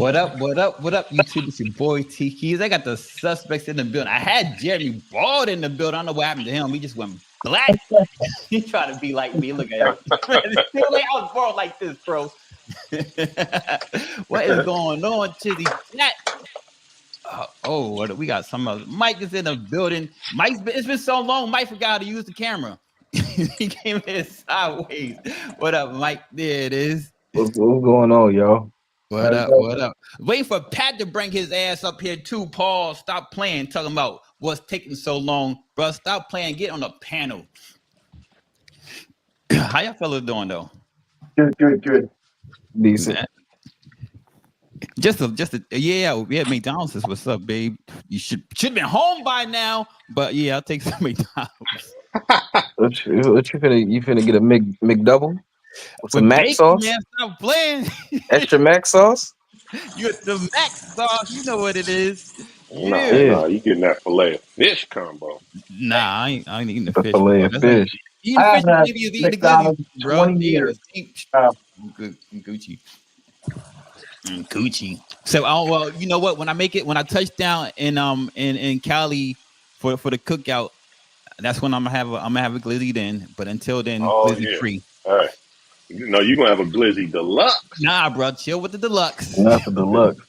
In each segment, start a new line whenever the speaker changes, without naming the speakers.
What up? YouTube, it's your boy T Keys. I got the suspects in the building. I had Jeremy Bald in the building. I don't know what happened to him. He just went black. He tried to be like me. Look at him. I was born like this, bro. What is going on, Chizzy Chat? We got some other. Mike is in the building. It's been so long. Mike forgot how to use the camera. He came in sideways. What up, Mike? There it is.
What's going on, y'all?
What up? Waiting for Pat to bring his ass up here too. Paul, stop playing. Talking about what's taking so long, bro. Stop playing. Get on the panel. How y'all fellas doing though?
Good. Decent.
Just a yeah. McDonald's says, "What's up, babe? You should have been home by now." But yeah, I'll take some McDonald's.
What you finna get a McDouble? With some Mac sauce?
Man, stop playing.
Extra Mac sauce?
You got the Mac sauce. You know what it is.
Nah, you getting that filet of fish combo.
Nah, I ain't eating the fish.
Filet of fish.
Eating fish, maybe you eat the Gizzies, bro.
20 years.
Gucci. So, well, you know what? When I touch down in Cali for the cookout, that's when I'm gonna have a glizzy then. But until then, glizzy free.
All right. No, you're gonna have a glizzy deluxe.
Nah, bro, chill with the deluxe.
Not the deluxe.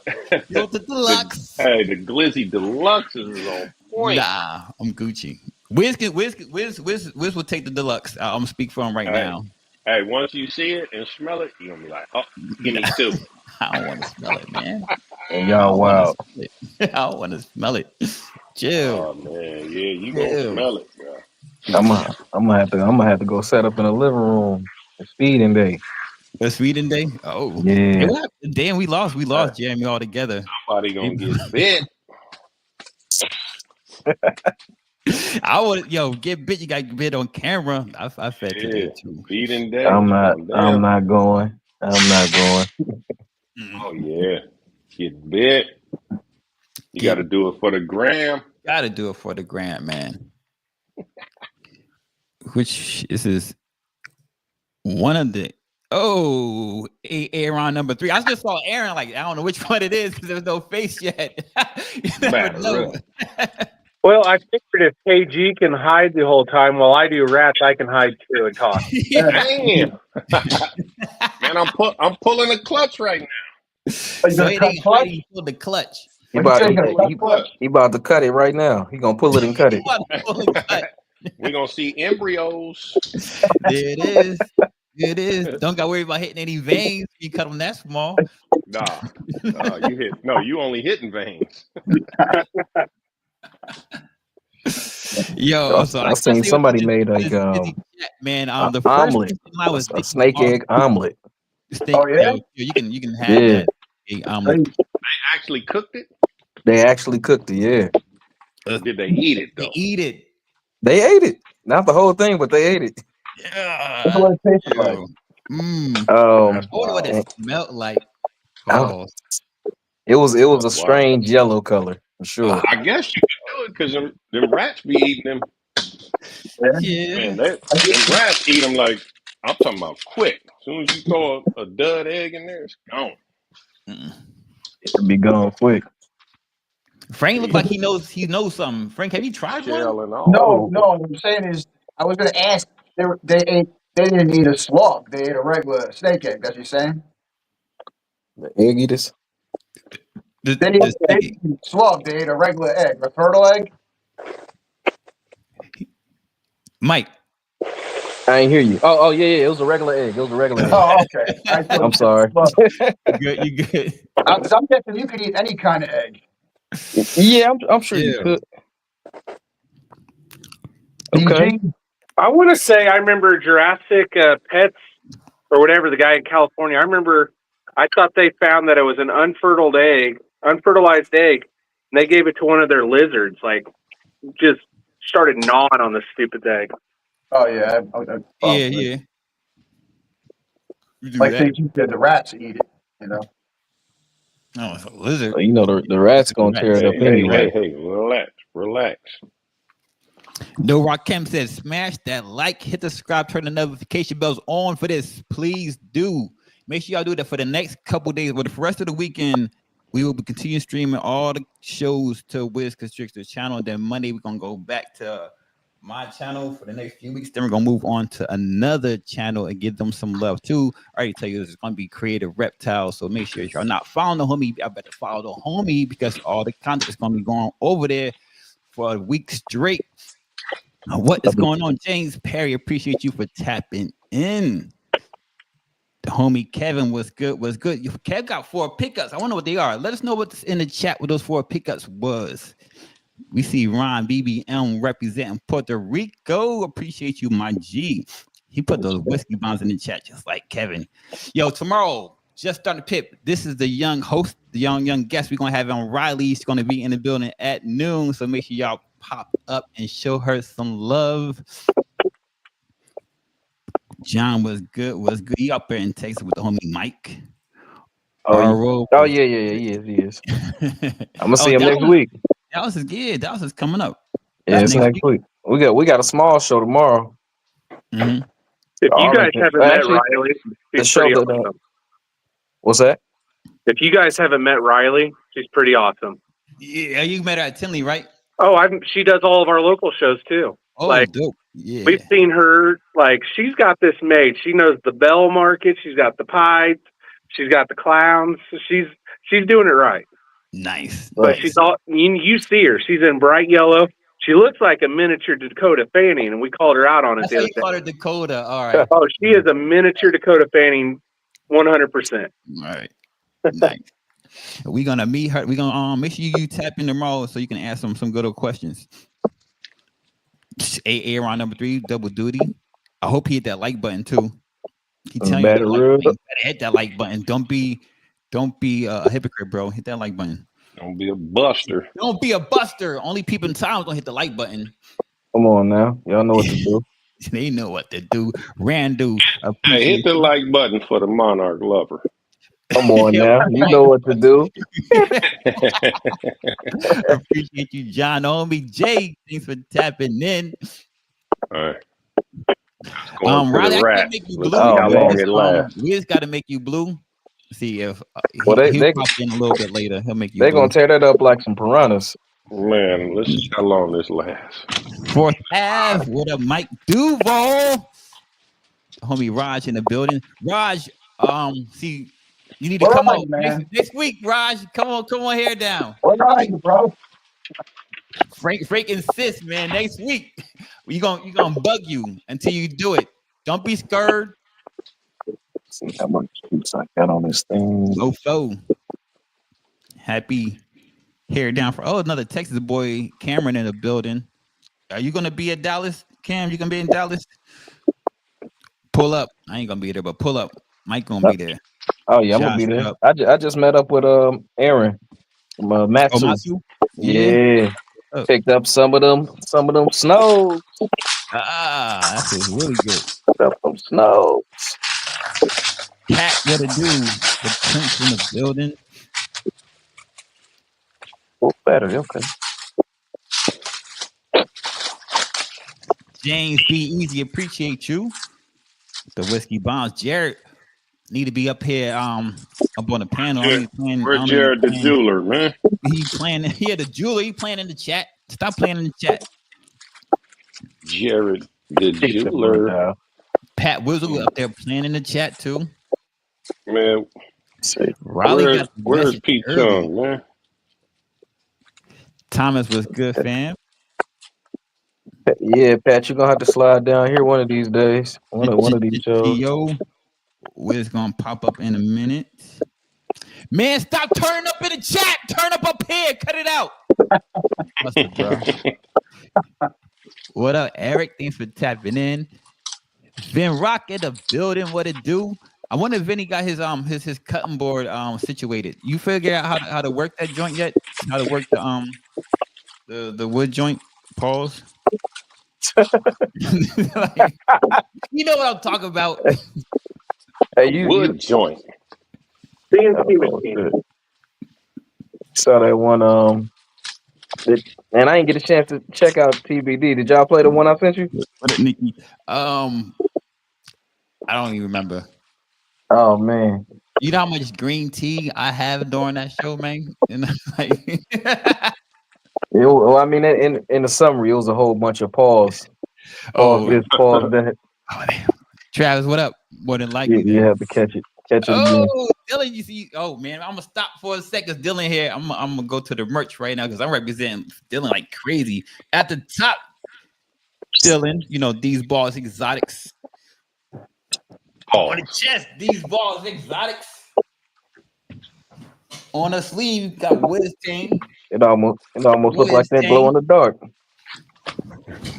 Chill with the deluxe.
The glizzy deluxe is on point.
Nah, I'm Gucci. Wiz will take the deluxe. I'm gonna speak for him right now.
Hey, once you see it and smell it, you're gonna be like, oh, give me two.
I don't want to smell it, man.
And y'all wild.
I don't want to smell it. Chill.
Oh man, yeah, you gonna smell it, bro.
I'm gonna have to go set up in the living room. It's feeding day.
It's feeding day. Oh
yeah.
Damn, we lost Jeremy altogether.
Somebody gonna get bit.
I would get bit. You got bit on camera. I fed today too.
Feeding day.
I'm not going.
Oh yeah, get bit. You got to do it for the gram.
Got to do it for the gram, man. Which this is one of the Aaron number 3. I just saw Aaron. Like I don't know which one it is because there's no face yet. You never know.
Well, I figured if KG can hide the whole time while I do rats, I can hide too and talk.
Damn. Man, I'm pulling a clutch right now.
So it ain't hard to pull the clutch.
He about to cut it right now. He gonna pull it and cut it.
We're gonna see embryos.
There it is. It is. Don't gotta worry about hitting any veins. You cut them that small.
Nah, you only hitting veins.
Yo, so
I seen somebody made like
the first
omelet.
Was
a snake egg omelet.
Oh yeah,
you can have that egg omelet.
They actually cooked it.
They actually cooked it. Yeah.
Did they eat it though?
They eat it.
They ate it. Not the whole thing, but they ate it.
Yeah.
that's what it tasted like.
I wonder what it smelled like. Oh.
It was a strange yellow color for sure.
I guess you could do it because them rats be eating them.
Yeah.
Man, them rats eat them like I'm talking about quick. As soon as you throw a dud egg in there, it's gone.
It'll be gone quick.
Frank looks like he knows something. Frank, have you tried one?
No. What I'm saying is, I was going to ask. They didn't eat a slug. They ate a regular snake egg. That's what you're saying.
The egg eaters.
They didn't eat a slug. They ate a regular egg, a fertile egg.
Mike.
I ain't hear you. Oh yeah. It was a regular egg.
Oh, okay.
I'm sorry.
You good.
I'm guessing you could eat any kind of egg.
Yeah, I'm sure you could. Okay.
I want to say I remember Jurassic Pets or whatever, the guy in California. I thought they found that it was an unfertilized egg, and they gave it to one of their lizards. Like, just started gnawing on the stupid egg. Oh yeah,
yeah.
Like they did, the rats eat it, you know.
Oh, it's a lizard.
You know the rats gonna tear it up anyway.
Hey, relax.
No Rakim says, smash that like, hit the subscribe, turn the notification bells on for this. Please do. Make sure y'all do that for the next couple days, but for the rest of the weekend. we will be continue streaming all the shows to Wiz Constrictor channel. Then Monday we're gonna go back to my channel for the next few weeks. Then we're gonna move on to another channel and give them some love too. I already tell you it's gonna be Creative Reptile. So make sure if you're not following the homie, I better follow the homie because all the content is gonna be going over there for a week straight. What is going on, James Perry? Appreciate you for tapping in. The homie Kevin was good. Kev got 4 pickups. I wonder what they are. Let us know what's in the chat what those 4 pickups was. We see Ron BBM representing Puerto Rico. Appreciate you, my G. He put those whiskey bombs in the chat just like Kevin. Yo, tomorrow, just starting to pip. This is the young host, the young guest we're going to have on Riley. She's going to be in the building at noon. So make sure y'all pop up and show her some love. John was good. He up there in Texas with the homie Mike.
Oh yeah, he is. I'm gonna see him next week.
Dallas is coming up.
Yeah, it's next week. We got a small show tomorrow.
Mm-hmm.
If you guys haven't met Riley, she's pretty awesome.
What's that?
If you guys haven't met Riley, she's pretty awesome.
Yeah, you met her at Tinley, right?
Oh, she does all of our local shows too.
Oh, dope. Yeah.
We've seen her, she's got this made. She knows the Bell Market. She's got the pies. She's got the clowns. She's doing it right.
Nice.
But she's all, you see her. She's in bright yellow. She looks like a miniature Dakota Fanning, and we called her out on it.
That's how you called her Dakota. All right.
Oh, she is a miniature Dakota Fanning, 100%.
All right. Nice. We're gonna meet her. We're gonna make sure you tap in tomorrow so you can ask some good old questions. AA round number 3, double duty. I hope he hit that like button too. He telling you better hit that like button. Don't be a hypocrite, bro. Hit that like button.
Don't be a buster.
Don't be a buster. Only people in town gonna hit the like button.
Come on now, y'all know what to do.
They know what to do. Randu,
hey, hit the like button for the Monarch lover.
Come on now, you know what to do.
Appreciate you, John. Homie Jay, thanks for tapping in.
All right.
Riley, I can't make you blue.
How long it lasts.
We just got to make you blue. See if
they
pop in a little bit later. He'll make you.
They're gonna tear that up like some piranhas.
Man, let's see how long this lasts.
4th Ave. What up, Mike Duval? Homie Raj in the building. Raj, see, you need to come on next week, Raj. Come on, hair down.
What are you, bro?
Frank insists, man. Next week, we gonna bug you until you do it. Don't be scared.
See how much juice I got on this thing.
Mofo. Happy hair down for another Texas boy, Cameron in the building. Are you gonna be at Dallas, Cam? You gonna be in Dallas? Pull up. I ain't gonna be there, but pull up. Mike gonna be there.
Oh yeah, I'm gonna be there. I just met up with Aaron from Matsu.
Matsu?
Yeah. Picked up some of them snows.
That feels really good.
Picked up some snows.
Cat, what it do? The Prince in the building.
Oh, better, okay.
James B. Easy, appreciate you. The whiskey bombs. Jared need to be up here up on the panel.
Where's Jared the jeweler, man?
He playing the jeweler. He playing in the chat. Stop playing in the chat.
Jared the jeweler.
Pat Wizzle up there playing in the chat too.
Man,
Riley
where's Pete Chung, man?
Thomas was good, fam. Yeah, Pat, you're gonna have to slide down here one of these days. One of these shows.
Yo, Wiz gonna pop up in a minute. Man, stop turning up in the chat. Turn up here. Cut it out. What's up, bro? What up, Eric? Thanks for tapping in. Vin Rock in the building. What it do? I wonder if Vinny got his cutting board situated. You figure out how to work that joint yet? How to work the wood joint? Pause. Like, you know what I'm talking about.
Hey,
wood joint.
Saw that one. And I didn't get a chance to check out TBD. Did y'all play the one I sent you?
Nikki? I don't even remember.
Oh man.
You know how much green tea I have during that show, man? And like,
Well, I mean, in the summary, it was a whole bunch of pause. Pause
oh,
this, pause that.
oh, damn. Travis, what up? More than likely,
You
then.
have to catch it again.
Oh, Dylan, you see? Oh man, I'm gonna stop for a second. Dylan here. I'm gonna go to the merch right now because I'm representing Dylan like crazy. At the top, Dylan, you know these balls exotics. On the chest, these balls exotics. On the sleeve, got Wiz Team.
It almost looked like that glow in the dark.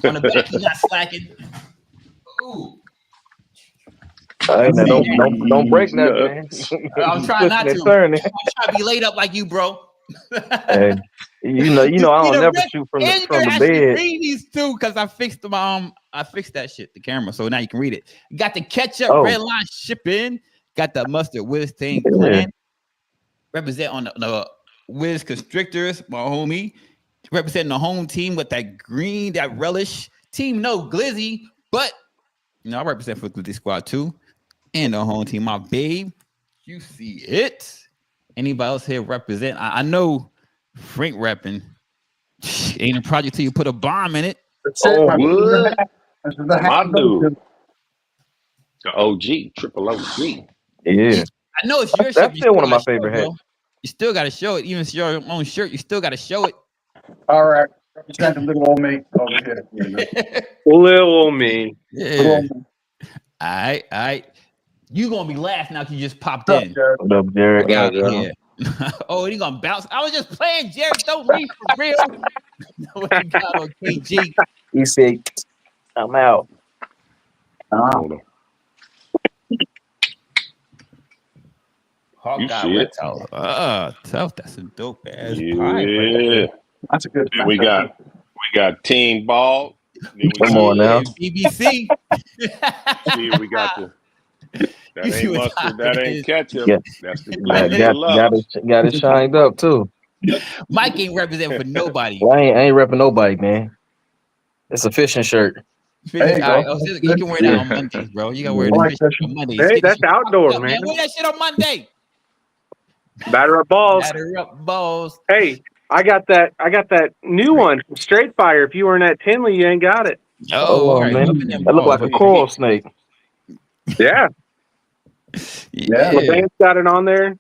On the back, you got slacking. Ooh.
Right, now don't break that, man.
I'm trying not to. I'm trying to be laid up like you, bro.
Hey, you know, I don't never shoot from the bed.
Read these too, because I fixed that shit, the camera, so now you can read it. You got the ketchup red line shipping. Got the mustard Wiz Team clan. Represent on the Wiz Constrictors, my homie. Representing the home team with that green, that relish. Team no glizzy, but you know I represent for Glizzy Squad too. And the home team, my babe. You see it. Anybody else here represent? I know Frank repping. Ain't a project till you put a bomb in it.
Oh, wood. My dude. The OG, triple OG.
Yeah.
I know it's your shirt.
That's still one of my favorite hats.
You still got to show it. Even if it's your own shirt, you still got to show it.
All right. Represent little old me over here.
Little old me.
Yeah. All right. You gonna be last now because you just popped in.
What up, Jared?
Yeah. Oh, he gonna bounce. I was just playing, Jared. Don't leave for real. What you got on KG?
He said, "I'm out."
Hold on.
You
see it?
Tough. That's a dope ass pie.
Yeah.
That's a good.
We got Team Ball.
Come on now.
BBC.
See, we got the. That ain't mustard. That ain't ketchup.
Yeah.
That's the glizzy.
Got it shined up too.
Mike ain't representing for nobody.
Well, I ain't repping nobody, man. It's a fishing shirt.
You can wear that on Mondays, bro. You gotta wear the on Mondays.
Hey, that's outdoor, man.
Wear that shit on Monday.
Batter up balls.
Batter up balls.
Hey, I got that new one, Straight Fire. If you were in that Tinley, you ain't got it.
Oh man, that look like a coral snake.
Yeah. LeVan's got it on there.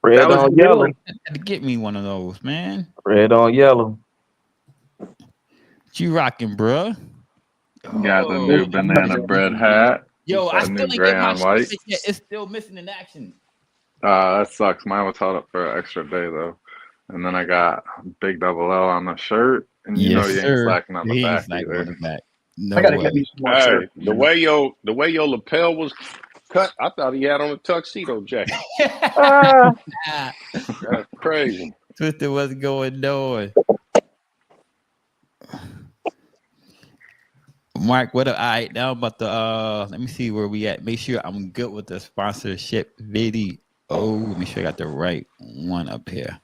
Red on yellow.
Had to get me one of those, man.
Red on yellow.
What you rocking, bro?
Got the new banana bread hat.
Yo, I still ain't get my
white.
shit yet. It's still missing in action.
That sucks. Mine was held up for an extra day though. And then I got big double L on the shirt. And you know you ain't slacking on the back either.
No
I gotta
way.
get me some more
Hey,
shirts.
the way your lapel was cut, I thought he had on a tuxedo jacket. That's crazy.
Twister was going on. Mark, what up? All right, now about the let me see where we at. Make sure I'm good with the sponsorship video. Make sure I got the right one up here.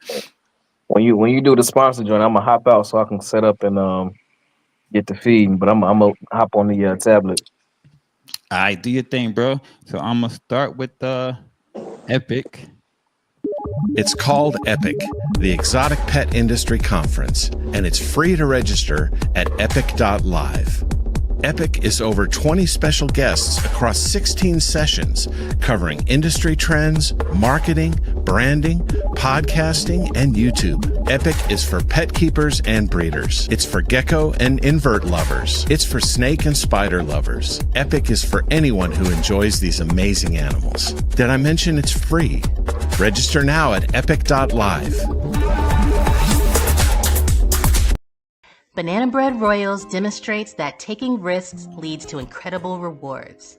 When you do the sponsor joint, I'm gonna hop out so I can set up and get the feed. But I'm gonna hop on the tablet.
All right, do your thing, bro. So I'm gonna start with Epic.
It's called Epic, the Exotic Pet Industry Conference, and it's free to register at epic.live. Epic is over 20 special guests across 16 sessions covering industry trends, marketing, branding, podcasting, and YouTube. Epic is for pet keepers and breeders. It's for gecko and invert lovers. It's for snake and spider lovers. Epic is for anyone who enjoys these amazing animals. Did I mention it's free? Register now at epic.live.
Banana Bread Royals demonstrates that taking risks leads to incredible rewards.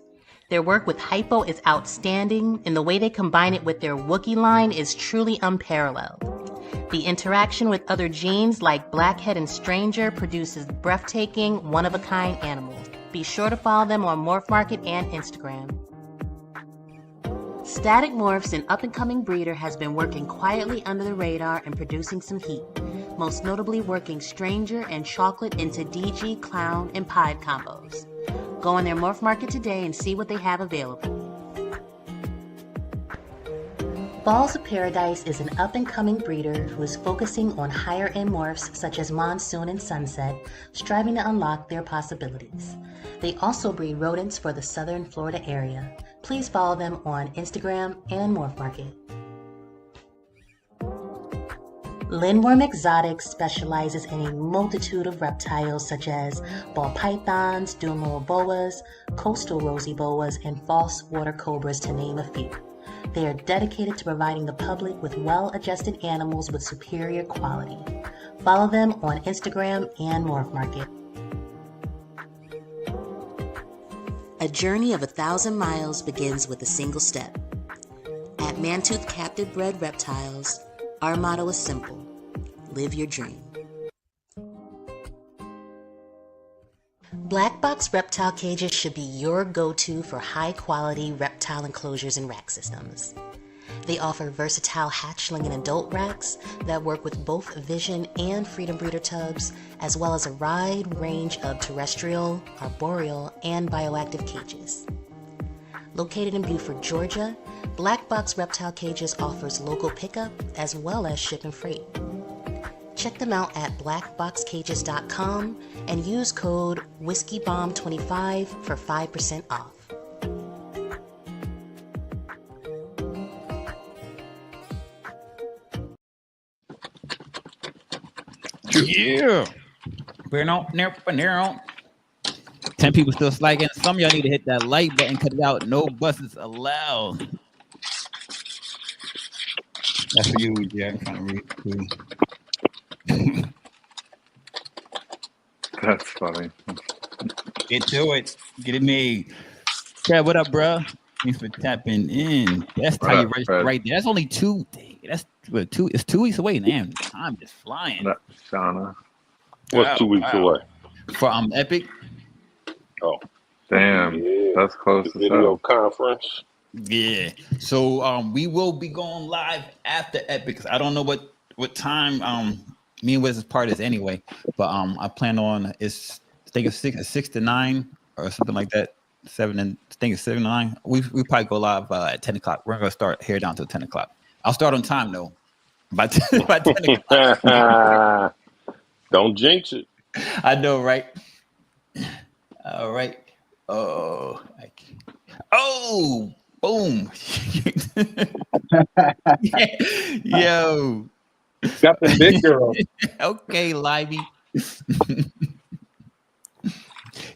Their work with Hypo is outstanding, and the way they combine it with their Wookiee line is truly unparalleled. The interaction with other genes like Blackhead and Stranger produces breathtaking, one-of-a-kind animals. Be sure to follow them on Morph Market and Instagram. Static Morphs, an up-and-coming breeder, has been working quietly under the radar and producing some heat, most notably working Stranger and Chocolate into DG, Clown, and Pied combos. Go on their Morph Market today and see what they have available. Balls of Paradise is an up-and-coming breeder who is focusing on higher-end morphs such as Monsoon and Sunset, striving to unlock their possibilities. They also breed rodents for the southern Florida area. Please follow them on Instagram and Morph Market. Lindworm Exotics specializes in a multitude of reptiles such as ball pythons, dune boas, coastal rosy boas, and false water cobras, to name a few. They are dedicated to providing the public with well-adjusted animals with superior quality. Follow them on Instagram and Morph Market. A journey of 1,000 miles begins with a single step. At Mantooth Captive Bred Reptiles, our motto is simple: live your dream. Black box reptile cages should be your go-to for high-quality reptile enclosures and rack systems. They offer versatile hatchling and adult racks that work with both Vision and Freedom Breeder tubs, as well as a wide range of terrestrial, arboreal, and bioactive cages. Located in Beaufort, Georgia, Black Box Reptile Cages offers local pickup as well as ship and freight. Check them out at blackboxcages.com and use code WhiskeyBomb25 for 5% off.
Yeah. We're on there. 10 people still sliding. Some of y'all need to hit that like button, cut it out. No buses allowed. That's for you, Jack.
That's funny.
Get to it. Get it made. Fred, what up, bro? Thanks for tapping in. That's how you register right there. That's only 2 days. That's what, 2. It's 2 weeks away. Damn, time just flying.
Shauna.
What's 2 weeks away?
For Epic.
Oh,
damn.
Yeah.
That's close
The
to
video conference.
Yeah. So we will be going live after Epic, because I don't know what time me and Wiz's part is anyway. But I plan on I think it's 6 to 9 or something like that. 7 and I think it's 7 to 9. We probably go live at 10 o'clock. We're gonna start here down till 10 o'clock. I'll start on time though. By 10 o'clock.
Don't jinx it.
I know, right? All right. Oh, boom. Yo.
Got the big girl.
Okay, Livey.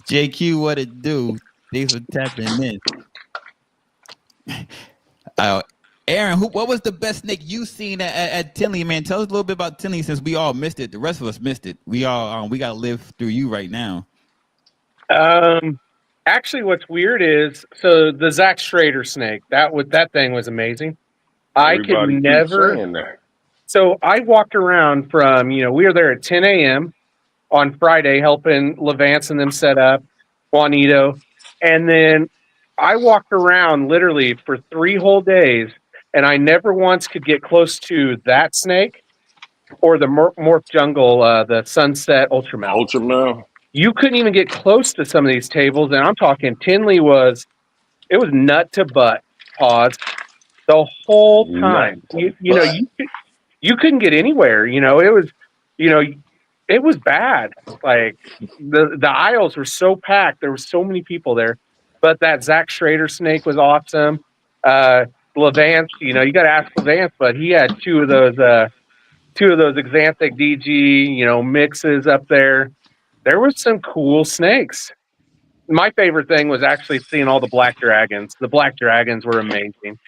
JQ, what it do? Thanks for tapping in. Aaron, what was the best snake you seen at Tinley, man? Tell us a little bit about Tinley, since we all missed it. The rest of us missed it. We all we gotta live through you right now.
Actually, what's weird is the Zach Schrader snake. That thing was amazing.
Everybody
I could
keeps
never.
saying that.
So I walked around from we were there at 10 a.m. on Friday helping Levance and them set up Juanito, and then I walked around literally for 3 whole days, and I never once could get close to that snake or the Morph Jungle, the Sunset Ultramel.
Ultramel.
You couldn't even get close to some of these tables, and I'm talking Tinley was nut to butt, pause, the whole time. You couldn't get anywhere. It was bad. Like the aisles were so packed. There were so many people there. But that Zach Schrader snake was awesome. Levance, you got to ask Levance, but he had two of those Xanthic DG, mixes up there. There was some cool snakes. My favorite thing was actually seeing all the black dragons. The black dragons were amazing.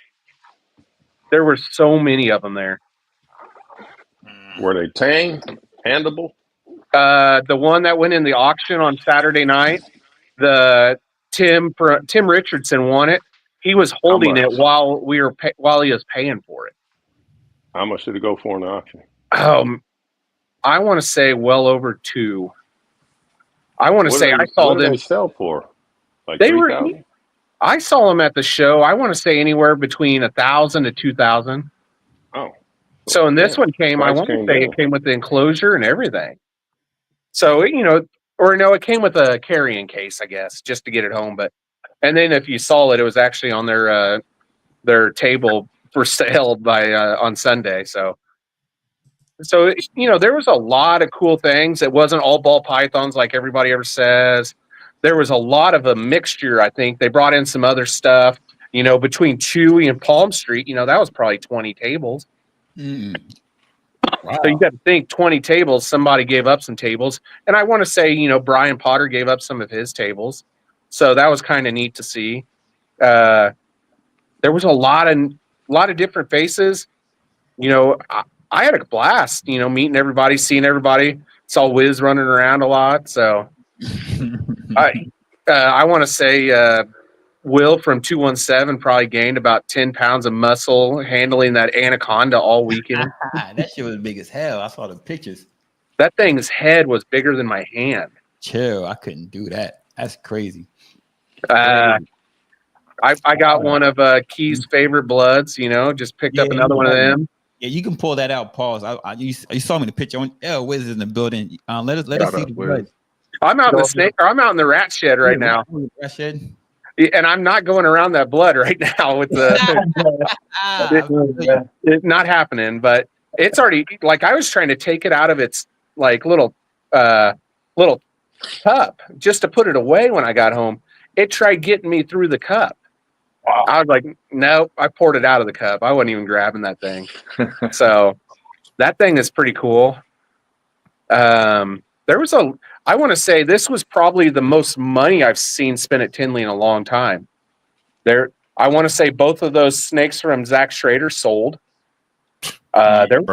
There were so many of them there.
Were they tame? Handable?
The one that went in the auction on Saturday night, Tim Richardson won it. He was holding it while he was paying for it.
How much did it go for in the auction?
I want to say well over 2. I want to say I saw them.
What did they sell for? Like
they
3,000?
were. I saw them at the show. I want to say anywhere between 1,000 to 2,000.
Oh.
So in this one came, I want to say it came with the enclosure and everything. So it came with a carrying case, I guess, just to get it home. And then if you saw it, it was actually on their table for sale by on Sunday. So there was a lot of cool things. It wasn't all ball pythons like everybody ever says. There was a lot of a mixture. I think they brought in some other stuff. Between Chewy and Palm Street, that was probably 20 tables.
Wow.
So you got to think 20 tables. Somebody gave up some tables, and I want to say Brian Potter gave up some of his tables. So that was kind of neat to see. There was a lot of different faces. I had a blast, meeting everybody, seeing everybody. Saw Wiz running around a lot. So I want to say Will from 217 probably gained about 10 pounds of muscle handling that anaconda all weekend.
That shit was big as hell. I saw the pictures.
That thing's head was bigger than my hand.
Chill. I couldn't do that. That's crazy.
I got one of Key's favorite bloods, just picked up another one of them.
Yeah, you can pull that out. Pause. You saw me the picture on Wiz is in the building. Let us see the blood.
I'm out in the snake, or I'm out in the rat shed right now.
Rat shed.
And I'm not going around that blood right now with the it's not happening, but it's already like I was trying to take it out of its like little cup just to put it away when I got home. It tried getting me through the cup. Wow. I was like, no, I poured it out of the cup. I wasn't even grabbing that thing. So that thing is pretty cool. I want to say this was probably the most money I've seen spent at Tinley in a long time. I want to say both of those snakes from Zach Schrader sold. You could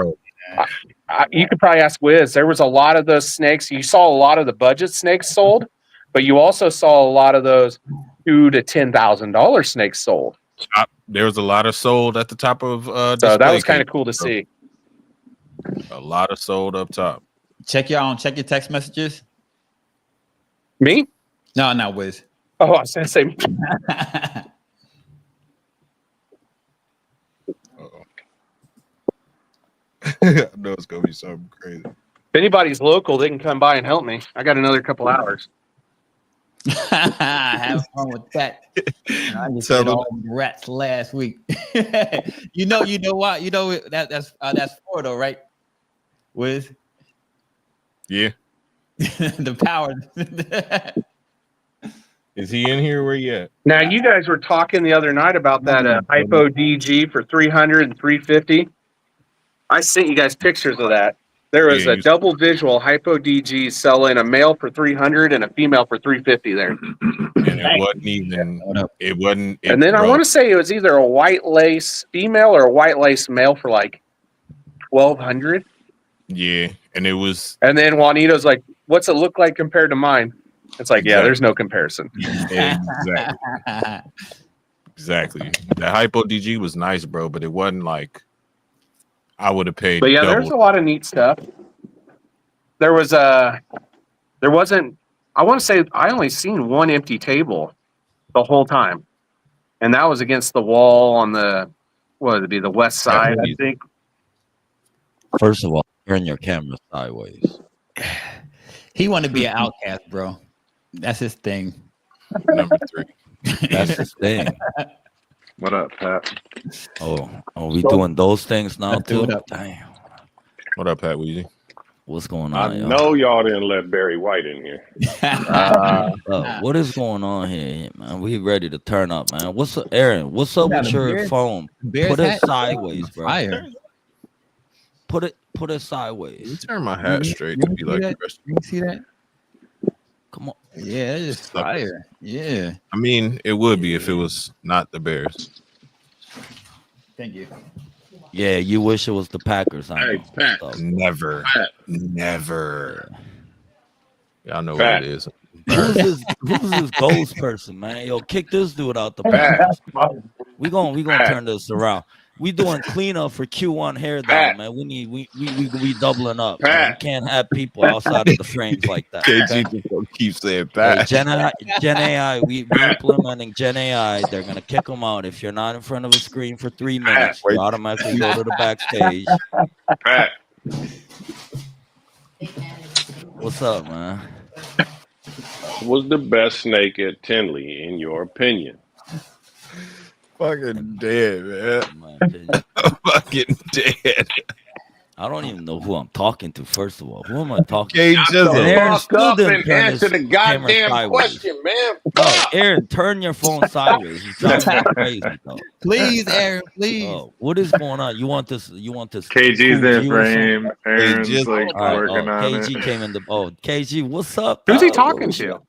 probably ask Wiz. There was a lot of those snakes. You saw a lot of the budget snakes sold, but you also saw a lot of those $2,000 to $10,000 snakes sold.
There was a lot of sold at the top of
so that was kind of cool to see.
A lot of sold up top.
Check your text messages.
Me?
No, not Wiz.
Oh, I was gonna say.
I know it's gonna be something crazy.
If anybody's local, they can come by and help me. I got another couple hours.
Have fun with that. I just did all the rats last week. you know what? That's Florida, right? Wiz?
Yeah.
The power.
Is he in here? Where you at?
Now, you guys were talking the other night about that Hypo DG for 300 and 350. I sent you guys pictures of that. There was a double visual Hypo DG selling a male for 300 and a female for 350 there.
And it wasn't even. It wasn't.
And then I want to say it was either a white lace female or a white lace male for like 1,200.
Yeah, and it was.
And then Juanito's like, "What's it look like compared to mine?" It's like, yeah, there's no comparison.
Exactly. The Hypo DG was nice, bro, but it wasn't like I would have paid.
But yeah, there's a lot of neat stuff. There wasn't. I want to say I only seen one empty table the whole time, and that was against the wall on the the west side, I think.
First of all, turn your camera sideways.
He wanted to be an outcast, bro. That's his thing.
Number 3.
That's his thing.
What up, Pat?
Oh, are we doing those things now too?
Damn.
What up, Pat Weezy?
What's going on?
I know y'all didn't let Barry White in here.
What is going on here, man? We ready to turn up, man. What's up, Aaron? What's up with your phone? Put it sideways, bro.
Fire.
Put it sideways.
Turn my hat straight to be like the rest.
You see that?
Come on.
Yeah, it's just fire. Yeah.
I mean, it would be if it was not the Bears.
Thank you.
Yeah, you wish it was the Packers. I
Hey,
know.
Pat.
So,
Never.
Pat.
Never. Y'all know
Pat.
what it is.
who's this ghost person, man? Yo, kick this dude out the Packers. We gonna turn this around. We doing cleanup for Q1 hair down, man. We doubling up. Man. We can't have people outside of the frames like that.
KG just gonna keep saying Pat.
Gen AI, we implementing Gen AI. They're gonna kick them out if you're not in front of a screen for 3 minutes. You automatically go to the backstage.
Pat.
What's up, man?
Was the best snake at Tinley, in your opinion?
Fucking dead, man.
In my opinion.
Fucking dead.
I don't even know who I'm talking to. First of all, who am I talking
K
to?
Jizzle.
Aaron
Fuck
still
up
didn't
and
turn
answer
his
the
camera
goddamn
sideways.
question, man.
No,
Fuck.
Aaron, turn your phone sideways. You sound like crazy, though.
Please, Aaron, please.
Oh, what is going on? You want this? You want this?
KG's
cool
in
view or something?
frame. Aaron's
Jizzle.
like
All right,
working on
KG
it.
came in the. Oh, KG, what's up?
Who's he
dog?
talking
What's
to?
up?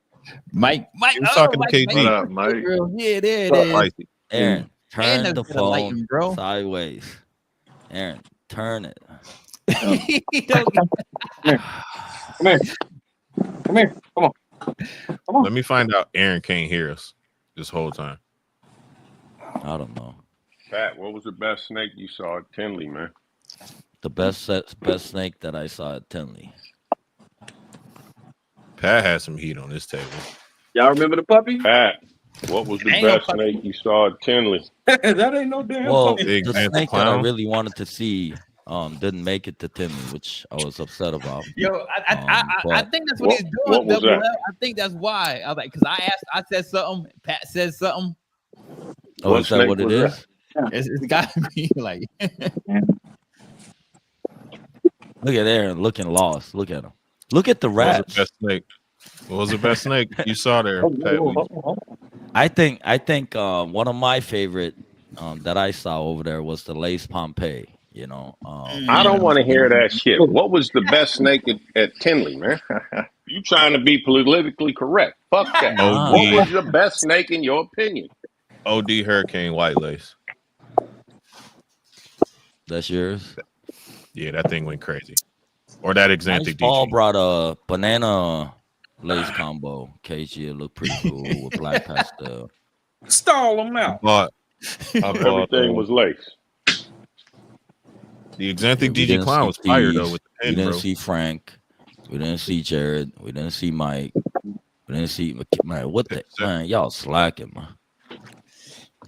Mike,
He was talking to KG.
What up, Mike?
Yeah, there it is.
Spicy.
Aaron, turn
Ain't
the
no good lighting,
phone
bro.
sideways. Aaron, turn it.
He don't get-
Come here. Come here. Come on. Come on.
Let me find out Aaron can't hear us this whole time.
I don't know.
Pat, what was the best snake you saw at Tinley, man?
The best snake that I saw at Tinley.
Pat had some heat on this table.
Y'all remember the puppy?
Pat, what was the
Ain't no
best snake you saw at Tinley?
That ain't no damn
Well,
puppy.
Big
the
Panther
snake that I
Clown.
really wanted to see didn't make it to Tinley, which I was upset about.
Yo, I
But
think that's what he's doing.
what was
Double
that?
L. I think that's why. I was like, because I said something, Pat said something.
Oh,
What
is that
snake
what it
was
is?
It's got to be like.
Look at Aaron looking lost. Look at him. Look at the
What was
rats.
the best snake? What was the best snake you saw there, Pat?
I think one of my favorite that I saw over there was the Lace Pompeii. You know,
I don't want to hear that shit. What was the best snake at Tinley, man? You trying to be politically correct. Fuck that.
Nah.
What was the best snake in your opinion?
OD Hurricane White Lace.
That's yours.
Yeah, that thing went crazy. Or that Exantic
Paul
DG.
brought a banana lace combo. KG, it looked pretty cool with black pastel.
Stall them out.
I bought
Everything was lace.
the Exantic
We
DG
didn't
Clown
see
was fire
Keys.
though with the
We
pen,
didn't
bro.
see Frank. We didn't see Jared. We didn't see Mike. We didn't see man. What the man? Y'all slacking, man.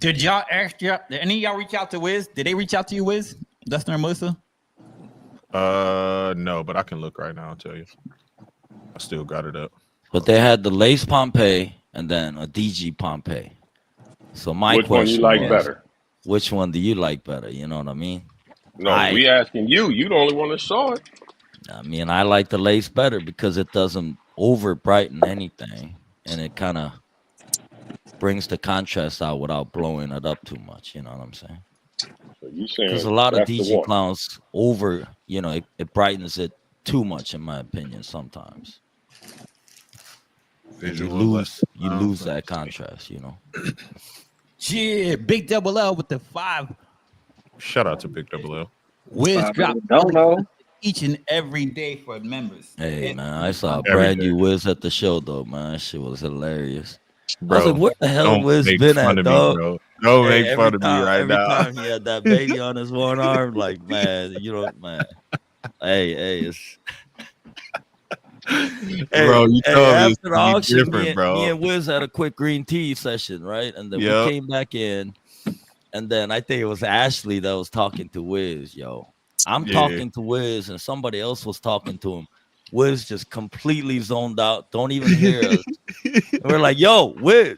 Did y'all ask y'all? Did any of y'all reach out to Wiz? Did they reach out to you, Wiz? Dustin or Melissa?
No, but I can look right now and tell you. I still got it up.
But they had the Lace Pompeii and then a DG Pompeii. So my
Which one
question
you like
was,
better?
which one do you like better? You know what I mean?
No, we asking you. You the only one that saw it.
I mean, I like the lace better because it doesn't over brighten anything, and it kind of brings the contrast out without blowing it up too much. You know what I'm saying?
So you saying
Because a lot of
that's the
DG
one.
clowns over, you know, it brightens it too much, in my opinion. Sometimes you lose that contrast. You know.
Yeah, Big Double L with the 5.
Shout out to Big Double L.
Wiz dropped
Don't know.
each and every day for members.
Hey man, I saw a
Every
brand
day.
new Wiz at the show though, man. That shit was hilarious.
Bro,
I was like, where the hell
don't
Wiz
make
been
fun
at,
of me,
dog?
bro. Don't
Hey,
make fun of me right
every
now.
time he had that baby on his one arm, like man, you know, man. Hey, it's
Bro, you told me
after
it's
the
gonna be
auction,
different, bro.
me and Wiz had a quick green tea session, right? And then
Yep.
we came back in, and then I think it was Ashley that was talking to Wiz, yo. I'm
Yeah.
talking to Wiz, and somebody else was talking to him. Wiz just completely zoned out, don't even hear us. And we're like, yo, Wiz.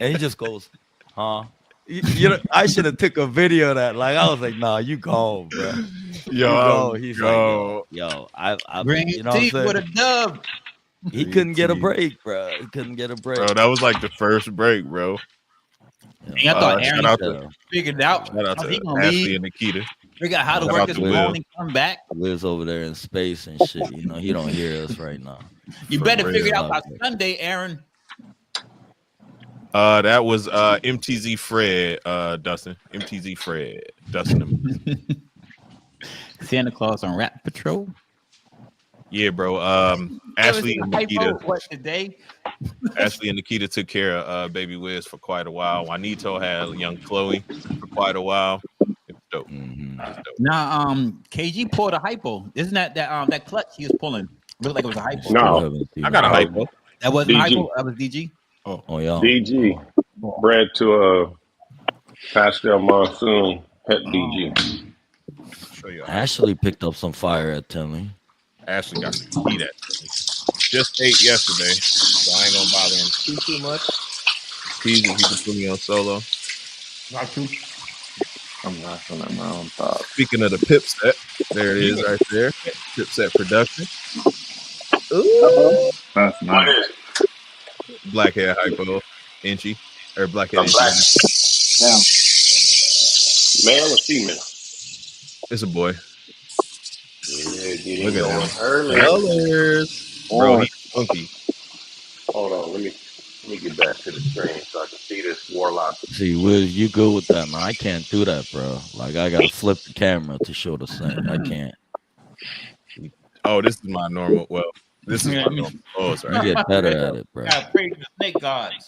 And he just goes, huh? You know, I should have took a video of that. Like, I was like, nah, you gone, bro. You go. He's like, yo, I
Green
you know what I'm
teeth with a
saying?
dub.
He couldn't get a break, bro. He couldn't get a break.
Bro, that was like the first break, bro.
And I thought Aaron
shout out
figured out.
Shout out
He
to
gonna
Ashley
leave.
and Nikita.
Figure out how to
Shout
work
out
his
to Will.
phone and come back.
Lives over there in space and shit. You know, he don't hear us right now.
You
For
better
real.
figure it out by Sunday, Aaron.
That was MTZ Fred, Dustin. MTZ Fred, Dustin.
Santa Claus on Rap Patrol.
Yeah, bro. Ashley and Nikita.
What today?
Ashley and Nikita took care of Baby Wiz for quite a while. Juanito had young Chloe for quite a while. It was dope.
Mm-hmm.
It was dope.
Now, KG pulled a hypo. Isn't that clutch he was pulling? Looked like it was a hypo.
No,
I got a hypo.
That wasn't
DG.
hypo. That was DG.
Oh yeah.
DG bred to a pastel monsoon het DG.
Show you.
Ashley picked up some fire at Tinley.
Ashley got to eat that. Just ate yesterday, so I ain't gonna bother him too much. He's if he can put me on solo.
Got you.
I'm laughing at my own thoughts.
Speaking of the pip set, there it is right there. Pip set production. Ooh.
That's nice.
Blackhead hypo, inchy, or blackhead
A
inchy.
black
Now,
male or female?
It's a boy.
Yeah, get
Look
him
at
going
him.
early.
Colors. Bro, he's funky.
Hold on, let me get back to the screen so I can see this warlock.
See, Wiz, you good with that, man? I can't do that, bro. Like, I gotta flip the camera to show the thing. I can't.
Oh, this is my normal. Well, this is my normal pose right
You
here.
get better at it, bro.
Gotta pray to the snake gods.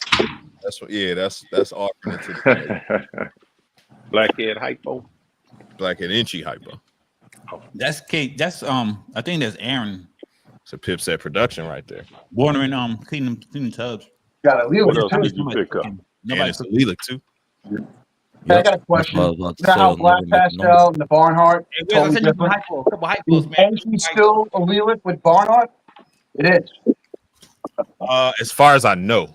That's what. Yeah, that's offering it to the
Blackhead hypo.
blackhead inchy hypo.
That's Kate. That's I think that's Aaron.
It's a pip set production right there.
Watering cleaning tubs.
got a Leo.
What else did you pick up?
And
Nobody
it's a lilac too.
Hey, I got a question.
That's what I was about to
You know
say,
how
I'll
Black
never make
Pastel and the Barnhart
Hey, Wiz, I
totally
sent you some
different?
hypo, a couple
Is
hypos, man.
Enchi still a Leland with Barnhart? It is.
As far as I know,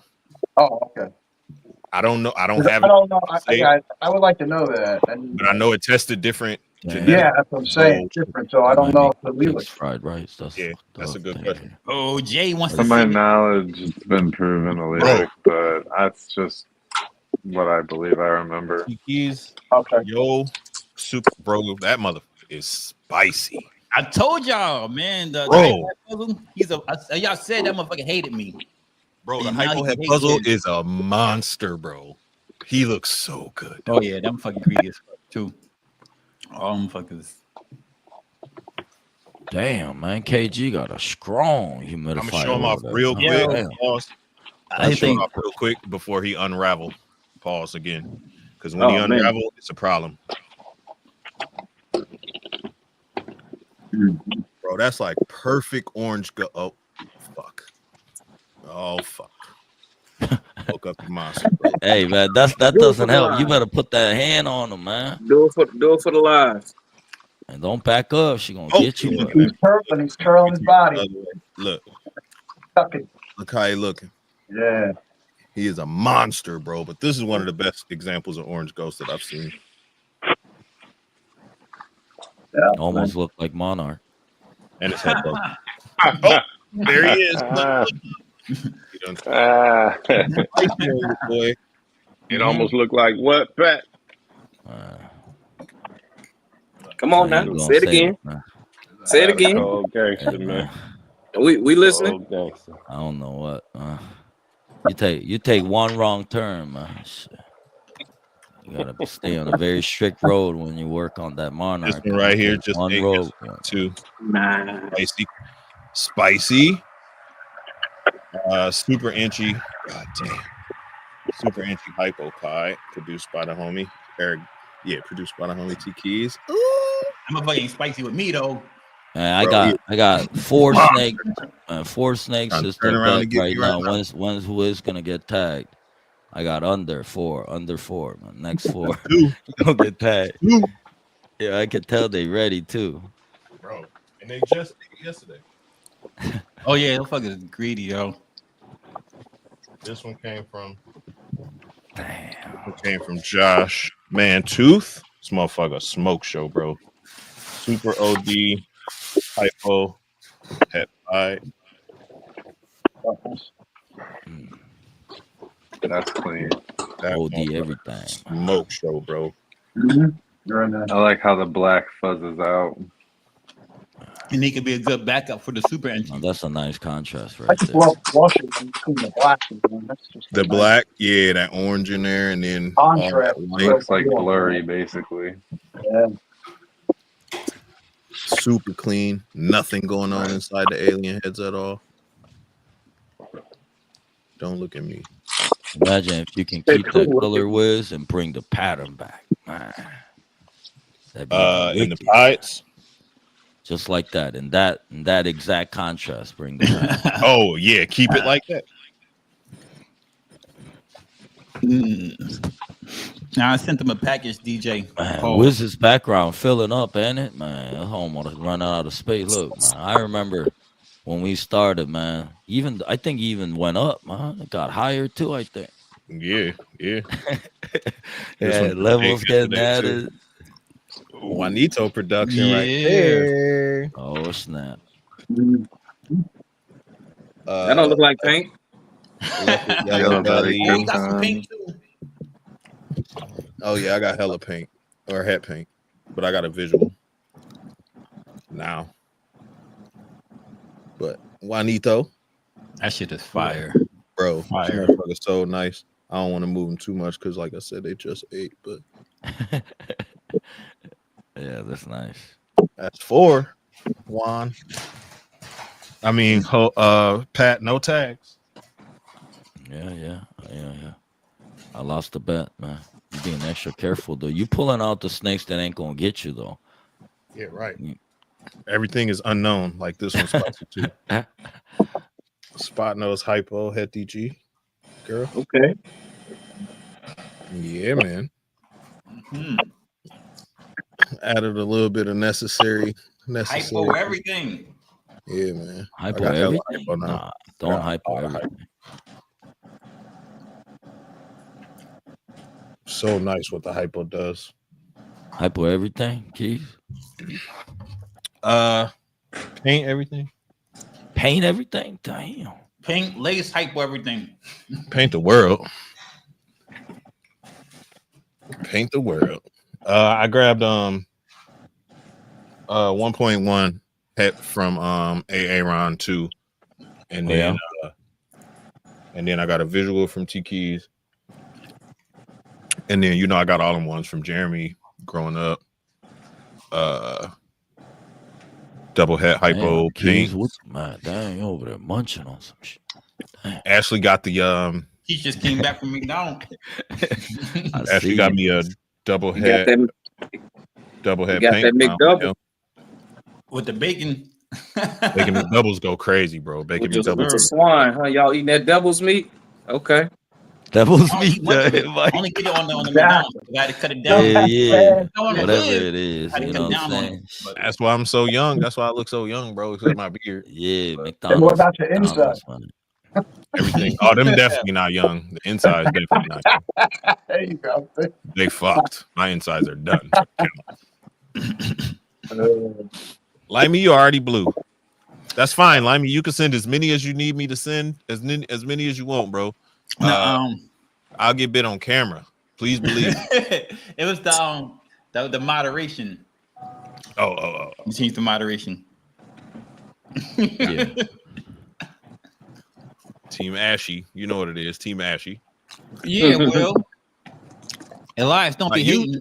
Oh, okay.
I don't know. I don't have
I
it.
don't know.
Say
I would like to know that. And,
But I know it tested different.
yeah, that's what I'm saying.
So,
Different. So I don't know if the Leland.
fried rice. That's
yeah, that's a good question.
Oh, Jay wants
To
to
my
see.
knowledge, it's been proven illegal, but that's just what I believe I remember.
Keys,
Okay.
yo, super bro, that mother is spicy.
I told y'all, man. The
Bro.
puzzle, y'all said that motherfucker hated me.
Bro, the
And now
hypo
he
head
hates
puzzle
it.
is a monster, bro. He looks so good.
Oh yeah, them fucking greedy as fuck too. All them fuckers.
Damn, man. KG got a strong humidifier.
I'm gonna show him off
over there.
real
Oh,
quick.
damn.
Pause.
I
I'm show him
think
off real quick before he unravel. Pause again, because when he
man.
unravel, it's a problem. Bro, that's like perfect orange. Oh, fuck. Oh, fuck. Woke up the monster, bro.
Hey, man, that
Do it
doesn't
for the
help. You
live.
better put that hand on him, man.
Do it for the live.
And don't back up. She gonna
Oh,
get you.
look at
He's
that.
curling. He's curling his body.
Look,
Tuck it.
look how he looking.
Yeah.
He is a monster, bro. But this is one of the best examples of orange ghost that I've seen.
Yeah.
Almost look like Monarch.
And his head broke. Oh, there he is. Look. He done boy.
It almost looked like what, Pat?
Come on
I ain't
now,
gonna
say it again.
man.
Say it again.
Cold gangster,
Hey,
man.
We listening.
Cold gangster.
I don't know what. You take one wrong turn, man. Shit. You gotta stay on a very strict road when you work on that Monarch.
This one right here, just
one
eight,
road.
two.
Nah.
Spicy. Super inchy. God damn. Super inchy hypo pie produced by the homie Eric. Yeah, produced by the homie T Keys.
I'm a fucking spicy with me though.
Man,
Bro,
I got four snakes. Four snakes
Trying to
is
turn
the
around
bet
and get
right
me
now.
right now.
One's who is gonna get tagged. I got under four, man. Next four
Two.
gonna get tagged.
Two.
Yeah, I can tell they ready too.
Bro, and they just did it yesterday.
Oh yeah, them fuckers greedy, yo.
This one came from.
Damn.
It came from Josh. Man, Tooth. This motherfucker smoke show, bro. Super OD. Hypo. Pet pie.
That's clean.
That
OD
motherfucker
everything.
smoke show, bro.
You're in there.
I like how the black fuzzes out.
And he could be a good backup for the super engine.
Oh, that's a nice contrast
I
right
just
there.
love washing between the black and the That's just
The
nice
black, yeah, that orange in there, and then all that
contrast.
white.
Looks like blurry, basically.
Yeah.
Super clean. Nothing going on inside the alien heads at all. Don't look at me.
Imagine if you can keep that color whiz and bring the pattern back. Man. That'd be
In the
wicked.
pies.
Just like that, and that exact contrast. Bring the pattern.
Oh yeah, keep it like that.
Now I sent them a package, DJ.
Man, Wiz's background filling up, ain't it? Man, I almost run out of space. Look, man, I remember when we started, man. I think even went up, man. It got higher too, I think.
Yeah.
Yeah, levels getting added.
Juanito production right there.
Oh snap!
That don't look like paint.
Yellow belly.
Oh, you got some paint too.
Oh yeah, I got hella paint or head paint, but I got a visual now. But Juanito,
that shit is fire,
bro.
Fire.
Motherfucker's so nice. I don't want to move them too much because, like I said, they just ate. But
yeah, that's nice.
That's 4. Juan. I mean, Pat, no tags.
Yeah. I lost the bet, man. You being extra careful though. You pulling out the snakes that ain't gonna get you though.
Yeah, right. Everything is unknown. Like this one's spicy too. Spot nose hypo head DG. Girl.
Okay.
Yeah, man. Added a little bit of necessary.
Hypo everything.
Yeah, man.
Hypo everything. Nah, don't hypo everything.
So nice what the hypo does.
Hypo everything, Keith.
Paint everything.
Paint everything. Damn.
Paint, lace, hypo everything.
Paint the world. Paint the world. I grabbed 1.1 het from AA round 2, and then I got a visual from T Keys, and then I got all them ones from Jeremy growing up. Double het hypo paint.
What's man? Dang, you over there munching on some shit. Damn.
Ashley got the
He just came back from McDonald's.
Ashley got me a double het. Double head paint.
That McDouble.
With the bacon.
Bacon McDoubles go crazy, bro. Bacon McDoubles.
With the swine, huh? Y'all eating that devil's meat? Okay.
Devil's meat.
Only get it on the McDonald's. You got to cut it down.
Yeah. Whatever it is. You know what I'm saying?
That's why I'm so young. That's why I look so young, bro. Because of my beard.
Yeah, McDonald's.
And what about your inside?
Everything. Oh, them definitely not young. The inside's definitely not young.
There you go.
They fucked. My insides are done. Limey, you already blue. That's fine, Limey. You can send as many as you need me to send, as many as you want, bro. I'll get bit on camera. Please believe.
It was the moderation.
Oh.
You changed the moderation.
Yeah.
Team Ashy. You know what it is. Team Ashy.
Yeah, well. Elias, don't be hating.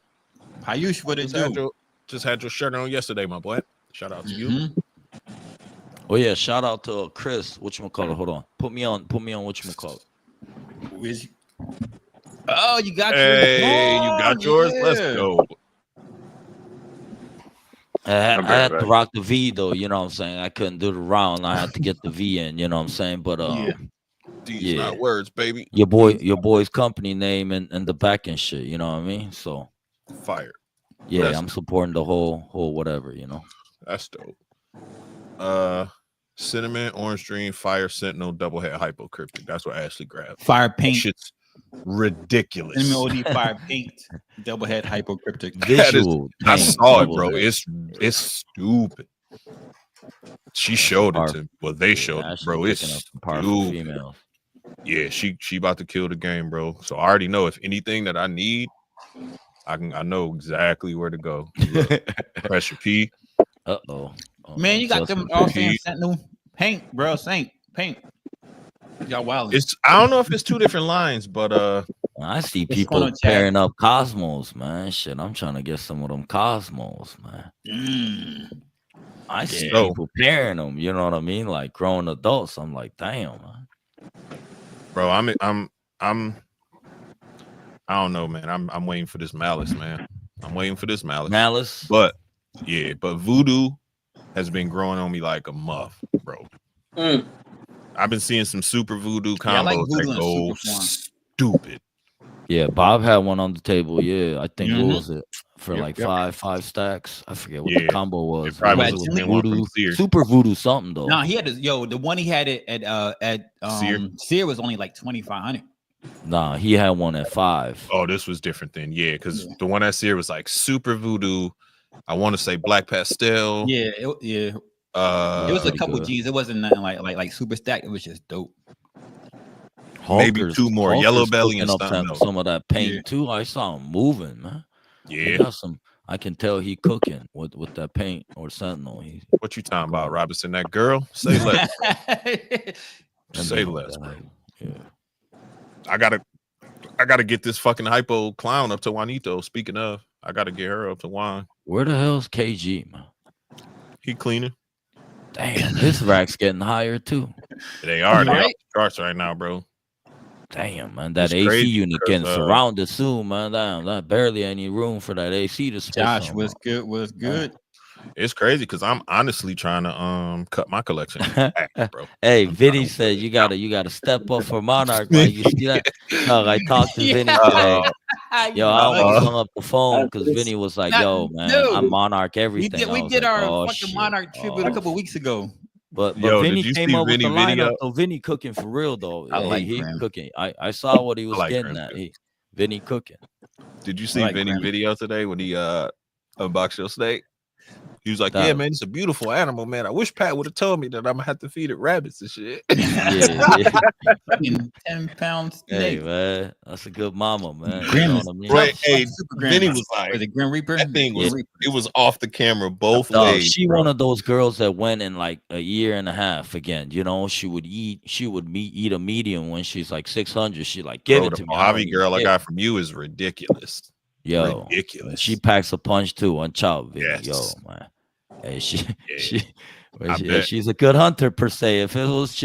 Hayush, what it do?
Just had your shirt on yesterday, my boy. Shout out to you.
Oh yeah, shout out to Chris. Whatchamacallit? Hold on. Put me on whatchamacallit.
Oh, you got
yours. Hey, you got yours? Yeah. Let's go.
I had to rock the V though, you know what I'm saying? I couldn't do the round. I had to get the V in, you know what I'm saying? But
These not words, baby.
Your boy's company name and the back and shit, you know what I mean? So
fire.
Yeah, I'm supporting the whole whatever, you know.
That's dope. Cinnamon, Orange Dream, Fire Sentinel, Double Head Hypo Cryptic. That's what Ashley grabbed.
Fire paint.
That shit's ridiculous.
MOD fire paint, Double Head Hypo Cryptic.
Visual.
I saw it, bro. It's stupid. She showed it to me. Well, they showed it, bro. It's stupid. Yeah, she about to kill the game, bro. So I already know if anything that I need, I know exactly where to go. Pressure P.
Man, you got them all saying Sentinel paint, bro. Paint. Y'all wild.
I don't know if it's two different lines, but
I see people pairing up Cosmos, man. Shit, I'm trying to get some of them Cosmos, man. I see people pairing them, you know what I mean? Like grown adults. I'm like, damn, man.
Bro, I don't know, man. I'm waiting for this malice, man. I'm waiting for this malice. But voodoo has been growing on me like a muff, bro. I've been seeing some super voodoo combos that go stupid.
Yeah, Bob had one on the table. Yeah, I think what was it for like five stacks? I forget what the combo was. It was voodoo, super voodoo something though.
No, he had the one he had it at Sear was only like 2,500.
Nah, he had one at 5.
Oh, this was different then. Yeah, because the one I see was like Super Voodoo. I want to say Black Pastel.
Yeah, it was a couple G's. It wasn't nothing like Super Stack. It was just dope.
Maybe 2 more, Yellow Belly and
some of that paint too. I saw him moving, man.
Yeah,
got some. I can tell he cooking with that paint or Sentinel.
What you talking about, Robinson? That girl? Say less. Say less, bro.
Yeah.
I gotta get this fucking hypo clown up to Juanito. Speaking of, I gotta get her up to Juan.
Where the hell's KG, man?
He cleaning.
Damn, his rack's getting higher too.
They are right? Charts right now, bro.
Damn, man, that AC unit getting surrounded soon, man. Damn, that barely any room for that AC to spit.
Josh, was good.
It's crazy because I'm honestly trying to cut my collection back, bro.
Hey, Vinny said you gotta step up for Monarch, man. You see that? No, I talked to Vinny today. Yo, I almost hung up the phone because Vinny was like, "Yo, man, I'm Monarch everything."
We did our fucking Monarch tribute a couple weeks ago.
But Vinny came up with the lineup. So Vinny cooking for real though. He cooking. I saw what he was getting at. Vinny cooking.
Did you see Vinny video today when he unboxed your steak? He was like, "Yeah, man, it's a beautiful animal, man. I wish Pat would have told me that I'm gonna have to feed it rabbits and shit."
Yeah.
10-pound steak.
Hey, man, that's a good mama, man.
Grim,
you know what I mean?
Hey, Vinny was like,
"Was it Grim Reaper?"
That thing was. It was off the camera both ways.
She one of those girls that went in like a year and a half again. You know, she would eat a medium when she's like 600. She like give it to me.
The Mojave girl I got from you is ridiculous.
Yo,
ridiculous.
She packs a punch too on chop.
Yes.
Yo, man. Hey, she's a good hunter per se. If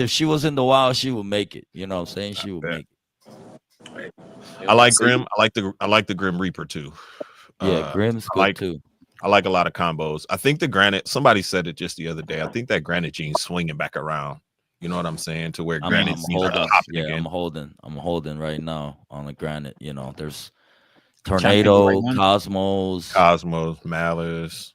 she was in the wild, she would make it. You know what I'm saying? She would make it.
I like Grim. I like the Grim Reaper too.
Yeah, Grim's good too.
I like a lot of combos. I think the Granite. Somebody said it just the other day. I think that Granite gene's swinging back around. You know what I'm saying? To where Granite genes are hopping again.
I'm holding right now on the Granite. You know, there's Tornado, Cosmos,
Malice.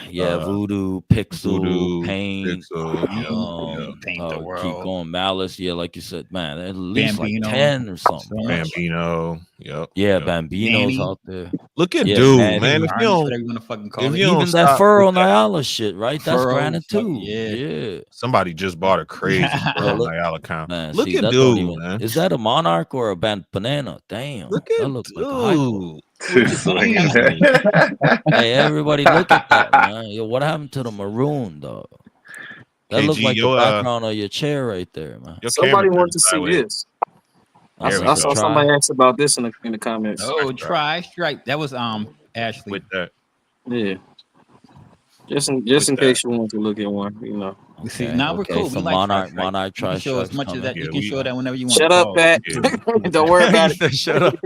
Yeah, Voodoo, Pixel, Paint,
Paint the World.
Keep going, Malice. Yeah, like you said, man, at least Bambino, like 10 or something.
Bambino, yep.
Yeah, Bambino's out there.
Look at dude, man. If you don't,
even that Furrow Nyala shit, right? That's Granite too. Yeah.
Somebody just bought a crazy Furrow Nyala count.
Man,
look at dude, man.
Is that a Monarch or a Banana? Damn,
look at
that looks
dude.
Like hey, everybody, look at that, man. Yo, what happened to the maroon, dog? That looks like the background of your chair right there, man.
Somebody wants to see this. I saw somebody ask about this in the comments.
Oh, try strike. That was Ashley
with that.
Yeah. Just in case you want to look at one, you know.
Okay, see, now we're cool.
So
we
Monarch
try. Show as much of that. You can show that whenever you want.
Shut up, Pat. Don't worry about it.
Shut up.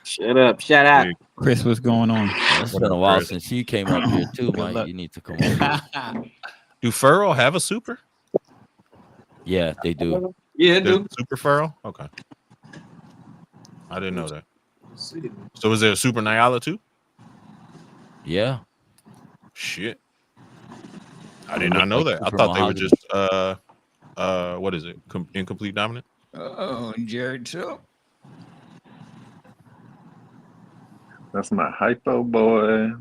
Shut up. Shut up.
Chris, what's going on?
It's been a while since you came up here too, Mike. You need to come over.
Do Furrow have a super?
Yeah, they do.
Yeah, they do.
Super Furrow? Okay. I didn't know that. So is there a Super Nyala too?
Yeah.
Shit. I did not know that. I thought they were just what is it? Incomplete dominant?
Oh, Jared too.
That's my hypo boy.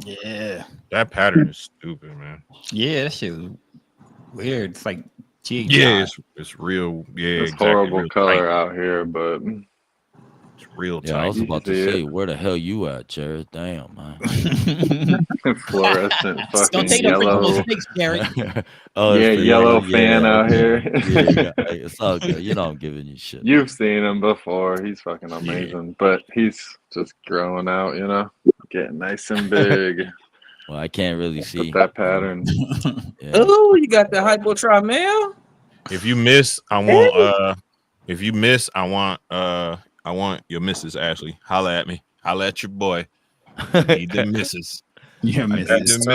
Yeah.
That pattern is stupid, man.
Yeah, that shit was weird. It's like, gee,
yeah, it's real. Yeah,
it's
exactly,
horrible
real
color
tight.
out here, but
it's real tight.
Yeah, I was about to say, where the hell you at, Jared? Damn, man.
Fluorescent fucking
don't take
yellow.
Mistakes, Jared.
Oh, yeah, yellow fan out here.
It's all good. You know I'm giving you shit.
You've seen him before. He's fucking amazing, but he's just growing out, you know, getting nice and big.
Well, I can't really see
that pattern.
Oh, you got the hypo mail.
If you miss, I want. If you miss, I want your missus Ashley. Holla at me. Holla at your boy. Need the missus.
Your missus.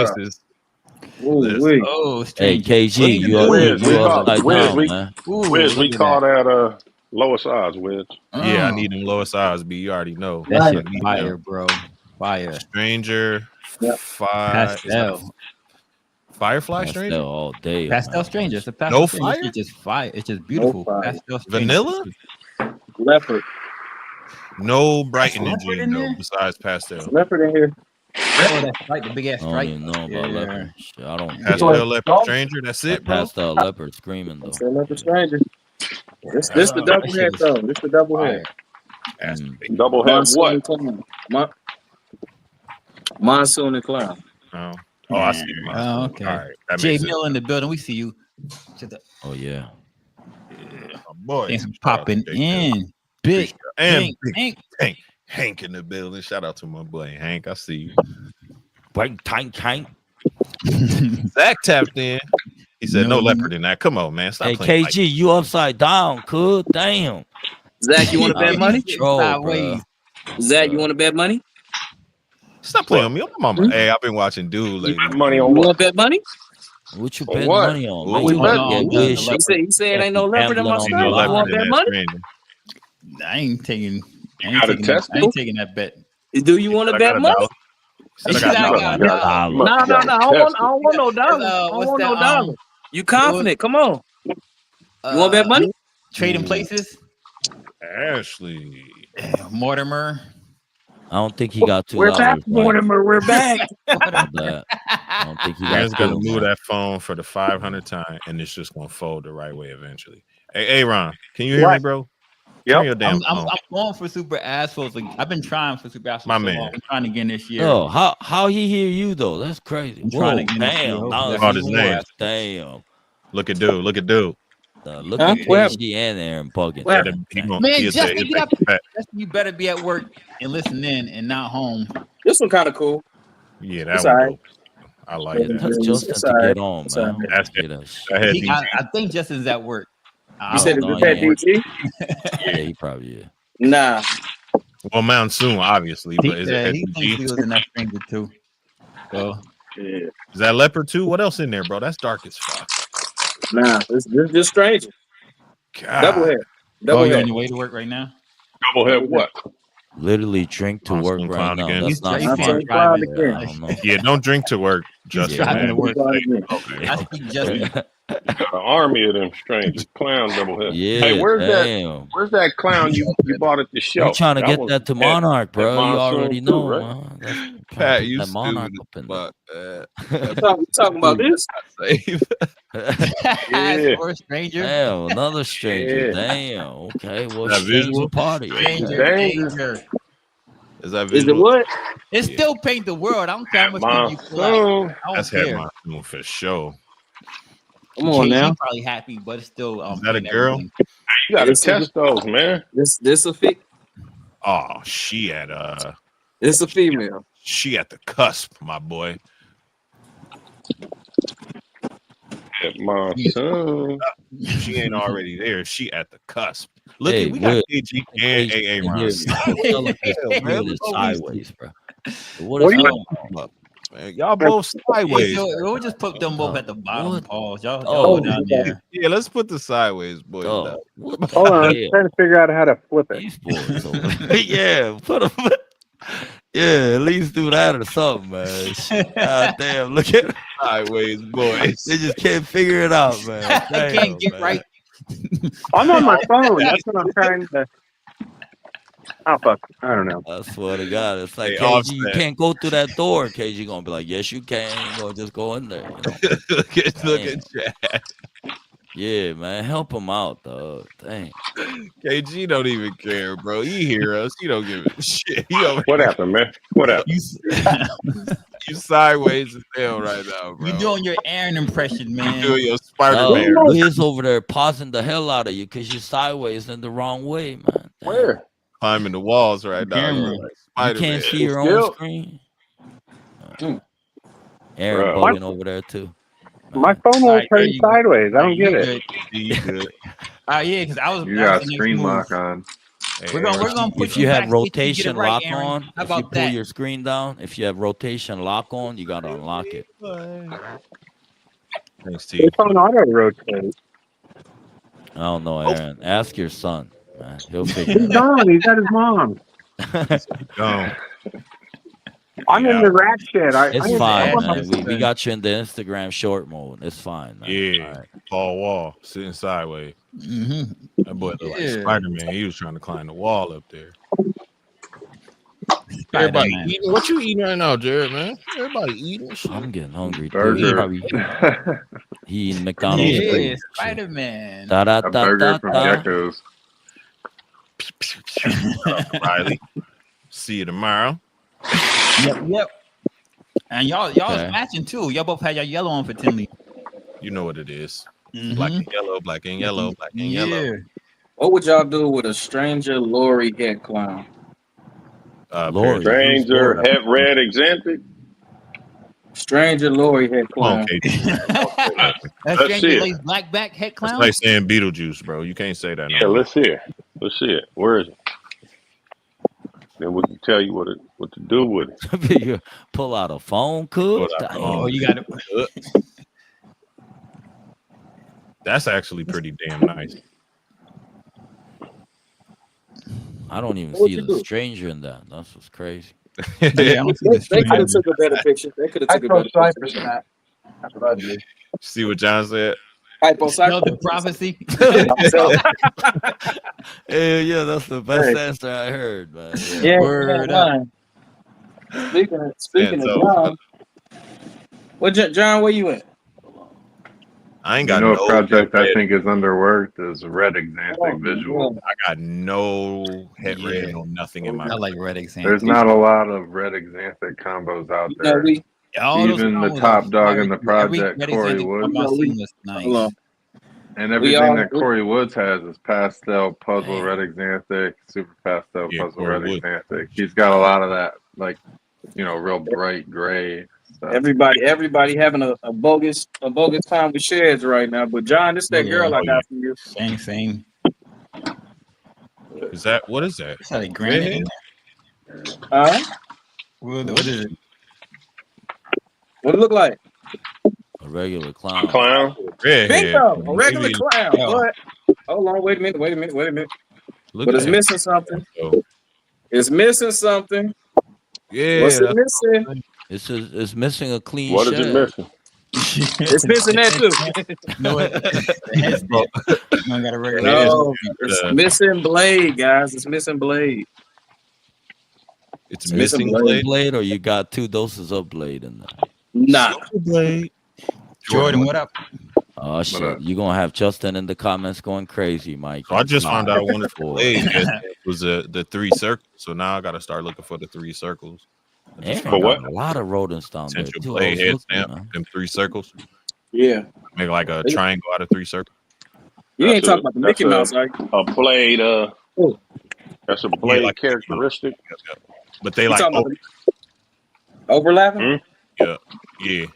Oh,
hey, KG,
Wiz, we call that lower size, Wiz.
Yeah, I need them lower size, B. You already know.
That shit fire, bro. Fire.
Stranger.
Pastel.
Firefly
Pastel
Stranger?
all day.
Pastel Stranger. It's a
No
Stranger.
fire?
It's just fire. It's just beautiful.
No
Pastel Stranger.
Vanilla?
Leopard.
No brightening
leopard in
gene though,
there?
besides pastel.
Leopard in here.
Oh, that's right, the big ass
I don't
stripe.
even know about leopard. Shit, I don't.
Pastel leopard stranger. That's
That
it, bro.
pastel leopard screaming though.
Pastel leopard stranger. This the double head though. This the double head.
Double head what?
Monsoon and cloud.
Oh, I see.
Oh, okay.
All right, that
Jay
makes
Mill in the building. We see you.
Oh yeah.
Boy,
Thanks for popping in. Big
and
Hank.
Hank in the building. Shout out to my boy Hank. I see you.
Hank.
Zach tapped in. He said no leopard in that. Come on, man. Stop
Hey
playing.
KG, you upside down, cool. Damn.
Zach, you want to bet money?
Sideways.
Zach, you want to bet money?
Stop playing on me. I'm mama. Hey, I've been watching Dude lately.
Money on
You
what?
want to bet money?
What you betting
what?
money on?
What
man?
we
You
betting
want
on?
to get
He
shit.
said it ain't no leopard in my
Gambling
stomach.
on
You
no
want to bet money?
I ain't taking that bet.
Do you want to bet money?
No.
No, I don't want no dollar. I don't want no dollar. You confident? Come on. You want to bet money?
Trading places.
Ashley.
Mortimer.
I don't think he got $2.
We're back, Mortimer. We're back.
I don't think he
Man's
got
gonna
$2.
move that phone for the 500th time, and it's just gonna fold the right way eventually. Hey, Ron, can you hear me, bro? Turn your damn phone.
I'm going for super assholes. Like, I've been trying for super assholes.
My man.
I'm trying to get this year.
Oh, how he hear you though? That's crazy.
I'm trying to get this
Damn.
year.
Now
Called his name.
Damn.
Look at dude.
Look at KG and Aaron bugging.
Man, Justin, you better be at work and listen in and not home.
This one kind of cool.
Yeah, that one. Dope. I like that.
That's Justin to get on, man.
That's it.
I think Justin's at work.
You said it's at DG?
Yeah, he probably is.
Nah.
Well, Monsoon, obviously, but is it
he thinks he was in that stranger too. So
yeah.
Is that leopard too? What else in there, bro? That's dark as fuck.
Nah, this is just stranger.
God.
Double head.
You're on your way to work right now?
Double head what?
Literally drink to work right now.
Again.
That's not
He's
smart.
driving.
I don't know.
Yeah, don't drink to work. Just
driving to work.
Okay.
I speak Justin.
Got an army of them strangers. Clown double head.
Yeah,
Hey, where's
damn.
that clown you bought at the show?
I'm trying to get
was
that to Monarch, bro. You
Monsoon
already
too,
know,
right?
man.
Pat, you
that Monarch
stupid.
up in
You talking about this?
Yeah.
Or a stranger.
Damn, another stranger.
Yeah.
Damn. Okay, well,
That
stranger
visual?
party.
Danger.
Is that
Is
visual?
it what?
It still paint the world. I don't care how much money you pull out.
Monsoon.
I
That's
don't
head
care.
Monsoon for sure.
Come on now.
He's probably happy, but it's still.
Is that a
paint
girl?
everything.
You gotta test those, man.
This a
Oh, she at
It's a female.
she at the cusp, my boy.
At Monsoon.
She ain't already there. She at the cusp. Look,
Hey,
we got
Will.
KG and AA Ron.
Sideways, bro.
What are you
Up. Man, y'all both sideways.
We'll just put them both at the bottom.
What?
Pause. Y'all
Oh,
go down there.
Yeah, let's put the sideways boys
Oh,
down.
what the
Hold on, I'm
hell?
trying to figure out how to flip it.
These boys over. Yeah, put them. Yeah, at least do that or something, man. God damn, look at
Sideways boys.
they just can't figure it out, man.
I can't get
man.
right.
I'm on my phone. That's what I'm trying to. Oh fuck! I don't know.
I swear to God, it's like
Hey,
KG, you
Offset.
can't go through that door. KG gonna be like, yes, you can. You gonna just go in there. You know?
look at Chad.
Yeah, man, help him out, dog. Dang.
KG don't even care, bro. He hear us. He don't give a shit. He over
What happened, man? What happened?
you sideways as hell right now, bro.
You doing your Aaron impression, man.
You doing your Spider
Oh,
Man.
Wiz over there pausing the hell out of you because you're sideways in the wrong way, man. Damn.
Where?
Climbing the walls right now.
Camera.
Like
You
Spider-Man.
can't see your
Still-
own screen. Aaron
Bro.
bugging over there too.
My phone
All
won't
right, there
turn
you go.
sideways. I don't
You
get it.
good.
You good.
Yeah, because I was.
You
that
got
was the next
screen
move.
lock on.
We're gonna put
If you have
back so can get it
rotation
right,
lock
Aaron.
on,
How
if you
about
pull
that?
your screen down, if you have rotation lock on, you gotta unlock it.
Thanks, T.
It's on auto rotate.
I don't know, Aaron. Ask your son, man. He'll figure
He's
it out.
gone. He's at his mom.
Gone.
I'm in the rap shit.
It's fine, man. We got you in the Instagram short mode. It's fine, man.
Yeah, right. Paul Wall sitting sideways. That boy looked like Spider-Man. He was trying to climb the wall up there. Everybody eating. What you eating right now, Jared, man? Everybody eating.
I'm getting hungry.
Burger.
He eating McDonald's.
Yeah, Spider-Man.
A burger from Gecko's.
Riley. See you tomorrow.
Yep. And y'all is matching too. Y'all both had your yellow on for Tinley.
You know what it is. Black and yellow, black and yellow, black and yellow.
What would y'all do with a stranger Lori head clown?
Lori. Stranger head red exantic.
Stranger Lori head clown.
That stranger lays black back head clown.
It's like saying Beetlejuice, bro. You can't say that.
Yeah, let's see it. Let's see it. Where is it? Then we can tell you what to do with it.
You pull out a phone, cook.
Oh, you got it.
That's actually pretty damn nice.
I don't even see the stranger in that. That's what's crazy.
They could have took a better picture. They could have took a better picture.
That's what I did.
See what John said?
The prophecy.
Yeah, that's the best answer I heard, man.
Yeah,
Word up.
Speaking of John, John, where you at?
I ain't got
a project I think is underworked is red exantic visual.
I got no head red or nothing in my.
I like red exantic.
There's not a lot of red exantic combos out there. Even the top dog in the project, Corey Woods. And everything that Corey Woods has is pastel puzzle red exantic, super pastel puzzle red exantic. He's got a lot of that, like, real bright gray stuff.
Everybody having a bogus time with shares right now. But John, this that girl I got from you.
Same.
Is that what is that?
Is that a granite? What is it?
What it look like?
A regular clown.
Bingo! A regular clown. But hold on, wait a minute. But it's missing something. It's missing something.
Yeah.
What's it missing?
It's missing a clean
What
shed.
is it missing?
It's missing that too. It's missing blade, guys. It's missing blade.
It's missing blade, or you got 2 doses of blade in there?
Nah.
Blade. Jordan, what up?
Oh shit! You're gonna have Justin in the comments going crazy, Mike.
So I just found out one of the blades was the 3 circles. So now I got to start looking for the 3 circles.
For what? A lot of rodents down there too.
Blade head stamp, them 3 circles.
Yeah.
Make like a triangle out of 3 circles.
You ain't talking about the Mickey Mouse, right?
A blade. That's a blade characteristic.
But they like
overlapping.
Yeah.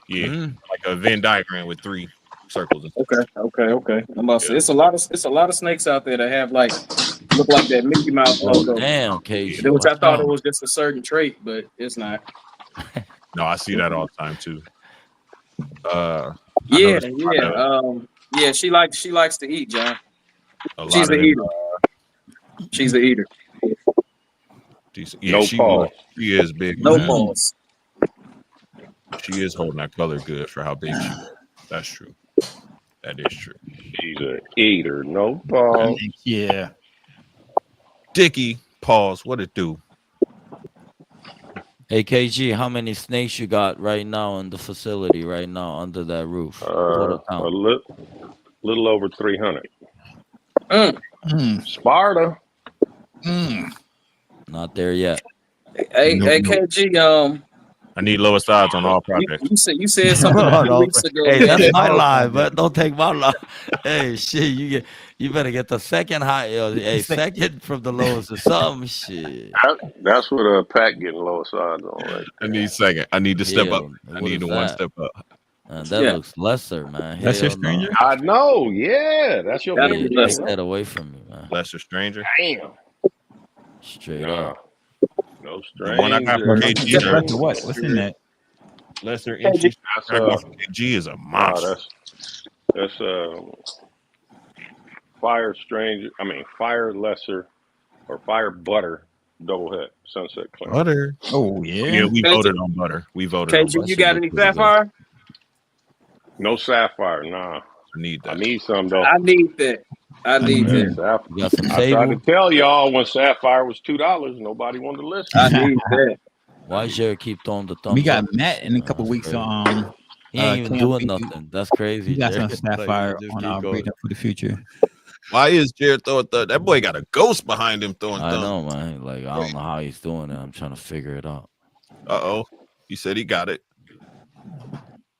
Like a Venn diagram with 3 circles.
Okay. I'm about to say it's a lot of snakes out there that have look like that Mickey Mouse logo.
Damn, Cage.
Which I thought it was just a certain trait, but it's not.
No, I see that all the time too.
Yeah. She likes to eat, John. She's the eater. She's the eater.
Yeah, she is big.
No balls.
She is holding that color good for how big she is. That's true. That is true.
She's an eater. No balls.
Yeah.
Dickie, pause. What it do?
Hey, KG, how many snakes you got right now in the facility right now under that roof?
A little over 300. Sparta.
Not there yet.
Hey, KG,
I need lowest odds on all projects.
You said something a few weeks ago.
Hey, that's my line, but don't take my line. Hey, shit, you better get the second high. Second from the lowest or something. Shit.
That's what Pat getting lowest odds on. Right?
I need second. I need to step up. I need the one step up.
That looks lesser, man.
That's your stranger.
I know. Yeah, that's your
favorite. Take that away from me, man.
Lesser stranger.
Damn.
Straight up.
No stranger.
The one I got from KG.
What's in that?
Lesser inches. KG is a monster.
That's fire stranger. I mean fire lesser or fire butter Double head, sunset clean.
Butter.
Oh yeah.
Yeah, we voted on butter. We voted on butter.
You got any sapphire?
No sapphire, nah.
I need that.
I need some though.
I need that. I need that.
Sapphire.
You got some
I tried to
sable?
tell y'all when sapphire was $2, nobody wanted to listen.
I need that.
Why Jared keep throwing the thumbs
We got
up?
Matt in a couple weeks.
He ain't even doing nothing. That's crazy.
We got some
Jared.
sapphire
Just
on
keep
our
going.
radar for the future.
Why is Jared throwing that boy got a ghost behind him throwing
I
thumbs?
know, man. Like, I don't know how he's doing it. I'm trying to figure it out.
Uh-oh. He said he got it.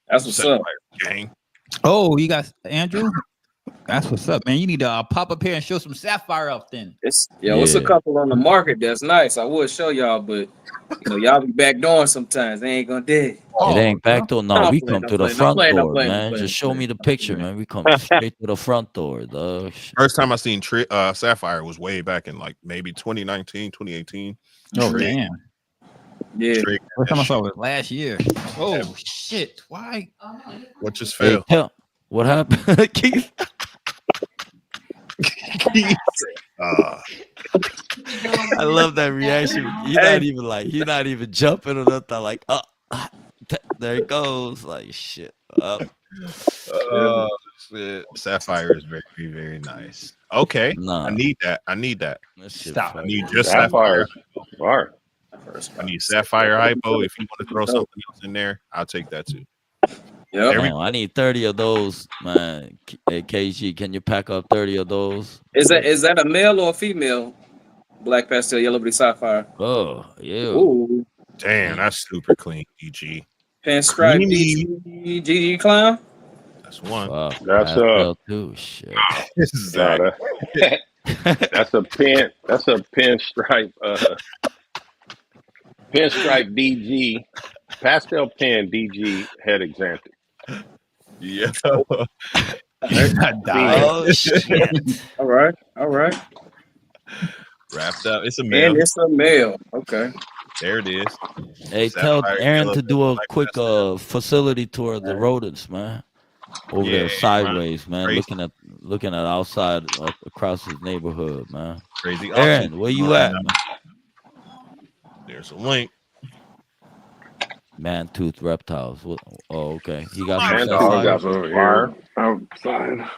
That's what's up.
Gang.
Oh, you got Andrew? That's what's up, man. You need to pop up here and show some sapphire up then.
It's a couple on the market that's nice. I would show y'all, but y'all be backdooring sometimes. They ain't gonna do it.
It ain't back door. No, we come to the front door,
playing,
man. Just show me the picture, man. We come straight to the front door, dog.
First time I seen sapphire was way back in like maybe 2019, 2018.
Oh, damn.
Yeah.
First time I saw it was last year. Oh, shit. Why?
What just failed?
Hey, what happened? Keith? I love that reaction. He's not even jumping or nothing. Like, there it goes. Like, shit.
Shit. Sapphire is very, very nice. Okay.
Nah.
I need that.
Stop.
I need just
sapphire.
I need sapphire hypo. If you want to throw something else in there, I'll take that too.
Yeah,
I need 30 of those, man. Hey, KG, can you pack up 30 of those?
Is that a male or a female? Black pastel, yellow body sapphire.
Oh, yeah.
Ooh.
Damn, that's super clean. EG.
Pinstripe DG clown.
That's one.
Wow.
That's
too. Shit.
That's a pin. That's a pinstripe. Pinstripe DG. Pastel pen DG head exantic.
Yeah.
Oh shit.
All right.
Wrapped up. It's a male.
And it's a male. Okay.
There it is.
Hey, tell Aaron to do a quick facility tour of the rodents, man. Over there sideways, man. Looking at outside across his neighborhood, man.
Crazy.
Aaron, where you at?
There's a link.
Man-tooth reptiles. Oh, okay. He got
some fire outside.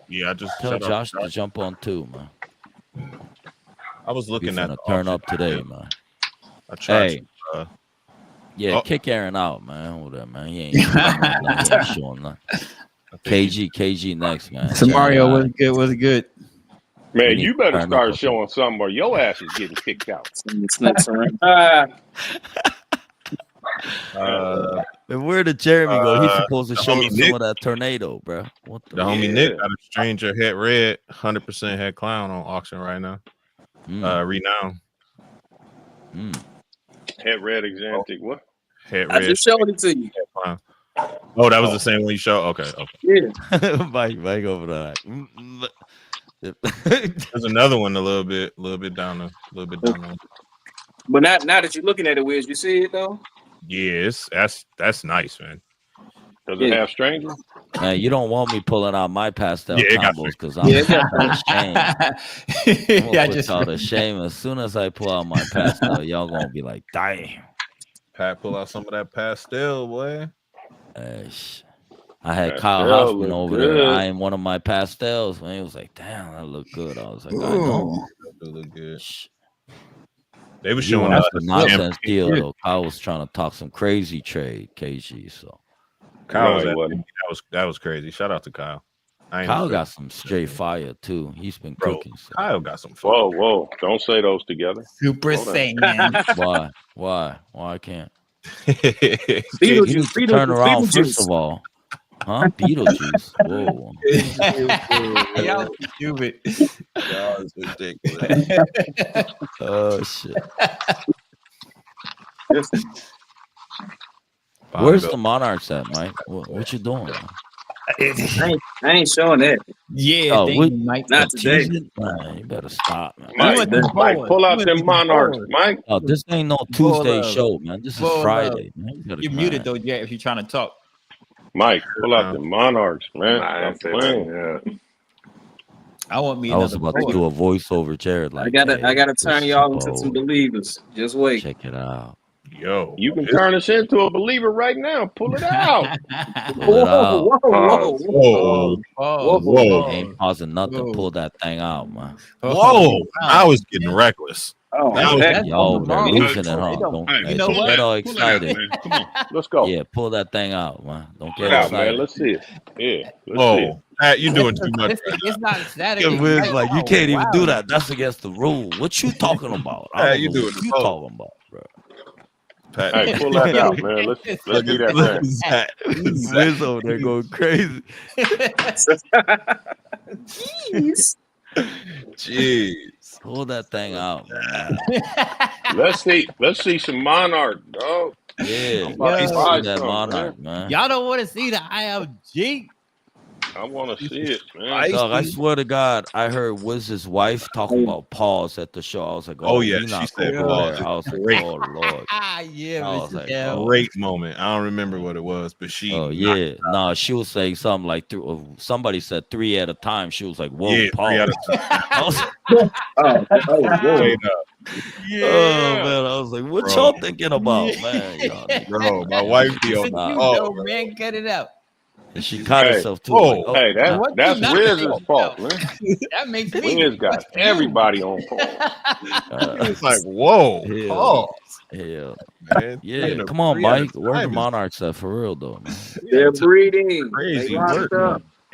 Yeah, I just
tell Josh to jump on too, man.
I was looking at the
turn up today, man.
I tried.
Hey, kick Aaron out, man. Hold up, man. He ain't showing nothing. KG next, man.
Mario was good.
Man, you better start showing something or your ass is getting kicked out.
And where did Jeremy go? He's supposed to show us some of that tornado, bro. What
the homie Nick got a stranger head red, 100% head clown on auction right now. Renown.
Head red exantic. What?
Head red.
I just showed it to you.
Clown. Oh, that was the same one you showed? Okay.
Yeah.
Mike over there.
There's another one a little bit down there.
But now that you're looking at it, Wiz, you see it though?
Yes, that's nice, man.
Does it have stranger?
Man, you don't want me pulling out my pastel combos because I'm ashamed. I'm gonna put y'all to shame. As soon as I pull out my pastel, y'all gonna be like, damn.
Pat, pull out some of that pastel, boy.
I had Kyle Hoffman over there eyeing one of my pastels, man. He was like, damn, that looked good. I was like, I know.
That look good. They were showing
us the nonsense deal, though. Kyle was trying to talk some crazy trade, KG. So
Kyle that was crazy. Shout out to Kyle.
Kyle got some straight fire too. He's been cooking. So.
Kyle got some
fire. Whoa. Don't say those together.
Super Saiyan.
Why I can't?
Beetlejuice.
Turn around first of all. Huh? Beetlejuice. Whoa.
Y'all stupid.
Y'all is ridiculous.
Oh shit. Where's the Monarchs at, Mike? What you doing?
I ain't showing that.
Yeah, Mike.
Not today.
Man, you better stop, man.
Mike, pull out them Monarchs, Mike.
Oh, this ain't no Tuesday show, man. This is Friday, man.
You muted though, yeah. If you're trying to talk,
Mike, pull out the Monarchs, man.
I didn't say that.
I want me.
I was about to do a voiceover, Jared. Like,
I gotta turn y'all into some believers. Just wait.
Check it out.
Yo,
you can turn us into a believer right now. Pull it out.
Pull it out.
Whoa.
Ain't pausing nothing. Pull that thing out, man.
Whoa. I was getting reckless.
Y'all been losing it, huh? Don't get all excited.
Come on, let's go.
Yeah, pull that thing out, man. Don't get
out,
excited.
man. Let's see it. Yeah.
Whoa, Pat, you're doing too much.
It's not static.
Like you can't even do that. That's against the rule. What you talking about? I don't know what you talking about, bro.
Pat,
hey, pull that out, man. Let's do that thing.
Wiz over there going crazy.
Jeez.
Pull that thing out, man.
Let's see some Monarch, dog.
Yeah, that Monarch, man.
Y'all don't want to see the ILG.
I want to see it, man.
Dog, I swear to God, I heard Wiz's wife talking about pause at the show. I was like, oh yeah, she said pause. I was like, oh Lord.
Yeah,
I was like,
great moment. I don't remember what it was, but she.
Oh yeah, no, she was saying something like somebody said 3 at a time. She was like, whoa, pause.
Whoa.
Yeah. Oh man, I was like, what y'all thinking about, man?
Bro, my wife be on.
Man, cut it out.
And she caught herself too.
Hey, that's Wiz's fault, man.
That makes me.
Wiz got everybody on pause.
It's like, whoa,
hell, man. Yeah, come on, Mike. Where's the Monarchs at for real though, man?
They're breeding.
Crazy
work.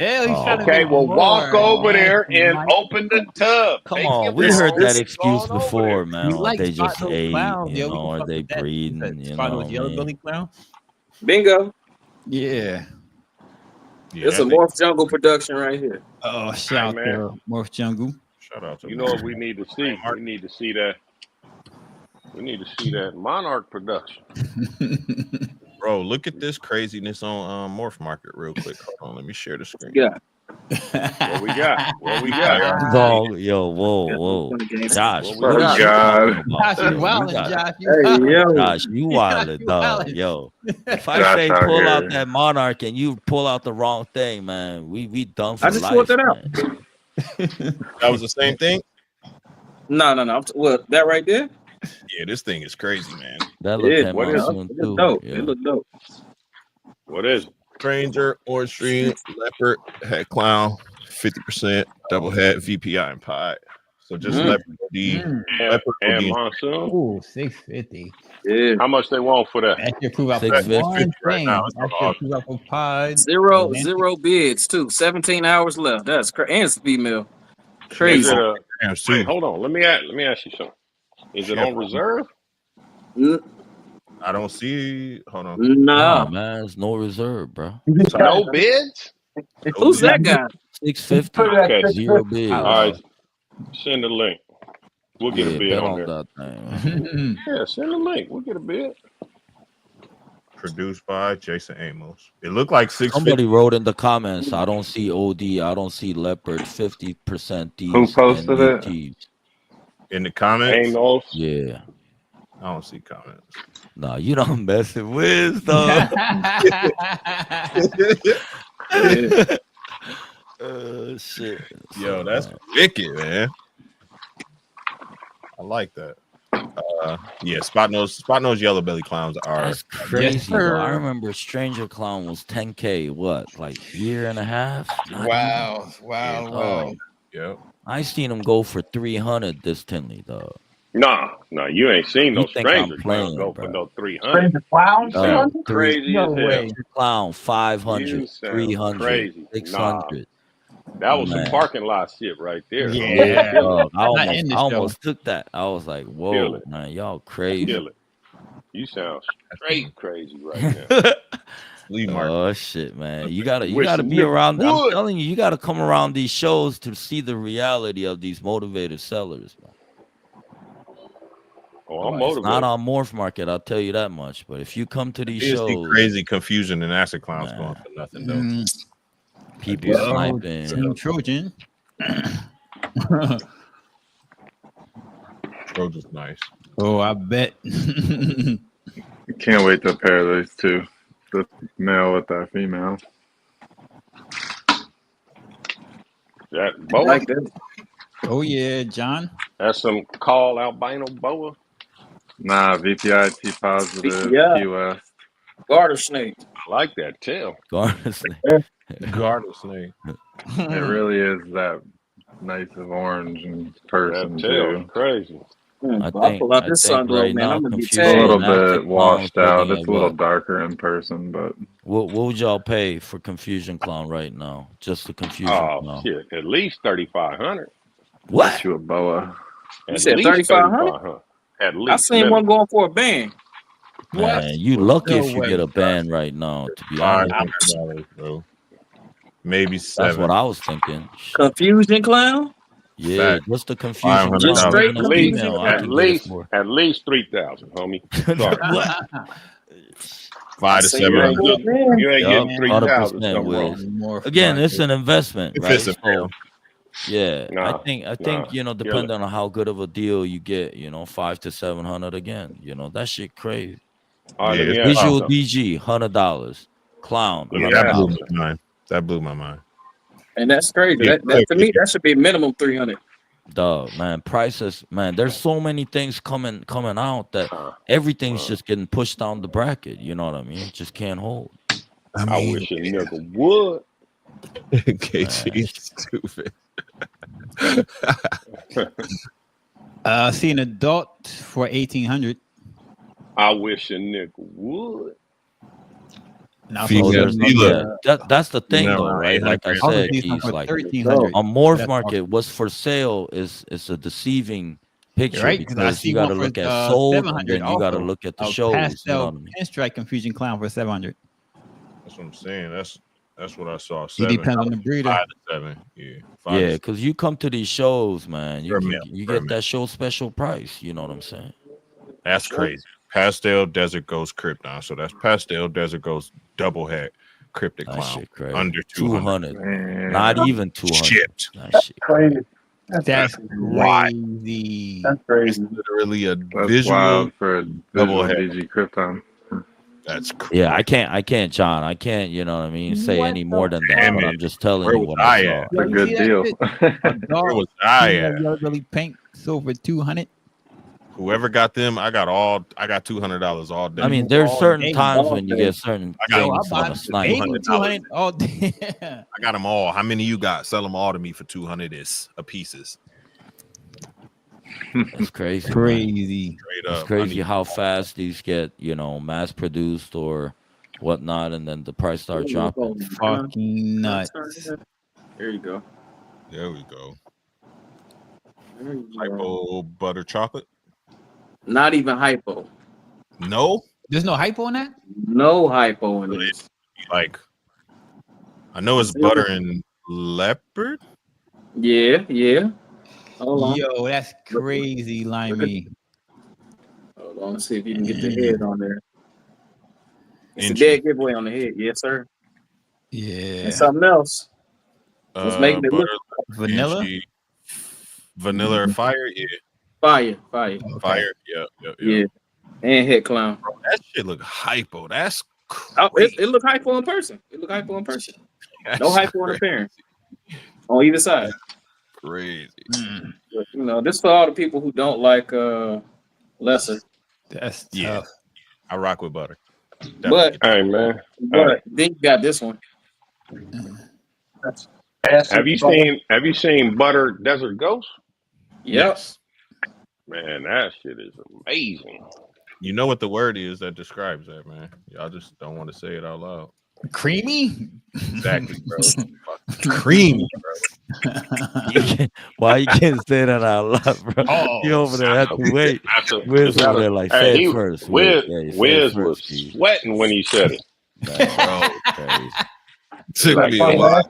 Okay, well, walk over there and open the tub.
Come on, we heard that excuse before, man. They just ate, or they breeding,
Yellow belly clown.
Bingo.
Yeah.
It's a Morph Jungle production right here.
Oh, shout out to Morph Jungle.
Shout out to
you know what we need to see? We need to see that. We need to see that Monarch production.
Bro, look at this craziness on Morph Market real quick. Hold on, let me share the screen.
Yeah.
What we got? What we got?
Dog, yo, whoa. Josh,
you wildin',
Josh, you wildin', dog. Yo, if I say pull out that Monarch and you pull out the wrong thing, man, we done for life.
I just pulled that out.
That was the same thing?
No. What, that right there?
Yeah, this thing is crazy, man.
That looked
dope. It looked dope.
What is it?
Stranger, orange stream, leopard, head clown, 50%, double head, VPI, and pie. So just leopard D.
Leopard and monsoon.
Ooh, 650.
Yeah. How much they want for that?
That should prove out for one thing. That should prove out for pie.
Zero bids too. 17 hours left. That's crazy. And it's female. Crazy.
Wait, hold on. Let me ask you something. Is it on reserve?
I don't see. Hold on.
No,
man, it's no reserve, bro.
So no bids?
Who's that guy?
650.
Okay.
0 bids.
All right. Send the link. We'll get a bid on there.
That thing,
yeah, send the link. We'll get a bid.
Produced by Jason Amos. It looked like 650.
Somebody wrote in the comments, I don't see OD, I don't see Leopard, 50% D's.
Who posted it?
In the comments?
Amos.
Yeah.
I don't see comments.
Nah, you don't mess it with, though. Shit.
Yo, that's wicked, man. I like that. Yeah, spot nose yellow belly clowns are
crazy. I remember Stranger Clown was 10K. What, like year and a half?
Wow.
Yep.
I seen him go for 300 this Tinley, though.
Nah, you ain't seen no Stranger Clown go for no 300.
Stranger Clown?
Crazy as hell.
Stranger Clown 500, 300,
crazy.
600.
That was some parking lot shit right there.
Yeah, I almost took that. I was like, "Whoa, man, y'all crazy!"
Kill it. You sound straight crazy right now.
Oh shit, man! You gotta be around. I'm telling you, you gotta come around these shows to see the reality of these motivated sellers, man.
Oh, I'm motivated.
It's not on Morph Market, I'll tell you that much. But if you come to these shows,
crazy confusion and acid clowns going for nothing though.
People sniping.
Team Trojan.
Trojan's nice.
Oh, I bet.
Can't wait to pair those two. The male with that female.
That boa?
Like that.
Oh yeah, John.
That's some call albino boa.
Nah, VPIT positive,
Yeah.
QS.
Garter snake.
I like that tail.
Garter snake.
Garter snake.
It really is that nice of orange in person
That tail's
too.
crazy.
I
pull out this sun globe,
right
man.
now
I'm gonna be
A
Confusion
little
tagged.
bit washed out.
looking
It's
at
a little
what?
darker in person, but
What would y'all pay for Confusion Clown right now? Just the Confusion
Oh
Clown.
shit! At least 3,500.
What?
get you a boa.
You
At
said
least
3,500?
At
I
least.
seen one going for a band.
Man, you lucky
No
if you
way.
get a band right now, to be honest.
$500, bro. Maybe
That's
$700.
what I was thinking.
Confusion Clown?
Yeah,
Fact.
just the Confusion
$500.
Clown.
straight
Even a
Confusion
female, I
Clown.
can get it for.
At least 3,000, homie. Sorry.
What?
5 to
seen
You
that
ain't
700.
for a band.
You ain't
Yup,
getting 3,000.
100%,
Something
Wiz.
wrong.
Again, it's an investment,
If
right?
it's a
So, yeah,
Nah,
I think you know, depending on how good of a deal you get, you know, 500 to 700 again. You know, that shit crazy.
All right,
Yeah,
let me
it's
ask you
Visual
something.
DG, $100. Clown,
Let me
that
ask
blew
$100.
my mind. That blew my mind.
And that's crazy.
Yeah,
That to me, that should be minimum 300.
Dog, man, prices, man. There's so many things coming out that everything's just getting pushed down the bracket. You know what I mean? Just can't hold.
I wish a nigga would.
KG, stupid.
See an adult for 1,800.
I wish a nigga would.
Now,
That's the thing, though, right? Like I said, he's like a morph market was for sale is a deceiving picture,
right?
because you got to look at sold and then you got to look at the shows.
Pastel
You know what I mean?
pinstripe Confusion Clown for 700.
That's what I'm saying. That's what I saw.
It depends on the breeder.
5 to 7. Yeah. 5
Yeah,
to
because you come to these shows, man, you
male.
get that show special price. You know what I'm saying?
That's crazy. Pastel Desert Ghost Krypton. So that's Pastel Desert Ghost double hat Cryptic
That
Clown.
shit crazy.
Under 200.
Not even 200.
Shipped.
That shit
Crazy.
That's
crazy. That's
It's
crazy.
literally a
That's
visual
wild for a
double
visual
head.
DG Krypton.
That's crazy.
Yeah, I can't, John. I can't, you know what I mean, say any more than that.
Damn
but
it.
I'm just telling
Where
you
was
what
I
I saw.
at?
It's a good deal.
Where was I at?
Really pink silver 200.
Whoever got them, I got $200 all day.
I mean, there's certain times when you get certain
I got
things on a snipe.
$200
all day.
I got them all. How many you got? Sell them all to me for 200 a pieces.
It's crazy.
Crazy.
It's crazy how fast these get, you know, mass produced or whatnot, and then the price starts dropping.
Fucking nuts.
There you go.
There we go. Hypo butter chocolate?
Not even hypo.
No?
There's no hypo in that?
No hypo in it.
Like, I know it's butter and leopard.
Yeah. Hold on.
Yo, that's crazy, Limey.
Hold on, let's see if you can get the head on there. It's a dead giveaway on the head, yes, sir.
Yeah.
And something else. Let's make it look
vanilla.
Vanilla or fire? Yeah.
Fire.
Fire. Yep.
Yeah. And head clown.
Bro, that shit look hypo. That's crazy.
Oh, it look hypo in person. No hypo on the parent. On either side.
Crazy.
But, you know, this for all the people who don't like lesser.
That's
yeah.
tough.
I rock with butter.
But
hey man,
but then you got this one.
Have you seen Butter Desert Ghost?
Yes.
Man, that shit is amazing.
You know what the word is that describes that, man. Y'all just don't want to say it out loud.
Creamy?
Exactly, bro. Creamy, bro.
Why you can't say that out loud, bro? You over there have to wait. Wiz over there like, say it first.
Wiz was sweating when he said it.
Bro,
took me a while.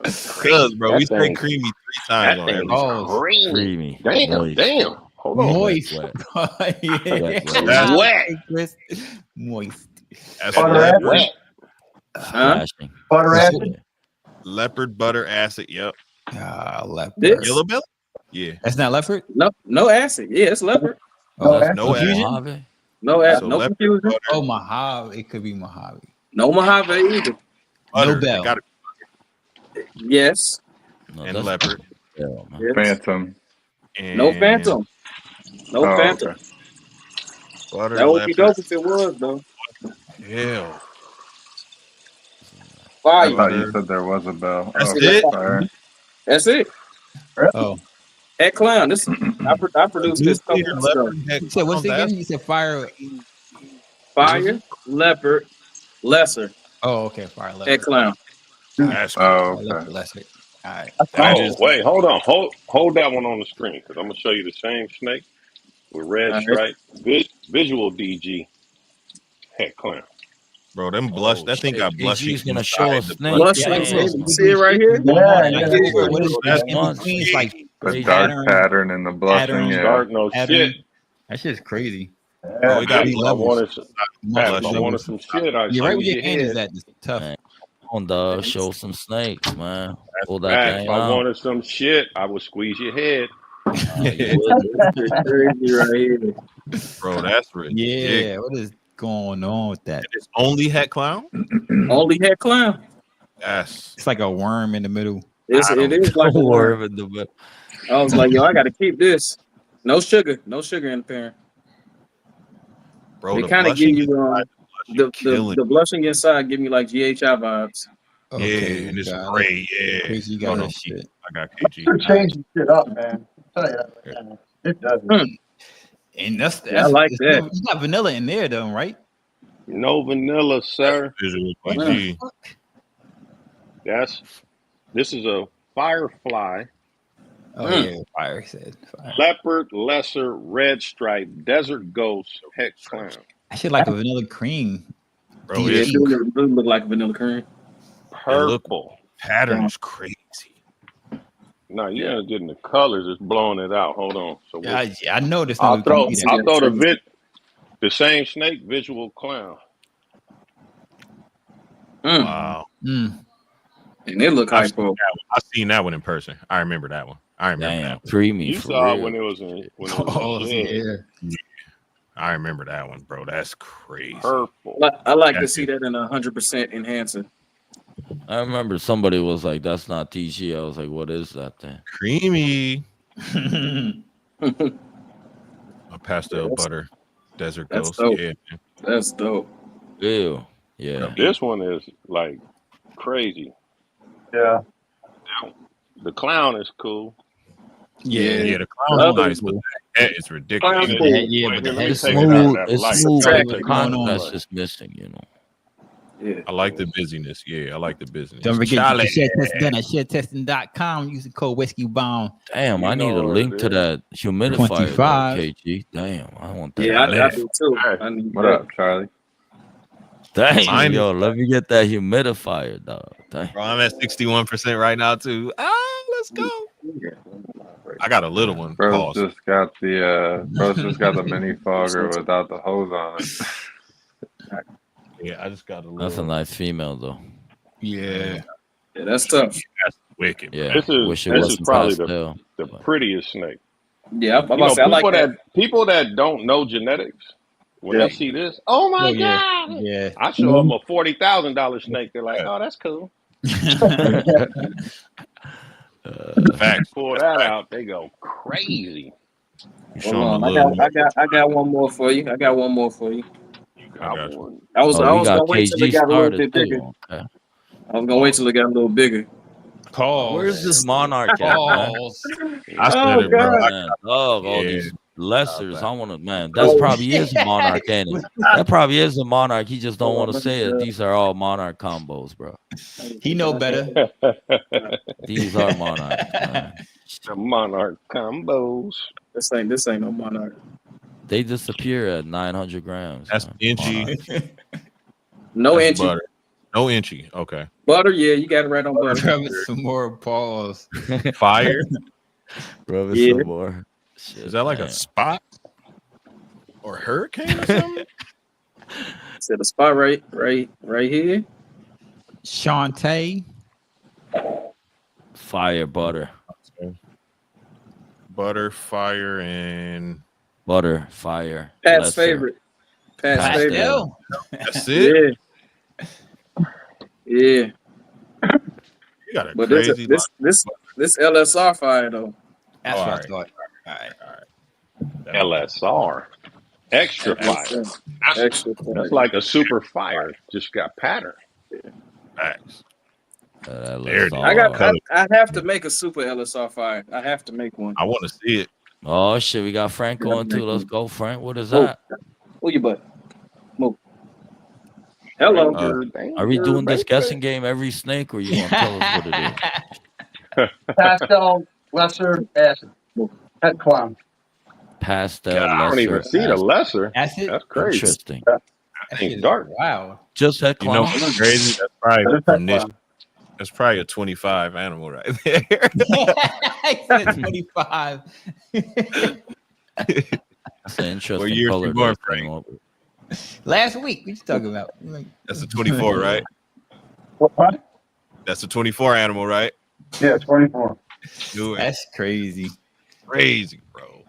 Because, bro, we say creamy 3 times on every
creamy.
Damn. Hold on.
Moist.
Wet.
Moist.
That's wet.
Butter acid?
Leopard butter acid. Yep.
Leopard.
Yellow belly? Yeah.
That's not leopard?
No acid. Yeah, it's leopard.
Oh,
that's no
confusion?
No acid.
So
No confusion.
Butter.
Oh, Mojave. It could be Mojave.
No Mojave either.
Butter.
No bell.
Yes.
and leopard.
Phantom.
And
no Phantom. No Phantom.
Okay.
Butter,
that would
leopard.
be dope if it was, though.
Hell.
Fire.
I thought you said there was a bell.
That's it?
Fire.
That's it.
Oh.
Head clown. This I produced this couple weeks ago.
You said what's it again? You said fire.
Fire, leopard, lesser.
Oh, okay. Fire, leopard.
Head clown.
That's
okay.
Lesser. All right.
Oh, wait, hold on. Hold that one on the screen because I'm going to show you the same snake with red stripe. Visual DG head clown.
Bro, them blush. That thing got blush.
He's gonna show us snake.
Blush. You see it right here?
It's like
the dark pattern and the blushing. Yeah.
Dark, no shit.
That shit's crazy.
Bro, we got
I wanted some shit.
You're right with your hand is that it's tough.
Man, come on, dog. Show some snakes, man. Pull that
If
game
I
out.
wanted some shit, I would squeeze your head.
Crazy right here.
Bro, that's ridiculous.
Yeah, what is going on with that?
It's only head clown?
Only head clown.
Yes.
It's like a worm in the middle.
It is like a worm in the middle. I was like, yo, I got to keep this. No sugar in the parent.
Bro,
they kind of give you the blushing inside give me like GHI vibes.
Okay, and it's great. Yeah,
Crazy, you got that shit.
I got KG.
You're changing shit up, man. I'll tell you that. It does.
And that's
I like that.
You got vanilla in there, though, right?
No vanilla, sir.
Visual PG.
This is a firefly.
Oh yeah, fire said. Fire.
Leopard, lesser, red stripe, desert ghost, head clown.
I should like a vanilla cream.
Bro,
it do look like vanilla cream.
Purple.
Pattern is crazy.
No, you ain't getting the colors. It's blowing it out. Hold on. So
I know this.
I'll throw the same snake visual clown.
Wow.
And it look hypo.
I seen that one in person. I remember that one. I remember that one.
Creamy.
You saw it when it was in.
I remember that one, bro. That's crazy.
Purple.
I like to see that in 100% enhancer.
I remember somebody was like, "That's not TG." I was like, "What is that thing?"
Creamy. A pastel butter, desert ghost.
Dope.
Yeah,
man. That's dope.
Ew. Yeah.
This one is like crazy.
Yeah.
The clown is cool.
Yeah, the clown is nice, but that is ridiculous.
Cool.
But
it's smooth. It's smooth. The contrast is missing, you know.
Yeah.
I like the busyness. Yeah, I like the business.
Don't forget to share test done at sharetesting.com using code Whiskey Bomb.
Damn, I need a link to that humidifier.
25.
KG. Damn, I want that.
Yeah, I do too.
What up, Charlie?
Dang, yo, let me get that humidifier, dog. Dang.
Bro, I'm at 61% right now too. Let's go. I got a little one.
Bro's just got the mini fogger without the hose on it.
Yeah, I just got a little.
That's a nice female though.
Yeah.
Yeah, that's tough.
That's wicked.
Yeah,
This is probably the prettiest snake.
Yeah, I'm about to say, I like that.
People that don't know genetics, when they see this, oh my god!
Yeah.
I show them a $40,000 snake. They're like, oh, that's cool.
Facts.
Pull that out, they go crazy.
Hold on, I got one more for you. I was gonna wait till it got a little bit bigger.
Okay.
I was gonna wait till it got a little bigger.
Where's this monarch at?
I said it, bro.
Man, all these lessers. I want to, man. That probably is a monarch, ain't it? That probably is a monarch. He just don't want to say it. These are all monarch combos, bro.
He know better.
These are monarch.
The monarch combos.
This ain't no monarch.
They disappear at 900 grams.
That's inchy.
No
That's
inchy.
Butter. No inchy. Okay.
Butter, yeah, you got it right on butter.
Some more pause.
Fire.
Bro, some more. Shit,
is that like a spot or hurricane or something?
Is that a spot right here?
Shantae.
Fire, butter.
Butter, fire, and
butter, fire.
Pat's favorite. Pat's favorite.
That's it.
Yeah.
You got a
but
crazy.
this This LSR fire though.
That's what I thought. All right.
LSR. Extra fire. That's like a super fire. Just got pattern.
Nice.
I have to make a super LSR fire. I have to make one.
I want to see it.
Oh shit, we got Frank on too. Let's go, Frank. What is that?
Move your butt. Move. Hello.
Are we doing this guessing game every snake, or you gonna tell us what it is?
Pastel, lesser, acid. Head clown.
Pastel,
God, I don't even see the lesser. That's crazy.
Interesting.
Ain't dark.
Wow.
Just head clown.
You know what's crazy? That's probably from this. That's probably a 25 animal right there.
25.
That's an interesting
what year
color.
You born, Frank?
Last week. What you talking about?
That's a 24, right?
What?
That's a 24 animal, right?
Yeah, 24.
That's crazy.
Crazy, bro.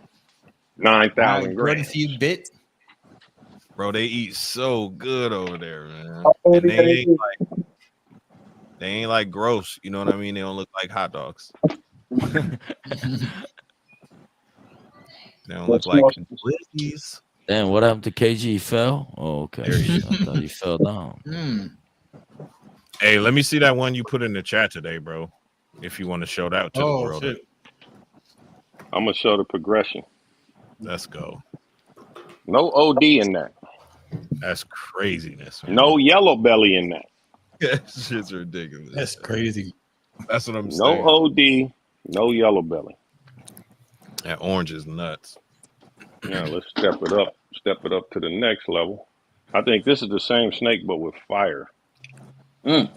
9,000
Good
grams.
to see you, bit.
Bro, they eat so good over there, man.
Oh,
And they ain't like gross. You know what I mean? They don't look like hot dogs. They don't look like Gizzies.
Damn, what happened to KG? He fell? Oh, okay. I thought he fell down.
Hey, let me see that one you put in the chat today, bro. If you want to show that to the world.
Shit.
I'm going to show the progression.
Let's go.
No OD in that.
That's craziness, man.
No yellow belly in that.
That shit's ridiculous.
That's crazy.
That's what I'm saying.
No OD, no yellow belly.
That orange is nuts.
Now let's step it up. Step it up to the next level. I think this is the same snake, but with fire.
Maybe.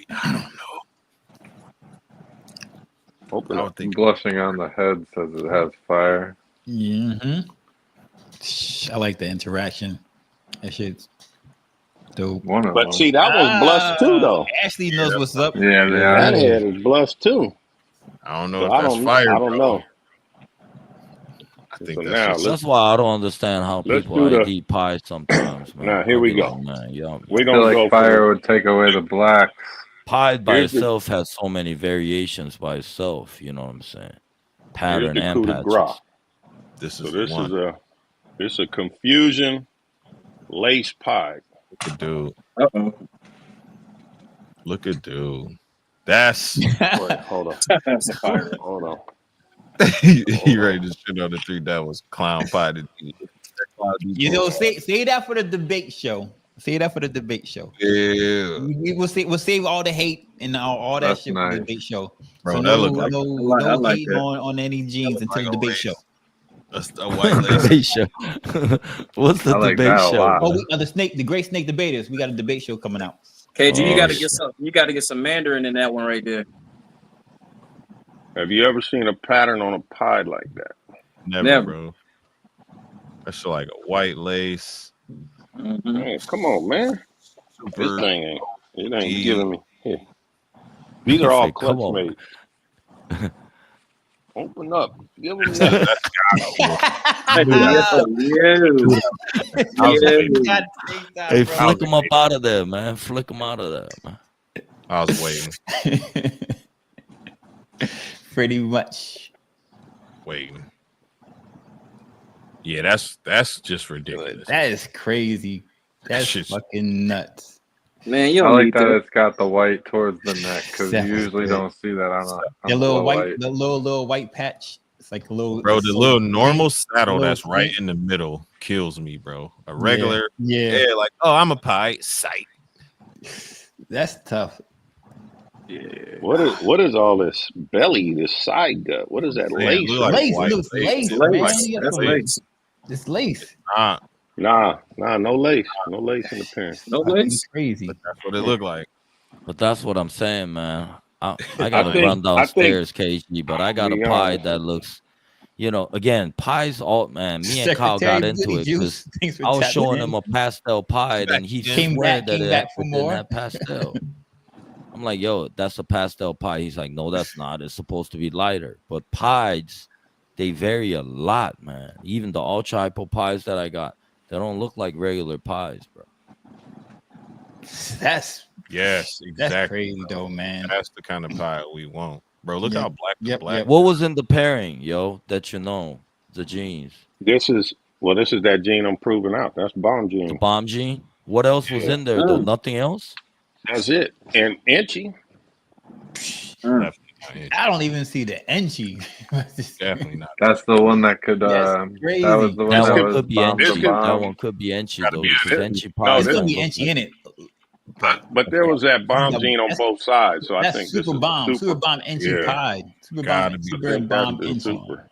I don't know.
Open up.
Blushing on the head says it has fire.
I like the interaction. That shit's dope.
But see, that was blushed too, though.
Ashley knows what's up.
Yeah,
that head is blushed too.
I don't know
So
if that's fire.
I don't know.
I think
So
that's why I don't understand how people ID pies sometimes, man.
Now, here we go.
We're gonna go fire would take away the black.
Pie by itself has so many variations by itself. You know what I'm saying? Pattern and patches.
This
is this is a confusion lace pie.
Look at dude.
Uh-oh.
Look at dude. That's
wait, hold on.
That's fire.
Hold on.
He ready to shit on the three devils. Clown pie.
You know, say that for the debate show. Say that for the debate show.
Yeah.
We'll save all the hate and all that shit for the debate show.
Bro,
so
that look like
no hate on any jeans until the debate show.
That's a white lace.
show. What's the debate show?
Oh, the Great Snake Debaters. We got a debate show coming out.
KG, you gotta get some. You gotta get some Mandarin in that one right there.
Have you ever seen a pattern on a pie like that?
Never. Bro. That's like a white lace.
Man, come on, man. This thing ain't giving me. Here. These are all clutch made. Open up. Give them that.
Hey, flick them up out of there, man. Flick them out of there, man.
I was waiting.
Pretty much.
Waiting. Yeah, that's just ridiculous.
That is crazy. That's fucking nuts.
Man, you
I
don't
like
need
that
to.
it's got the white towards the neck because you usually don't see that on
the little white, the little white patch. It's like a little.
Bro, the little normal saddle that's right in the middle kills me, bro. A regular, like, oh, I'm a pie. Sight.
That's tough.
Yeah. What is all this belly? This side gut? What is that lace?
Lace, man.
That's lace.
It's lace.
Nah, no lace. No lace in the pants.
No lace.
Crazy.
But that's what it looked like.
But that's what I'm saying, man. I gotta run downstairs, KG, but I got a pie that looks, again, pies all, man, me and Kyle got into it because I was showing him a pastel pie and he swear that it didn't have pastel. I'm like, yo, that's a pastel pie. He's like, no, that's not. It's supposed to be lighter. But pies, they vary a lot, man. Even the ultra hypo pies that I got, they don't look like regular pies, bro.
That's
Yes, exactly.
That's crazy though, man.
That's the kind of pie we want, bro. Look how black the black.
What was in the pairing, yo? That you know, the genes.
This is that gene I'm proving out. That's bomb gene.
The bomb gene. What else was in there though? Nothing else.
That's it. And Inchy.
I don't even see the Enchi.
Definitely not.
That's the one that could. That was the one that was
could be Enchi. That one could be Enchi though. Because Enchi pie.
There's gonna be Enchi in it.
But there was that bomb gene on both sides, so I think
super
this is
bomb. Super bomb Enchi pie. Super bomb Enchi.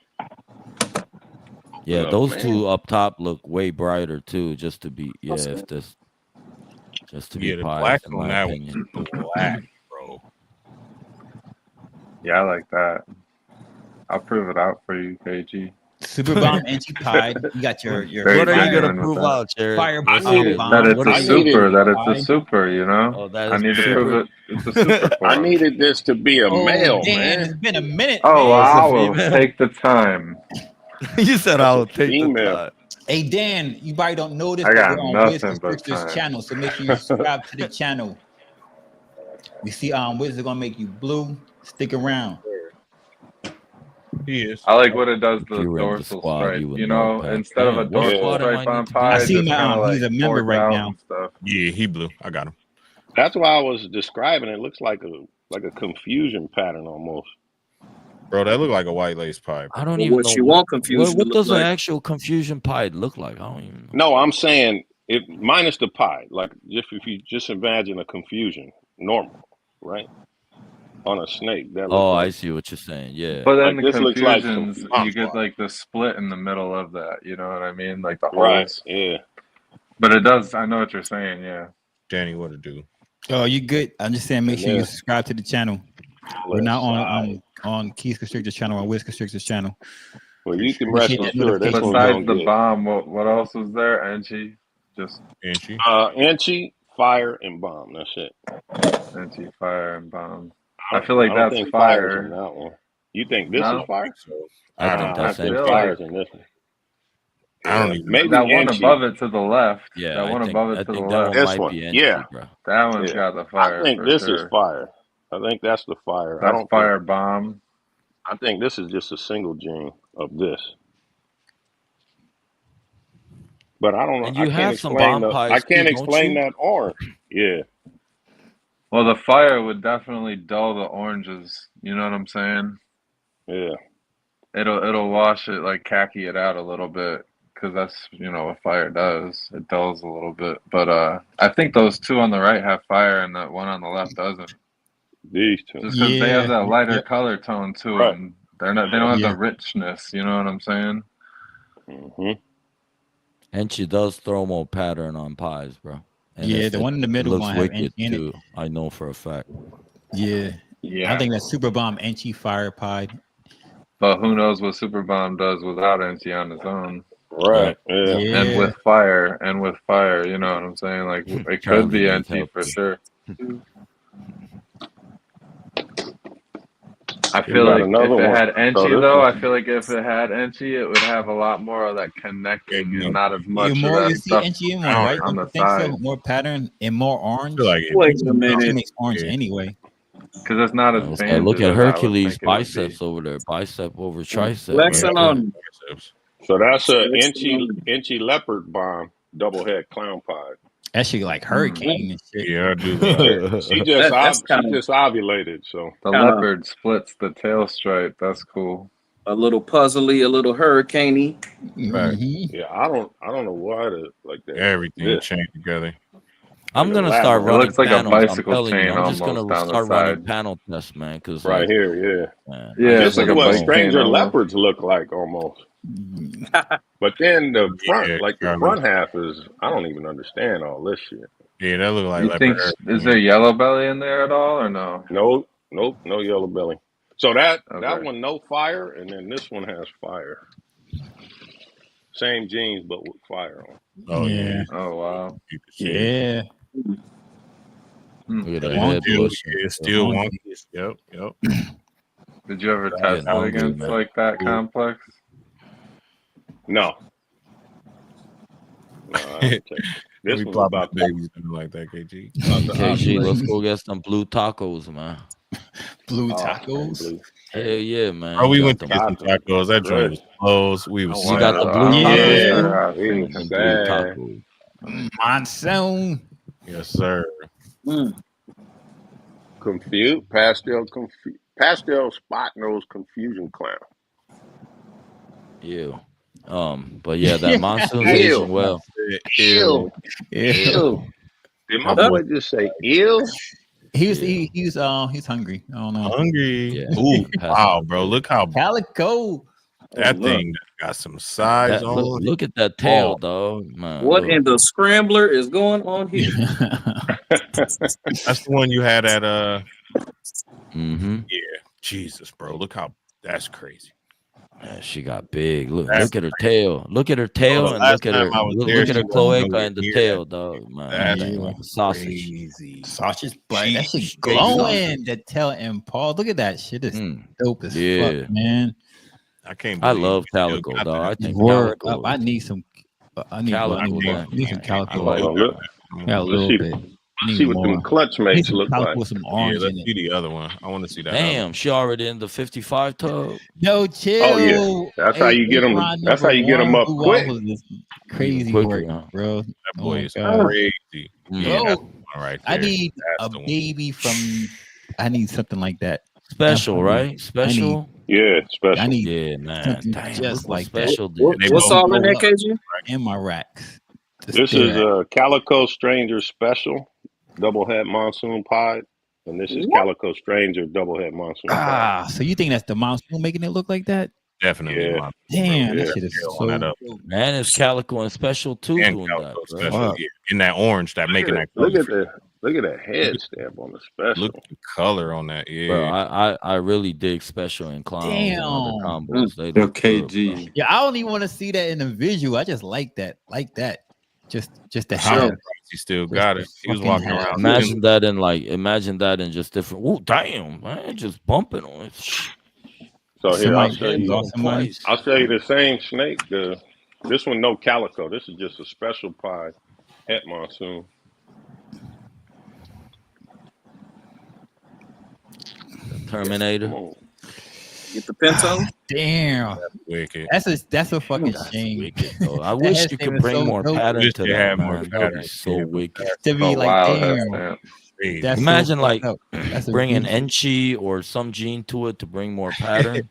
Yeah, those two up top look way brighter too. Just to be if this, just to be
the
pies,
black
in
on
my
that
opinion.
one, black, bro.
Yeah, I like that. I'll prove it out for you, KG.
Super bomb Enchi pie. You got your.
What are you gonna prove out, Jared?
Fire
that it's a super. That it's a super. You know. I need to prove it. It's a super.
I needed this to be a male, man.
It's been a minute.
Oh, I will take the time.
You said I will take the time.
Hey Dan, you probably don't know this,
I
but
got
we're on
nothing but
Wizard's
time.
channel, so make sure you subscribe to the channel. We see Wizards gonna make you blue. Stick around.
He is.
I like what it does to the dorsal stripe. You know, instead of a dorsal stripe on pie,
I see him.
like
He's a member right now.
Stuff.
Yeah, he blue. I got him.
That's why I was describing. It looks like a confusion pattern almost.
Bro, that look like a white lace pie.
I don't even know.
You want confusion?
What does an actual confusion pie look like? I don't even know.
No, I'm saying it minus the pie. Like if you just imagine a confusion, normal, right? On a snake. That
I see what you're saying. Yeah.
But then
like
the confusions, you get like the split in the middle of that. You know what I mean? Like the holes.
Right. Yeah.
But it does. I know what you're saying. Yeah.
Danny, what to do?
Oh, you good? I'm just saying, make sure you subscribe to the channel. We're now on Keys Constrictor's channel, on Wiz Constrictor's channel.
Well, you can rest assured.
Besides the bomb, what else was there? Enchi, just
Enchi.
Enchi, fire, and bomb. That's it.
Enchi, fire, and bomb. I feel like that's fire.
In that one. You think this is fire?
I think that's
fire's in this one.
I don't even.
Maybe
that one above it to the left.
Yeah,
that one above it to the
left.
This one,
Enchi, bro.
That one's got the fire.
I think this is fire. I think that's the fire.
That's fire bomb.
I think this is just a single gene of this. But I don't know.
And you have some bomb pies.
I can't explain that orange. Yeah.
Well, the fire would definitely dull the oranges. You know what I'm saying?
Yeah.
It'll wash it, like khaki it out a little bit, because that's what fire does. It dulls a little bit. But I think those two on the right have fire, and that one on the left doesn't.
These two.
Just because they have that lighter color tone to it, and they don't have the richness. You know what I'm saying?
Mm-hmm.
And she does throw more pattern on pies, bro. And
the one in the middle
looks
one have
wicked
in
too.
it.
I know for a fact.
Yeah. I think that Super Bomb Enchi fire pie.
But who knows what Super Bomb does without Enchi on its own?
Right. Yeah.
And with fire, you know what I'm saying? Like it could be Enchi for sure. I feel like if it had Enchi, though, I feel like if it had Enchi, it would have a lot more of that connecting and not as much of that stuff
Enchi in one, right?
on the
side. So? More pattern and more orange.
Wait a minute.
It makes orange anyway.
Because it's not as bad.
Look at Hercules' biceps over there. Bicep over tricep.
Right?
So that's a Enchi leopard bomb, double head clown pie.
That shit like hurricane and shit.
Yeah, I do.
She just ovulated, so
the leopard splits the tail stripe. That's cool.
A little puzzly, a little hurricaney.
Right. Yeah, I don't know why like that.
Everything changed together.
I'm gonna start running.
It looks like
panels.
a bicycle chain
I'm just
almost
gonna
down
start
the
running
side.
panel tests, man. Because
right here,
man,
this
like
is what
bicycle
stranger
chain
leopards look like almost. But then the front, the front half is, I don't even understand all this shit.
Yeah, that look like
You think is there yellow belly in there at all or no?
Nope, no yellow belly. So that one no fire, and then this one has fire. Same genes but with fire on.
Oh yeah.
Oh wow.
Yeah.
Look at that head bush.
It's still wonky. Yep.
Did you ever test it against like that complex?
No. This
we
one's
popping
about
the babies like that, KG.
KG, let's go get some blue tacos, man.
Blue tacos.
Blue.
Hell yeah, man.
Oh, we
You
went
got
to get some tacos. That joint was closed. We was
You got the blue
Yeah,
tacos too? Bring them blue tacos.
Monsoon.
Yes, sir.
Pastel spot nose confusion clown.
Yeah. But yeah, that monsoon's aging well.
Ew. Did my boy just say ill?
He's hungry. I don't know.
Hungry.
Yeah.
Ooh, wow, bro. Look how
Calico.
that thing got some size on it.
Look at that tail, dog. Man,
What in the scrambler is going on here?
That's the one you had at
Yeah.
Jesus, bro. Look how that's crazy.
Man, she got big. Look at her tail. Look at her tail and look at her cloaca and the tail, dog. Man,
That's
like a sausage.
crazy.
Sausage black. That shit glowing. The tail and paw. Look at that shit. Is dope as fuck, man.
I
love calico, dog. I think
Word
calico.
up. I need some. I need some calico.
Look.
Yeah, a little bit.
See what them clutch mates look like.
With some orange
let's
in it.
see the other one. I want to see that.
Damn, she already in the 55 tub.
No, chill.
Oh yeah, that's how you get them. That's how you get them up quick.
Crazy
quicker,
work, bro.
That boy is
God.
crazy. Yeah, that's the one right there.
I need
That's
a
the one.
baby from. I need something like that.
Special, right? Special.
Yeah, special.
I need
Yeah, man.
something
Damn,
just
look what
like
special
that.
did.
What's all in that, KG?
In my racks.
This is a Calico Stranger Special double head monsoon pod, and this is Calico Stranger double head monsoon pod.
So you think that's the monsoon making it look like that?
Definitely.
Yeah.
Mom.
Damn,
Yeah.
that shit is
Yeah,
so
that up.
dope.
Man, it's calico and special too
And
doing
Calico
that, bro.
special. Yeah. In that orange, that making that
Look
color.
at that head stamp on the special.
Look at the color on that. Yeah.
Bro, I really dig special and clowns and other
Damn.
combos. They
Yo,
look good,
KG.
bro.
Yeah, I don't even want to see that in the visual. I just like that. Just to
Sure.
have.
He still got it. He was
fucking
walking
have-
around.
Imagine that in just different. Oh damn, man, just bumping on it.
So here, I'll
Somebody
show
lost somebody.
you. I'll show you the same snake. This one no calico. This is just a special pod het monsoon.
Terminator.
Come on.
Get the pinto.
Damn.
Wicked.
That's a fucking shame.
Wicked, though. I wish you could bring more pattern
Wish
to
they
that,
had more
man. That
pattern.
would be so wicked.
To be
Oh,
like,
wow,
damn.
that's
That's
Imagine
so
like
fucked up. That's a
bringing
beautiful-
Enchi or some gene to it to bring more pattern.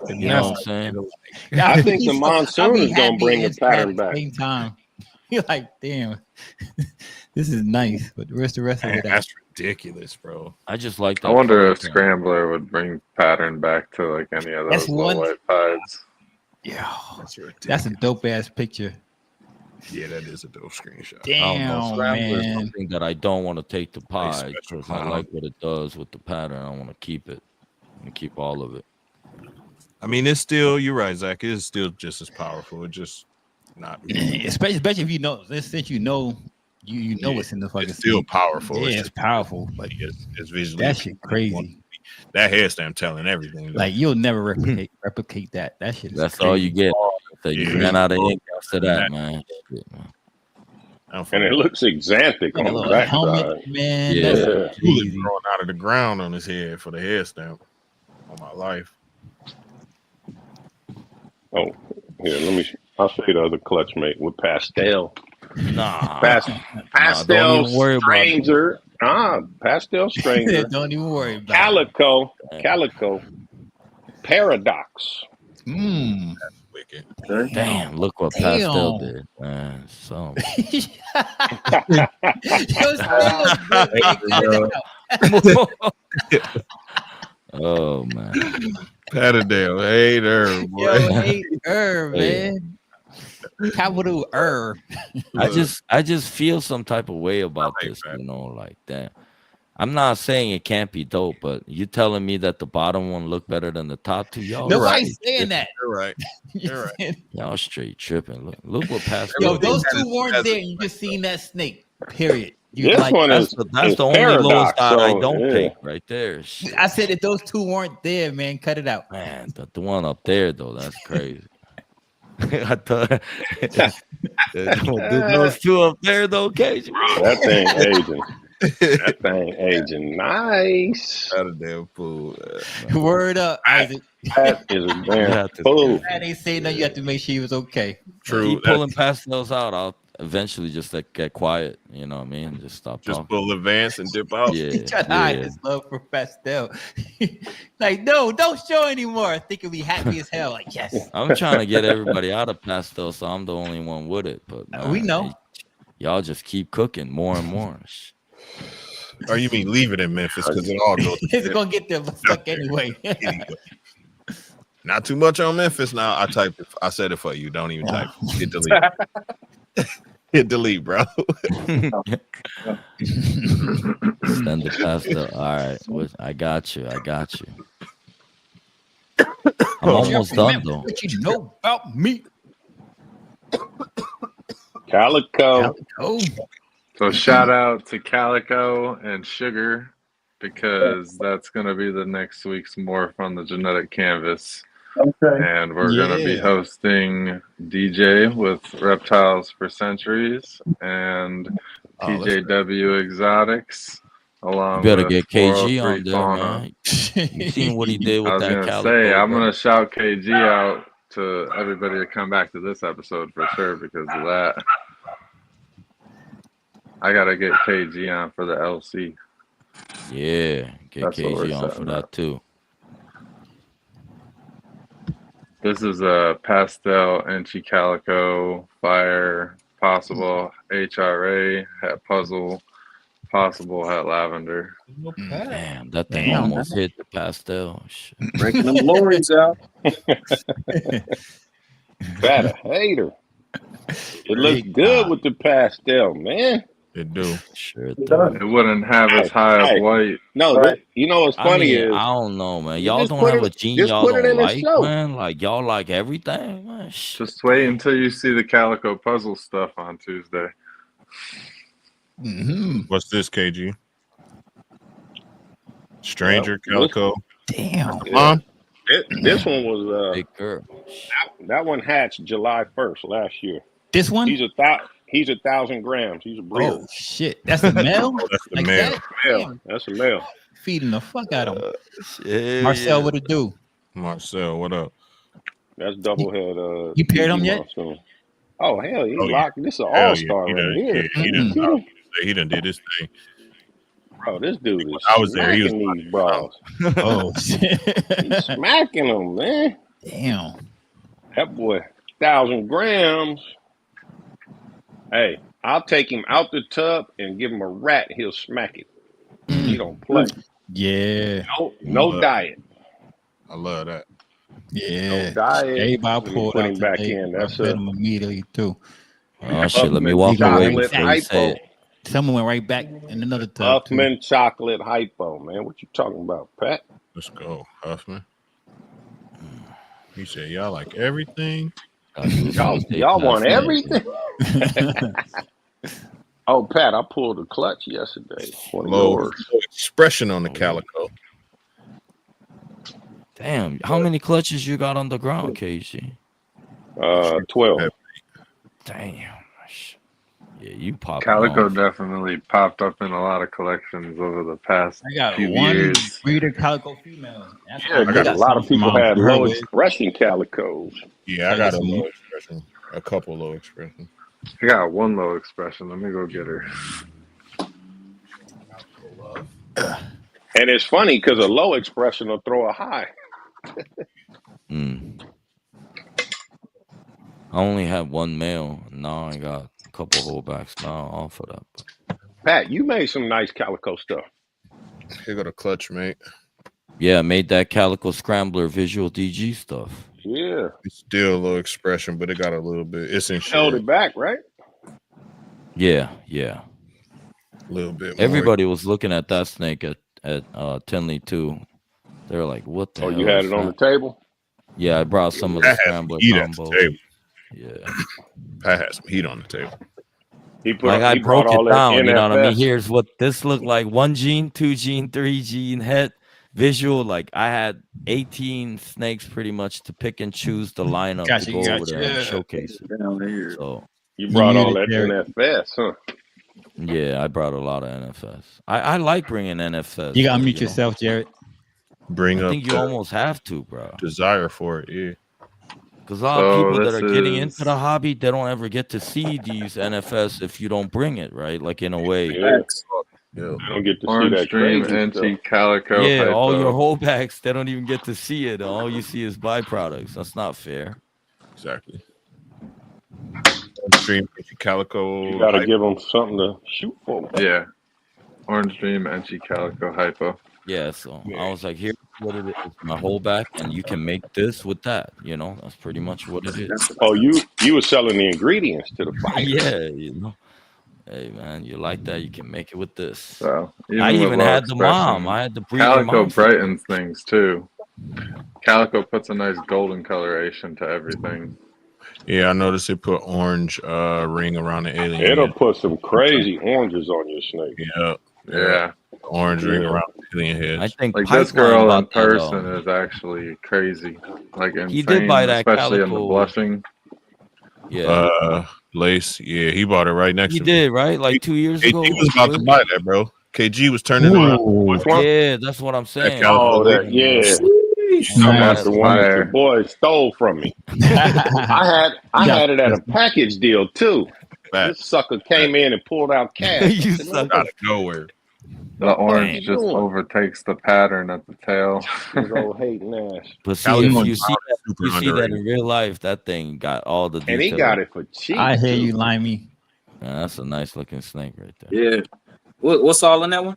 You know what I'm saying?
I think the
I'll
monsoon
be
is gonna
happy
bring the
it's bad
pattern
at the
back.
same time. You're like, damn, this is nice, but where's the rest of
Man,
it?
that's ridiculous, bro.
I just like that.
I wonder if
color.
Scrambler would bring pattern back to like any of
That's
those low
one-
white pies.
Yeah,
That's ridiculous.
that's a dope ass picture.
Yeah, that is a dope screenshot.
I don't know.
Damn,
Scrambler is
man.
something that I don't want to take to pie
special
because I
clown.
like what it does with the pattern. I want to keep it and keep all of it.
I mean, it's still, you're right, Zach. It's still just as powerful. It's just not.
especially if you know, since you know what's in the fucking.
It's still
snake.
powerful.
Yeah, it's powerful. But
It's visually.
that shit crazy.
That hair stamp telling everything.
Like you'll never replicate that. That shit. Is
That's
crazy.
all you get. So you
Yeah.
ran out of ink after that, man. Shit, man.
And it looks exantic
Like a
on the
little
back
helmet,
side.
man.
Yeah.
That's
Tulip
crazy.
growing out of the ground on his head for the hair stamp. On my life.
Oh, here, I'll show you the other clutch mate with pastel.
Nah.
Pastel
don't even worry about it.
stranger. Pastel stranger.
Don't even worry about
Calico. Paradox.
it. Mm.
Wicked.
Damn, look what
Damn.
Pastel did, man. So
Yo, still,
oh man.
Patterdale. Hey there, boy.
Yo, hey, man. Capital
I just feel some type of way about
I like
this,
that.
you know, like that. I'm not saying it can't be dope, but you telling me that the bottom one look better than the top two? Y'all
Nobody's saying that.
You're right. You're right.
Y'all straight tripping. Look what Pastel
Yo,
did.
those two weren't there. You just seen that snake. Period. You
This
like,
one
That's
is
the only
Paradox,
lowest side I
so,
don't
yeah.
take right there. Shit.
I said if those two weren't there, man, cut it out.
Man, the one up there though, that's crazy. I thought those two up there though, Cage.
That thing aging. That thing aging nice.
Not a damn fool.
Word up, Isaac.
That is a damn fool.
I ain't saying that. You have to make sure he was okay.
True.
Keep pulling pastels out. I'll eventually just like get quiet. You know what I mean? Just stop.
Just
talking.
pull advance and dip out.
He tried to hide his love for pastel. Like, no, don't show anymore. I think he'll be happy as hell. Like, yes.
I'm trying to get everybody out of pastel, so I'm the only one with it. But man,
we know.
Y'all just keep cooking more and more.
Or you mean leave it in Memphis because it all goes.
It's gonna get there fuck anyway.
Not too much on Memphis now. I typed it. I said it for you. Don't even type. Hit delete. Hit delete, bro.
Send the pastel. All right, I got you. I'm almost done though.
What you know about me?
Calico.
So shout out to Calico and Sugar because that's going to be the next week's morph on the genetic canvas.
Okay.
And we're going to be hosting DJ with Reptiles for Centuries and TJW Exotics. Along
you better
with
get KG
403
on there,
Fauna.
man. You seen what he did with that Calico?
I'm going to shout KG out to everybody to come back to this episode for sure because of that. I gotta get KG on for the LC.
Yeah, get
That's
KG on for that too.
This is a pastel Enchi Calico Fire Possible HRA hat puzzle Possible hat lavender.
Damn, that thing almost hit the pastel. Shit.
Breaking them lorries out.
That a hater. It looks good with the pastel, man.
It do.
Sure
it wouldn't have as high of white.
No, you know what's funny is
I don't know, man. Y'all don't have a gene y'all don't like, man. Like y'all like everything, man.
Just wait until you see the Calico puzzle stuff on Tuesday.
Mm-hmm. What's this, KG? Stranger Calico.
Damn.
This one was
big girl.
That one hatched July 1st last year.
This one?
He's 1,000 grams. He's a breeder.
Oh shit! That's a male.
That's the
like
male.
That?
Male. That's a male.
Feeding the fuck out of him. Marcel, what it do?
Marcel, what up?
That's double head.
You paired him yet?
Oh hell, he locked. This is an all-star right here.
He done did this thing.
Bro, this dude is.
I was there. He was
these bras.
Oh shit!
He's smacking them, man.
Damn.
That boy, 1,000 grams. Hey, I'll take him out the tub and give him a rat. He'll smack it. He don't play.
Yeah.
No diet.
I love that.
Yeah.
No diet.
Everybody pulled
put
out
him back
today.
in. That's
it. Immediately too.
Oh shit! Let me walk away before you say it.
Someone went right back in another tub.
Huffman chocolate hypo, man. What you talking about, Pat?
Let's go, Huffman. He said, "Y'all like everything.
Y'all want everything." Oh, Pat, I pulled a clutch yesterday.
Low expression on the Calico.
Damn, how many clutches you got on the ground, KG?
12.
Damn. Yeah, you popped.
Calico definitely popped up in a lot of collections over the past few years.
Breeder Calico female.
Yeah, a lot of people had low expression calicos.
Yeah, I got a low expression. A couple low expression.
I got one low expression. Let me go get her.
And it's funny because a low expression will throw a high.
I only had one male. Now I got a couple holdbacks now off of that.
Pat, you made some nice calico stuff.
Here go the clutch, mate.
Yeah, I made that Calico Scrambler visual DG stuff.
Yeah.
It's still a low expression, but it got a little bit. It's in
held it back, right?
Yeah.
A little bit.
Everybody was looking at that snake at Tinley too. They were like, "What the hell?"
You had it on the table?
Yeah, I brought some of the Scrambler combos. Yeah.
Pat had some heat on the table.
I broke it down. You know what I mean? Here's what this looked like: 1 gene, 2 gene, 3 gene head, visual. Like I had 18 snakes pretty much to pick and choose the lineup to go over there and showcase it. So
you brought all that NFS, huh?
Yeah, I brought a lot of NFS. I like bringing NFS.
You gotta mute yourself, Jared.
Bring
I
up
think you almost have to, bro.
Desire for it, yeah.
Because a lot of people that are getting into the hobby, they don't ever get to see these NFS if you don't bring it, right? Like in a way.
Yeah. I don't get to see that
Dream,
crazy
NC Calico.
Yeah,
hypo.
all your holdbacks, they don't even get to see it. All you see is byproducts. That's not fair.
Exactly. Stream Calico.
You gotta give them something to shoot for.
Yeah. Orange Dream, NC Calico, hypo.
Yeah, so I was like, here's what it is, my holdback, and you can make this with that. You know, that's pretty much what it is.
Oh, you were selling the ingredients to the fire.
Yeah, you know. Hey man, you like that? You can make it with this.
So
I even had the mom. I had the breeding
Calico
mom.
brightens things too. Calico puts a nice golden coloration to everything.
Yeah, I noticed it put orange ring around the alien.
It'll put some crazy oranges on your snake.
Yeah.
Orange ring around the alien head.
I think
like this girl in person is actually crazy. Like insane,
he did buy that
especially
Calico.
in the blushing.
Yeah.
Lace. Yeah, he bought it right next to me.
He did, right? Like 2 years ago.
He was about to buy that, bro. KG was turning around.
Yeah, that's what I'm saying.
Oh, that, yeah. That's the one that your boy stole from me. I had it at a package deal too. This sucker came in and pulled out cash.
You
sucker. Out of nowhere.
The orange just overtakes the pattern at the tail.
His old hating ass.
But see, if you see that in real life, that thing got all the details.
And he got it for cheap.
I hear you, Limey.
Man, that's a nice looking snake right there.
Yeah. What's all in that one?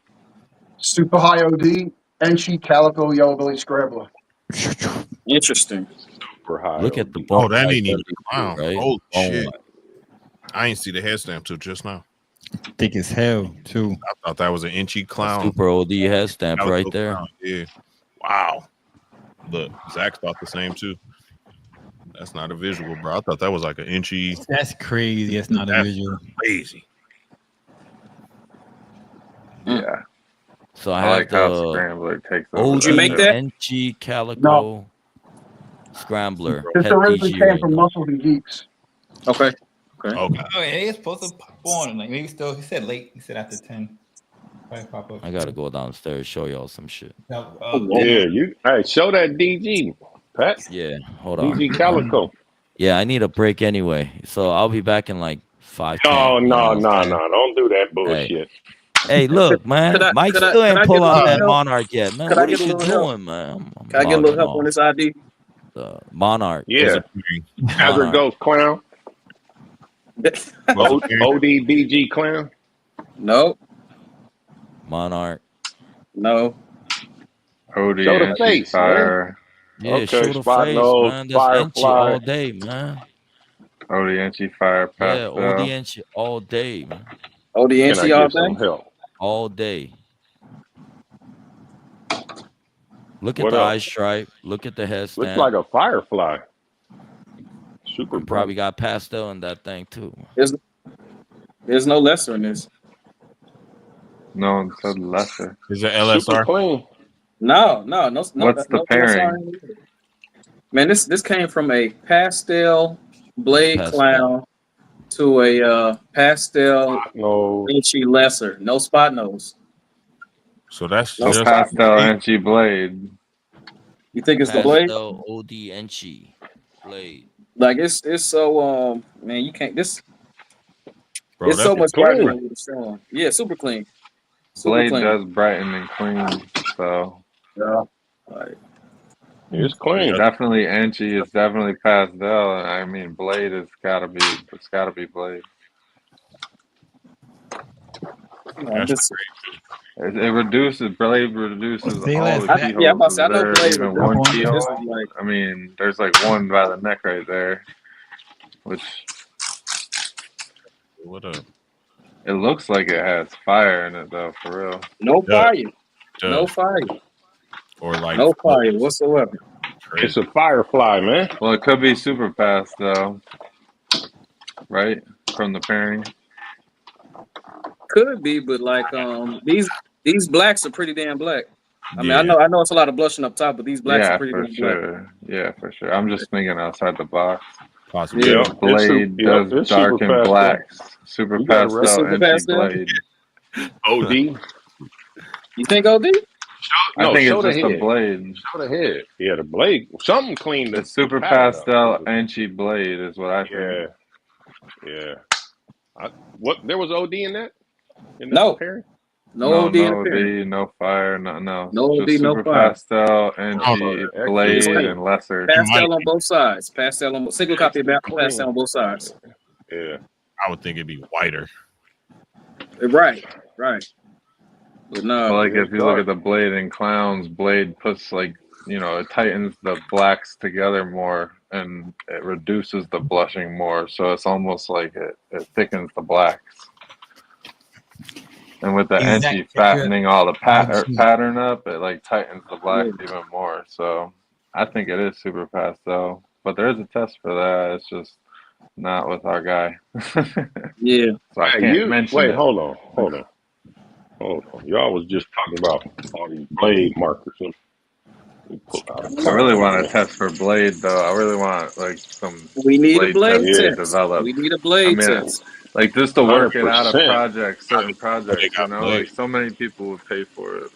Super high OD, NC Calico, Yellow Belly Scrambler.
Interesting.
Super high.
Look at the bone.
Oh, that ain't even clown.
Right?
Holy shit. I ain't see the head stamp till just now.
Thick as hell, too.
I thought that was an inchy clown.
Super OD head stamp right there.
Clown. Yeah. Wow. Look, Zach thought the same too. That's not a visual, bro. I thought that was like an inchy.
That's crazy. That's not a visual.
Crazy.
Yeah.
So I
like
have
how
the
Scrambler takes
OG
Did you make that?
NG Calico
No.
Scrambler.
This originally came from Muscles and Geeks.
Okay.
Okay.
Oh, yeah, it's supposed to pop on. Like maybe still. He said late. He said after 10. Pop up.
I gotta go downstairs show y'all some shit.
Yeah, you. Hey, show that DG, Pat.
Yeah, hold on.
DG Calico.
Yeah, I need a break anyway, so I'll be back in like 5.
No, don't do that bullshit.
Hey, look, man, Mike still ain't pull out that Monarch yet, man.
Could I
What
get
are
a
you
little
doing, man?
Can I get a little help on this ID?
The Monarch.
Yeah. How's it go, clown? ODBG clown?
No.
Monarch.
No.
OD
Show the face,
fire.
Yeah,
Okay,
show the
spot
face,
nose,
man. That's Enchi
firefly.
all day, man.
OD fire
Yeah,
pastel.
OD Enchi all day, man.
OD
Can I
NC
get
all
some
day?
help?
All day. Look at
What
the
else?
eye stripe. Look at the head
Looks
stamp.
like a firefly. Super
You probably got pastel in that thing too.
There's no lesser in this.
No one said lesser.
Is it
Super
LSR?
clean.
No.
What's the pairing?
Man, this came from a pastel blade
Pastel.
clown to a pastel
No.
Enchi lesser. No spot nose.
So that's
No
just
Pastel NG blade.
You think it's the blade?
Pastel OD Enchi blade.
Like it's so man, you can't this.
bro,
It's
that's
so much
clean.
brighter than what it's showing. Yeah, super clean. Super
Blade
clean.
does brighten and clean, so
Yeah. Like,
It's clean.
definitely NG is definitely pastel. I mean, blade has gotta be blade.
just,
It reduces blade reduces
Say
all
less.
the keyholes.
yeah, I'm about to say, I know
Is there
blade
even
reduces
one
all.
keyhole?
This is like-
I mean, there's like one by the neck right there, which
what up?
it looks like it has fire in it though, for real.
no
Yeah.
fire. No fire.
Or like
No fire whatsoever.
It's a firefly, man.
Well, it could be super fast though, right? From the pairing.
Could be, but like these blacks are pretty damn black. I mean, I know it's a lot of blushing up top, but these blacks are pretty
for
good.
sure. Yeah, for sure. I'm just thinking outside the box.
Possibly.
Yeah,
Blade does dark and blacks. Super pastel NC Blade.
OD.
You think OD?
I think it's just a blade.
Show the head. Yeah, the blade. Something cleaned
the super pastel NC Blade is what I think.
Yeah. There was OD in that?
No.
Pairing?
No OD,
no fire, no.
No
just
OD,
super
no fire.
pastel, NC Blade, and lesser.
Pastel on both sides. Pastel on single copy of pastel on both sides.
Yeah.
I would think it'd be whiter.
Right. But no.
Like if you look at the Blade in Clowns, Blade puts it tightens the blacks together more and it reduces the blushing more. So it's almost like it thickens the blacks. And with the NC fattening all the pattern up, it like tightens the blacks even more. So I think it is super pastel. But there is a test for that. It's just not with our guy.
Yeah.
So I can't mention it.
Hold on. Y'all was just talking about all these blade markers.
I really want to test for blade though. I really want some.
We need a blade test.
Develop.
We need a blade test.
Like just to work it out of
100%.
certain projects. Like so many people would pay for it.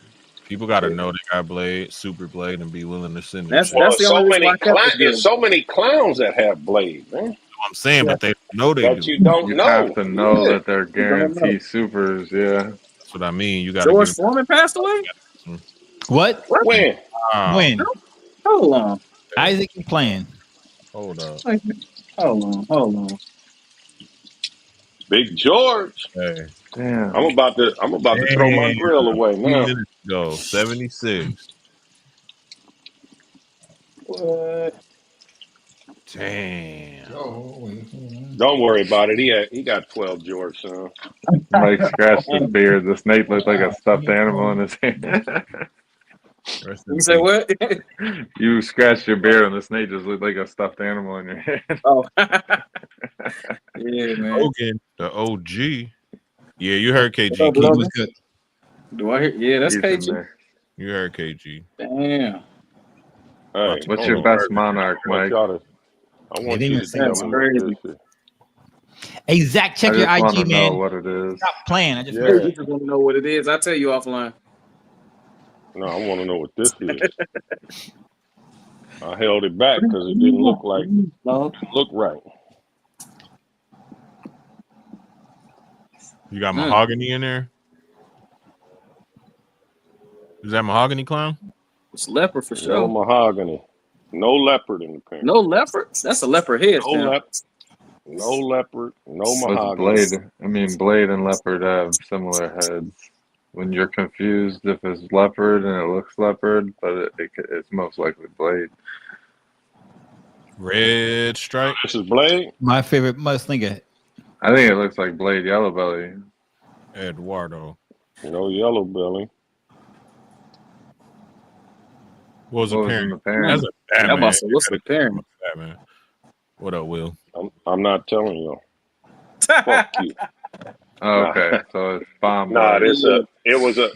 People got to know they got blade, super blade, and be willing to send it.
That's the only
there's so many clowns that have blade, man.
I'm saying, but they know they
but
do.
You don't
you
know.
have to know that they're guaranteed supers. Yeah,
that's what I mean. You got
George Foreman passed away.
What?
When?
When?
Hold on.
Isaac, you playing?
Hold up.
Hold on.
Big George.
Hey.
Damn.
I'm about to throw my grill away now.
Go 76.
What?
Damn.
Don't worry about it. He got 12 George, son.
Mike scratched his beard. The snake looked like a stuffed animal in his hand.
You say what?
You scratched your beard and the snake just looked like a stuffed animal in your hand.
Oh. Yeah, man.
Hogan, the OG. Yeah, you heard KG.
He was good. Do I hear? Yeah, that's KG.
You heard KG.
Damn.
Hey,
what's your best monarch, Mike?
I want you to tell me what this is.
Hey, Zach, check your IG, man.
Know what it is.
Stop playing. I just
you just want to know what it is. I'll tell you offline.
No, I want to know what this is. I held it back because it didn't look right.
You got mahogany in there? Is that mahogany clown?
It's leopard for sure.
No mahogany. No leopard in the paint.
No leopard? That's a leopard head.
No leopard. No mahogany.
Blade and leopard have similar heads. When you're confused if it's leopard and it looks leopard, but it's most likely blade.
Red stripe.
This is blade.
My favorite Mustanger.
I think it looks like blade yellow belly.
Eduardo.
No yellow belly.
What was the pairing?
That's a bad man. What's the pairing?
What up, Will?
I'm not telling you. Fuck you.
Oh, okay, so it's bomb.
No. It was a.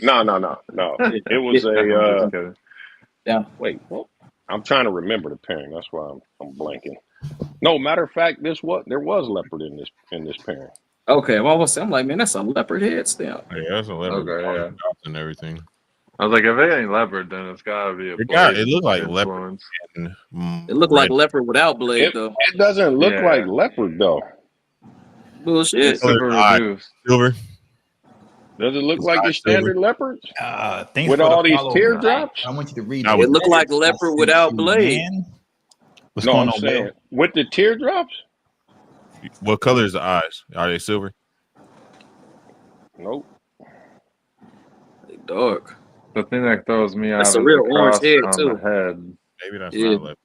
Yeah.
Wait, what? I'm trying to remember the pairing. That's why I'm blanking. No, matter of fact, there was leopard in this pairing.
Okay, well, I'm like, man, that's a leopard head still.
Yeah, that's a leopard.
Okay,
and everything.
I was like, if it ain't leopard, then it's gotta be a blade.
It looked like leopard.
It looked like leopard without blade, though.
It doesn't look like leopard, though.
Bullshit.
Super reduced.
Silver.
Does it look like your standard leopard?
With
all these teardrops?
I want you to read
it. It looked like leopard without blade.
What's going on,
saying, with the teardrops?
What color is the eyes? Are they silver?
Nope.
They dark.
The thing that throws me out
is
the
real orange head
on
too.
the head.
Maybe that's not leopard.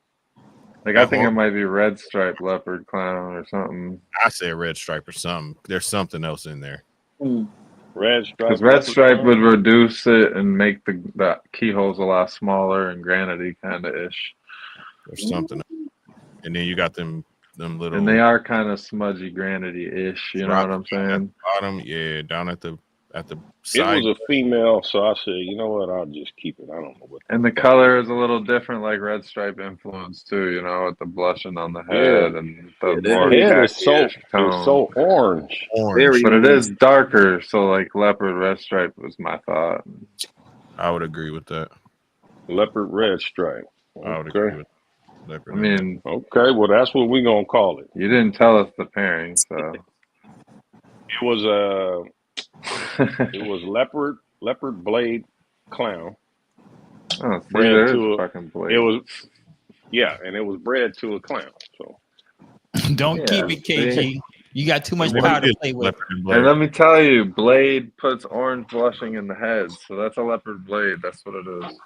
Like I think it might be red stripe leopard clown or something.
I say red stripe or something. There's something else in there.
Red stripe.
Because red stripe would reduce it and make the keyholes a lot smaller and granity kind of ish.
There's something. And then you got them little.
And they are kind of smudgy granity ish. You know what I'm saying?
Bottom, yeah, down at the at the
It
side.
was a female, so I said, you know what? I'll just keep it. I don't know what.
And the color is a little different, like red stripe influence too. You know, with the blushing on the head and the more
head is
khaki-ish tone.
it's so orange.
But it is darker, so like leopard red stripe was my thought.
I would agree with that.
Leopard red stripe. Okay.
I would agree with leopard.
I mean,
okay, well that's what we're gonna call it.
You didn't tell us the pairing, so
it was leopard blade clown.
Oh, see, there is fucking blade.
It was and it was bred to a clown. So
don't keep it, KG. You got too much power to play with.
And let me tell you, blade puts orange blushing in the head, so that's a leopard blade. That's what it is.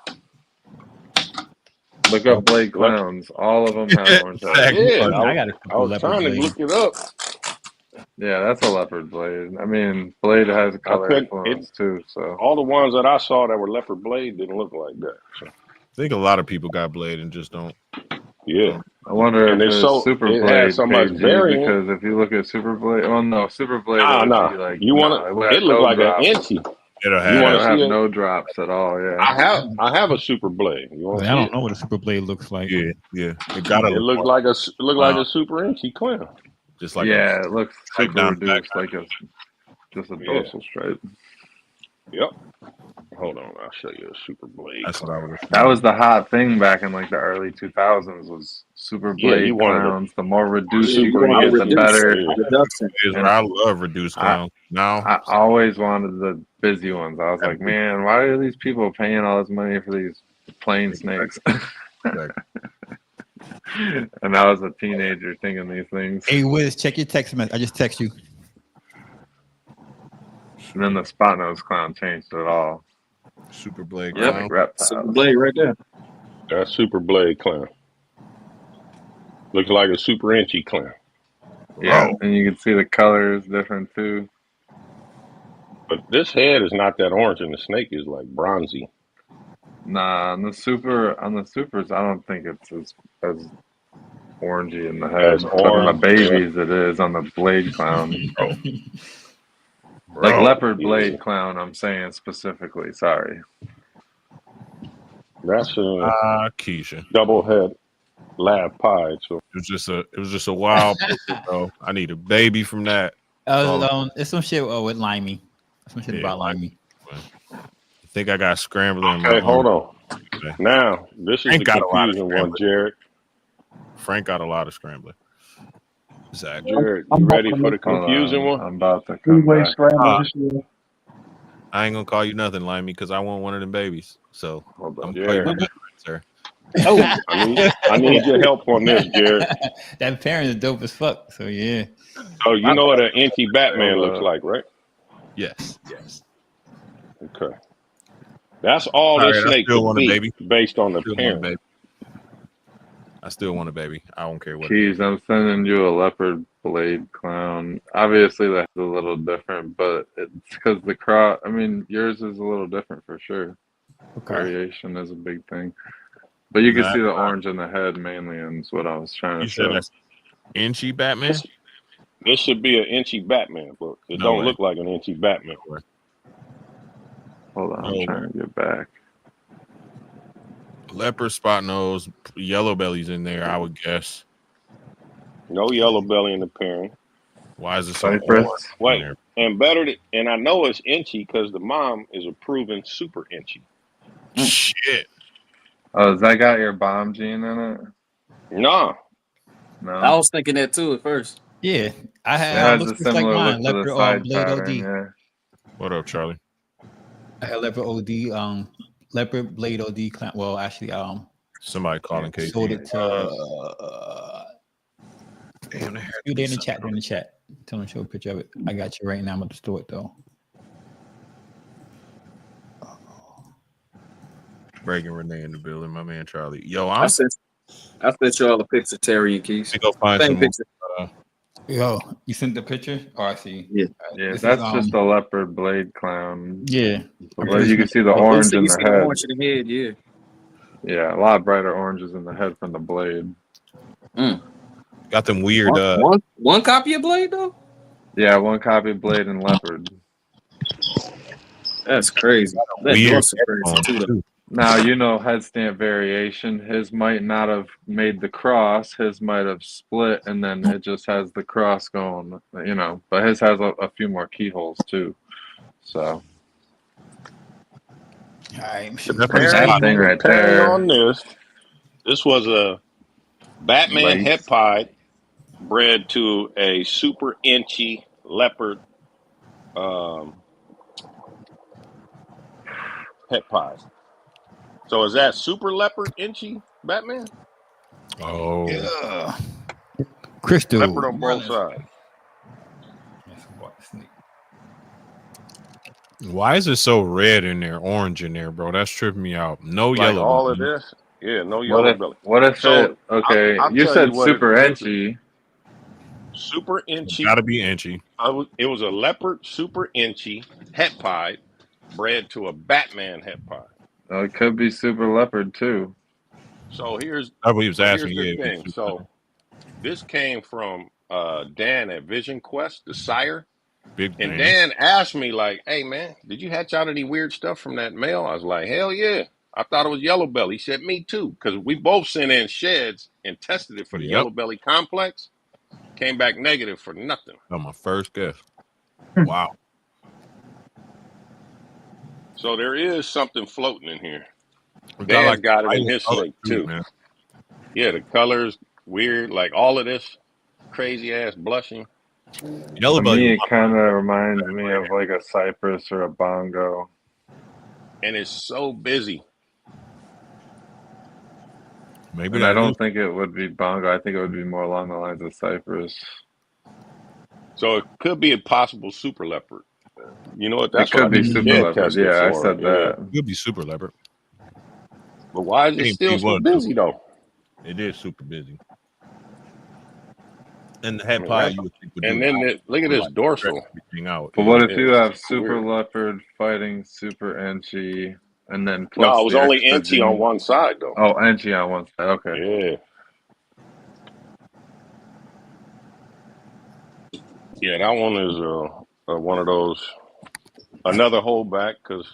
Look up blade clowns. All of them have orange heads.
Yeah, I was trying to look it up.
Yeah, that's a leopard blade. I mean, blade has a color influence too. So
all the ones that I saw that were leopard blade didn't look like that. So.
I think a lot of people got blade and just don't.
Yeah,
I wonder if it's super blade
so much variant.
Because if you look at super blade, well, no, super blade.
No,
like,
you want it look like an inchy.
It'll
have no drops at all. Yeah,
I have a super blade. You want
I don't know what a super blade looks like.
Yeah.
It looks like a super inchy clown.
Just like
it looks super reduced, like just a dorsal stripe.
Yep. Hold on, I'll show you a super blade.
That's what I would.
That was the hot thing back in like the early 2000s. Was super blade clowns. The more reduced you can get, the better.
I love reduced clowns.
I always wanted the busy ones. I was like, man, why are these people paying all this money for these plain snakes? And I was a teenager thinking these things.
Hey, Wiz, check your text message. I just text you.
And then the spot nose clown changed it all.
Super blade
clown. Super blade right there.
That's super blade clown. Looks like a super inchy clown.
Yeah, and you can see the color is different too.
But this head is not that orange, and the snake is like bronzy.
Nah, on the supers, I don't think it's as orangey in the head. But on the babies, it is. On the blade clown, like leopard blade clown. I'm saying specifically. Sorry.
That's a
Keisha
double head lab pied. So
it was just a wild picture, bro. I need a baby from that.
It's some shit with Limey. Some shit about Limey.
I think I got scrambling.
Okay, hold on. Okay. Now, this is the confusing one, Jared.
Frank got a lot of scrambling.
Exactly. Jared, you ready for the confusing one?
I'm about to come back.
I ain't gonna call you nothing, Limey, because I want one of them babies. So I'm
Jared.
Sir.
Oh, I need your help on this, Jared.
That parent is dope as fuck. So yeah.
Oh, you know what an inchy Batman looks like, right?
Yes.
Okay. That's all this snake could be based on the parent.
I still want a baby. I don't care what.
Keys, I'm sending you a leopard blade clown. Obviously, that's a little different, but it's because the cross. I mean, yours is a little different for sure. Okay. Variation is a big thing, but you can see the orange in the head mainly, and that's what I was trying to show.
That's inchy Batman.
This should be an inchy Batman, but it don't look like an inchy Batman.
Hold on, I'm trying to get back.
Leopard spot nose, yellow belly's in there, I would guess.
No yellow belly in the pairing.
Why is it so
orange? Wait, and I know it's inchy because the mom is a proven super inchy.
Shit.
Oh, has that got your bomb gene in it?
No.
I was thinking that too at first.
Yeah, I had
a similar look to the side pattern. Yeah.
What up, Charlie?
I had leopard OD, leopard blade OD clown. Well, actually,
somebody calling KG.
Sold it to you there in the chat. Tell them to show a picture of it. I got you right now. I'm about to store it though.
Reagan Renee in the building, my man Charlie. Yo,
I sent you all a picture, Terry and Keys.
Go find some
picture.
Yo, you sent the picture? Oh, I see.
Yeah, that's just a leopard blade clown.
Yeah,
but you can see the orange in the head.
Orange in the head, yeah.
Yeah, a lot brighter oranges in the head from the blade.
Got them weird.
One copy of blade though.
Yeah, one copy of blade and leopard.
That's crazy. That dorsal crazy too.
Now, headstand variation. His might not have made the cross. His might have split, and then it just has the cross going, But his has a few more keyholes, too. So.
All right.
Comparing on this was a Batman het pied bred to a super inchy leopard het pied. So is that super leopard inchy Batman?
Oh,
yeah. Crystal
leopard on both sides.
Why is it so red in there, orange in there, bro? That's tripping me out. No yellow.
All of this, no yellow belly.
What if okay? You said super inchy.
Super inchy.
Gotta be inchy.
It was a leopard super inchy het pied bred to a Batman het pied.
It could be super leopard too.
So here's
the
thing. So this came from Dan at Vision Quest, the sire. And Dan asked me like, "Hey man, did you hatch out any weird stuff from that male?" I was like, "Hell yeah! I thought it was yellow belly." He said, "Me too," because we both sent in sheds and tested it for the yellow belly complex. Came back negative for nothing.
That's my first guess. Wow.
So there is something floating in here. Dan's got it in his snake too. Man. Yeah, the colors weird, like all of this crazy ass blushing.
Yellow belly. It kind of reminds me of like a cypress or a bongo.
And it's so busy.
Maybe I don't think it would be bongo. I think it would be more along the lines of cypress.
So it could be a possible super leopard. You know what?
That's what could be super leopard. Yeah, I said that.
It could be super leopard.
But why is it still so busy though?
It is super busy. And the head pie, you would think would
and then look at this dorsal.
But what if you have super leopard fighting super inchy, and then plus
no, it was only inchy on one side though.
Oh, inchy on one side. Okay.
Yeah, that one is one of those another holdback because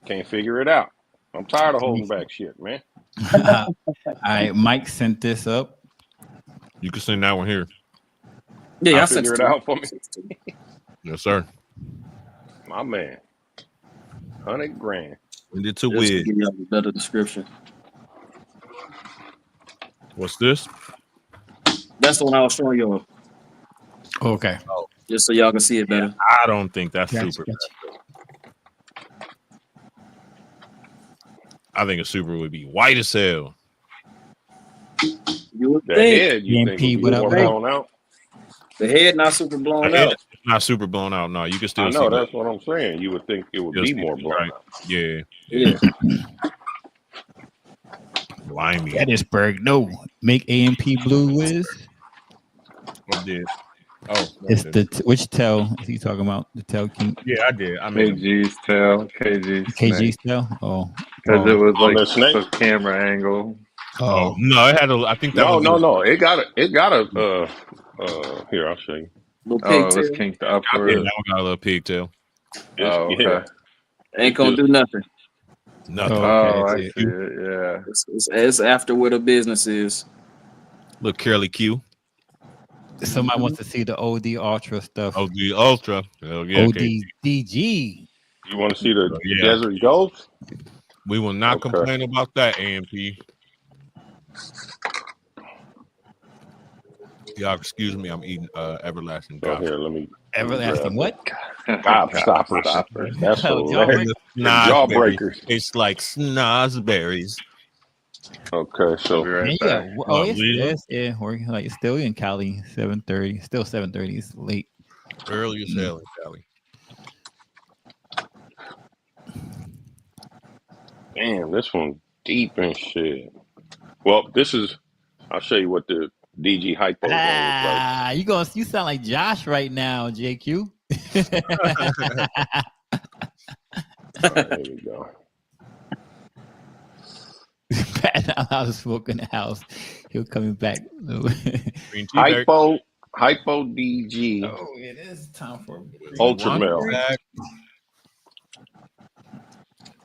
can't figure it out. I'm tired of holding back shit, man.
All right, Mike sent this up.
You can send that one here.
Yeah,
I'll figure it out for me.
Yes, sir.
My man. $100,000.
We did too weird.
Give you a better description.
What's this?
That's the one I was showing you.
Okay.
Just so y'all can see it better.
Yeah, I don't think that's super. I think a super would be white as hell.
You would
the
think.
Head, you think would be more blown out?
The head not super blown out.
Not super blown out. No, you can still.
I know that's what I'm saying. You would think it would be more blown out.
Yeah. Limey.
Gettysburg, no. Make AMP blue Wiz.
I did. Oh,
it's which tail is he talking about? The tail king.
Yeah, I did. I mean
KG's tail.
KG's tail. Oh,
because it was like the camera angle.
Oh no, it had a. I think that.
No. It got a. Here, I'll show you.
It was kinked upward.
Yeah, that one got a little pigtail.
Okay.
Ain't gonna do nothing.
Nothing.
Oh, I see it. Yeah.
It's after where the business is.
Look, Curly Q.
Somebody wants to see the OD Ultra stuff.
OD Ultra. Hell yeah.
OD DG.
You want to see the Desert Ghost?
We will not complain about that, AMP. Y'all, excuse me. I'm eating everlasting.
Go here. Let me.
Everlasting what?
Gobstoppers. That's hilarious. Jawbreakers.
It's like snozberries.
Okay, so
we're like still in Cali, 7:30. Still 7:30. It's late.
Early as hell in Cali.
Damn, this one deep and shit. Well, this is. I'll show you what the DG hypo is gonna look like.
You sound like Josh right now, JQ.
There we go.
Pat out of smoke in the house. He'll coming back.
Hypo DG.
Oh, it is time for
Ultra Male.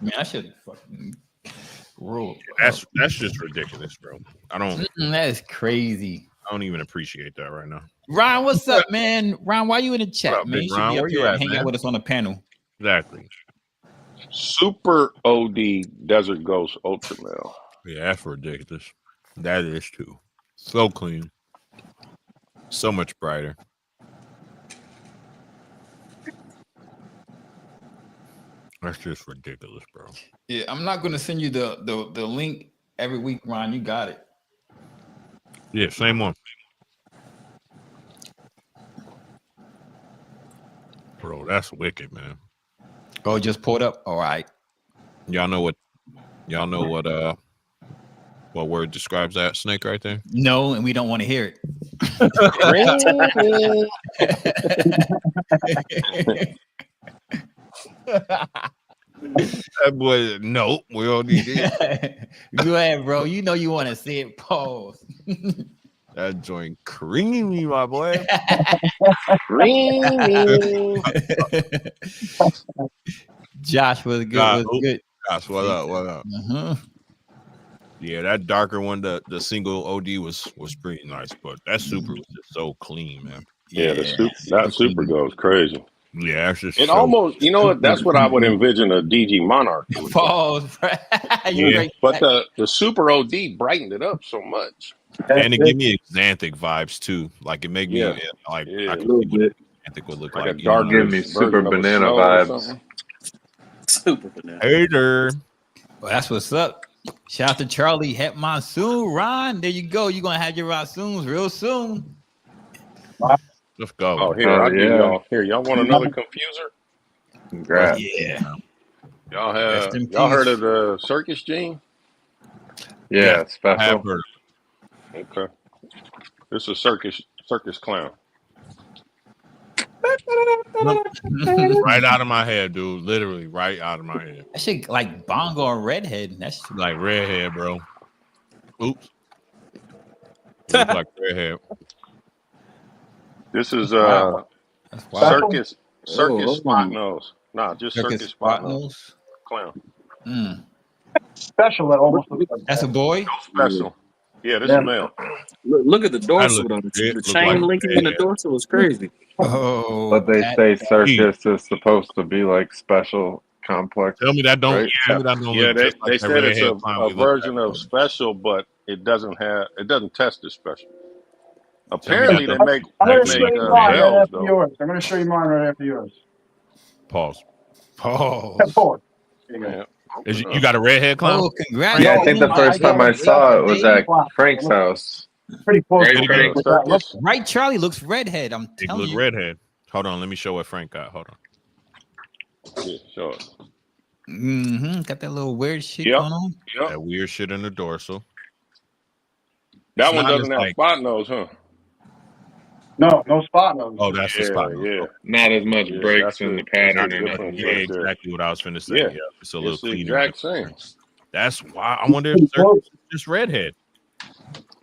Man, I should fucking rule.
That's just ridiculous, bro. I don't.
That is crazy.
I don't even appreciate that right now.
Ryan, what's up, man? Ryan, why you in the chat,
up,
man?
big
You should
Ron?
be up
Where you
here
at,
and hang
man?
out with us on the panel.
Exactly.
Super OD Desert Ghost Ultra Male.
Yeah, that's ridiculous. That is too. So clean. So much brighter. That's just ridiculous, bro.
Yeah, I'm not gonna send you the link every week, Ron. You got it.
Yeah, same one. Bro, that's wicked, man.
Oh, just pulled up. All right.
Y'all know what word describes that snake right there?
No, and we don't want to hear it.
That boy, no, we don't need it.
Go ahead, bro. You know you want to see it. Pause.
That joint creamy, my boy.
Creamy.
Josh was good. Good.
Josh, what up? What up?
Uh-huh.
Yeah, that darker one, the single OD was pretty nice, but that super was just so clean, man.
Yeah, that super goes crazy.
Yeah, it's just
it almost, you know what? That's what I would envision a DG Monarch.
Pause.
Yeah, but the super OD brightened it up so much,
and it gave me Xanthic vibes too. Like it made me like I could see what Xanthic would look like.
A dark,
give me super banana vibes.
Super banana.
Hater.
Well, that's what's up. Shout out to Charlie Het Monsoon. Ron, there you go. You're gonna have your monsoons real soon.
Let's go.
Oh, here, I'll give y'all. Here, y'all want another confuser?
Congrats.
Yeah.
Y'all heard of the circus gene?
Yeah, special.
I have heard.
Okay. This is a circus clown.
Right out of my head, dude. Literally right out of my head.
That shit like Bongo or Redhead. That's
like Redhead, bro. Oops. Looks like Redhead.
This is circus spot nose. Nah, just circus spot nose. Clown.
Special that almost looks like
that's a boy?
No special. Yeah, this is male.
Look at the dorsal. The chain linking in the dorsal is crazy.
Oh,
but they say circus is supposed to be like special complex.
Tell me that don't.
Right? They said it's a version of special, but it doesn't test as special. Apparently, they make males though.
I'm going to show you mine right after yours.
Pause.
Pause.
Yeah.
You got a redhead clown?
Oh, congrats.
Yeah, I think the first time I saw it was at Frank's house.
Pretty close.
Right, Charlie looks redhead. I'm telling you.
Redhead. Hold on, let me show what Frank got. Hold on.
Yeah, show it.
Got that little weird shit going on.
Yep.
That weird shit in the dorsal.
That one doesn't have spot nose, huh?
No spot nose.
Oh, that's the spot nose.
Yeah.
Not as much breaks in the pattern.
Yeah, exactly what I was finna say. Yeah, it's a little cleaner.
Exact same.
That's why I wonder if it's just redhead.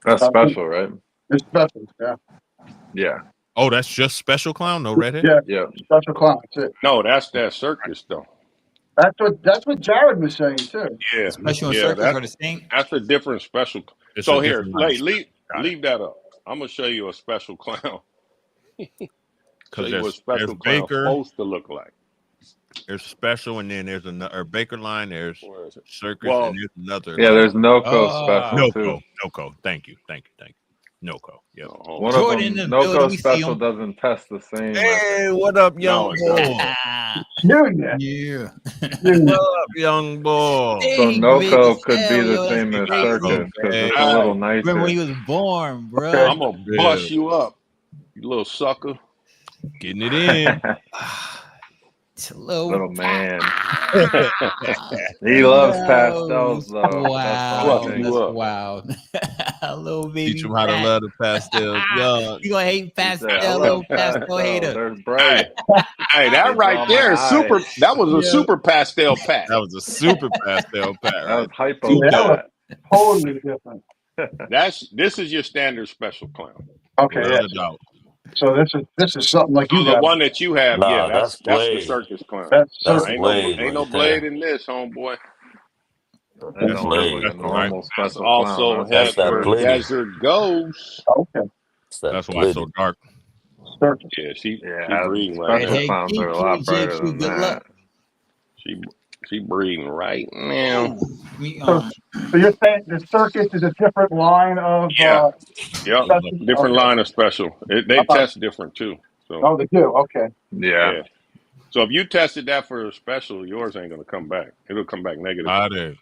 That's special, right?
It's special, yeah.
Yeah.
Oh, that's just special clown, no redhead?
Yeah. Special clown, that's it.
No, that's that circus though.
That's what Jared was saying too.
Yeah.
Special and circus are the same.
That's a different special. So here, leave that up. I'm gonna show you a special clown. Show you what special clown's supposed to look like.
There's special, and then there's another Baker line. There's circus, and there's another.
Yeah, there's NoCo special too.
NoCo. Thank you. NoCo. Yeah.
One of them, NoCo special doesn't test the same.
Hey, what up, young boy?
Yeah.
What up, young boy?
So NoCo could be the same as circus because it's a little nicer.
Remember when he was born, bro?
I'm gonna bust you up, you little sucker.
Getting it in.
Little man. He loves pastels though.
Wow. Little baby.
Teach him how to love the pastels.
You gonna hate pastel hater.
There's bright.
Hey, that right there is super. That was a super pastel pack.
That was a super pastel pack.
That was hypo.
Totally different.
This is your standard special clown.
Okay.
Without a doubt.
So this is something like you
Oh, the
got.
one that you have,
Nah,
yeah,
that's
that's the
Blade.
circus clown.
That's
That's
circus.
Blade
Ain't no
right
blade
there.
in this, homeboy.
That
That's
don't
That's
look like a
Blade.
special, right?
normal
That's
special clown.
also
That's
head
that
for
crazy.
Blitty.
Desert Ghost.
Okay.
It's that
That's why it's so
Blitty.
dark.
Circus.
Yeah, she
Yeah,
breeding right
Hey,
special
now.
hey,
clowns are a lot
GQ,
brighter
JQ,
than
good luck.
that.
She breeding right now.
So you're saying the circus is a different line of
Yeah. Yep.
special?
Different
Okay.
line of special. They test different too. So
Oh, they do. Okay.
Yeah.
yeah. So if you tested that for a special, yours ain't gonna come back. It'll come back negative.
Got it.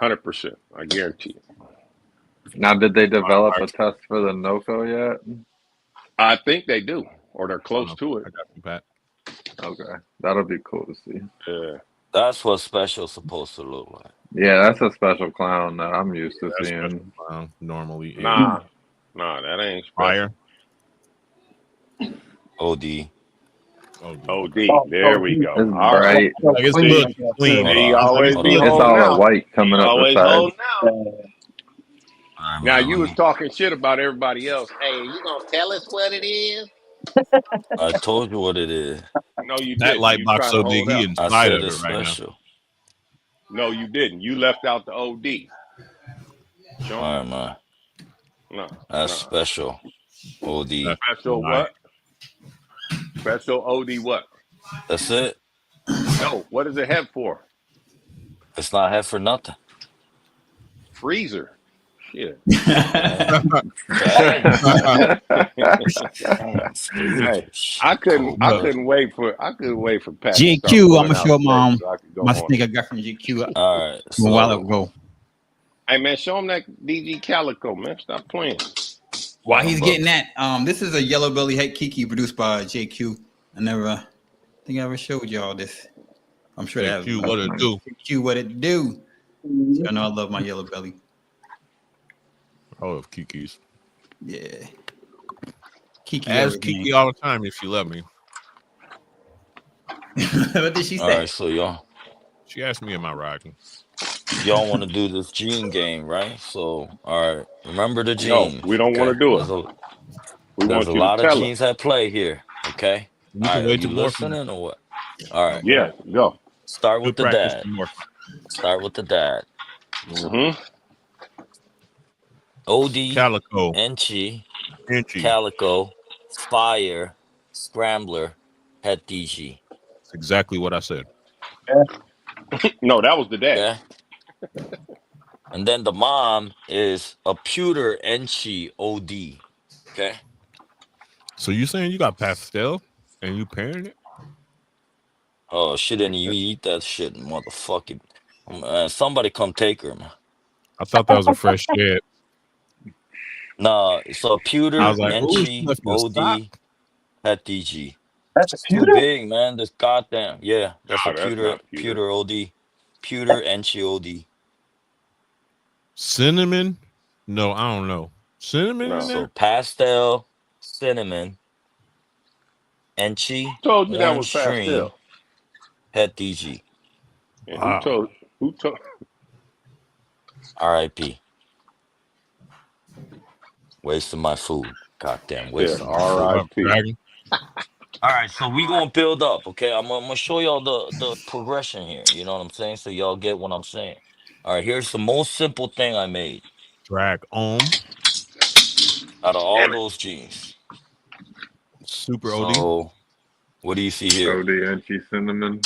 100%. I guarantee it.
Now, did they develop a test for the NOCO yet?
I think they do, or they're close to it.
I got you, Pat.
Okay, that'll be cool to see.
Yeah.
That's what special's supposed to look like.
Yeah, that's a special clown that I'm used to
That's special
seeing.
clown normally.
Nah, that ain't special.
Fire.
OD.
OD. There we go.
It's
All right.
bright.
Like it's
See,
clean.
he
Hold on.
always
Hold
be
on.
It's
holding
all
out.
white coming
He
up the
always
side.
holding out.
All right,
Now
man,
you was talking shit about everybody else. Hey, you gonna tell us what it is?
I told you what it is.
No, you
That
didn't.
light
You
box
trying to
so big,
hold
he
out.
I
inside
said
of it
it's
right now.
special.
No, you didn't. You left out the OD. Show
All right, man.
no,
That's
no.
special. OD.
Special what? Special OD what?
That's it.
No, what is it head for?
It's not head for nothing.
Freezer. Shit.
Damn.
Hey, I couldn't wait for Pat to start
GQ, I'm
pulling
gonna
out
show
steaks so I could go
my
on.
sneaker I got from GQ
All right.
a while ago.
Hey man, show him that DG Calico, man. Stop playing.
While he's getting that, this is a yellow belly head Kiki produced by JQ. I think I ever showed y'all this. I'm sure that
JQ, what it do?
JQ, what it do? So I know I love my yellow belly.
Oh, of Kiki's.
Yeah. Kiki.
Ask Kiki all the time if she love me.
What did she say?
All right, so y'all.
She asked me, am I riding?
Y'all want to do this gene game, right? So, all right. Remember the
No,
genes.
we don't want to do it. We
There's
want
a
you to
lot of
tell
genes
us.
at play here. Okay.
We
All
can
right. Are
wait
you
to morph.
listening or what? All right.
Yeah, go.
Start with
Good
the
practice
dad.
for morph.
Start with the dad.
Mm-hmm.
OD,
Calico.
Enchi,
Enchi.
Calico, Fire, Scrambler, Het DG.
That's exactly what I said.
No, that was the dad.
Okay. And then the mom is a Pewter Enchi OD. Okay.
So you saying you got pastel and you pairing it?
Oh, she didn't even eat that shit, motherfucking. Somebody come take her, man.
I thought that was a fresh shed.
Nah, so Pewter,
I was like, oh, she
Enchi,
left you a sock.
OD, Het DG.
That's a
It's too
pewter?
big, man. This goddamn. Yeah, that's
No,
a
that's
Pewter,
not pewter.
Pewter OD. Pewter Enchi OD.
Cinnamon? No, I don't know. Cinnamon in
So
there?
pastel, cinnamon, Enchi,
Told you that
orange
was
stream,
pastel.
Het DG.
And
Wow.
who told
RIP. Wasting my food. Goddamn, wasting my food.
R.I.P.
Dragon.
All right, so we gonna build up, okay? I'm gonna show y'all the progression here. You know what I'm saying? So y'all get what I'm saying. All right, here's the most simple thing I made
Drag on.
out of all those genes.
Super OD.
So what do you see here?
OD, Enchi, cinnamon.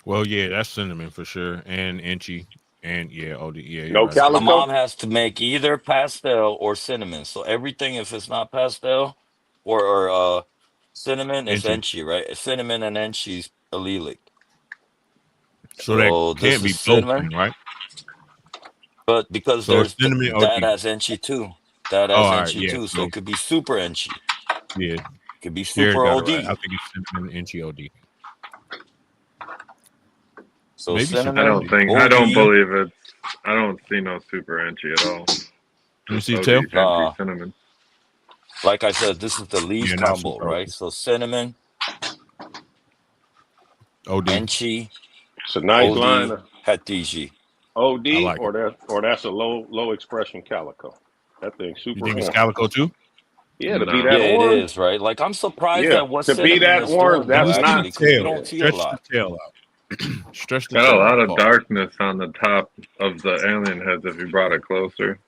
Well, yeah, that's cinnamon for sure. And Enchi. And yeah, OD. Yeah,
No
right.
Calico?
My mom has to make either pastel or cinnamon. So everything, if it's not pastel or cinnamon, is
Enchi.
Enchi, right? Cinnamon and Enchi's allelic.
So that
So this
can't
is
be both
cinnamon,
then, right?
but because
So it's
there's
cinnamon OD.
that has Enchi too. That
Oh,
has
all right,
Enchi
yeah.
too. So
So
it could be super Enchi.
yeah,
It could be
Jared
super
got it
OD.
right. I think it's cinnamon Enchi OD.
So
Maybe super
I
cinnamon,
don't
OD.
believe it's. I don't see no super Enchi at all.
Let me
Just
see the
OD,
tail.
Enchi, cinnamon.
Like I said, this is the least
Yeah, not
combo,
super
right?
OD.
So cinnamon,
OD.
Enchi,
It's a nice line
OD,
of
Het DG.
OD
I like it.
or that's a low expression Calico. That thing's
You
super
think it's
orange.
Calico too?
Yeah, to be
Nah.
that
Yeah, it
orange.
is, right? Like, I'm surprised
Yeah,
at what
to be
cinnamon
that
is
orange,
doing, bro,
that's
Just see
not.
the
actually, because we
tail.
don't see a
Stretch the
lot.
tail out. Stretch the
Got a
tail
lot
out.
of
Paul.
darkness on the top of the alien heads if you brought it closer.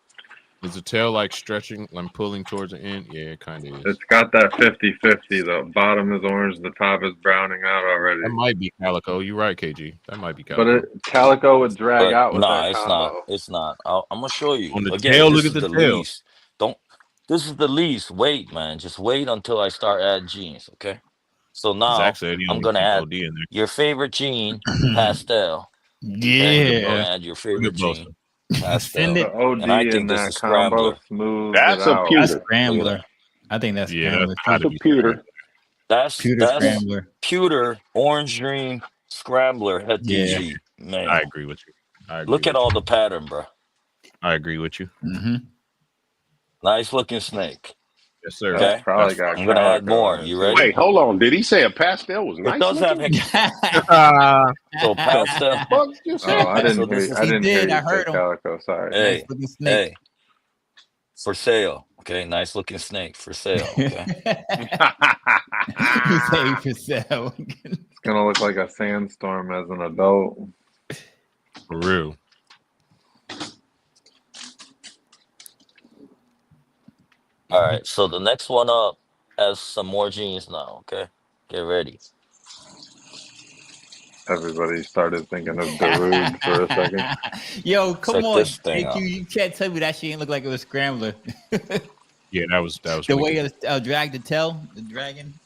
Is the tail like stretching, like pulling towards the end? Yeah, it kind of is.
It's got that 50-50. The bottom is orange, the top is browning out already.
That might be calico. You're right, KG. That might be calico.
But calico would drag
But
out with
nah,
that
it's
combo.
not. It's not. I'm gonna show you.
On the
Again,
tail,
this
look at
is
the
the
tail.
least. Don't. This is the least. Wait, man. Just wait until I start adding genes. Okay. So now
Zach said he
I'm
only
gonna
keep
add
OD in there.
your favorite gene, pastel. Okay. I'm gonna
Yeah.
add your
Look
favorite
at
gene,
Bosa.
Send
pastel.
The
it.
OD
And I
in
think this
that
is
combo
scrambler.
smooths
That's
it
a
out.
That's
pewter.
scrambler. I think that's
Yeah,
scrambler
that's
too.
gotta
That's a
be
pewter.
That's
Pewter scrambler.
pewter orange green scrambler head
Yeah.
DG.
I
Man,
agree with you. I agree
look at
with
all
you.
the pattern, bro.
I agree with you.
Mm-hmm.
Nice looking snake.
Yes, sir.
That's
Okay.
probably
That's
got
I'm gonna add
calico
more.
in it
You
too.
ready?
Wait, hold on. Did he say a pastel was
It
nice
does have
looking?
so pastel.
Fuck you
Oh, I
say?
So
didn't
this
hear.
is
I didn't hear
I
you say
heard him.
calico. Sorry.
Nice
hey,
looking snake.
hey, for sale. Okay, nice looking snake for sale. Okay.
He say for sale.
It's gonna look like a sandstorm as an adult.
for real.
All right. So the next one up has some more genes now. Okay. Get ready.
Everybody started thinking of Darude for a second.
Yo, come
Check
on,
this thing out.
you can't tell me that shit ain't look like it was scrambler.
Yeah, that was
The way
wicked.
it drag the tail, the dragon.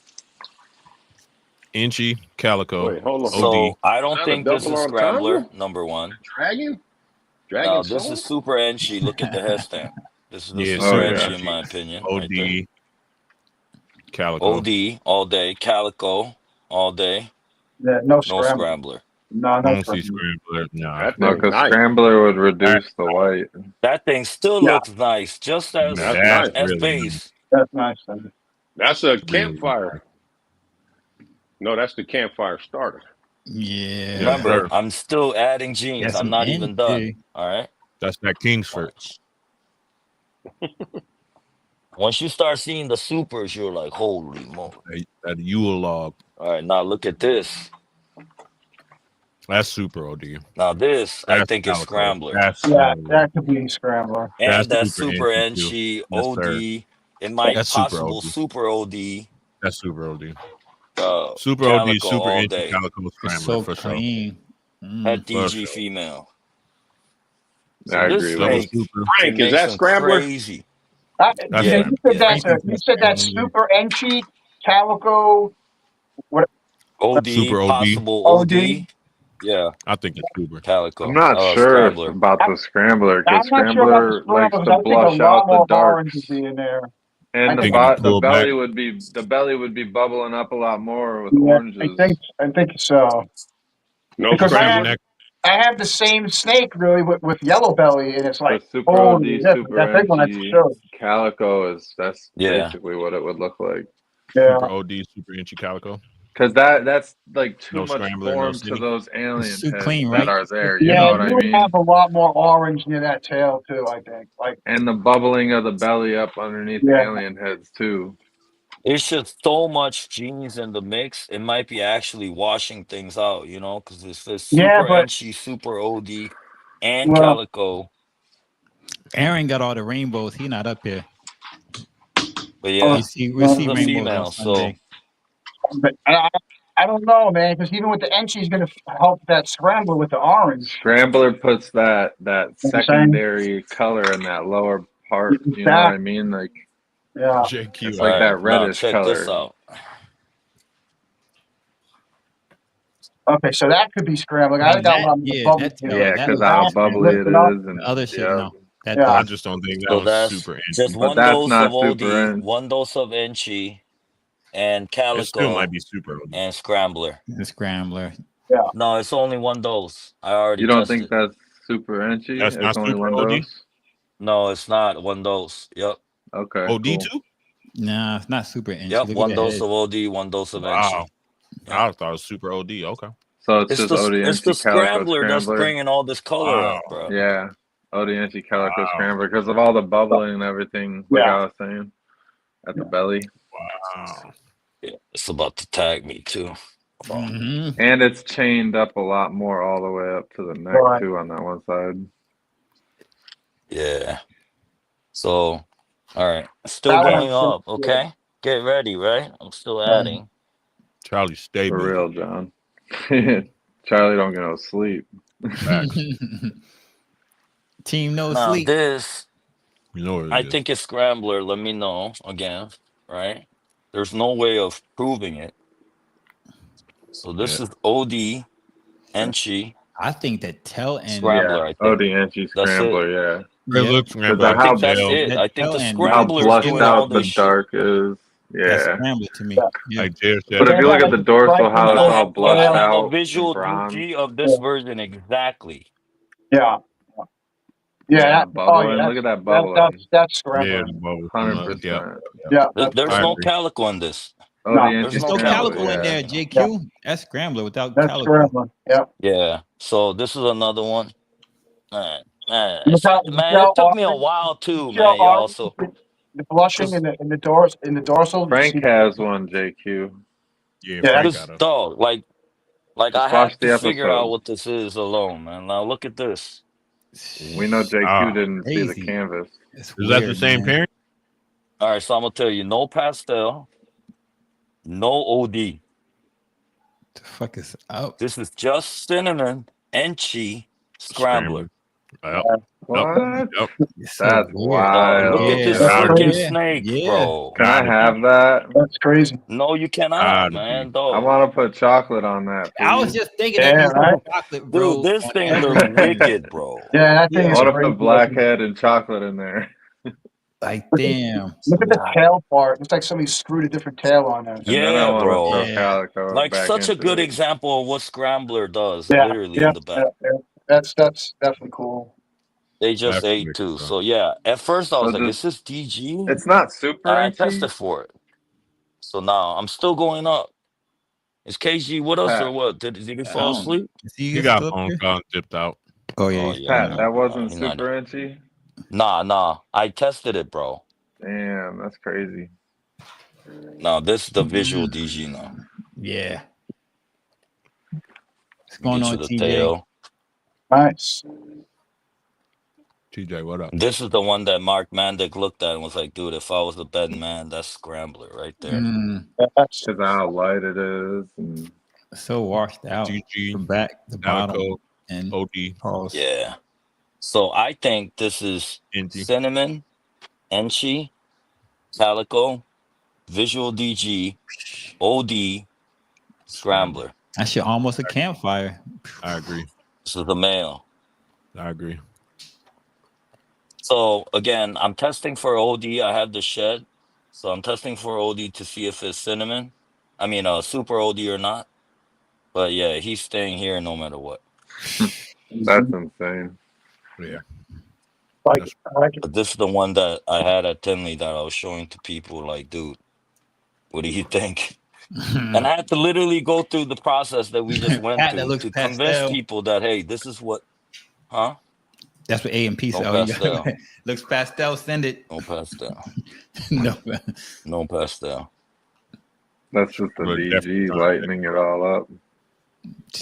Inchy, calico,
Wait, hold on.
OD.
So I don't
Not a
think this
double
is scrambler,
entendre?
number one.
Dragon?
No,
Dragon
this
soul?
is super enchi. Look at the head stamp. This is the
Yeah,
super
Oh
super
yeah.
enchi in
inchy.
my opinion. Right there.
OD, calico.
OD all day, calico all day,
Yeah, no
no
scrambler.
scrambler.
No,
I
no
don't see
scrambler.
scrambler. Nah.
That
No,
thing's
because
nice.
scrambler would reduce the white.
That thing still
Yeah,
looks nice, just
Nah,
as
That's
that's
nice.
really
base.
that's nice. Then.
That's a
nice. Really
campfire.
nice.
No, that's the campfire starter.
Yeah.
Yes,
Remember,
sir.
I'm still adding genes.
Got
I'm
some
not even done. All right.
That's that Kingsford.
Watch. Once you start seeing the supers, you're like, holy moly.
That Yule log.
All right, now look at this.
That's super OD.
Now this, I
That's
think is
calico.
scrambler.
That's
Yeah, that could be scrambler.
And
that's
that's
super
super
inchy too.
enchi,
Yes, sir.
OD. It might
That's super
possible
OD.
super OD.
That's super OD. Super OD,
Calico
super
all
inchy,
day.
calico
It's
scrambler
so
for sure.
clean.
Head
For
DG
sure.
female.
I
So this
agree with
Double
you.
snake
super.
Frank,
can
is
make
that
some
Scrambler?
crazy.
That's
Yeah,
Yeah,
you said
yeah.
that's super enchi, calico, what
OD,
Super OD.
possible
OD.
OD. Yeah,
I think it's super.
calico.
I'm not sure
Scrambler.
about the scrambler
I'm
because
not sure about the
scrambler
scrambler
likes
because
to
I think a
blush
lot
out the
more orange
darks,
would be in there. I
and the
think,
Think if you
the
pull
belly
back,
would be bubbling up a lot more with
yeah,
oranges.
I think so.
No
Because
Scrambler?
I have the same snake really with yellow belly, and it's like
The super
totally
OD,
different.
super
That big one I just
enchi
showed.
calico that's
Yeah.
basically what it would look like.
Yeah.
super OD, super inchy calico.
Because that's like too
No
much
scrambler, no
form to
city.
those alien
It's too
heads
clean,
that
right?
are there. You
Yeah,
know what I
you would
mean?
have a lot more orange near that tail too. I think. Like,
And the bubbling of the belly up underneath the alien heads too.
It's just so much genes in the mix. It might be actually washing things out, you know, because it's this
yeah,
super
but
enchi, super OD, and
well,
calico.
Aaron got all the rainbows. He not up here.
But yeah,
We'll see
this is a
rainbows
female,
on
so
Sunday.
but I don't know, man, because even with the enchi, is going to help that scrambler with the orange.
Scrambler puts that
saying?
secondary color in that lower part. You know what I mean? Like,
Yeah.
JQ.
it's like that reddish
check
color.
this out.
Okay, so that could be scrambling. I got a lot of bubble.
Yeah, because how bubbly it is, and
other shit, no.
I just don't think that
So
was
that's
super
just
inchy.
one
that's
dose
not
of OD,
super enchi.
one dose of enchi, and
It still
calico
might be super OD.
and scrambler.
The scrambler.
Yeah.
No, it's only one dose. I already
You don't
tested.
think that's super enchi?
That's
It's
not
only
super
one
OD?
dose?
No, it's not one dose. Yep.
Okay.
OD
cool.
too?
Nah, it's not super inch.
Yep.
Look
One
at the
dose
head.
of OD, one dose of
Wow.
enchi.
I thought it was super OD. Okay.
So it's just OD
It's the
enchi calico
scrambler that's
scrambler.
bringing all this color up, bro.
Yeah. OD enchi calico scrambler because of all the bubbling and everything, like I was saying. at the belly.
Wow.
Yeah, it's about to tag me too.
Mm-hmm.
And it's chained up a lot more all the way up to the neck too on that one side.
Yeah. So, all right, still going up. Okay, get ready. Right, I'm still adding.
Charlie, stay
For
busy.
real, John. Charlie don't get no sleep.
Team no
Now
sleep.
this,
You know what it
I
is.
think it's Scrambler. Let me know again. Right? There's no way of proving it. So this is OD, Enchi,
I think that tail end.
Scrambler. I think
OD Enchi
that's it.
Scrambler, yeah.
It looks Scrambler.
I think that's it. I think the Scrambler is doing all
the
this
dark
shit.
is.
That's
Yeah.
Scrambler to me. Yeah.
Like Jared said,
But if you look at the dorsal, how it's all blushed
I have a
out
visual
in bronze.
DG of this version exactly.
Yeah.
Yeah, bubbling. Look at that bubbling.
That's
yeah,
Scrambler.
100%.
Yeah.
There's no calico in this.
There's no calico in there, JQ. That's Scrambler without calico.
Scrambler. Yeah.
Yeah. So this is another one. Man,
Look how-
it took me a while too, man. Y'all. So
the blushing in the dorsal.
Frank has one, JQ.
Yeah,
Frank
got it.
dog, like
Just
I
watch
have
the
to figure out
episode.
what this is alone, man. Now look at this.
We know JQ didn't see the canvas.
Is that the same parent?
All right, so I'm gonna tell you, no pastel, no OD.
The fuck is out?
This is just cinnamon, Enchi, Scrambler.
What?
Yep.
That's wild.
Look at this freaking snake, bro.
Can I have that?
That's crazy.
No, you cannot, man. Dog.
I want to put chocolate on that. Please.
I was just thinking that chocolate, bro.
Dude, this thing looks wicked, bro.
Yeah, that thing is
What if
crazy.
the blackhead and chocolate in there?
Like, damn.
Look at the tail part. Looks like somebody screwed a different tail on there.
Yeah, bro.
Calico
Like
back
such a
into
good
it.
example of what Scrambler does,
Yeah,
literally in the back.
That's definitely cool.
They just ate too. So yeah, at first I was like, is this DG?
It's not super
I
Enchi?
tested for it. So now I'm still going up. Is KG with us or what? Did he fall asleep?
He got phone call and dipped out.
Oh yeah.
Pat, that wasn't super Enchi?
Nah. I tested it, bro.
Damn, that's crazy.
No, this is the visual DG now.
Yeah. What's going on,
the
TJ?
tail.
Nice.
TJ, what up?
This is the one that Mark Mandic looked at and was like, dude, if I was the betting man, that's Scrambler right there.
Because how light it is. And
So washed out.
GG,
the back, the bottom,
Calico,
and
OD.
pause.
Yeah. So I think this is cinnamon, Enchi, Calico, Visual DG, OD, Scrambler.
That shit almost a campfire.
I agree.
This is the male.
I agree.
So again, I'm testing for OD. I have the shed. So I'm testing for OD to see if it's cinnamon. I mean, super OD or not. But yeah, he's staying here no matter what.
that's insane.
Yeah.
But this is the one that I had at Tinley that I was showing to people like, dude, what do you think? And I had to literally go through the process that we just went through to convince people that, hey, this is what, huh?
That's what A and P said.
No pastel.
Looks pastel, send it.
No pastel.
No
pastel.
That's just the DG lightening it all up.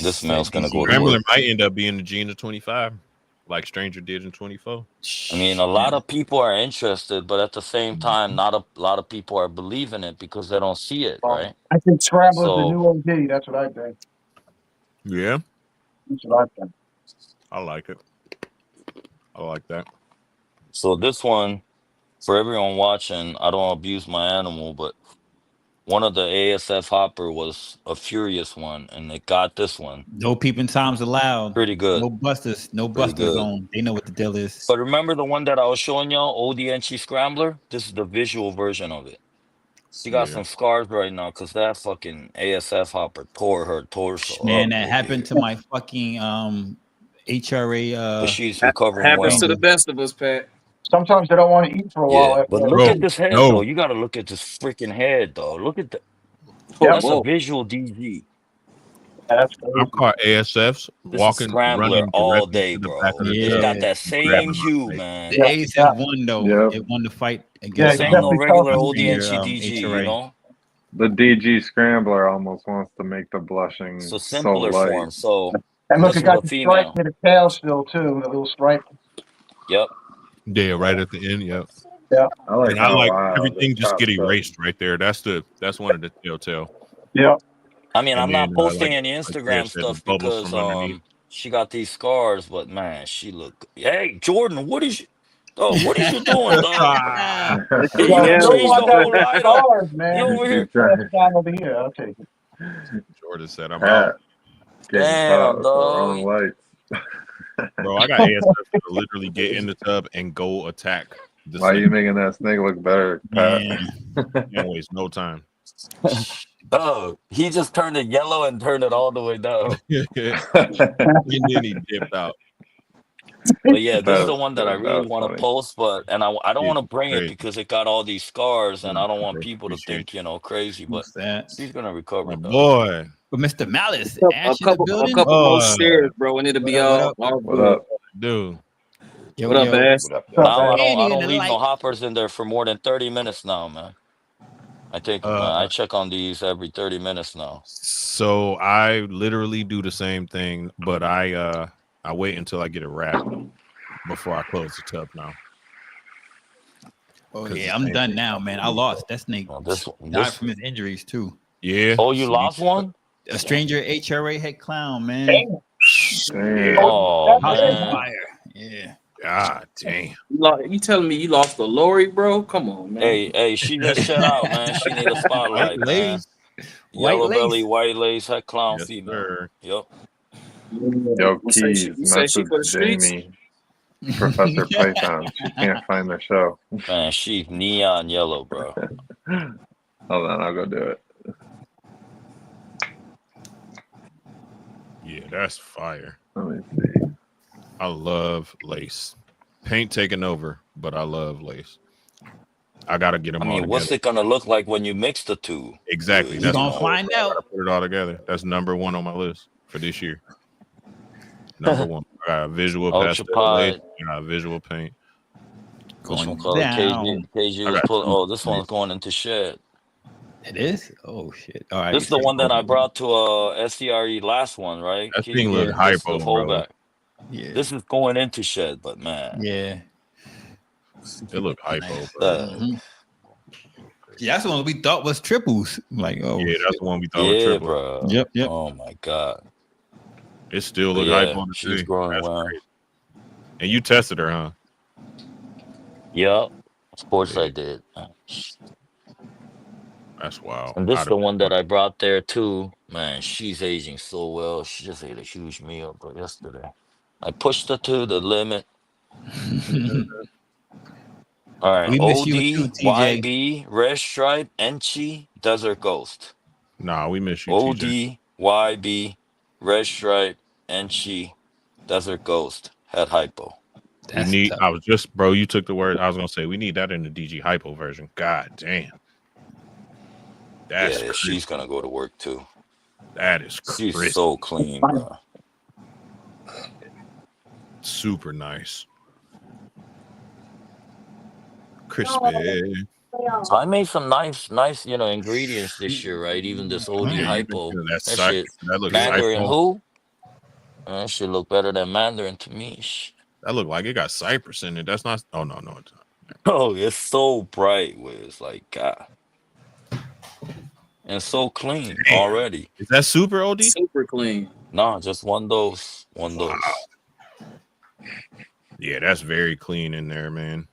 This smells gonna go to
Scrambler
work.
might end up being the Gene of 25, like Stranger did in 24.
I mean, a lot of people are interested, but at the same time, not a lot of people are believing it because they don't see it, right?
I think Scrambler's
So-
the new OD. That's what I think.
Yeah,
That's what I think.
I like it. I like that.
So this one, for everyone watching, I don't abuse my animal, but one of the ASF hopper was a furious one, and it got this one.
No peeping times allowed.
Pretty good.
No busters. No
Pretty
busters
good.
on. They know what the deal is.
But remember the one that I was showing y'all, OD Enchi Scrambler? This is the visual version of it. She got some scars right now because that fucking ASF hopper tore her torso.
Man,
up.
that happened to my fucking HRA.
But she's recovering
Happens
well.
to the best of us, Pat.
Sometimes they don't want to eat for a while.
Yeah, but look at this head, though. You got to look at this freaking head, though. Look at that. That's a visual DG.
I'm caught ASFs
This
walking,
is Scrambler
running
all
directly
day,
to the
bro.
back of the
It's
truck,
got that same
grabbing my
hue,
face.
man.
The ASF won though.
Yep.
It won the fight
This ain't no regular ODNC DG, you know.
The DG Scrambler almost wants to make the blushing
It's a
so
simpler
light.
form. So
And look,
this
it
was
got
a
the stripe
female.
with the tail still too, the little stripe.
Yep.
Yeah, right at the end. Yep.
Yeah.
I like
and
how
I like
wild
everything
the
just
top
get
stuff.
erased right there. That's one of the telltale.
Yeah.
I mean, I'm not posting
like
any Instagram
said, the
stuff
bubbles
because
from underneath.
she got these scars, but man, she look. Hey, Jordan, what is you doing, dog? You
Yeah.
changed the whole light up.
Stars, man.
You over here?
Over here. I'll take it.
Jordan said, "I'm out."
Getting
Damn,
caught with the
dog.
wrong lights.
Bro, I got ASF to literally get in the tub and go attack.
Why are you making that snake look better, Pat?
Can't waste no time.
Oh, he just turned it yellow and turned it all the way down.
And then he dipped out.
But yeah, this is the one that I really want to post, but I don't want to bring it
great.
because it got all these scars, and I don't want people to think crazy. But she's gonna recover, though.
Boy,
but Mr. Malice,
a couple more shares, bro, and it'll be all good.
Dude.
What up, Ash?
Now I don't leave no hoppers in there for more than 30 minutes now, man. I think I check on these every 30 minutes now.
So I literally do the same thing, but I wait until I get a wrap before I close the tub now.
Oh yeah, I'm done now, man. I lost that snake. Died from his injuries too.
Yeah.
Oh, you lost one?
A stranger HRA head clown, man.
Damn.
Oh,
man. Fire. Yeah.
God damn.
You telling me you lost the Lori, bro? Come on, man.
Hey, she been shut out, man. She need a spotlight, man. Yellow belly, white lace, head clown female. Yep.
Yo, Keys, message Jamie, Professor Python. She can't find the show.
Man, she's neon yellow, bro.
Hold on, I'll go do it.
Yeah, that's fire.
Let me see.
I love lace. Paint taking over, but I love lace. I gotta get them all together.
What's it gonna look like when you mix the two?
Exactly.
You're gonna find out.
I gotta put it all together. That's number one on my list for this year. Number one. I got a visual pastel lace. I got a visual paint.
This one called KG was pulling. Oh, this one's going into shed.
It is? Oh shit! All right.
This is the one that I brought to SCRE last one, right?
That thing look hypo, bro.
Yeah.
This is going into shed, but man.
Yeah.
It look hypo, bro.
Yeah, that's the one we thought was triples. Like, oh
yeah, that's the one we thought was triples.
Bro.
Yep.
Oh my god.
It still look hypo on the
she's growing well.
Crazy. And you tested her, huh?
Yep. Of course I did.
That's wild.
And this is the one that I brought there too. Man, she's aging so well. She just ate a huge meal, but yesterday I pushed her to the limit. All right,
We miss
OD,
you too, TJ.
YB, Red Stripe, Enchi, Desert Ghost.
Nah, we miss you,
OD,
TJ.
YB, Red Stripe, Enchi, Desert Ghost, head hypo.
We need. Tough. I was just, bro. You took the word. I was gonna say we need that in the DG hypo version. God damn. That's crazy.
She's gonna go to work too.
That is crazy.
She's so clean, bro.
Super nice. Crispy.
So I made some nice, ingredients this year, right? Even this OD hypo.
That looks
Mandarin
hypo.
who? That should look better than Mandarin to me.
That look like it got cypress in it. That's not. Oh no, it's not.
Oh, it's so bright, Wiz. Like God. And so clean already.
Is that super OD?
Super clean.
No, just one dose. One dose.
Yeah, that's very clean in there, man.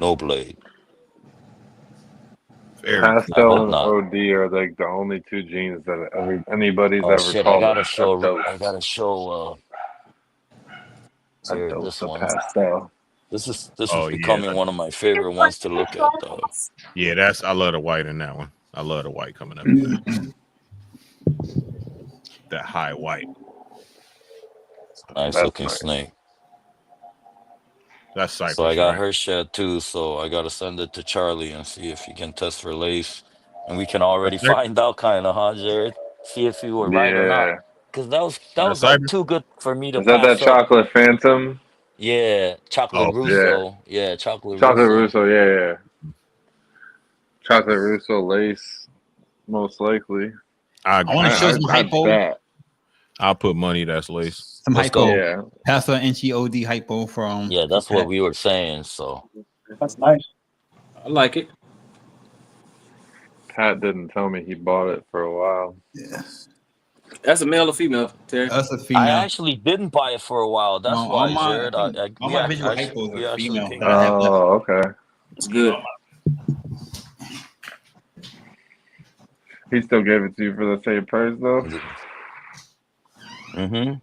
No blade.
Pastel and OD are like the only two genes that anybody's ever called.
I gotta show. This one.
Pastel.
This is becoming one of my favorite ones to look at, though.
Yeah, I love the white in that one. I love the white coming up in there. That high white.
Nice looking snake.
That's cypress.
So I got her shed too, so I gotta send it to Charlie and see if he can test for lace. And we can already find out kind of, huh, Jared? See if you were right or not. Because that was like too good for me to
pass up. Is that chocolate phantom?
Yeah, chocolate Russo. Yeah, chocolate
Chocolate
Russo.
Russo, yeah. Chocolate Russo lace, most likely.
I want to show some hypo.
I'll put money that's lace.
Some
Let's
hypo.
go.
Yeah.
Pass an Inchi OD hypo from.
Yeah, that's what we were saying. So
That's nice.
I like it.
Pat didn't tell me he bought it for a while.
Yeah.
That's a male or female, Terry?
That's a female.
I actually didn't buy it for a while. That's why, Jared.
All my visual hypos are female.
Oh, okay.
It's good.
He still gave it to you for the same price, though?
Mm-hmm.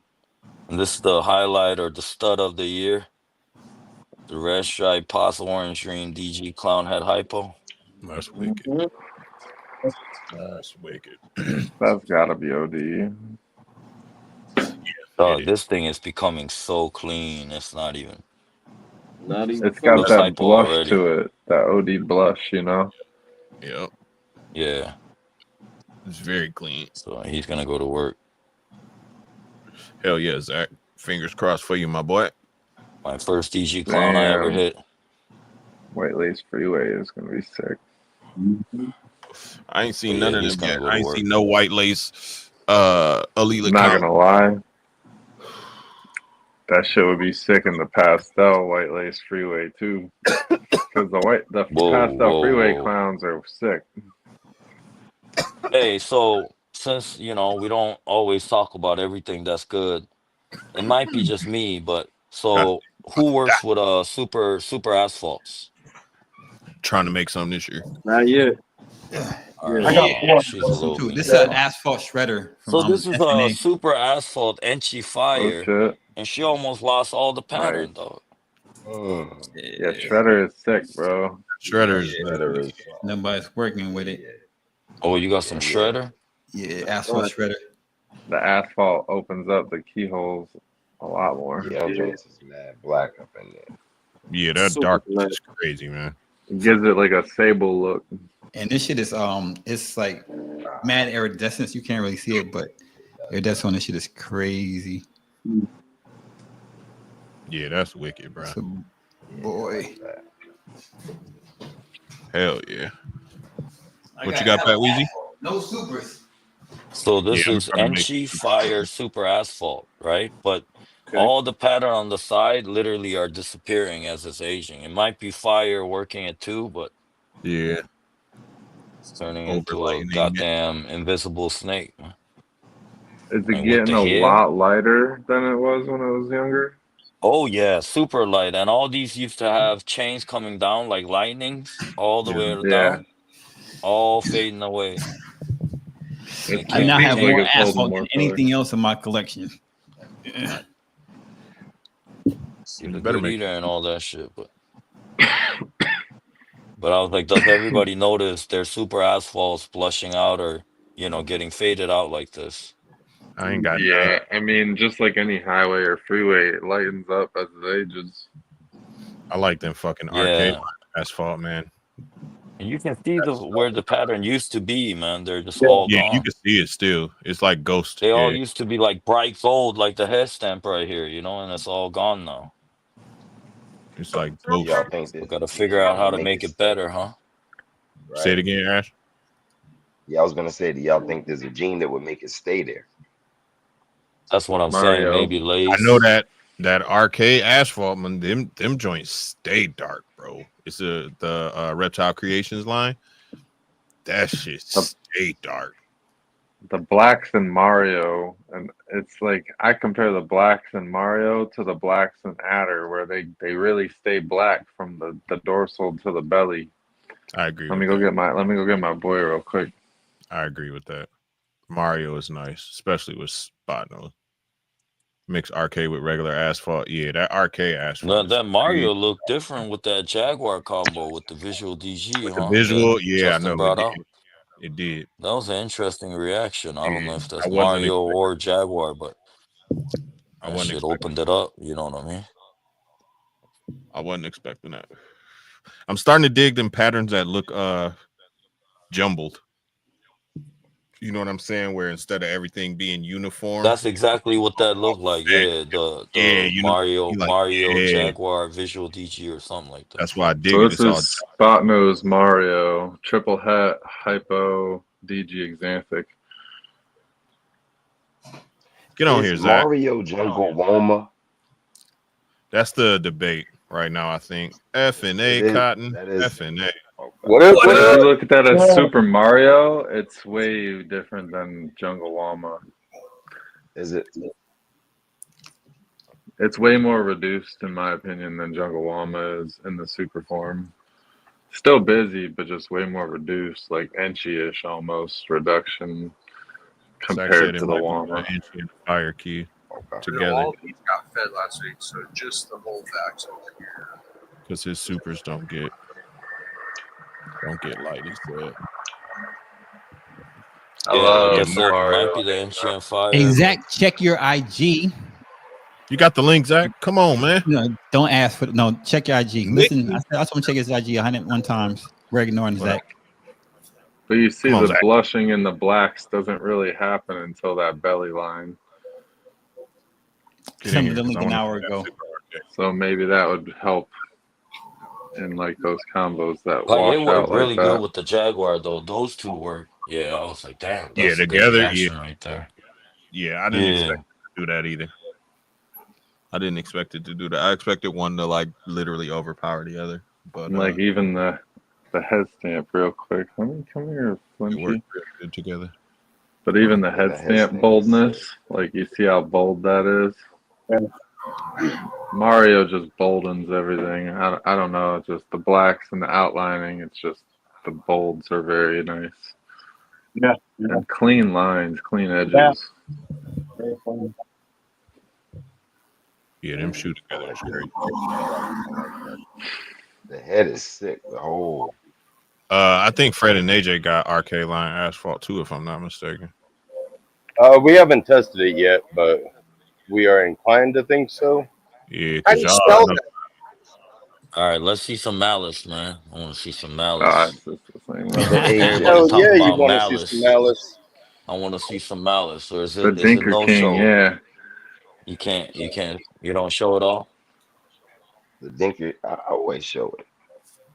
And this is the highlight or the stud of the year. The red stripe, Pos Orange Dream DG Clown Head Hypo.
That's wicked. That's wicked.
That's gotta be OD.
Dog, this thing is becoming so clean. It's not even.
It's got that blush
already.
to it. That OD blush, you know?
Yep.
Yeah.
It's very clean.
So he's gonna go to work.
Hell yeah, Zach. Fingers crossed for you, my boy.
My first DG Clown I ever hit.
White Lace Freeway is gonna be sick.
I ain't seen none of them yet. I ain't seen no White Lace Elite.
Not gonna lie. That shit would be sick in the pastel White Lace Freeway too. Because the pastel freeway clowns are sick.
Hey, so since we don't always talk about everything that's good, it might be just me, but so who works with super asphalts?
Trying to make something this year.
Not yet.
I got one. This is an asphalt shredder.
So this is a super asphalt Enchi Fire, and she almost lost all the pattern, though.
Yeah, Shredder is sick, bro.
Shredder is.
Nobody's working with it.
Oh, you got some shredder?
Yeah, asphalt shredder.
The asphalt opens up the keyholes a lot more.
Yeah, is mad black up in there.
Yeah, that dark is crazy, man.
It gives it like a sable look.
And this shit is it's like mad iridescence. You can't really see it, but iridescence on this shit is crazy.
Yeah, that's wicked, bro.
Boy.
Hell yeah. What you got, Pat Weezy?
No supers.
So this is Enchi Fire Super Asphalt, right? But all the pattern on the side literally are disappearing as it's aging. It might be fire working it too, but
yeah,
it's turning into a goddamn invisible snake.
Is it getting a lot lighter than it was when I was younger?
Oh yeah, super light. And all these used to have chains coming down like lightnings all the way down, all fading away.
I now have more asphalt than anything else in my collection.
The good eater and all that shit, but I was like, does everybody notice their super asphalts blushing out or getting faded out like this?
I ain't got
that. I mean, just like any highway or freeway, it lightens up as it ages.
I like them fucking arcade asphalt, man.
And you can see where the pattern used to be, man. They're just all gone.
You can see it still. It's like ghost.
They all used to be like bright gold, like the head stamp right here, and it's all gone now.
It's like ghost.
Y'all think
We gotta figure out how to make it better, huh?
Right?
Say it again, Ash.
Yeah, I was gonna say, do y'all think there's a gene that would make it stay there?
That's what I'm saying. Maybe lace.
I know that arcade asphalt, man. Them joints stay dark, bro. It's the Reptile Creations line. That shit stay dark.
The blacks in Mario, and it's like I compare the blacks in Mario to the blacks in Adder, where they really stay black from the dorsal to the belly.
I agree.
Let me go get my boy real quick.
I agree with that. Mario is nice, especially with spot nose. Mix arcade with regular asphalt. Yeah, that arcade asphalt.
That Mario looked different with that Jaguar combo with the visual DG,
with the visual, I know
brought out.
It did.
That was an interesting reaction. I don't know if that's Mario or Jaguar, but that shit opened it up. You know what I mean?
I wasn't expecting that. I'm starting to dig them patterns that look jumbled. You know what I'm saying? Where instead of everything being uniform,
That's exactly what that looked like. Yeah, the Mario Jaguar Visual DG or something like that.
That's why I dig
so
it.
this
It's all
is Spot Nose Mario, Triple Hat, Hypo, DG Xanthic.
Get on here, Zach.
Mario Jungle Woma.
That's the debate right now, I think. F and A Cotton. F and A.
What if you look at that as Super Mario, it's way different than Jungle Woma.
Is it?
It's way more reduced, in my opinion, than Jungle Woma is in the super form. Still busy, but just way more reduced, like Enchi-ish almost reduction compared to the Woma.
Enchi and Fire Key together.
You know, all these got fed last week, so just the whole facts over here.
Because his supers don't get light, he said.
I guess it might be the Enchi and Fire.
Hey, Zach, check your IG.
You got the link, Zach? Come on, man.
No, don't ask for no. Check your IG. Listen, I told him to check his IG 101 times. We're ignoring Zach.
But you see, the blushing in the blacks doesn't really happen until that belly line.
Sent me the link an hour ago.
So maybe that would help in like those combos that
Like
wash
it worked
out
really
like
good
that.
with the Jaguar though. Those two work. Yeah, I was like, damn.
Yeah,
That's a good
together.
reaction
Yeah,
right there.
Yeah, I didn't expect it to do that either. I didn't expect it to do that. I expected one to like literally overpower the other. But
Like even the head stamp real quick. Come here, Flinchy.
It worked really good together.
But even the head stamp boldness, like you see how bold that is. Mario just boldens everything. I don't know. It's just the blacks and the outlining. It's just the bolds are very nice.
Yeah.
And clean lines, clean edges.
Yeah.
Yeah, them shoot together.
The head is sick. The whole.
I think Fred and AJ got RK Line Asphalt too, if I'm not mistaken.
We haven't tested it yet, but we are inclined to think so.
Yeah,
how do you spell that?
All right, let's see some malice, man. I want to see some malice.
Oh,
Everybody talking
yeah, you
about
want to see
malice.
some malice.
I want to see some malice. Or is
The
it
Dinker
no
King,
show?
yeah.
You don't show it all?
The Dinker, I always show it.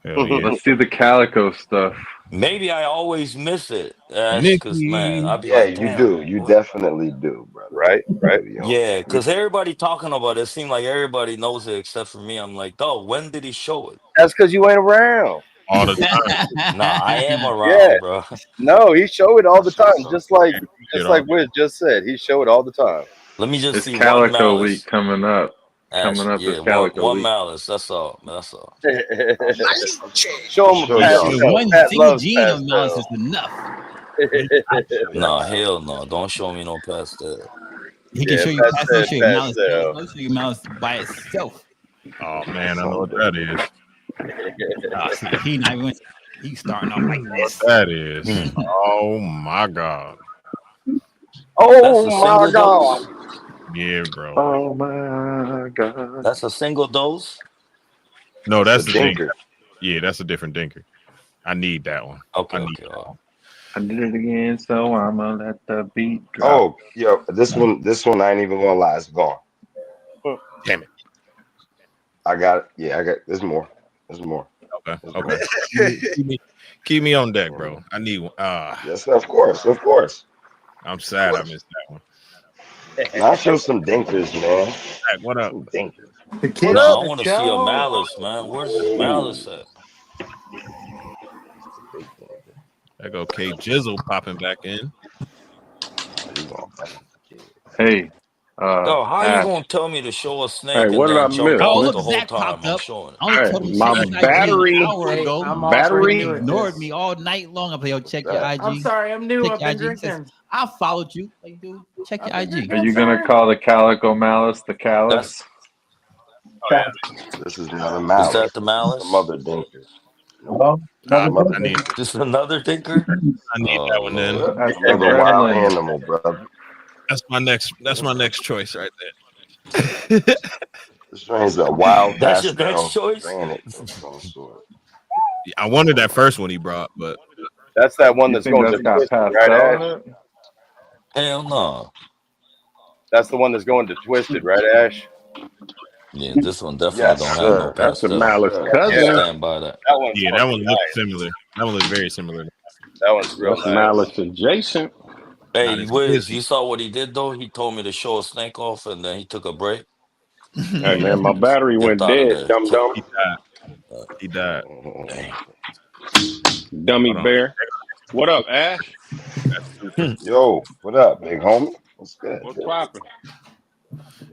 Let's see the Calico stuff.
Maybe I always miss it. Because, man, I'll be
Yeah,
like,
you
damn.
do. You definitely do, brother.
Right?
Yeah, because everybody talking about it. It seemed like everybody knows it except for me. I'm like, dog, when did he show it?
That's because you ain't around.
All the time.
Nah, I am around, bro.
No, he show it all the time. Just like Wiz just said, he show it all the time.
Let me just
It's
see one
Calico
malice.
week coming up.
Yeah,
is Calico
one
week.
malice. That's all. That's all.
Show him
One single gene of malice is enough.
No, hell no. Don't show me no pastel.
He can show you pastel. Show you malice. He'll show you malice by itself.
Oh man, I know what that is.
He not even. He's starting off like this.
That is. Oh my god.
Oh my god.
Yeah, bro.
Oh my god.
That's a single dose?
No, that's the
Dinker.
Dinker. Yeah, that's a different Dinker. I need that one.
Okay.
I did it again, so I'ma let the beat drop.
Oh, yo, this one I ain't even gonna lie, it's gone.
Damn it.
I got it. Yeah, I got there's more. There's more.
Okay. Keep me on deck, bro. I need one.
Yes, of course.
I'm sad I missed that one.
I'll show some dinkers, man.
Hey, what up?
Dinkers.
No, I want to see a malice, man. Where's the malice at?
There go K Jizzle popping back in.
Hey.
How you gonna tell me to show a snake?
Hey,
and
what did
then
I
jump
miss?
out
look,
the whole
Zach
time
popped
I'm
up.
showing it?
I only told him
my
check his IG
battery-
an hour ago.
battery-
He ignored me all night long. I'm like, yo, check your IG.
I'm sorry, I'm new.
Check
I've
your
been
IG. He says,
drinking.
I followed you. Like, dude, check your IG.
Are you gonna call the Calico Malice the Callus?
This is another malice.
Is that the malice?
Some other dinker.
I need
Just another tinker?
I need that one then.
That's
Another wild animal, brother.
That's my next choice right there.
This train's a wild
That's your
pastel
next choice?
granite of some sort.
I wanted that first one he brought, but
That's that one
You
that's
think
going
that's
to
got
Twisted, right,
pastel in
Ash?
it?
Hell no.
That's the one that's going to Twisted, right, Ash?
Yeah, this one definitely
Yes,
don't have no
sir.
That's the
pastel.
malice
I
Yeah,
can
cousin.
stand by that.
that one's
Yeah, that one
fucking
looks
nice.
similar. That one looks very similar.
That one's real
That's
nice.
malice adjacent.
Not
Hey,
as
Wiz,
busy.
you saw what he did though? He told me to show a snake off, and then he took a break.
Hey man, my
Just
battery
dipped
went
out of
dead.
there.
Dum dum.
He died. He died.
Dang.
Dummy
Hold on.
bear. What up, Ash?
That's super.
Yo, what up, big homie? What's good?
What's poppin'?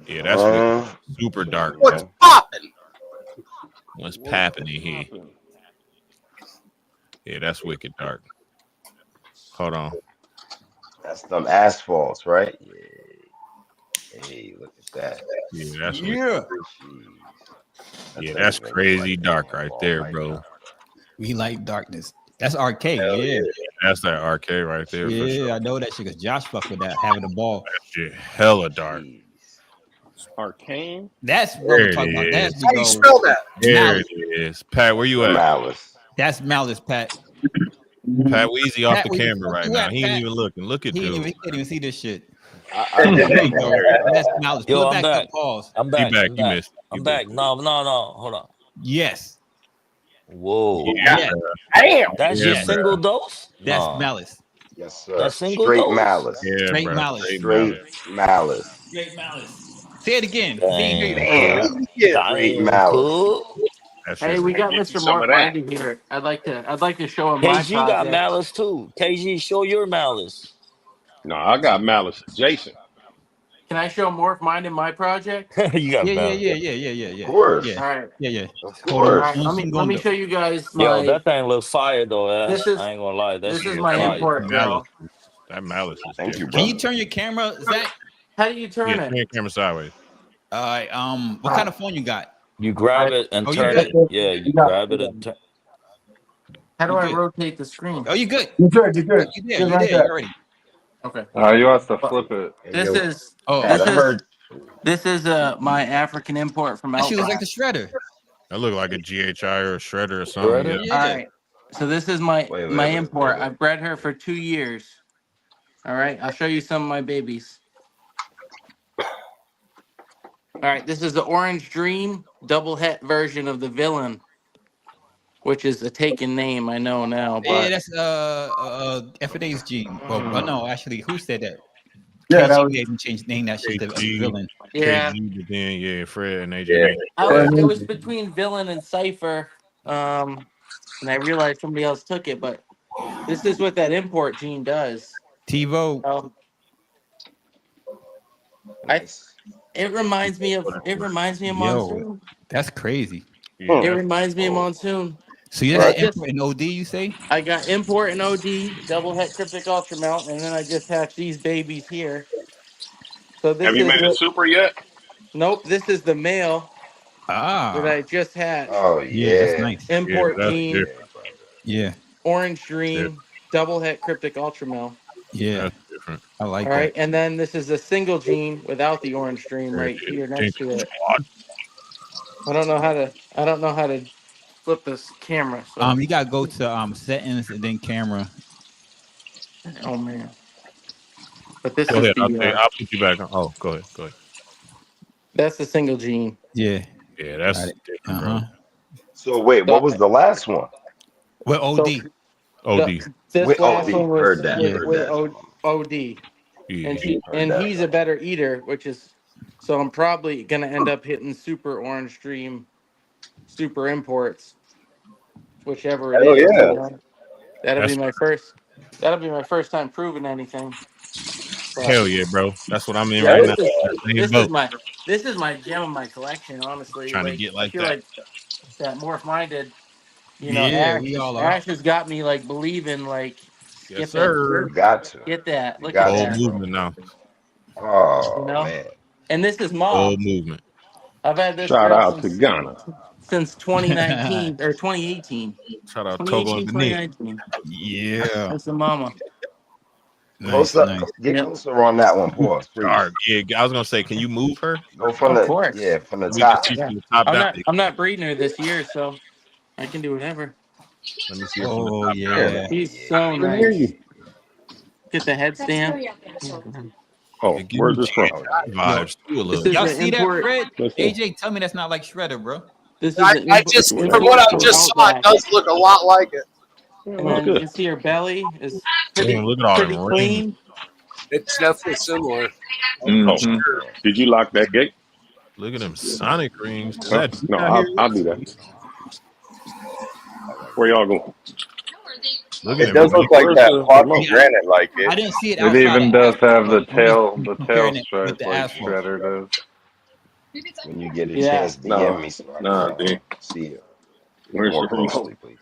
Yeah, that's wicked.
Uh,
Super dark,
What's
bro.
popping?
What's
What's
happening here?
poppin'?
Yeah, that's wicked dark. Hold on.
that's them asphalts, right? Yeah. Hey, look at that.
Yeah, that's wicked.
Yeah.
Jeez.
Yeah,
how
that's
you make it
crazy
like that
dark
on the
right
wall
there,
like
bro.
that.
We like darkness. That's arcade.
Hell
Yeah.
That's that arcade right there for sure.
Yeah, I know that shit because Josh fucked with that, having the ball.
That shit hella dark.
Jeez.
Arcane.
That's what
There
we're
it
talking about. That's
is.
How do you spell that?
There
malice.
it is. Pat, where you
The
at?
malice.
That's malice, Pat.
Pat Weezy off
Pat,
the
where the
camera
fuck
right
you
now.
at,
He ain't
Pat?
even looking. Look at
He
dude.
can't even see this shit.
I
There
did
you go. That's malice. Pull
Yo,
it
I'm
back up.
back.
Pause.
I'm
He
back.
back.
I'm
You
back.
missed. You
I'm
missed.
back. No. Hold on.
Yes.
Whoa.
Yeah,
Yes.
Damn.
That's
yeah,
just
Yes.
bro.
single dose?
That's
No.
malice.
Yes, sir.
That's single
Straight
dose?
malice.
Yeah,
Straight
bro.
malice.
Straight
Straight
malice.
malice.
Straight malice. Say it again. They ain't hear you.
Damn,
Damn.
cool.
Straight
Damn,
malice.
cool.
That
Hey,
shit.
we got
Get you
Mr.
some of
Mark
that.
Mindy here. I'd like to show him my
KG got
project.
malice too. KG, show your malice.
No, I got malice adjacent.
Can I show Morph mine in my project?
You got
Yeah.
malice.
Of course.
Yeah.
All right.
Yeah.
Of
Hold on.
All
course.
right.
Don't
Let
sing
me
though.
show you guys
Yo,
my.
that thing looks fire though,
This
Ash.
is
I ain't gonna lie. That
this is
shit
Yeah,
my
fire.
import,
malice.
bro.
That malice is
Thank you,
different.
Can you
brother.
turn your camera, Zach?
How do you
Yeah,
turn it?
turn your camera sideways.
All right. What kind of phone you got?
You grab it and
Oh, you
turn
good.
it. Yeah, you grab it and turn.
How do
You
I
good.
rotate the screen?
Oh, you good.
You're good. You're good.
You there.
Good
You
like
there. You
that.
already.
Okay.
You have to
Well,
flip it.
Hey,
this
yo,
is
Oh,
Pat,
this
I
okay.
is
heard.
this is my African import from
That shit looks like
Outback.
the shredder.
That look like a GHI or a shredder or something. Yeah.
Shredder?
All
Yeah.
right. So this is my
Wait.
import. I've bred her for 2 years. All right. I'll show you some of my babies. All right. This is the Orange Dream double het version of the Villain, which is a taken name, I know now,
Yeah,
but
that's FNA's gene. Well, no, actually, who said that?
Yeah, that
KG
was.
made him change name that shit to
KG,
Villain.
yeah,
KG, but then yeah, Fred and AJ.
Yeah.
it was between Villain and Cypher, and I realized somebody else took it, but this is what that import gene does.
TiVo.
Nice.
It reminds me of
Yo,
Monsoon.
that's crazy.
Yeah,
It reminds me of Monsoon.
So you
But I
got
just
import in OD, you say?
I got import and OD double het cryptic ultra mount, and then I just hatched these babies here. So
Have
this
you
is
made a
the
super yet?
nope. This is the male that I just hatched.
Oh
Yeah, that's
yeah.
nice.
yeah,
Import
that's
gene,
different.
Yeah,
Orange Dream, double het cryptic ultra male.
yeah,
That's different.
I like
All right,
that.
and then this is a single gene without the Orange Dream right here next to it. I don't know how to flip this camera. So
You gotta go to settings and then camera.
oh man, but this
Go
is
ahead.
the
I'll put you back on. Oh, go ahead. Go ahead.
that's the single gene.
Yeah,
Yeah,
got
that's
it.
different, bro.
So wait, what was the last one?
Well, OD.
OD.
This last one was
Heard that.
with,
Heard
with
that.
OD,
Yeah.
and he's a better eater, which is so I'm probably gonna end up hitting Super Orange Dream, Super Imports, whichever it
Hell
is.
yeah.
You know? That'll be my first. That'll be my first time proving anything. But
Hell yeah, bro. That's what I'm in
yeah,
right now.
this is my gem of my collection. Honestly,
Trying to
like
get
I
like
feel
that.
like that Morph Minded. You know,
Yeah, we all are.
Ash has got me like believing. Like,
Yes,
skip it.
sir.
Got to.
Get that.
You
Look at
got
Whole
to,
that.
bro.
movement now.
You
Oh
know.
man.
And this is
Whole
mom.
movement.
I've had this
Shout
girl
out to Ghana.
since 2019 or 2018.
Shout out Togo and Benin.
2019.
Yeah,
That's the mama.
nice, nice.
Get closer on that one, pause, please.
Dark. Yeah, I was gonna say, can you move her?
Go from
Of
the
course.
from the
We can
top.
see
Yeah.
from the top down.
I'm not breeding her this year, so I can do whatever.
Let me see.
Oh yeah.
He's so
I hear
nice.
you.
Get the headstand.
Oh,
It gives
where's
me
this from?
vibes too a
This
little
is
Y'all
bit.
an
see that,
import.
Fred?
What's that?
AJ, tell me that's not like Shredder, bro.
This is an
I just,
What
from
else
what
is
I
import
going
from
just
on?
saw, it
Outback.
does look a lot like it.
Yeah,
And
looks
then you
good.
can see her belly is
Damn, look at all
pretty
them rings.
clean.
It's definitely similar.
Oh,
Mm-hmm.
did you lock that gate?
Look at them Sonic rings. Is
Huh?
that
No,
out here?
I'll do that. Where y'all going?
Look at
It
them
does look
rings.
like
Where's
that
the
glossy
remote?
granite like it.
I didn't see it
It
outside of
even does
asphalt
have
though.
the
I'm just
tail
comparing it with
stripe
the
like
asphalt.
Shredder does.
When you get a
Yeah.
chance, DM
No,
me so I
nah,
can
D.
see it
Where's
more
the remote?
closely, please.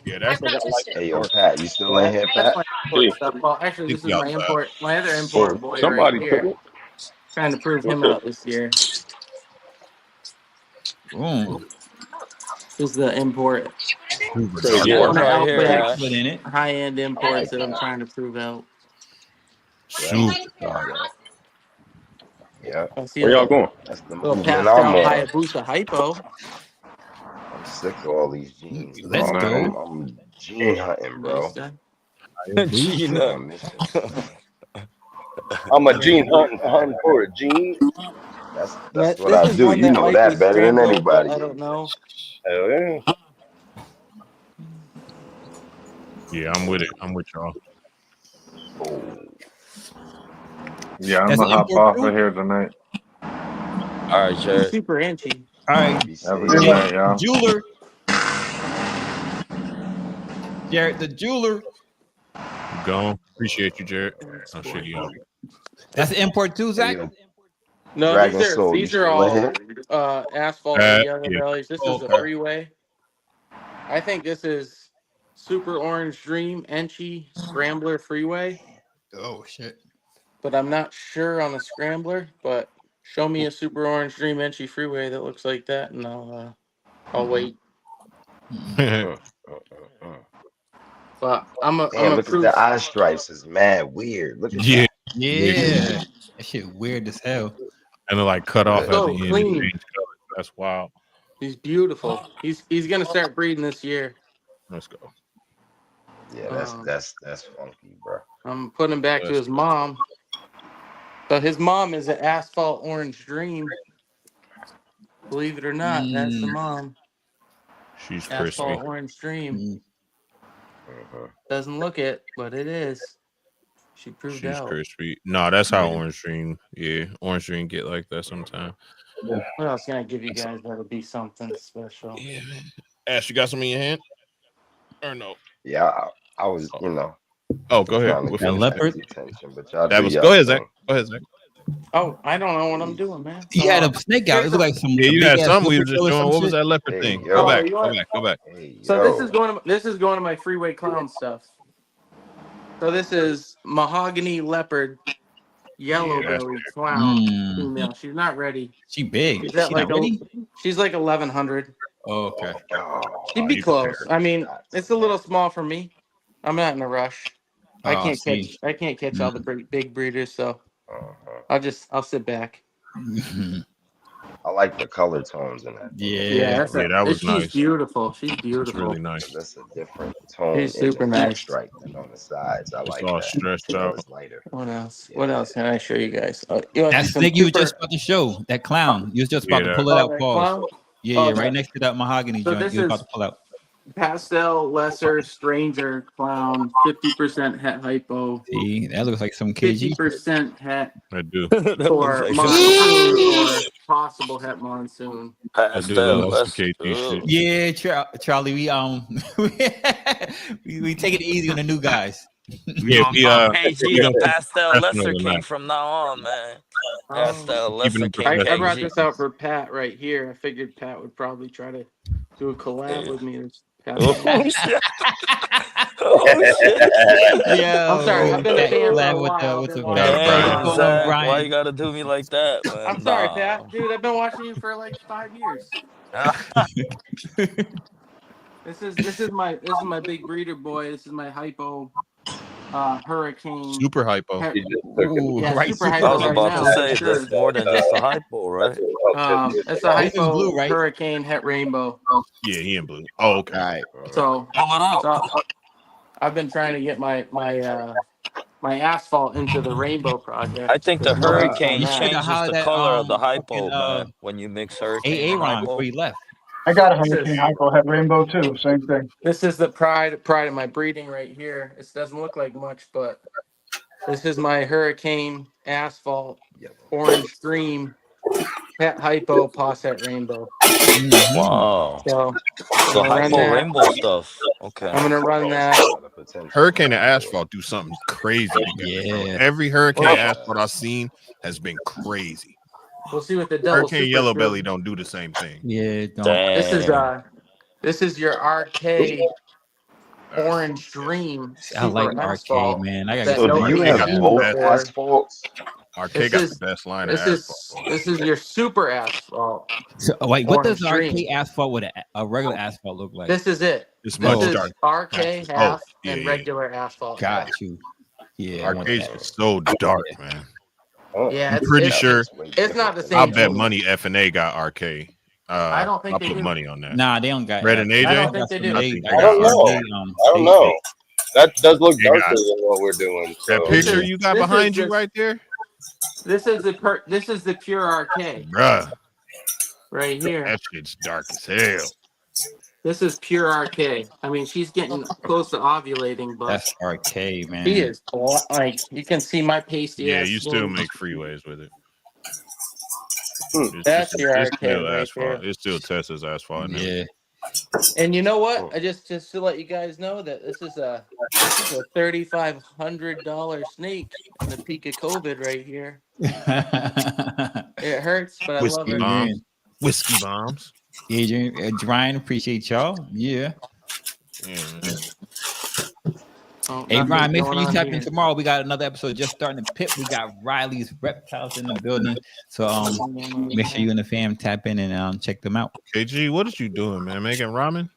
Yeah, that's
Hey, yo, Pat, you still in
Yeah,
here,
that's
Pat?
my import
D.
stuff. Well, actually,
think
this
we
is my
outside.
import. My other
Oh,
import boy right
somebody took
here.
it.
Trying to prove
What's
him
this?
out this year.
Boom.
This is the import.
Super
Crazy
dark.
Yeah,
work.
I'm
One of
right here,
Outback's
Put
Ash.
in it.
high-end
I
imports
like
that I'm
that.
trying to prove out.
Yep.
Super dark.
Yep. Yep.
I see a
Where y'all
little,
going?
That's the
little
movement I'm
pastel
on.
Hayabusa hypo.
I'm sick of all these jeans,
Let's
dog.
Nice.
go.
I'm jean hunting,
Nice
bro.
guy.
That's
Gina.
my mission. I'm a jean hunting for a jean. That's what
This
I
is
do.
one
You
that
know
might be
that better than
scrambler, but
anybody,
I don't
AJ.
know.
Hell yeah.
Yeah, I'm with it. I'm with y'all.
Oh,
Yeah, I'm
That's
gonna
an
hop
import
off of
too.
here tonight.
All right,
He's
Jared.
super inchy.
All right,
be
Have a
safe.
good
Jared,
night,
the
y'all.
jeweler. Jared, the jeweler.
You gone. Appreciate you, Jared. Oh shit, yeah.
That's an import too,
Hey,
Zach.
yo,
No,
Dragon Soul, you
these are
still in
all
here?
asphalt and yellow
Yeah.
bellies. This
Oh,
is a
okay.
freeway. I think this is Super Orange Dream Enchy Scrambler Freeway,
Oh shit.
but I'm not sure on the Scrambler. But show me a Super Orange Dream Enchy Freeway that looks like that, and I'll wait.
Uh, uh, uh.
But I'm
Damn,
a
look at the
proof.
eye stripes. It's mad weird. Look at
Yeah.
that.
Yeah. That shit weird as hell.
And then like cut off
Good.
at the
So
end and
clean.
change colors. That's wild.
He's beautiful. He's gonna start breeding this year.
Let's go.
Yeah,
Um,
that's funky, bro.
I'm putting him back to
Let's
his mom. So his mom is an Asphalt Orange Dream. Believe it or not, that's the mom.
She's crispy.
Asphalt Orange Dream.
Uh-huh.
Doesn't look it, but it is. She proved
She's
out.
crispy. No, that's how
Yeah.
Orange Dream. Yeah, Orange Dream get like that sometimes.
What else can I give you guys that'll be something special?
Yeah, man. Ash, you got some in your hand? Or no?
Yeah, I was,
Oh, go ahead.
trying to
We'll
That
catch
finish that.
leopard.
people's attention, but y'all
That
do
was
y'all
go ahead, Zach.
thing.
Go ahead, Zach.
Oh, I don't know what I'm doing, man.
He had a snake out. It
Here's
looked like some
Yeah, you
big
had
ass
some. We
leopard
was just
tail or
showing
some
what was
shit.
that leopard
Hey,
thing.
yo.
Go back.
you
Go
want?
back. Go back.
Hey,
So this is
yo.
going to my freeway clown stuff. So this is mahogany leopard, yellow
Yeah, that's
belly clown
Mm.
female. She's not ready.
She big.
She's at
She not
like
ready.
she's like 1100.
Oh, okay.
Oh,
She'd be
you can
close. I mean,
shots
it's
on
a little
that.
small for me. I'm not in a rush. I
Oh,
can't
see.
catch. I can't catch all the big breeders, so
Uh-huh.
I'll sit back.
I like the color tones in that though.
Yeah.
yeah, that was
She's
nice.
beautiful. She's
It's really
beautiful.
nice.
That's a different tone
She's
in the
super
eye
nice.
stripe than on the sides. I
It's
like
all
that.
stretched
So
out.
it's lighter.
What else?
Yeah.
What else can I show you guys? You want to
That
see some
snake you was
super?
just about to show. That clown. You was just about
Yeah,
to
that,
pull it out.
That
Pause.
clown.
Yeah,
Oh,
yeah. Right next to that mahogany
so
joint.
this
You was about to
is
pull out.
pastel lesser stranger clown. 50% het hypo.
See, that looks like some KG.
50% het
I do.
That looks
for
like
monsoon or possible het monsoon.
I do love
pastel.
me some
That's
KG shit.
Yeah, Charlie. We we take it easy on the new guys.
Yeah, we
KG
gonna
to pastel
professional
lesser
than
king
that.
from now on, man.
Oh.
Pastel
Keeping
lesser
it
king
I brought
KG.
this out for Pat right here. I figured Pat would probably try to do a collab with me.
Oh shit! Oh shit!
I'm sorry. I've been a fan for a while.
with the
Damn,
Conan
Zach, why
O'Brien.
you gotta do me like that, man?
I'm sorry, Pat. Dude, I've been watching you for like 5 years. This is my big breeder boy. This is my hypo hurricane.
Super hypo.
Yeah,
right,
super
I
hypo
was
right
about
now.
to say
Sure.
that's more than just a hypo, right?
It's a
He's in
hypo
blue, right?
hurricane het rainbow.
Yeah, he in blue. Oh, okay.
All right.
So,
Pull it up.
I've been trying to get my asphalt into the rainbow project.
I think the
I'm working on
hurricane
You should
that.
have
changes
hollered
the
at
color of the
fucking
hypo, man. When you mix hurricane and
Aaron before
hypo.
you left.
I got a hurricane hypo head rainbow too. Same thing.
This is the pride of my breeding right here. It doesn't look like much, but this is my hurricane asphalt orange stream het hypo posset rainbow.
Wow.
So
So hypo rainbow stuff. Okay.
I'm gonna run that.
Hurricane and asphalt do something crazy together, bro. Every hurricane asphalt I've seen has been crazy.
We'll see what the double
Hurricane
super
Yellow
do.
Belly don't do the same thing.
Yeah, don't.
This is your RK orange dream
I like
super
arcade,
asphalt.
man. I
that
gotta
So do you
nobody's
have
seen
both
before.
asphalts?
Arcade got the best line of asphalt.
This is your super asphalt.
So, wait, what does
Orange
arcade
dream.
asphalt with a regular asphalt look like?
This is it.
It's
This
much
is
darker.
RK half and
yeah.
regular asphalt.
Got
half.
you. Yeah,
Arcade's just so dark, man.
Yeah,
I'm pretty sure.
It's not the same.
I'll bet
thing.
money F&A got RK.
I don't think
I'll
they
put
do.
money on that.
Nah, they don't got.
Red and AJ.
I don't think they do.
I don't know. That does look darker than what we're doing. So.
That picture you got behind you right there.
This is the pure RK.
Bruh.
Right here.
That shit's dark as hell.
This is pure RK. I mean, she's getting close to ovulating, but
That's arcade, man.
she is like you can see my pasty.
Yeah,
ass
you still
skin.
make freeways with it.
That's your
it's
arcade
still
right
asphalt.
there.
It still tests as asphalt.
Yeah.
And you know what? I just to let you guys know that this is a $3,500 snake in the peak of COVID right here. It hurts, but I love
Whiskey
it.
bombs. Whiskey bombs.
Adrian, Ryan, appreciate y'all. Yeah. Hey, Ryan, make sure you tap in tomorrow. We got another episode just starting to pit. We got Riley's Reptiles in the building. So make sure you and the fam tap in and check them out.
KG, what is you doing, man? Making ramen?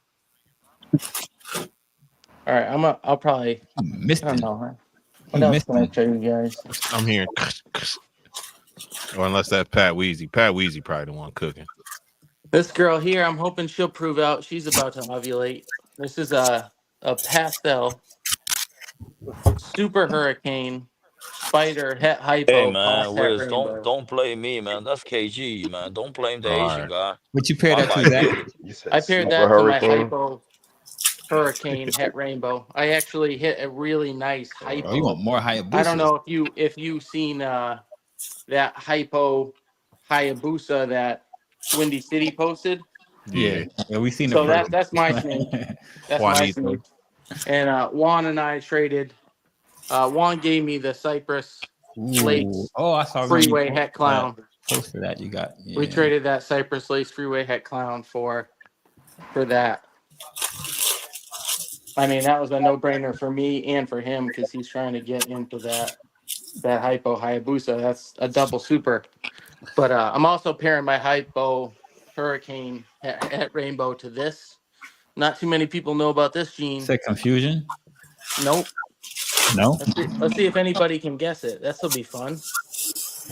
All right, I'll probably
missed
I don't know. What else can I show you guys?
I'm here. Or unless that's Pat Weezy. Pat Weezy probably the one cooking.
This girl here, I'm hoping she'll prove out. She's about to ovulate. This is a pastel super hurricane spider het hypo.
Hey man, Wiz, don't blame me, man. That's KG, man. Don't blame the Asian guy.
What you paired that to, Zach?
I paired that to my hypo hurricane het rainbow. I actually hit a really nice hypo.
Oh, you want more Hayabusa?
I don't know if you've seen that hypo Hayabusa that Windy City posted.
Yeah, we seen
so
it.
That's my snake. That's my snake. And Juan and I traded. Juan gave me the Cypress Lakes
I saw
Freeway Het Clown.
Posted that you got. Yeah.
We traded that Cypress Lakes Freeway Het Clown for that. I mean, that was a no-brainer for me and for him because he's trying to get into that hypo Hayabusa. That's a double super. But I'm also pairing my hypo hurricane het rainbow to this. Not too many people know about this gene.
Is that confusion?
Nope.
No.
Let's see if anybody can guess it. This will be fun.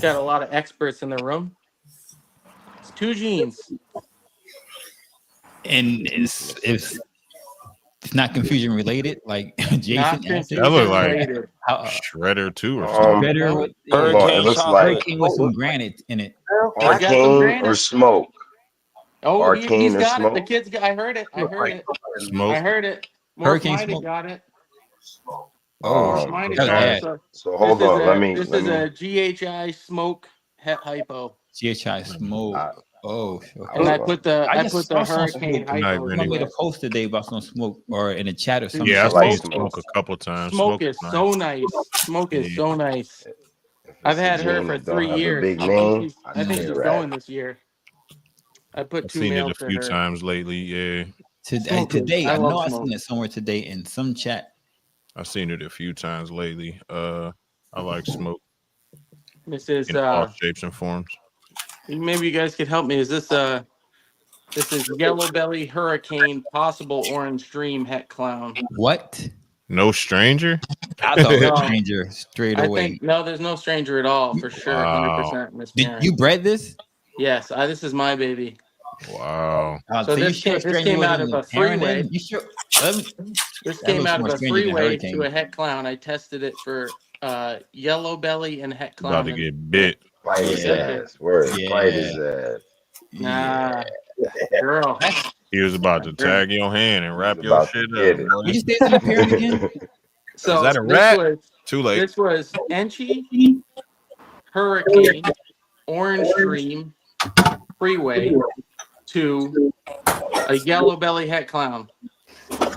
Got a lot of experts in the room. It's two genes.
And it's not confusion related, like Jason.
That look like Shredder too, or something.
Hurricane with some granite in it.
Arcane or Smoke.
Oh,
Arcane
he's
or
got
Smoke.
it. The kids, I heard it.
Smoke.
I heard it.
Hurricane
Smoke
Smoke.
Got it.
So hold on. Let me.
This is a GHI Smoke het hypo.
GHI Smoke.
And I put the hurricane hypo.
I made a post today about some smoke or in a chat or something.
Yeah, I've seen Smoke a couple times.
Smoke is so nice. Smoke is so nice. I've had her for 3 years. I think she's going this year. I put
I've
2
seen it
mails
a few times lately. Yeah.
Today, I know I've seen it somewhere today in some chat.
I've seen it a few times lately. I like Smoke.
This is
in all shapes and forms.
Maybe you guys could help me. Is this is Yellow Belly Hurricane Possible Orange Dream Het Clown?
What?
No stranger?
I thought it was
No.
a stranger straight
I
away.
think no, there's no stranger at all for sure. 100% Miss
Did
Karen.
you bred this?
Yes, this is my baby.
Wow.
So
you sure
this
stranger
came out
wasn't
of a
Karen
freeway.
then? You sure?
This
That
came
looks
out of
more
a
stranger than
freeway to
Hurricane.
a het clown. I tested it for yellow belly and het clown.
About to get bit.
Fight his ass. Word. Fight his ass.
Nah, girl.
He was about to tag your hand and wrap your
about
shit
to
up.
get it.
Boy.
Would you say to the parent again?
So
Is that a
this
rat?
was
Too late.
This was Enchi, Hurricane, Orange Dream, Freeway to a yellow belly het clown.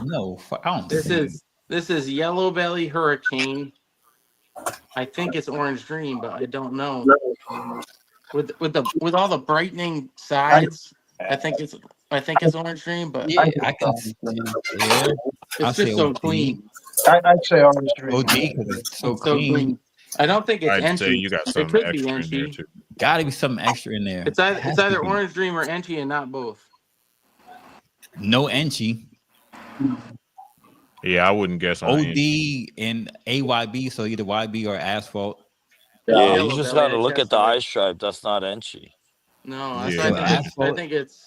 No, I don't.
This is yellow belly Hurricane. I think it's Orange Dream, but I don't know. With all the brightening sides, I think it's Orange Dream, but
yeah, I can. Yeah,
it's just so clean.
I'd say Orange Dream.
OD because it's so
So
clean.
I don't think it's
I'd say
Enchi.
you got
It
something
could be
extra in there
Enchi.
too.
Got to be something extra in there.
It's either Orange Dream or Enchi, and not both.
No Enchi.
Yeah, I wouldn't guess on
OD and AYB, so either YB or Asphalt.
Yeah, you just gotta look at the eye stripe. That's not Enchi.
No,
Yeah.
I think it's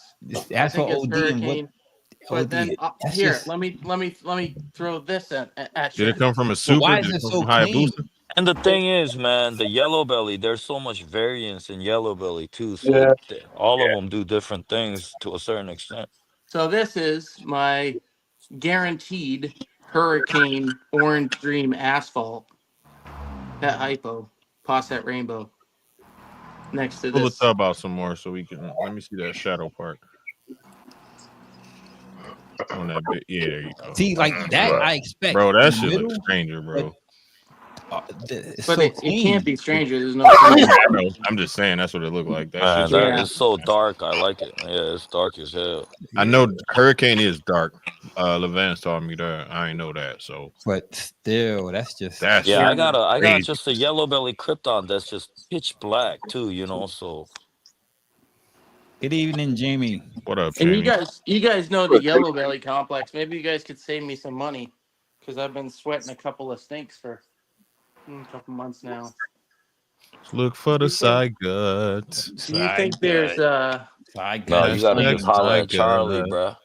Asphalt OD and what?
Hurricane. But then here, let me throw this at you.
Did it come from a super?
why
Did
is
it
it
come
so
from Hayabusa?
And the thing is, man, the yellow belly, there's so much variance in yellow belly too. So
Yeah.
all of them do different things to a certain extent.
So this is my guaranteed Hurricane Orange Dream Asphalt. That hypo, Posset Rainbow. Next to
Pull the
this.
tub out some more so we can. Let me see that shadow part. On that bit, yeah, there you go.
See, like that, I expect.
Bro, that
In
shit
the
looks
middle,
stranger, bro.
It's
But
so
it
clean.
can't be stranger. There's no.
I'm just saying that's what it looked like. That
Man,
shit's
that is so dark. I like it. Yeah, it's dark as hell.
I know Hurricane is dark. Levan's told me that. I ain't know that. So,
but still, that's just
I got
crazy.
just a yellow belly Krypton that's just pitch black too. You know, so.
Good evening, Jamie.
What up,
And
Jamie?
you guys know the yellow belly complex. Maybe you guys could save me some money because I've been sweating a couple of stinks for a couple months now.
Look for the side guts.
Do you think there's
No, you gotta just holler at Charlie, bro.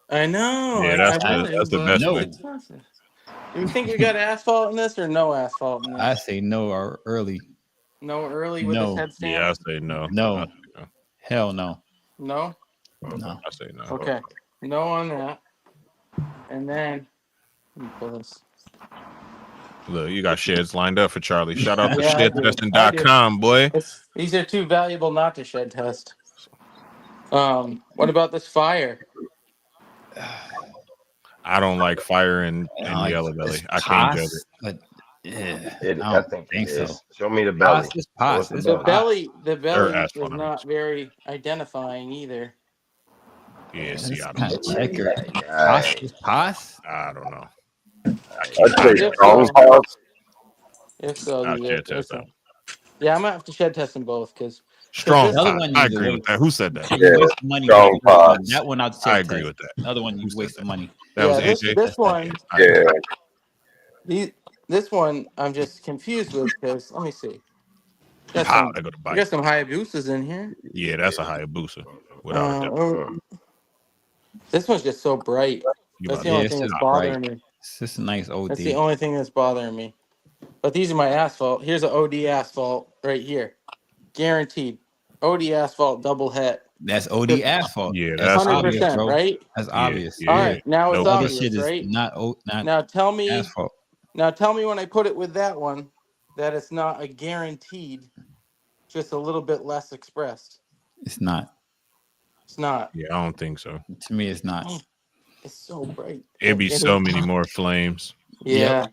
I know.
Yeah, that's the best way.
You think we got asphalt in this or no asphalt in this?
I say no or early.
No early with this headstand?
Yeah, I say no.
No. Hell no.
No?
No.
I say no.
Okay. No on that. And then let me pull this.
Look, you got sheds lined up for Charlie. Shout out to
Yeah, I do.
shedtesting.com, boy.
These are too valuable not to shed test. What about this fire?
I don't like fire and yellow belly. I can't judge it.
But yeah,
I think it is. Show me the belly.
The belly is not very identifying either.
Yeah, see, I
don't
know.
Checker. Pass?
I don't know.
I'd say strong pass.
If so,
I'll shed test them.
Yeah, I'm gonna have to shed test them both because
strong pass. I agree with that. Who said that?
You waste money.
Strong pass.
That one I'd
I agree with that.
The other one you waste money.
That was AJ.
This one.
Yeah.
This one I'm just confused with because let me see. You
Go to
got some Hayabusas in here.
Yeah, that's a Hayabusa. Without a doubt.
This one's just so bright. That's the only thing that's bothering me.
It's just a nice OD.
That's the only thing that's bothering me. But these are my asphalt. Here's an OD asphalt right here. Guaranteed. OD asphalt double het.
That's OD asphalt.
Yeah,
that's
100%,
obvious, bro.
right?
That's obvious.
All right, now it's obvious,
shit is
right?
not
now tell me
asphalt.
Now tell me when I put it with that one that it's not a guaranteed, just a little bit less expressed.
It's not.
It's not.
Yeah, I don't think so.
To me, it's not.
It's so bright.
It'd be so many more flames.
Yeah.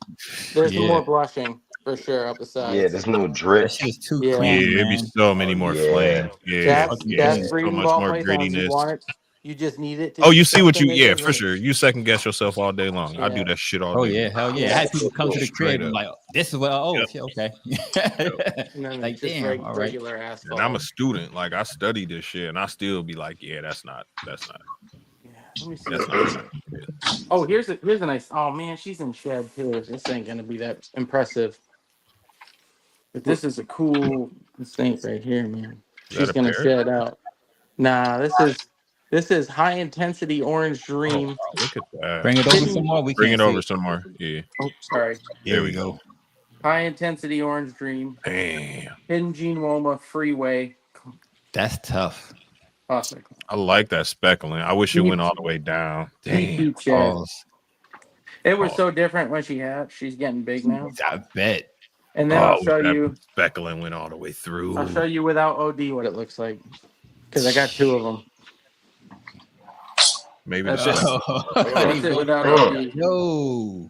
There's more blushing for sure up the sides.
Yeah, there's no drip.
It's too
Yeah.
clean.
Yeah, it'd be so many more flames. Yeah,
That's
so
breeding
much
ball
more
pythons. You
grittiness.
want it. You just need it. To
Oh, you see what you?
something
Yeah,
that
for
doesn't-
sure. You second guess yourself all day long. I do that shit all day.
Oh yeah, hell yeah! I had people come to the
Straight
crib and
up.
like, this is what. Oh, shit, okay.
And then
Like,
just
damn, all right.
regular asphalt.
And I'm a student. Like I study this shit, and I still be like, yeah, that's not.
Let me see.
That's
Oh, here's a nice. Oh man, she's in shed too. This ain't gonna be that impressive. But this is a cool snake right here, man.
Is that
She's
a
gonna
parrot?
shed out. Nah, this is high intensity orange
Oh,
dream.
look at that.
Bring it over some more. We
Bring
can't
it
see
over
it.
some more. Yeah.
Oh, sorry.
There we go.
High intensity orange dream.
Damn.
Hidden gene Woma freeway.
That's tough.
Classic.
I like that speckling. I wish it went all the way down. Damn.
Deep shed. It was so different when she had. She's getting big now.
I bet.
And then I'll show
that
you.
speckling went all the way through.
I'll show you without OD what it looks like. Because I got 2 of them.
Maybe
that's
that's
it without OD.
Yo.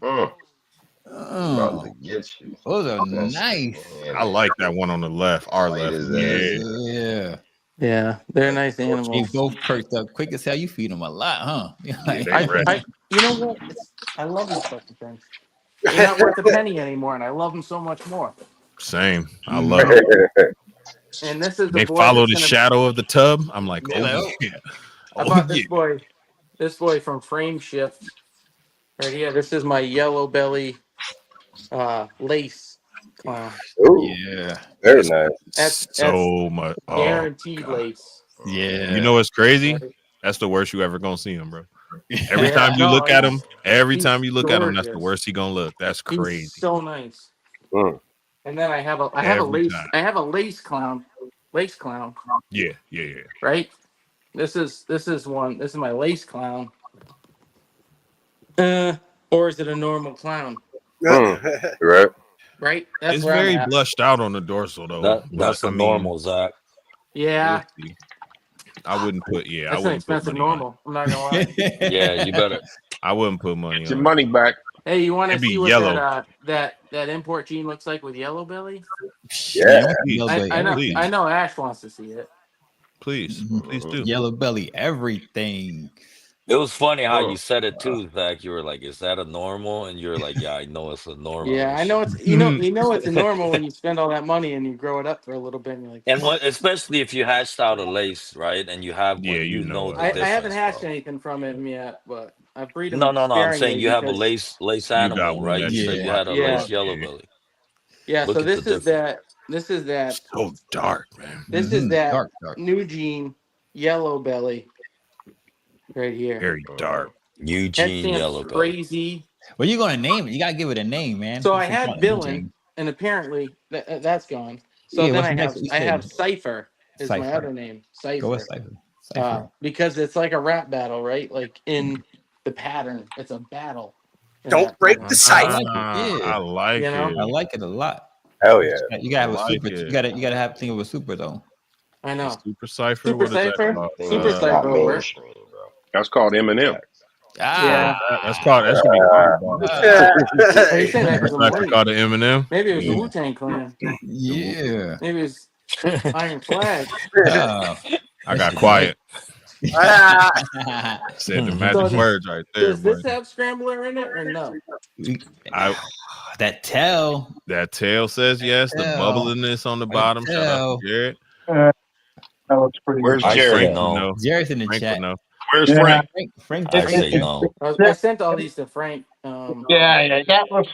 About to get you.
Those are nice.
I like that one on the left. Our left.
Yeah.
Yeah, they're nice animals.
They both perked up quick as hell. You feed them a lot, huh?
You know what? I love these fucking things. They're not worth a penny anymore, and I love them so much more.
Same. I love it.
And this is
They follow the shadow of the tub. I'm like, oh yeah.
I bought this boy from Frame Shift right here. This is my yellow belly lace clown.
Yeah,
very nice.
That's
so much
guaranteed lace.
Yeah,
you know what's crazy? That's the worst you ever gonna see him, bro. Every time you look at him, that's the worst he gonna look. That's crazy.
He's so nice. And then I have a lace clown.
Yeah.
Right. This is my lace clown. Or is it a normal clown?
Right.
Right. That's
it's
where
very
I'm at.
blushed out on the dorsal though.
That's the normal, Zach.
Yeah.
I wouldn't put. Yeah,
that's
I
an expensive normal. I'm not gonna lie.
Yeah, you better.
I wouldn't put money.
Get your money back.
Hey, you want to
It'd be
see what
yellow.
that import gene looks like with yellow belly?
Yeah.
I know Ash wants to see it.
Please do.
Yellow belly, everything.
It was funny how you said it too, Zach. You were like, "Is that a normal?" And you're like, "Yeah, I know it's a normal."
Yeah, I know it's you know it's a normal when you spend all that money and you grow it up for a little bit and you're like.
And especially if you hatched out a lace, right? And you have one, you know the difference.
I haven't hatched anything from him yet, but I breed him.
No. I'm saying you have a lace animal, right?
One,
you said you had a lace yellow belly.
Yeah, so this is that.
So dark, man.
This is that
dark.
new gene yellow belly. Right here.
Very dark.
Eugene yellow belly.
Crazy.
Well, you're gonna name it. You gotta give it a name, man.
So I had villain, and apparently that's gone. So then I have Cypher is my other name. Cypher.
Go with Cypher.
Because it's like a rap battle, right? Like in the pattern, it's a battle.
Don't break the cipher.
I like it.
I like it a lot.
Hell yeah.
You gotta have a super. You gotta have think of a super though.
I know.
Super Cypher.
Super Cypher. Super Cypher.
That's called Eminem.
That's called. That's gonna be called the Eminem.
Maybe it was the Wu-Tang Clan.
Yeah.
Maybe it's Iron Flag.
I got quiet. Said the magic words right there.
Does this have Scrambler in it or no?
That tail
says yes. The bubbliness on the bottom. Shout out to Jared.
That looks pretty.
Where's
good.
Jared?
No.
Jared's in the chat.
Where's Frank?
Frank.
I say no.
I sent all these to Frank.
Yeah, that looks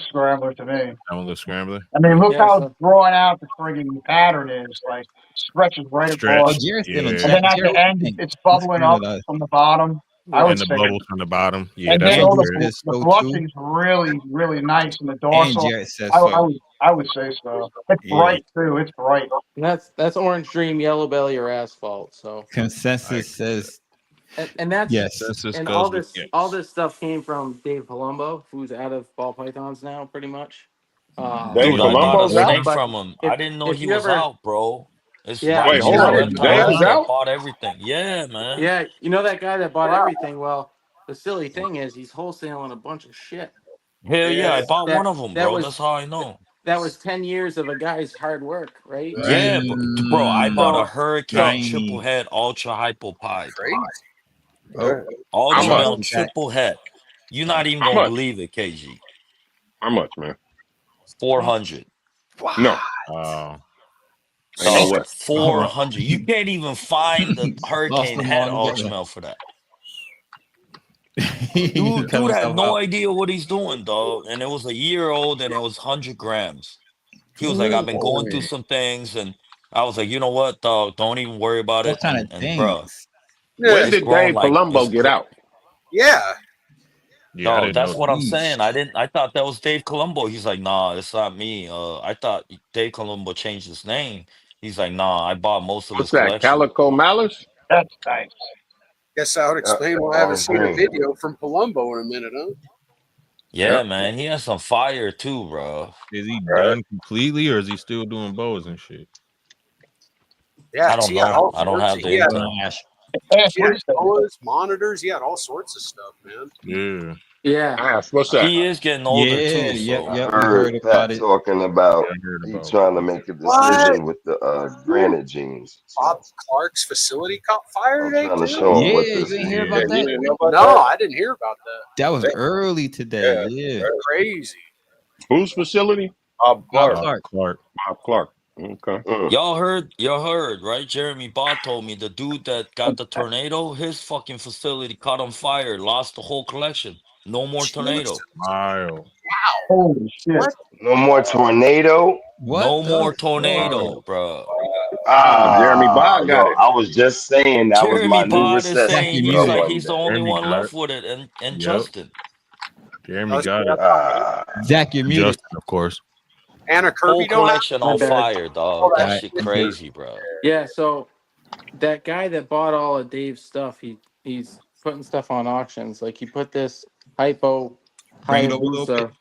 Scrambler to me.
That one looks Scrambler.
I mean, look how drawn out the friggin' pattern is. Like stretches right across.
Jared's still in
And
chat.
then at the end, it's bubbling up from the bottom. I would
And the
say.
bubbles from the bottom. Yeah,
And
that's
then
what
the blushing's really, really nice in the
And
dorsal.
Jared says so.
I would say so. It's bright too. It's bright.
And that's Orange Dream, Yellow Belly, or Asphalt. So
Consensus says.
And that's
yes.
And all this stuff came from Dave Palumbo, who's out of ball pythons now, pretty much.
Dude, I bought a snake from him. I didn't know he was out, bro.
Wait, hold on. Dave is out?
Bought everything. Yeah, man.
Yeah, you know that guy that bought everything. Well, the silly thing is he's wholesaling a bunch of shit.
Hell yeah, I bought one of them, bro. That's how I know.
That was 10 years of a guy's hard work, right?
Yeah, bro. I bought a Hurricane triple head ultra hypo pie. Ultra triple head. You're not even gonna believe it, KG.
How much, man?
400.
No.
So 400. You can't even find the Hurricane head ultra for that. Dude had no idea what he's doing, dog. And it was a year old and it was 100 grams. He was like, I've been going through some things. And I was like, you know what, dog? Don't even worry about
What
it.
kind of
And bro,
things?
When
it's
did
grown
Dave
like
Palumbo
it's
get out?
Yeah.
Yeah, I
no,
didn't know
that's what I'm
that.
saying. I thought that was Dave Colombo. He's like, nah, it's not me. I thought Dave Colombo changed his name. He's like, nah, I bought most of
What's
his
that?
collection.
Calico Malice?
That's nice.
Guess that would explain why I haven't seen a video from Palumbo in a minute, huh?
Yeah, man, he has some fire too, bro.
Is he done completely, or is he still doing bows and shit?
Yeah,
I don't
he had
know.
all
I don't
sorts
have
of,
the
he had
intel.
boas, monitors, he had all sorts of stuff, man.
Yeah.
Yeah.
Ash, what's that?
He is getting older too, so
I heard Pat talking about he trying to make a decision with the granite jeans.
Bob Clark's facility caught fire today,
Trying to
too?
show him what
Yeah,
this
you ain't
is.
hear about that?
No, I didn't hear about that.
That was early today. Yeah.
Crazy.
Whose facility?
Bob
Clark.
Clark.
Bob Clark. Okay.
y'all heard, right? Jeremy Bott told me the dude that got the tornado, his fucking facility caught on fire, lost the whole collection. No more tornado.
Wow.
Holy shit.
No more tornado.
No more tornado, bro.
Jeremy Bott got
Yo,
it.
I was just saying that was my
Jeremy
new
Bott is
recession.
saying
But
he's
I
like
wasn't
he's the
there.
only
Jeremy
one
got
left with it, and
Yep.
Justin.
Jeremy got it.
Zach, you're muted.
Justin, of course.
Anna
Whole
Kirby don't have
collection
My
on
bad.
fire, dog. That shit crazy, bro.
Yeah, so that guy that bought all of Dave's stuff, he's putting stuff on auctions. Like he put this hypo
Bring it over a little bit.
Hayabusa.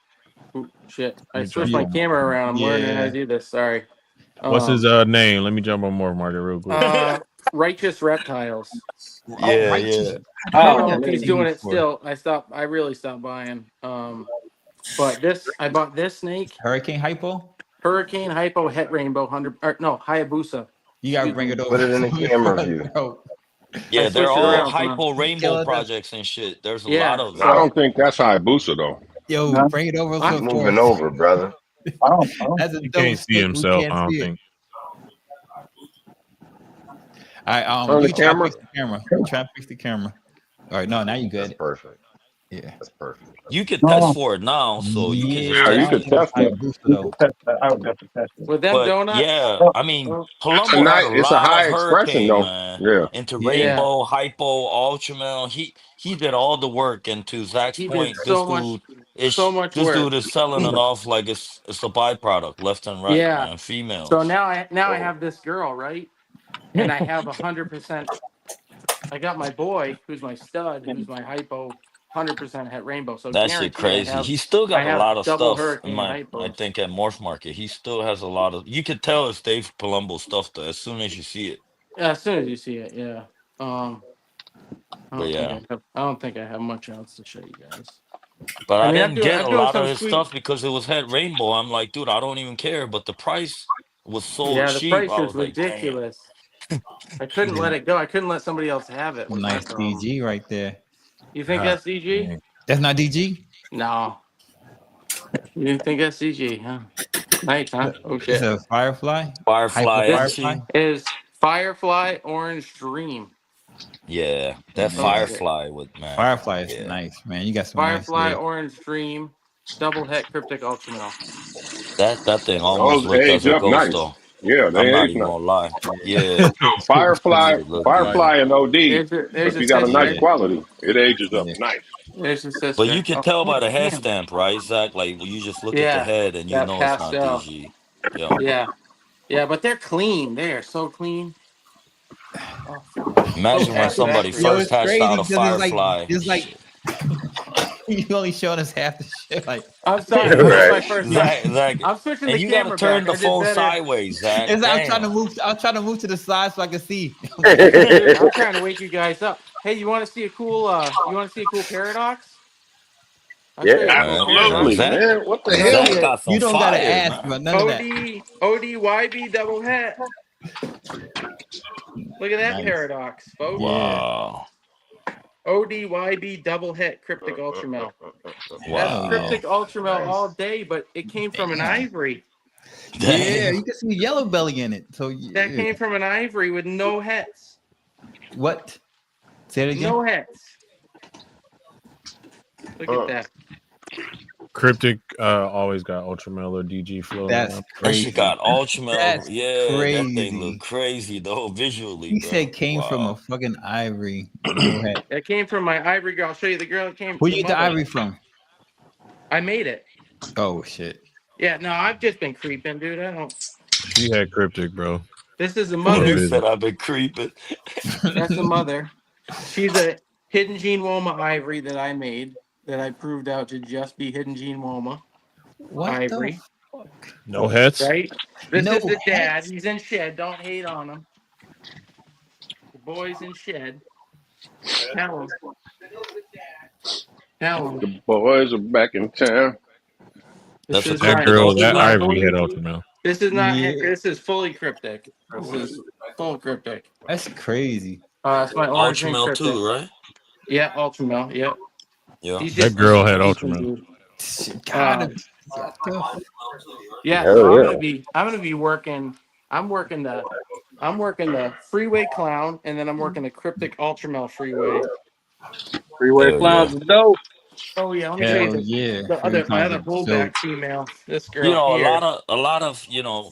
Ooh, shit. I
Let me
switched
jump
my
on.
camera around. I'm learning how to
Yeah.
do this. Sorry.
What's his name? Let me jump on more market real quick.
Righteous Reptiles.
Oh,
Yeah,
righteous.
yeah.
I don't
Oh,
know if he's
yeah.
doing it still. I really stopped buying. But I bought this snake.
Hurricane Hypo?
Hurricane Hypo Het Rainbow 100 or no, Hayabusa.
You gotta bring it over.
Put it in the camera view.
Yeah,
I
they're
switched it
all
around, man.
hypo rainbow projects and shit. There's a lot of
I
them.
don't think that's Hayabusa, though.
Yo, bring it over
He's
for
moving over, brother.
That's a
He
double
can't see
snake.
himself,
We can't
I don't
see
think.
it. All
Turn
right,
the
you try to
camera.
fix the camera. Try to fix the camera. All right, no, now you good.
That's perfect.
Yeah.
That's perfect.
You could test for it now, so you can just
Yeah, you
test
could
it.
test it.
I would have to test it.
With them
But
donuts.
yeah, I mean,
It's a
Palumbo had a
it's a
lot of
high expression,
hurricane,
though.
man.
Yeah.
Into
Yeah.
rainbow, hypo, ultramel. He did all the work. And to Zach's
He did
point, this
so
dude
much
this
work.
dude is selling it off like it's a byproduct, left and right,
Yeah.
man.
So
Females.
now I have this girl, right? And I have 100%. I got my boy, who's my stud, who's my hypo, 100% Het Rainbow. So
That shit
guaranteed,
crazy. He still
I
got a
have
lot of
double
stuff in
Hurricane
I
hypos.
think at Morph Market. He still has a lot of. You could tell it's Dave Palumbo stuff though, as soon as you see it.
Yeah, as soon as you see it, yeah.
But yeah.
I don't think I have much else to show you guys.
But I
I mean,
didn't get a
I'm doing
lot of
some
his
sweet.
stuff because it was Het Rainbow. I'm like, dude, I don't even care. But the price was so
Yeah, the
cheap.
price
I
is
was like, damn.
ridiculous. I couldn't let it go. I couldn't let somebody else have it. Was my
Nice
problem.
DG right there.
You think that's DG?
That's not DG?
No. You didn't think that's DG, huh? Nice, huh? Oh shit.
It's a Firefly?
Firefly
Hypo
This
Firefly?
is Firefly Orange Dream.
Yeah, that
Yeah.
Firefly with man.
Firefly is
Yeah.
nice, man. You got some
Firefly
nice
Orange Dream, double het cryptic ultramel.
That thing almost
Those
looked as
age
a
up
ghost
nice.
though.
Yeah,
I'm
they
not
age
even
nice.
gonna lie. Yeah.
Firefly,
Shit look good.
Firefly and OD.
There's
If
a
you got a nice
sister.
quality, it ages up
Yeah.
nice.
There's a sister.
But you can tell by the head
Damn.
stamp, right, Zach? Like you just look at the
Yeah,
head and you
that
know it's not
pastel.
DG. Yeah.
Yeah. Yeah, but they're clean. They are so clean. Oh,
Imagine when somebody
Yo,
first
it's
hatched out
crazy
a
because
Firefly.
it's like you only showing us half the shit. Like,
I'm sorry. This is my first time.
Zach,
I'm switching
and
the
you gotta
camera
turn
back.
the
I did
phone
better.
sideways, Zach.
I'm
Damn.
trying to move to the side so I can see.
Dude, I'm trying to wake you guys up. Hey, you want to see a cool? Paradox? I'll show you a cool
Absolutely,
paradox.
Zach,
man. What the
You
hell?
don't,
Zach got some
you don't gotta
fire,
ask
man.
about none of that.
ODYB double het. Look at that
Nice.
paradox, folks.
Wow.
ODYB double het cryptic ultramel. That's
Wow.
cryptic ultramel all day, but it came from an ivory.
Yeah, you can see yellow belly in it. So
That came from an ivory with no hets.
What? Say it again.
No hets. Look at that.
Cryptic always got Ultramel or DG flow.
That's
That shit
crazy.
got Ultramel.
That's
Yeah, that thing look
crazy.
crazy though visually,
He
bro.
said came from a
Wow.
fucking ivory. No hat.
That came from my ivory girl. I'll show you the girl that came.
Where
The
you get the
mother.
ivory from?
I made it.
Oh shit.
Yeah, no, I've just been creeping, dude. I don't.
She had Cryptic, bro.
This is the
Come
mother.
He
visit.
said I've been creeping.
That's the mother. She's a Hidden Gene Woma ivory that I made that I proved out to just be Hidden Gene Woma
What
ivory.
the fuck?
No hets.
Right? This
No
is the dad.
hats?
He's in shed. Don't hate on him. The boy's in shed. Tell him. Tell him.
The boys are back in town.
This
That's a
is
That
not.
cryptic
girl,
This is
that
not.
Ultramel.
ivory had Ultramel.
This is not.
Yeah.
This is fully cryptic. This is full cryptic.
That's crazy.
It's my origin
Ultramel
cryptic.
too, right?
Yeah, Ultramel. Yep.
Yeah.
He's
That
just
girl had
creeping,
Ultramel.
dude.
God,
Yeah,
Hell
so
yeah.
I'm gonna be working. I'm working the freeway clown, and then I'm working the cryptic Ultramel freeway.
Freeway
Hell
clowns
yeah.
is dope.
Oh yeah, let me show you
hell yeah.
my other
So
pullback female. This
You
girl
know,
here.
a lot of,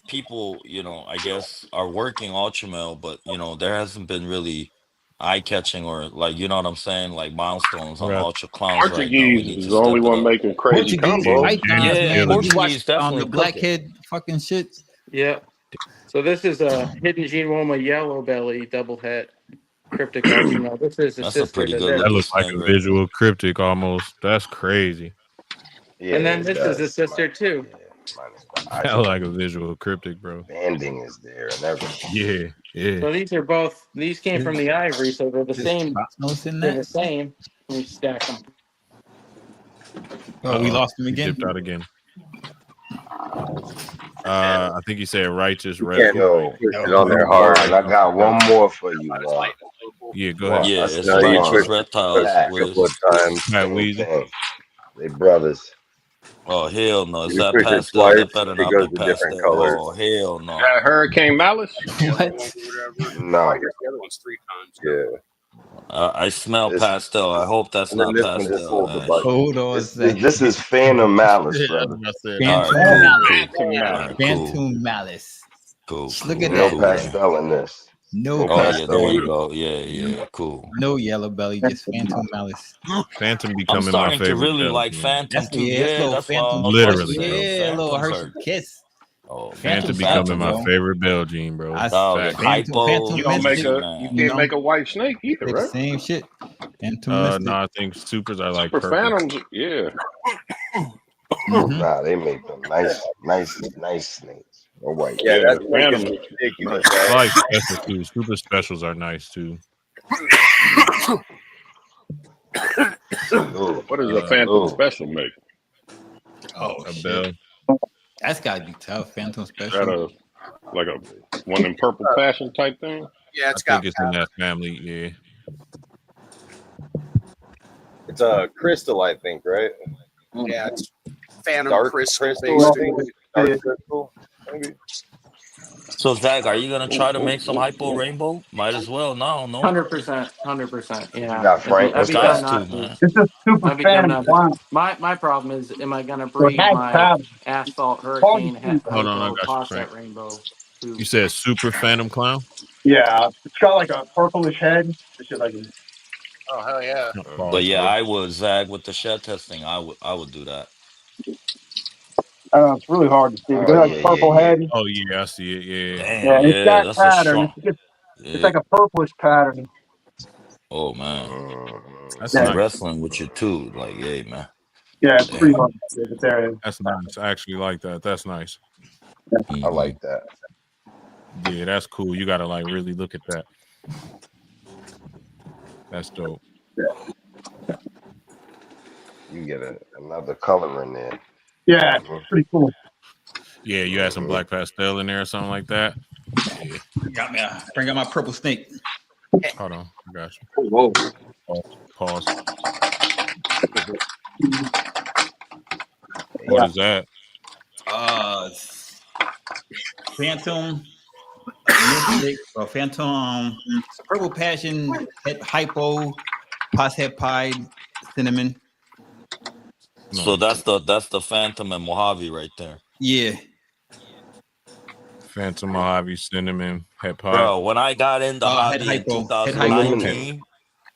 people, I guess are working Ultramel, but there hasn't been really eye catching or like, you know what I'm saying? Like milestones
I
on
got
Ultra Clowns right now. We
Portuguese
need
is
to
the only
step it
one
up.
making crazy
Portuguese
combos.
pythons,
Yeah,
man. You watch
Portuguese definitely
the
cooking.
blackhead fucking shit.
Yeah. So this is a Hidden Gene Woma yellow belly double het cryptic Ultramel. This is the
That's a
sister
pretty
to
good
this.
that
looking
looks like
snake
a
right
visual Cryptic almost. That's crazy.
Yeah,
And then
it
this is the
does.
sister too.
Yeah, minus the eye.
That look like a visual Cryptic, bro.
Banding is there and everything.
Yeah, yeah.
So these came from the ivory, so they're the
There's
same.
Cosmos in
They're the
that.
same. Let me stack them.
Oh, we lost him
He
again.
dipped out again. I think he said righteous
You
red.
can't push it on there hard. And I got one more for you.
Yeah, go ahead.
Yeah,
I
it's
smell you
righteous
push
reptiles.
a couple of times.
Pat
Same
Weezy.
thing. They brothers.
Oh hell no! Is
You
that
push it
pastel?
twice,
That better
it
not be
goes to different
pastel.
colors.
Oh hell no!
That Hurricane Malice?
What?
No.
I guess the other one's 3 tons.
Yeah.
I smell
This,
pastel. I hope that's
and then
not
this one just
pastel,
holds the
man.
button.
Hold on a second.
This is Phantom Malice,
Yeah,
brother.
that's what I said.
All
Phantom
right,
Malice.
cool. All
Malice.
right, cool.
Phantom Malice.
Cool.
Look at
No
that.
pastel in this.
No
Oh yeah, there
pastel.
you go. Yeah, cool.
No yellow belly, just Phantom Malice.
Phantom
I'm
becoming my
starting to
favorite
really
belly,
like
man.
Phantom
That's
too.
yeah, that's
Yeah,
little
that's why I
Phantom.
was
Literally,
watching
bro.
Yeah, little
Phantoms
Hershey
are.
kiss.
Oh,
Phantom
Phantom
becoming
Phantom,
my
bro.
favorite bell gene, bro.
Dog, and
Phantom
hypo.
You don't make
Mystic.
you
You
can't
know,
make a white snake either,
they're the
right?
same shit. Phantom Mystic.
No, I think supers are like
Super
purple.
Phantoms, yeah.
Mm-hmm.
Nah, they make them nice snakes. Or white.
Yeah,
Yeah,
that's making
Phantoms.
it ridiculous.
I
Right?
like special too. Super specials are nice too.
What does a Phantom special make?
Oh
A
shit,
bell.
that's gotta be tough. Phantom
Is
Special.
that like a one in purple passion type thing?
Yeah,
I
it's got
think it's in that family. Yeah.
It's a crystal, I think, right?
yeah, it's Phantom
Dark
crystal
crystal,
based.
I think. Dark crystal, maybe.
So Zach, are you gonna try to make some hypo rainbow? Might as well now, no?
100%. Yeah.
Got Frank.
I'd be
Guys
dumb
too,
not to.
man.
It's a super
I'd be dumb
Phantom
not to.
clown.
My problem is, am I gonna
So it
breed
has
my
pattern.
asphalt
All
hurricane
you see.
Hold on, I
hypo
got you, Frank.
offset rainbow too?
You said super Phantom Clown?
Yeah, it's got like a purplish head. It's just like
Oh hell yeah!
No,
But
pause,
yeah,
bro.
I would Zag with the shed testing. I would do that.
I don't know, it's really hard to see. It's
Oh,
got like
yeah,
a purple
yeah, yeah.
head.
Oh yeah, I see it. Yeah.
Damn,
Yeah, and it's
yeah,
got
that's a
pattern.
strong.
It's like a purplish pattern.
Oh man,
That's
I'm
nice.
wrestling with you too. Like, hey man.
Yeah, it's pretty
Damn.
hard to see. But there it is.
That's nice. I actually like that. That's nice.
I like that.
Yeah, that's cool. You gotta like really look at that. That's dope.
You get another color in there.
Yeah, it's pretty cool.
Yeah, you had some black pastel in there or something like that. Yeah.
Got me. Bring out my purple snake.
Hold on, I got you.
Whoa.
Pause. What is that?
Phantom Mystic or Phantom Purple Passion, Hypo, Pos Head Pied, Cinnamon.
So that's the Phantom and Mojave right there.
Yeah.
Phantom Mojave Cinnamon Hep Hop.
Bro, when I got into hobby in
Hypo.
2019,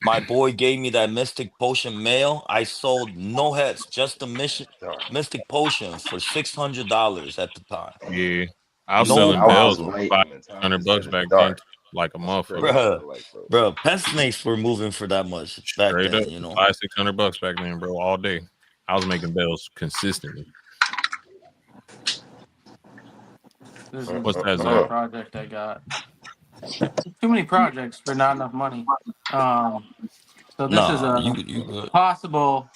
my boy gave me that Mystic Potion mail. I sold no heads, just the Mystic Potion for $600 at the time.
Yeah, I was
No
selling bells for
late in the time.
$500 back then, like a motherfucker.
Bro, pet snakes were moving for that much back
Straight
then,
up,
you know.
$500-$600 back then, bro, all day. I was making bells consistently. What's that, Zach?
Project I got. Too many projects for not enough money. So this is a possible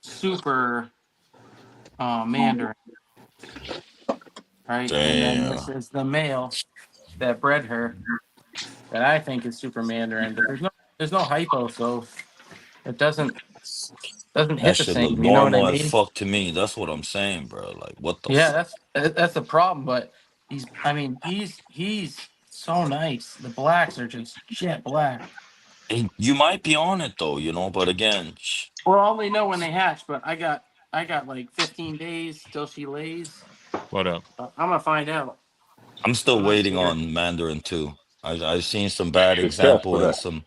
super Mandarin, right?
Damn.
And then this is the male that bred her that I think is super Mandarin, but there's no hypo, so it doesn't hit
That
the
shit
same.
look
You know what I
normal
mean?
as fuck to me. That's what I'm saying, bro. Like, what the
Yeah, that's the problem. But he's so nice. The blacks are just jet black.
You might be on it though, you know, but again,
We'll only know when they hatch, but I got like 15 days till she lays.
What up?
I'm gonna find out.
I'm still waiting on Mandarin too. I've seen some bad example and some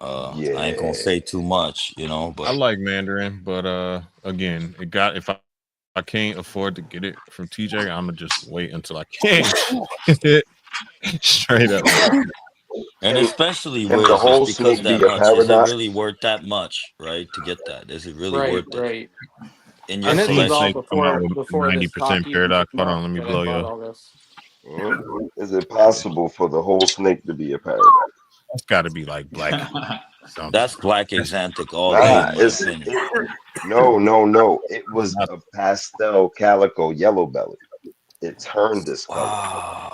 I ain't gonna say too much, you know, but
I like Mandarin, but again, if I can't afford to get it from TJ, I'm gonna just wait until I can. Straight up.
And especially
Can
with
the whole
just because
snake
that
be a
much, is it
paradox?
really worth that much, right? To get that, is it really worth it?
Right.
In your
And this was all
collection,
before this
90%
talk even
paradox.
came
Hold
up
on, let me
that
blow
I bought
you.
all this.
Is it possible for the whole snake to be a paradox?
It's got to be like black.
That's black exantic all day, in my opinion.
No. It was a pastel calico yellow belly. It turned this color.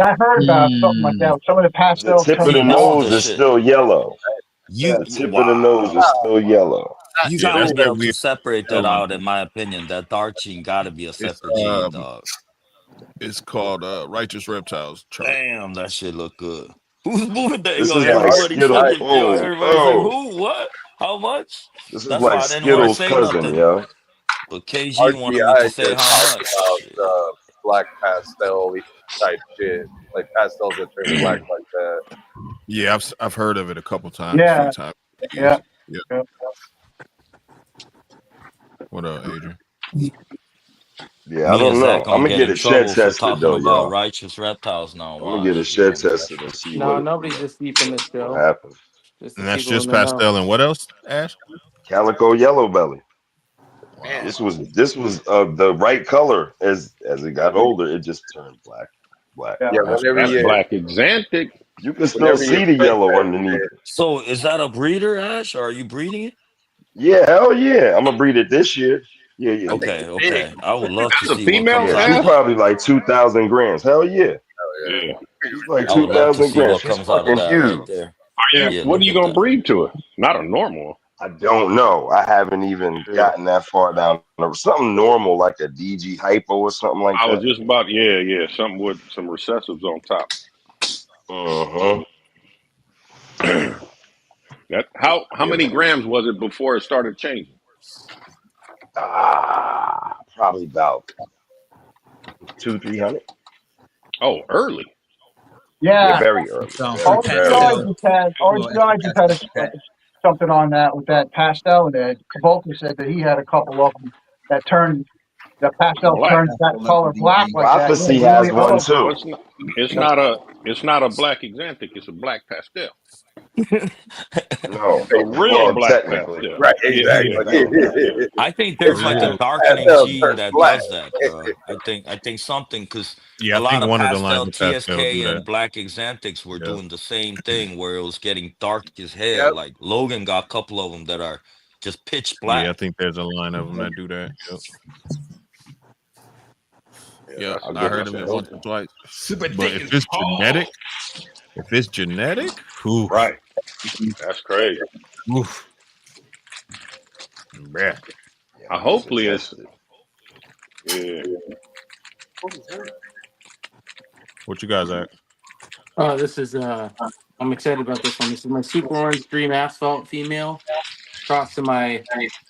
I heard about something like that. Some of the
The
pastels
tip of
turn
the
black.
nose is still yellow.
The
tip of the nose is still yellow.
You
Yeah,
gotta
that's
be
that
able to
weird.
separate that out, in my opinion. That dark gene gotta be a separate gene, dog.
It's called Righteous Reptiles.
Damn, that shit look good. Who's moving that?
This
Yo,
is like
everybody
Skittles.
fucking, everybody's like, who, what, how much?
This is
That's
like
why I didn't want to
Skittles'
say
cousin,
nothing.
yo.
But KG wanted me to
RGI
say
just
how
talked
much.
about black pastel type shit, like pastels that turn black like that.
Yeah, I've heard of it a couple times,
Yeah.
few times.
Yeah.
What up, Adrian?
Yeah, I
Me and
don't know.
Zach
I'm
gonna
gonna
get
get
in
a shed
trouble for
tested
talking
though,
about
y'all.
righteous reptiles now.
I'm gonna get a shed tested and see
No,
what
nobody's just deep in this show.
happens.
Just
And
the
that's
people
just
in the know.
pastel. And what else, Ash?
Calico yellow belly.
Wow.
This was the right color. As it got older, it just turned black.
Yeah, whenever
That's
you
black exantic.
You can still see the yellow underneath it.
So is that a breeder, Ash? Or are you breeding it?
Yeah, hell yeah. I'm gonna breed it this year. Yeah.
Okay. I would love to
That's a
see what
female,
comes
Yeah,
out of
she's
Ash?
that.
probably like 2,000 grams. Hell yeah.
Yeah.
She's like
I would love to
2,000
see
grams.
what
She's
comes out of
fucking
that right
huge.
there.
What are
Look
you
at
gonna
that.
breed to it? Not a normal.
I don't know. I haven't even gotten that far down. Something normal like a DG hypo or something like
I was
that.
just about something with some recessives on top. That how many grams was it before it started changing?
Probably about 200-300.
Oh, early.
Yeah,
Yeah.
very early.
RGI just had something on that with that pastel, and Kaboka said that he had a couple of them that turned the pastel
Black.
turned that color black like that.
Prophecy
Yeah,
has
really
one
early.
too.
It's not a black exantic, it's a black pastel.
No,
A real
well,
black
technically,
pastel.
right,
Yeah.
exactly.
I think there's like a darkening
Pastel
gene
turns
that
black.
does that, bro. I think something, because
Yeah,
a
I
lot
think
of
one of the lines
pastel
of pastel do
TSK
that.
and black exantics were doing the same thing, where it was getting dark as hell.
Yep.
Like Logan got a couple of them that are just pitch
Yeah, I
black.
think there's a line of them that do that. Yep. I heard of it once or twice. But if it's genetic,
Right. That's crazy.
Oof. Yeah.
Hopefully it's
What you guys at?
Oh, this is I'm excited about this one. This is my Super Orange Dream Asphalt female crossed to my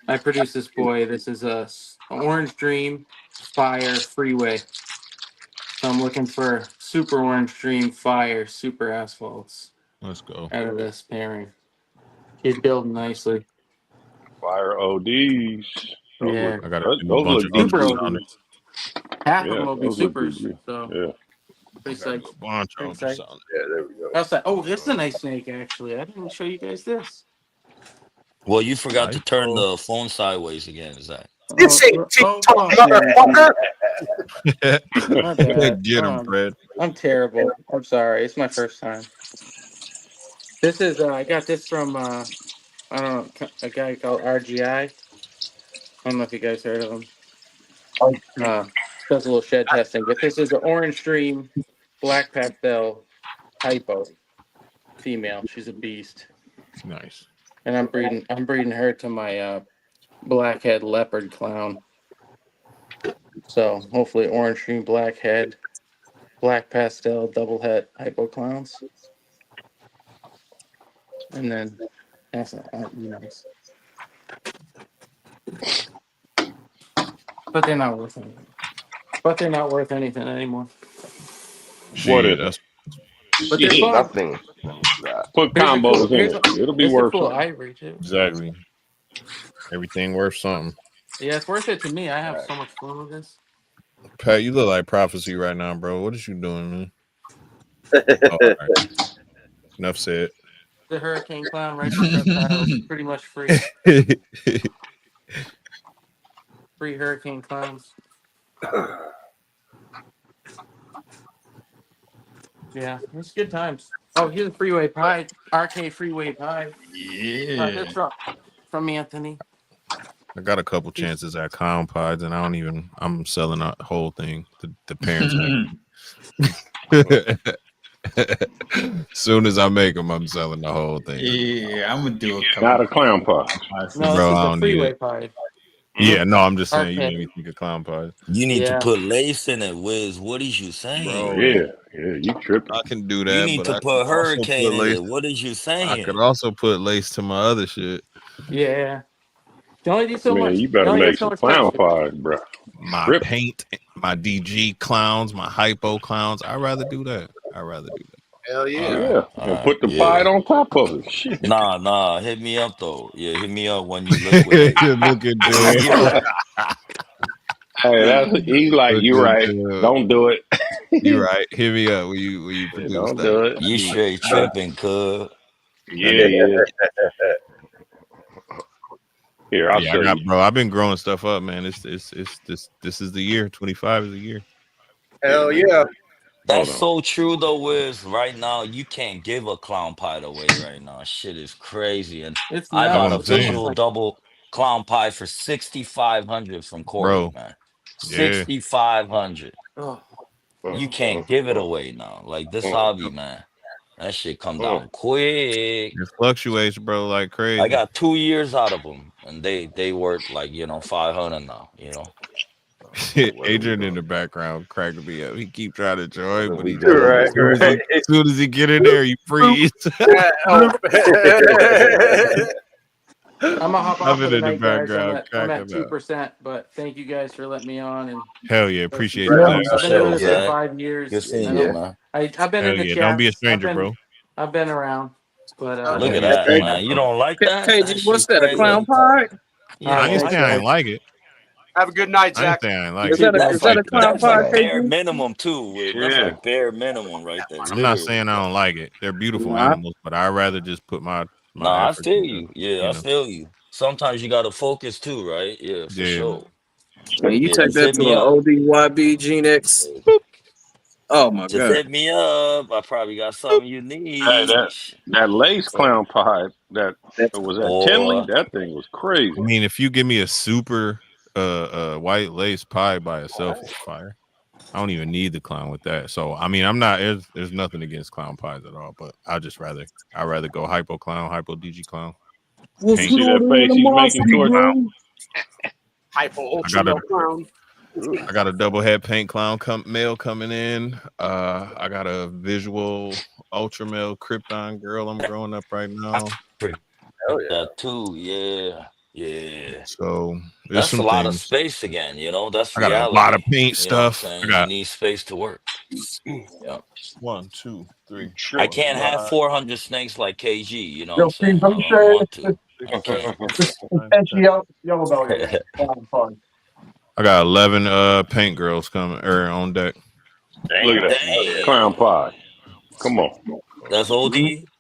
I produced this boy. This is a Orange Dream Fire Freeway. So I'm looking for Super Orange Dream Fire Super Asphalts.
Let's go.
Out of this pairing. He's building nicely.
Fire ODs.
Yeah.
I got a
Those
bunch
look
of
good
Super
ultrasounders.
ODs. Half of
Yeah,
them will be
those look good.
supers. So
Yeah.
pretty
I got
psyched.
a bunch of
Pretty psyched.
ultrasounders.
Yeah, there we go.
That's like, oh, this is a nice snake actually. I didn't show you guys this.
Well, you forgot to turn
Hypo.
the phone sideways again. Is that?
This ain't TikTok, motherfucker.
My bad.
Get him, Fred.
I'm terrible. I'm sorry. It's my first time. This is I got this from I don't know, a guy called RGI. I don't know if you guys heard of him. Does a little shed testing, but this is an Orange Dream Black Pastel Hypo female. She's a beast.
Nice.
And I'm breeding her to my blackhead leopard clown. So hopefully Orange Dream Blackhead, Black Pastel double head Hypo clowns. And then that's nice. But they're not worth anything. Anymore.
What is it?
But they're fun.
Nothing.
Put combos in it. It'll be worth
cool
something.
ivory too.
Exactly. Everything worth something.
Yeah, it's worth it to me. I have so much fun with this.
Pat, you look like prophecy right now, bro. What is you doing, man? Oh, all right. Enough said.
The Hurricane Clown right from Reptile is pretty much free. Free Hurricane Clowns. Yeah, it's good times. Oh, here's a Freeway Pie. RK Freeway Pie.
Yeah.
That's from Anthony.
I got a couple chances at clown pies, and I'm selling the whole thing. The parents make soon as I make them, I'm selling the whole thing.
Yeah, I'm gonna do a couple.
Not a clown pie.
No,
Bro,
this
I
is a
don't
Freeway
need it.
Pie.
Yeah, no, I'm just saying you
Okay.
made me think of clown pies.
You need to put lace in it, Wiz. What is you saying?
Bro,
Yeah, you tripping.
I can do that.
You need
but
to
I
put
could also
hurricane in
lace.
it. What is you saying?
I could also put lace to my other shit.
Yeah. You only do so
Man,
much.
you better
only
make
have so
some
much
clown
texture.
pies, bro.
My paint, my DG clowns, my hypo clowns. I'd rather do that.
Hell yeah.
Yeah, and put the pie on top of it. Shit.
Nah. Hit me up though. Yeah, hit me up when you liquidate.
Look at that.
Hey, he's like, you right. Don't do it.
You right. Hit me up when you produce
Don't
that.
do it.
You straight tripping, cuz.
Yeah. Here, I'll show you.
Bro, I've been growing stuff up, man. This is the year. 25 is the year.
Hell yeah.
That's so true though, Wiz. Right now, you can't give a clown pie away right now. Shit is crazy. And
It's
I bought a
nuts.
visual double clown pie for $6,500 from Corey,
Bro.
man.
Yeah.
$6,500.
Oh.
You can't give it away now. Like this hobby, man. That shit come down quick.
It fluctuates, bro, like crazy.
I got 2 years out of them, and they worth like 500 now.
Adrian in the background cracking me up. He keep trying to join, but he
Right,
as soon as he get in there, you freeze.
I'm gonna hop off for the night, guys. I'm at 2%, but thank you guys for letting me on. And
hell yeah, appreciate
it.
that.
I've been doing this for 5 years.
Good seeing you, man.
I've been in the chat.
Don't be a stranger, bro.
I've been around, but
look at that, man. You don't like that?
KG, what's that? A clown pie?
I ain't saying I ain't like it.
Have a good night, Jack.
I ain't like
Is that a clown
That's
pie?
like bare minimum too. Wiz. That's like bare minimum right there.
I'm not saying I don't like it. They're beautiful animals, but I'd rather just put my
I
effort
feel
into,
you. Yeah, I feel you. Sometimes you gotta focus too, right? Yeah, for sure.
Man, you take
just
that
hit
to
me
an
up.
ODYB Gene X. Oh my
Just
god.
hit me up. I probably got something you need.
Hey, that lace clown pie that was at Tinley, that thing was crazy.
I mean, if you give me a super white lace pie by itself, it's fire. I don't even need the clown with that. So I mean, I'm not. There's nothing against clown pies at all, but I'd rather go hypo clown, hypo DG clown.
You see that face he's making towards
Hypo ultra male clown.
I got a double head paint clown male coming in. I got a visual ultra male Krypton girl I'm growing up right now.
That too, yeah. Yeah.
So there's
That's a
some
lot of
things.
space again, That's
I got a lot of
reality.
paint
You know what I'm
stuff.
saying? You need space to work. Yeah.
1, 2, 3,
I
4,
can't have
5.
400 snakes like KG, you know what
Yo,
I'm
Steve,
saying?
let
I
me
don't
show you
want to. I can't.
this Edgy Yellow Belly one.
I got 11 paint girls coming on deck.
Look at that clown pie. Come on.
That's OD?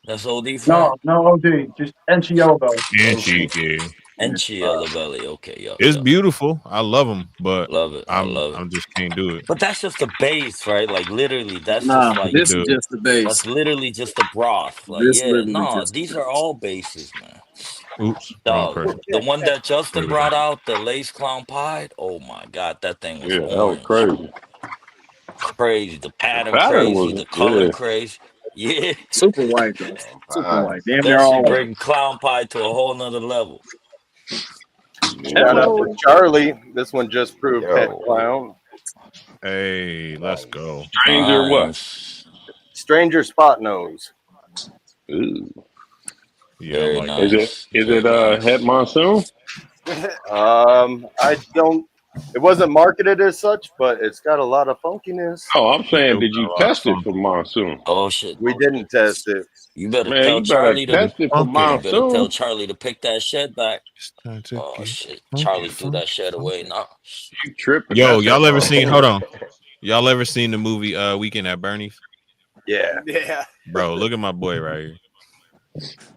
That's OD for that?
No OD, just Edgy Yellow Belly.
And cheek, yeah.
Enchi yellow belly. Okay, yeah.
It's beautiful. I love them, but
Love it. I love it.
I'm just can't do it.
But that's just the base, right? Like literally, that's
Nah,
just like
this is just the base.
that's literally just the broth. Like,
This
yeah,
literally
no,
just the
these
base.
are all bases, man.
Oops, wrong
Dog,
person.
the one that Justin
Really
brought out, the lace clown pie. Oh my god, that thing was
Yeah, that was
orange.
crazy.
Crazy. The pattern
Pattern
crazy.
was,
The color
yeah.
crazy. Yeah.
Super white though. Super white. Damn near
That
all
should
white.
bring clown pie to a whole nother level.
Shout out to Charlie. This one just proved pet clown.
Hey, let's go.
Stranger what?
Stranger spot nose.
Ooh.
Yeah,
Very
like
nice.
Is it Het Monsoon?
I don't. It wasn't marketed as such, but it's got a lot of funkiness.
Oh, I'm saying, did you test it for monsoon?
Oh shit.
We didn't test it.
You better
Man,
tell
you better
Charlie to
test it for
You better tell
monsoon.
Charlie to pick that shed back. Oh shit. Charlie threw that shed away now.
You tripping?
Yo, y'all ever seen? Hold on. Y'all ever seen the movie Weekend at Bernie's?
Yeah.
Yeah.
Bro, look at my boy right here.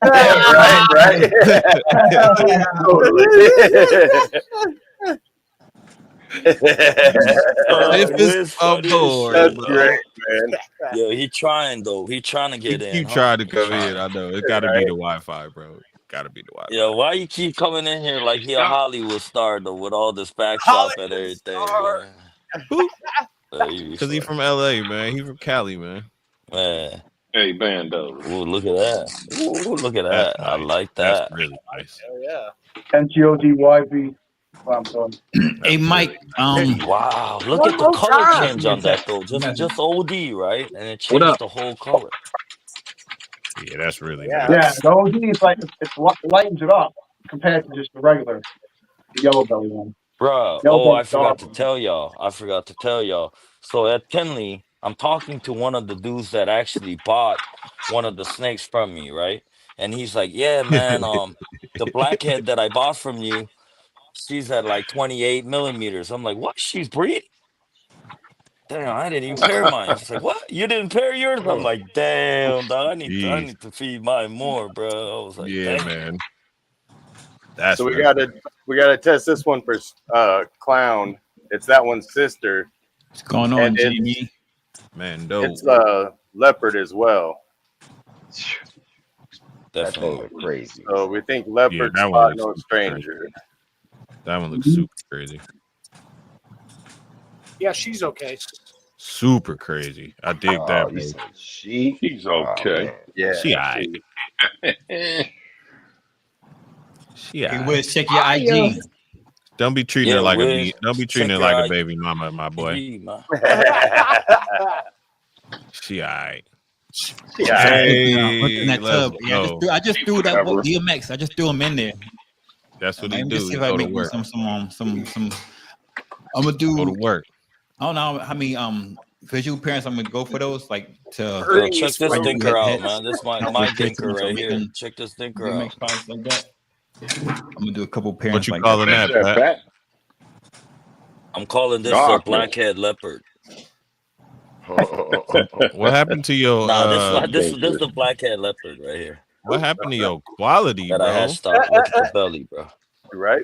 right. Totally.
Wiz funny as shit,
That's
bro.
great, man.
Yo, he trying though. He trying to get in.
Keep trying to come in. I know it got to be the Wi-Fi, bro. Got to be the Wi-Fi.
Yo, why you keep coming in here like he a Hollywood star though with all this backdrop and everything, man?
Because he from LA, man. He from Cali, man.
Man.
Hey, Bando.
Ooh, look at that. Ooh, look at that.
Nice.
I like
That's
that.
really nice.
Oh yeah.
NTODYB. I'm sorry.
Hey Mike,
wow, look at the color change on that though. Just OD, right? And it changed the whole color.
Yeah, that's really
Yeah,
nice.
the OD is like it lightens it up compared to just the regular Yellow Belly one.
Bruh, I forgot to tell y'all. So at Tinley, I'm talking to one of the dudes that actually bought one of the snakes from me, right? And he's like, yeah, man, the blackhead that I bought from you, she's at like 28 millimeters. I'm like, what? She's breeding? Damn, I didn't even pair mine. She's like, what? You didn't pair yours? I'm like, damn, dog, I need to feed mine more, bro. I was like,
yeah,
damn.
man. That's
so we gotta test this one for clown. It's that one's sister.
What's going on, Jamie?
Man, dope.
It's leopard as well.
Definitely
crazy.
So we think leopard
that
spot
one
no
looks
stranger.
That one looks super crazy.
Yeah, she's okay.
Super crazy. I dig that, bro.
She's okay.
Yeah.
She alright. She
Hey, Wiz, check your IG.
Don't be treating her like a baby mama, my boy. She alright.
Hey, in that tub. Yeah, I just threw that DMX. I just threw him in there.
That's what he
Let me
do.
just see if I make me some. I'm gonna do.
Go to work.
I don't know how many visual parents I'm gonna go for those. Like to
check this thinker out, man. This is my thinker right here. Check this thinker out.
Like that. I'm gonna do a couple parents.
What you
like
calling that, Pat?
I'm calling this a blackhead leopard.
What happened to your?
This is the blackhead leopard right here.
What happened to your quality,
that
bro?
I had stopped. Look at the belly, bro.
Right?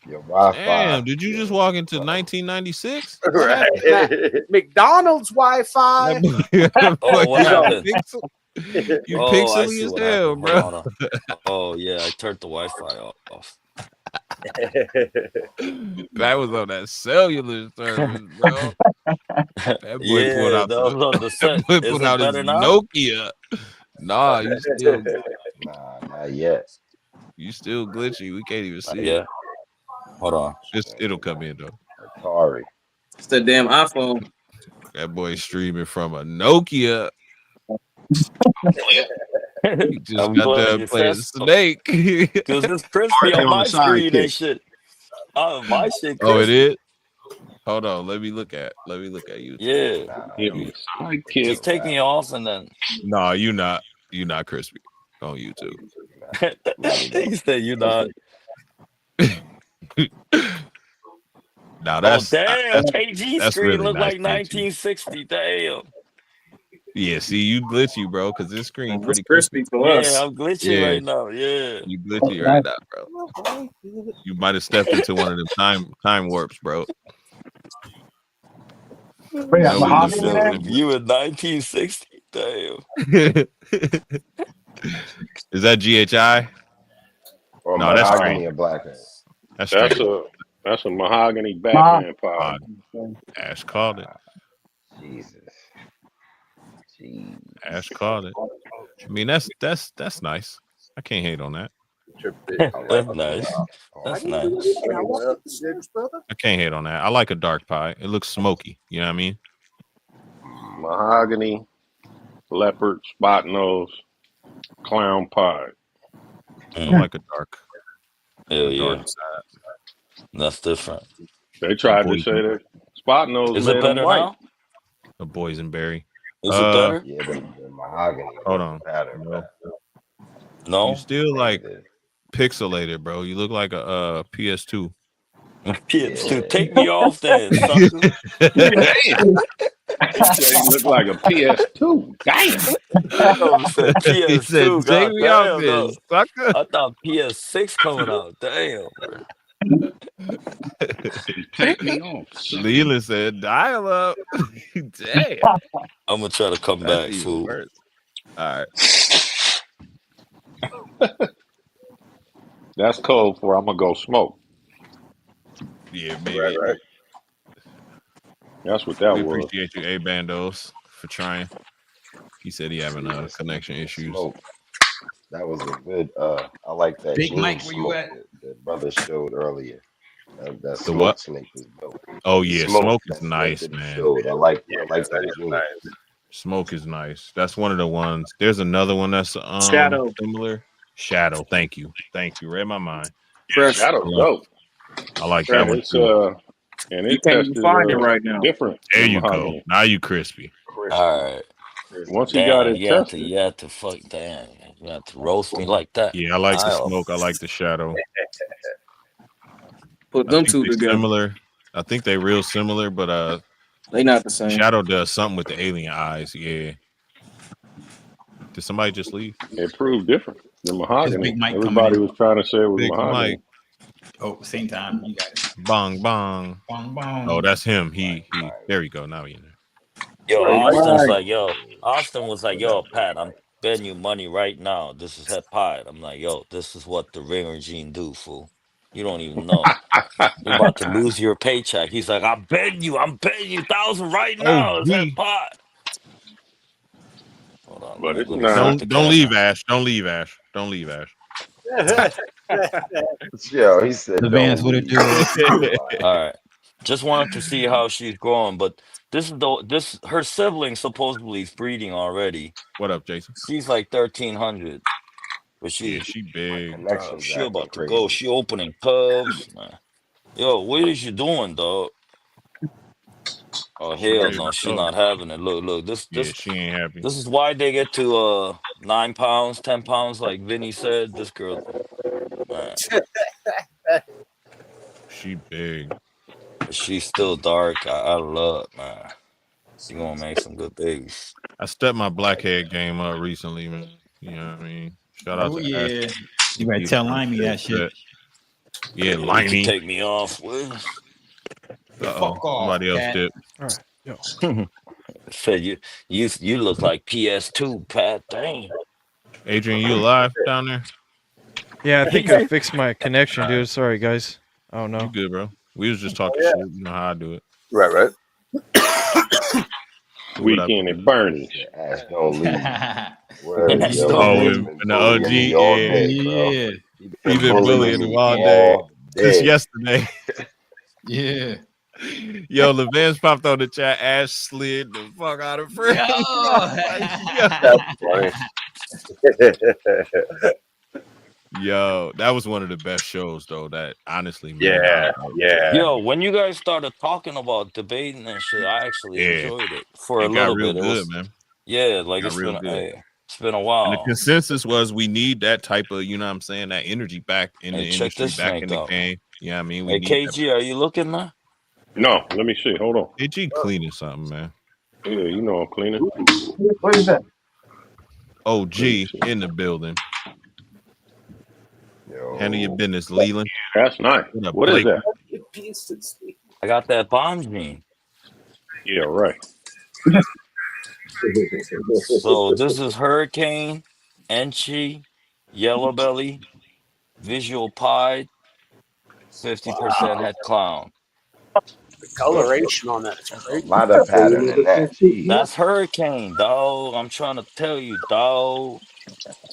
Your Wi-Fi.
Damn, did you just walk into 1996?
Right.
McDonald's Wi-Fi.
What happened?
You pixely as hell, bro.
Hold on. Oh yeah, I turned the Wi-Fi off.
That was on that cellular service, bro. That boy pulled out his Nokia. Nah, you still
not yet.
You still glitchy. We can't even see
it.
it.
Hold on.
It'll come in though.
Sorry.
It's the damn iPhone.
That boy streaming from a Nokia. You just got done playing Snake.
Because it's crispy on my screen and shit. Oh, my shit crispy.
Oh, it is? Hold on. Let me look at you.
Yeah. Just take me off and then.
No, you not crispy on YouTube.
He said you not.
Now that's
damn, KG
that's
screen
really
look
nice
like 1960. Damn.
Yeah, see, you glitchy, bro, because this screen pretty
crispy to us.
Yeah, I'm glitchy right now. Yeah,
you glitchy right now, bro. You might have stepped into one of them time warps, bro.
You in 1960? Damn.
Is that GHI?
Or
no, that's
mahogany
straight.
or blackout.
That's a mahogany Batman pod.
Ash called it.
Jesus.
Ash called it. I mean, that's nice. I can't hate on that.
That's nice. That's nice.
I can't hate on that. I like a dark pie. It looks smoky. You know what I mean?
Mahogany, leopard, spot nose, clown pie.
I like a dark.
Hell yeah.
Dark side.
That's different.
They tried to say that spot nose
Is
made
it
them
better
white.
now?
A boysenberry.
Is it better?
Yeah, the mahogany.
Hold on.
No.
You still like pixelated, bro. You look like a PS2.
PS2. Take me off then, sucker.
Damn. You look like a PS2. Damn.
I said PS2.
He said, take me off
damn,
this, sucker.
I thought PS6 coming out. Damn.
Take me off.
Leland said, dial up. Damn.
I'm gonna try to come back, fool.
All right.
That's code for I'm gonna go smoke.
Yeah, maybe.
Right.
That's what that
we
was.
appreciate you, A Bandos, for trying. He said he having connection issues.
Smoke. That was a good. I like that.
Big Mike, where you at?
That brother showed earlier. That
The
smoke
what?
snake was dope.
Oh yeah, smoke is
that
nice,
that he
man.
showed. I like that gene.
Smoke is nice. That's one of the ones. There's another one that's
Shadow.
similar. Shadow. Thank you. Read my mind.
Fresh.
Shadow's dope.
I like that one
It's
too.
and
You
it
can't even
tested
find it right now.
different.
There
than
you go.
mahogany.
Now you crispy.
All right.
Once he got it
you had
tested,
to fuck damn. You had to roast me like that.
Yeah, I like the
I'll-
smoke. I like the shadow.
Put
I
them
think
two
they
together.
similar. I think they real similar, but
They not the same.
Shadow does something with the alien eyes. Yeah. Did somebody just leave?
it proved different than mahogany.
Big Mike coming
Everybody
in.
was trying to say it was
Big
mahogany.
Mike.
Oh, same time. You got it.
Bong bong.
Bong, bong.
Oh, that's him. He. There we go. Now he in there.
Yo, Austin was like, yo, Pat, I'm betting you money right now. This is head pie. I'm like, yo, this is what the ringer gene do, fool. You don't even know. You're about to lose your paycheck. He's like, I'm betting you 1,000 right now. It's head pie. Hold on.
But it's
let me
not.
flip the
Don't leave,
camera.
Ash. Don't leave, Ash. Don't leave, Ash.
Yo, he said.
The Vans would have do it.
All right. Just wanted to see how she's growing, but this her sibling supposedly is breeding already.
What up, Jason?
She's like 1,300, but
Yeah, she big.
Connections
she
acting
about to
crazy.
go. She opening pubs. Man. Yo, what is you doing, dog? Oh hell
ready
no,
to
she
go.
not having it. Look, this
Yeah, she ain't happy.
this is why they get to 9 pounds, 10 pounds, like Vinny said. This girl, man,
She big.
but she's still dark. I love, man. She gonna make some good babies.
I stepped my blackhead game up recently, man. You know what I mean? Shout out
Oh,
to
yeah.
Ash.
You better tell Limey that shit.
Yeah,
You can
Limey.
take me off, Will.
Fuck off,
Somebody else
Pat.
did.
All right, yo.
Said you look like PS2, Pat. Dang.
Adrian, you alive down there?
Yeah, I think I fixed my connection, dude. Sorry, guys. I don't
You
know.
good, bro? We was just talking shit. You know how I do it.
Right.
Weekend at Bernie's.
Ash don't leave.
Ash
Yo,
don't
he's
leave.
been
And the
bullying
OG,
me all
yeah.
day, bro.
Yeah.
He been bullying him all day. Since yesterday.
Yeah.
Yo, LeVance popped on the chat. Ash slid the fuck out of frame.
Oh.
That's funny.
Yo, that was one of the best shows though. That honestly, man.
Yeah, yeah.
Yo, when you guys started talking about debating and shit, I actually
Yeah,
enjoyed it for a
it got
little
real
bit. It
good,
was,
man.
yeah, like
Got real good.
it's been a
And the
while.
consensus was we need that type of, you know what I'm saying, that energy back in
Hey,
the
check
industry,
this
back in
snake
the
out.
game. Yeah, I mean, we
Hey,
need that.
KG, are you looking, man?
No, let me see. Hold on.
KG cleaning something, man.
Yeah, you know I'm cleaning.
What is that?
OG in the building. Handle your business, Leland.
That's nice. What is that?
I got that bomb gene.
Yeah, right.
So this is Hurricane, Enchi, Yellow Belly, Visual Pied, 50% Head Clown.
The coloration on that is crazy.
A lot of pattern in that. Jeez.
That's Hurricane, dog. I'm trying to tell you, dog.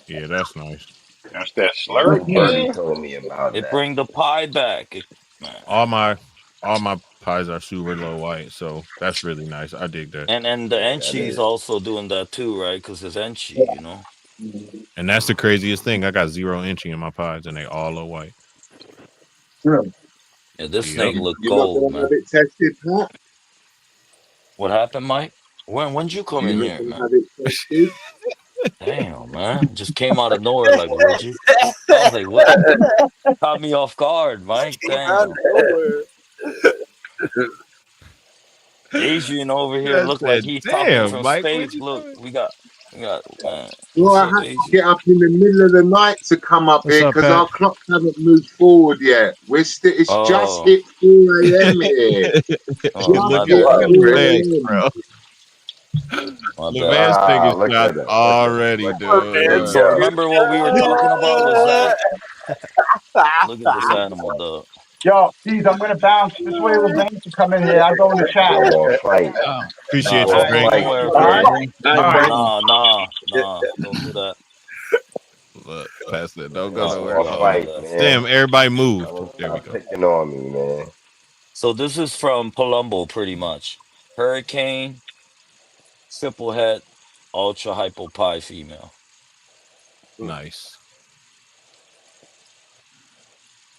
Yeah, that's nice.
That's that slurp.
Birdie told me about
It
that.
bring the pie back. Man.
All my pies are super low white, so that's really nice. I dig that.
And the Enchi's also doing that too, right? Because it's Enchi, you know.
And that's the craziest thing. I got 0 inching in my pies, and they all low white.
Really?
Yeah, this snake look
You're
gold,
not gonna
man.
have it tested, Pat?
What happened, Mike? When'd you come in
You're not
here,
gonna
man?
have it tested?
Damn, man. Just came out of nowhere like, would you? I was like, what? Caught me off guard, Mike. Damn. Adrian over here
That's
looked like he's talking
damn,
from
Mike.
space. Look, we got, man.
Well,
What's
I
up,
had to
Adrian?
get up in the middle of the night to come up
What's
here
up,
because
Pat?
our clocks haven't moved forward yet. It's just
Oh,
hit 4 a.m. here.
oh, my
Just hit
bad,
4
bro.
a.m.
bro.
My bad.
Levan's taking
Look
shots
at him.
already,
Look
dude.
So remember what we were talking about was that? Look at this animal, dog.
Yo, geez, I'm gonna bounce. This way Levine can come in here. I go in the chat.
I want to fight.
Appreciate
Nah,
you,
don't
Frank.
go nowhere,
All right.
Frank.
All right.
Nah. Don't do that.
Look, past that. Don't go
I
nowhere.
want to fight, man.
Damn, everybody moved. There we
Stop
go.
picking on me, man.
So this is from Palumbo, pretty much. Hurricane, triple head, ultra hypo pie female.
Nice.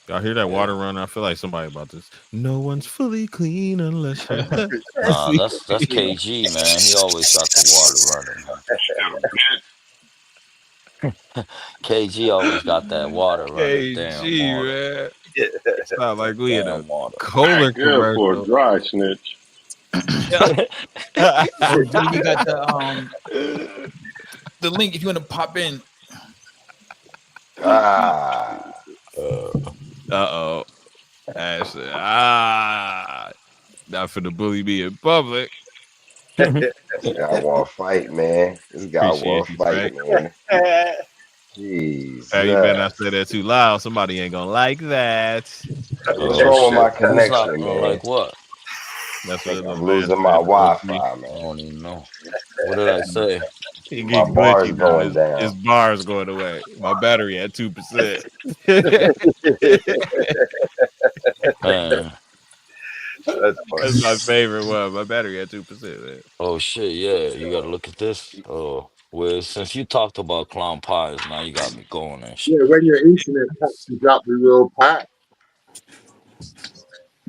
Y'all hear that water run? I feel like somebody about this. No one's fully clean unless you're
Nah, that's KG, man. He always got the water running, man. KG always got that water running. Damn
KG,
water.
man. It's not like we in a
Damn water.
colon
Good for a
commercial.
dry snitch.
So G, we got the link if you want to pop in.
Uh-oh. Ashley. Not for the bully me in public.
This guy want to fight, man. This guy want to fight, man. Jeez.
Hey, you better not say that too loud. Somebody ain't gonna like that.
What's wrong with my connection, man?
Like what?
That's
what I'm losing my Wi-Fi, man.
I don't even know. What did I say?
My bar's going down.
His bar's going away. My battery at 2%.
Man.
That's
my favorite one. My battery at 2%, man.
Oh shit, yeah. You gotta look at this. Oh, well, since you talked about clown pies, now you got me going and shit.
Yeah, when your internet catches up with real Pat.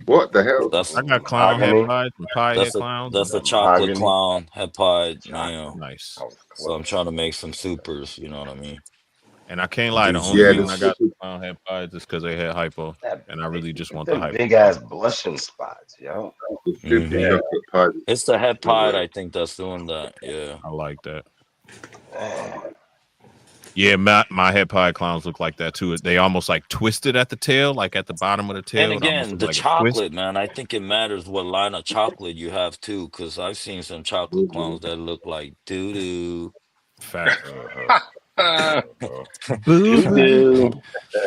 What the hell?
That's
I got clown head pies and pie head clowns.
That's a chocolate clown head pie, man.
Nice.
So I'm trying to make some supers, you know what I mean?
And I can't lie, the only reason I got the clown head pies is because they had hypo. And I really just want the hypo.
Big ass blushing spots, yo.
It's the head pie, I think, that's doing that. Yeah.
I like that. Yeah, my head pie clowns look like that too. They almost like twisted at the tail, like at the bottom of the tail.
And again, the
like
chocolate, man, I think it matters what line of chocolate you have too, because I've seen some chocolate clones that look like doo-doo.
Fat.
Boo-boo.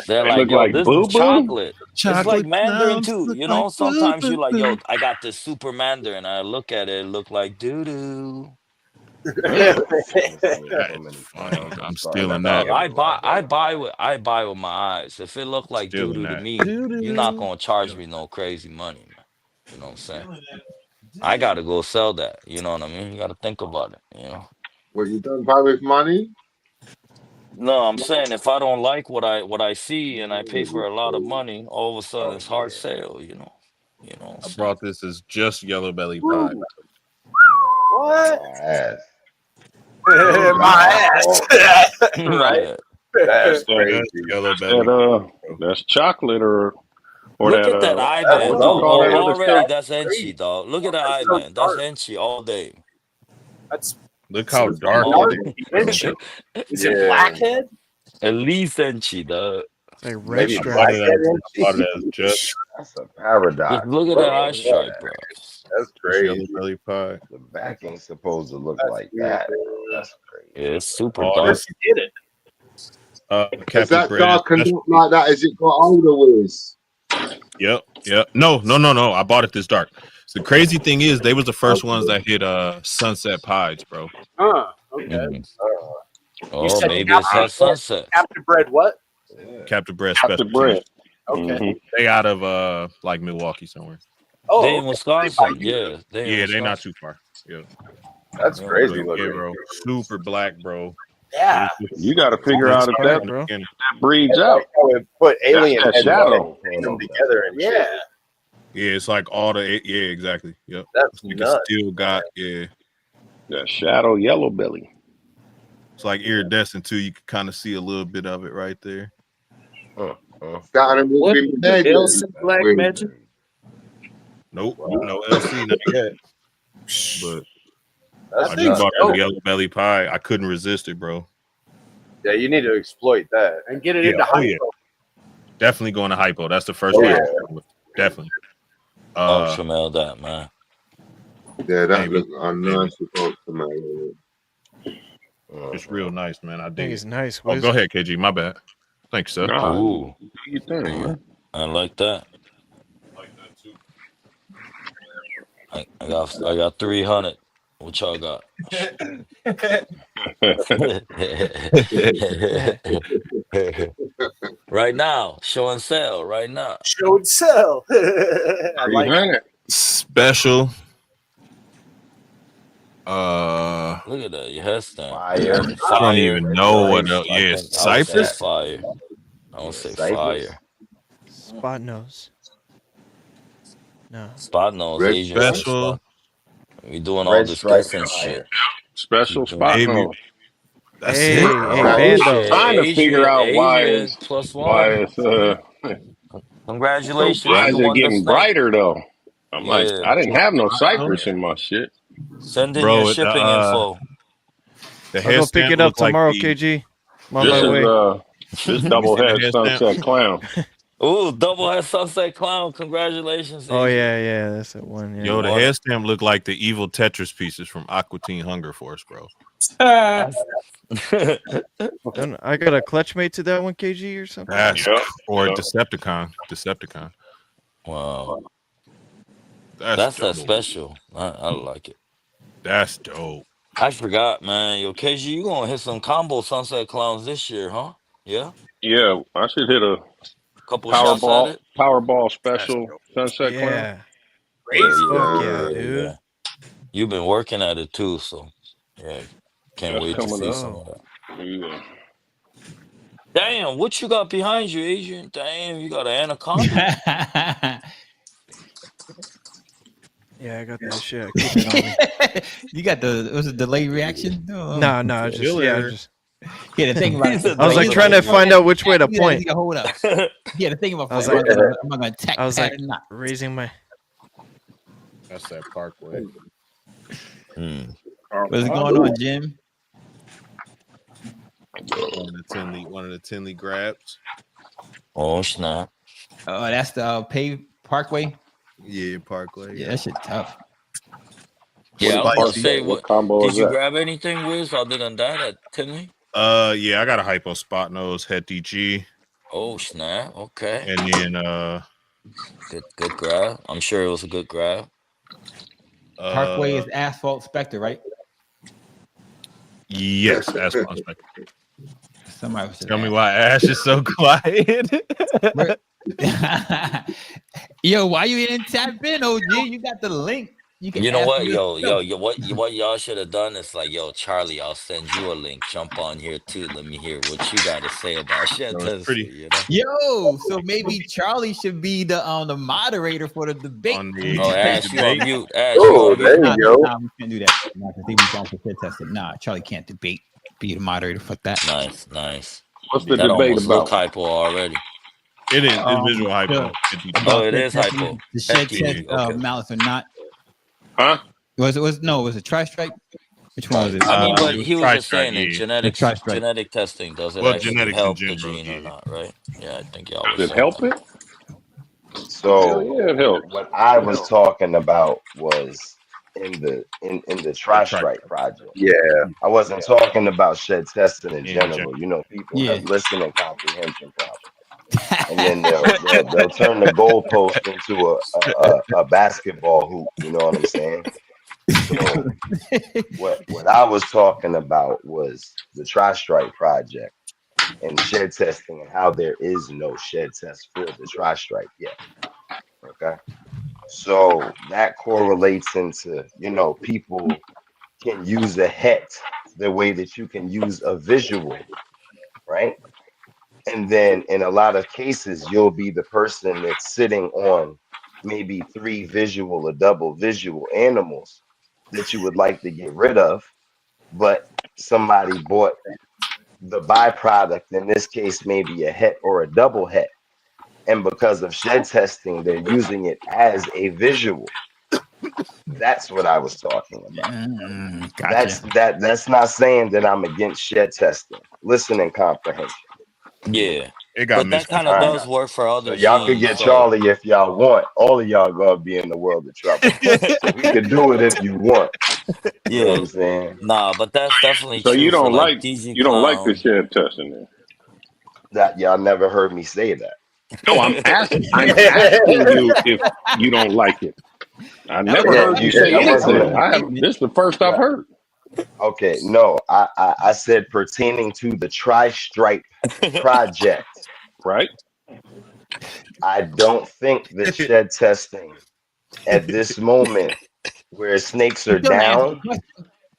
They're
They
like,
look
yo,
like
this
boo-boo?
is chocolate. It's like
Chocolate
Mandarin
clowns
too.
look
You know,
like
sometimes you like, yo,
boo-boo.
I got this super Mandarin. I look at it look like doo-doo.
I'm stealing that.
I buy with my eyes. If it look like doo-doo to me, you're not gonna charge me no crazy money, man. You know what I'm saying? I gotta go sell that. You know what I mean? You gotta think about it, you know.
What, you don't buy with money?
No, I'm saying if I don't like what I see and I pay for a lot of money, all of a sudden it's hard sale. You know what I'm
I
saying?
brought this as just yellow belly pie.
What?
Ass.
My ass. Right?
Yeah.
That's
Just
crazy.
yellow belly pie, bro.
That's chocolate or
Look
that
at that eye
what
band,
do you
dog.
call
Oh,
that other
already
stuff?
that's Enchi, dog. Look at the eye
So
band. That's
dark.
Enchi all day.
That's
Look how
so
dark
All
it
dark.
is, bro.
Is it
Yeah.
blackhead?
At least Enchi, dog.
It's like red
Maybe
I bought
stripe.
it
blackhead and
as
cheese.
just
That's a paradox.
Just look at that eye stripe, bro.
That's
yellow
crazy.
belly pie.
The back ain't supposed to look
That's
like
weird.
that, bro. That's crazy.
Yeah, it's super
All
dark.
this
Did it?
Is
Captain
that
Bread
dark and
special.
not like that as it got older, Wiz?
Yep. No. I bought it this dark. The crazy thing is, they was the first ones that hit sunset pies, bro.
Okay.
Mhm.
You
Oh,
said
maybe it's that sunset.
Captain Bread what?
Captain Bread
Captain
specialties.
Bread.
Okay.
They out of like Milwaukee somewhere.
Oh,
They in
okay.
Wisconsin. Yeah, they in
Yeah, they not
Wisconsin.
too far. Yeah.
That's
Yeah,
crazy
But yeah,
looking.
bro. Super black, bro.
Yeah.
You got to figure
It's
out if
dark
that
in the beginning.
breeds
It's
out.
like how it put
That's
alien
that
heads on it
shadow.
and chain them together and shit.
Yeah.
Yeah, it's like all the exactly. Yep.
That's
It's like
nuts.
it still got
That shadow yellow belly.
It's like iridescent too. You can kind of see a little bit of it right there.
Got him
What
in
the
bed.
LC Black Magic?
Nope, no LC not yet. But
That's
I just bought
nuts.
the yellow belly pie. I couldn't resist it, bro.
Yeah, you need to exploit that.
And get it
Yeah,
into
oh yeah,
hypo.
definitely going to hypo. That's the first
Oh,
one.
yeah.
Definitely.
Ultra mail that, man.
Yeah, that
maybe,
look nice with Ultra man.
It's real nice, man. I
I think
dig
it's
it.
nice.
Oh,
Wiz.
go ahead, KG. My bad. Thanks, sir.
Nah,
Ooh,
do your thing, man.
I like that.
Like that too.
I got 300. What y'all got? Right now, show and sell. Right now.
Show and sell. I like it.
300.
Special.
Look at that. Your headstand.
Fire.
I don't even know what
Nice.
else. Yeah,
I would say
Cypress.
fire. I would say
Cypress.
fire.
Spot nose. No.
Spot nose,
Red
Asian
special.
spot. We doing all
Red
this
stripe
guessing shit.
fire.
Special spot
Maybe.
nose.
That's
Hey,
it.
hey,
Oh,
Bando.
Shit,
Trying to figure out why
Adrian
it's
plus one.
so
Congratulations,
why is
you
it
won the
getting
snake.
brighter though? I'm like,
Yeah.
I didn't have no
Spot
cypress
nose?
in my shit.
Send in
Bro,
your shipping info.
The
I'll go pick
headstand
it up
look like
tomorrow,
the.
KG. I'm on
This
my way.
is this
You
double
see the
head
headstand?
sunset clown.
Ooh, double head sunset clown. Congratulations,
Oh
Adrian.
yeah, that's that one. Yeah.
Yo, the
Won it.
headstand look like the evil Tetris pieces from Aqua Teen Hunger Force, bro.
Don't- I got a clutch mate to that one, KG or something.
That's
Yep.
or
Yep.
Decepticon.
Wow.
That's
That
dope.
special. I like it.
That's dope.
I forgot, man. Yo, KG, you gonna hit some combo sunset clowns this year, huh? Yeah?
Yeah, I should hit a
Couple shots at it?
Powerball special sunset clown.
Yeah.
Yeah.
Fuck yeah, dude.
You've been working at it too, so yeah. Can't
That's
wait to
coming
see
up.
some of that.
Yeah.
Damn, what you got behind you, Adrian? Damn, you got an anaconda?
Yeah, I got that shit. I keep it on me.
You got was it delayed reaction? No,
No, just
the thing about it.
I was like trying to find out which way to point.
Hold up. Yeah, the thing about
I was
am
like,
I gonna attack
I was
that
like
or not?
raising my.
That's that Parkway.
What's going on, Jim?
One of the Tinley grabs.
Oh snap!
Oh, that's the pay Parkway.
Yeah, Parkway.
Yeah, that shit tough.
Yeah, I was about to say,
what combo
did
is
you
that?
grab anything, Wiz, other than that at Tinley?
Yeah, I got a hypo spot nose head DG.
Oh snap! Okay.
And then
good grab. I'm sure it was a good grab.
Parkway is Asphalt Spectre, right?
Yes, Asphalt Spectre.
Somebody was
Tell me why Ash is so quiet.
Yo, why you didn't tap in, OG? You got the link.
You know what, what y'all should have done is like, yo, Charlie, I'll send you a link. Jump on here too. Let me hear what you got to say about shit.
Yo, so maybe Charlie should be the moderator for the debate.
Oh, Ash, you on mute. Ash,
Oh,
you on
there
mute.
you go.
Nah, we can't do that. Nah, because they be going for shit testing. Nah, Charlie can't debate. Be the moderator. Fuck that.
Nice.
What's the
That
debate
almost
about?
look hypo already.
It is. It's visual hypo.
Oh, it is hypo.
The shed
Hecky,
test,
okay.
malice or not.
Huh?
Was it tri-stripe? Which one was it?
I mean, but he was just
tri-stripe,
saying it. Genetic testing, does it actually help the gene or not, right? Yeah, I think y'all was
Does it
saying
help
that.
it?
So
Yeah, it helps.
what I was talking about was in the tri-stripe project.
Yeah.
I wasn't talking about shed testing in general. You know, people have listening comprehension problems. And then they'll turn the goalpost into a basketball hoop. You know what I'm saying? So what I was talking about was the tri-stripe project and shed testing and how there is no shed test for the tri-stripe yet. Okay. So that correlates into, people can use a het the way that you can use a visual, right? And then in a lot of cases, you'll be the person that's sitting on maybe 3 visual or double visual animals that you would like to get rid of, but somebody bought the byproduct, in this case, maybe a het or a double het. And because of shed testing, they're using it as a visual. That's what I was talking about.
Gotcha.
That's not saying that I'm against shed testing. Listening comprehension.
Yeah.
It got
But that kind of does work for
So
other
y'all could
genes.
get Charlie if y'all want. All of y'all gonna be in the world of trouble. So we could do it if you want. You know what I'm saying?
Nah, but that's definitely
So
true
you
for
don't
like
like
DG
you don't like the
Clown.
shed testing then?
That y'all never heard me say that.
No, I'm asking you if you don't like it. I never heard you say anything. This is the first I've heard.
Okay, no, I said pertaining to the tri-stripe project.
Right.
I don't think that shed testing at this moment where snakes are down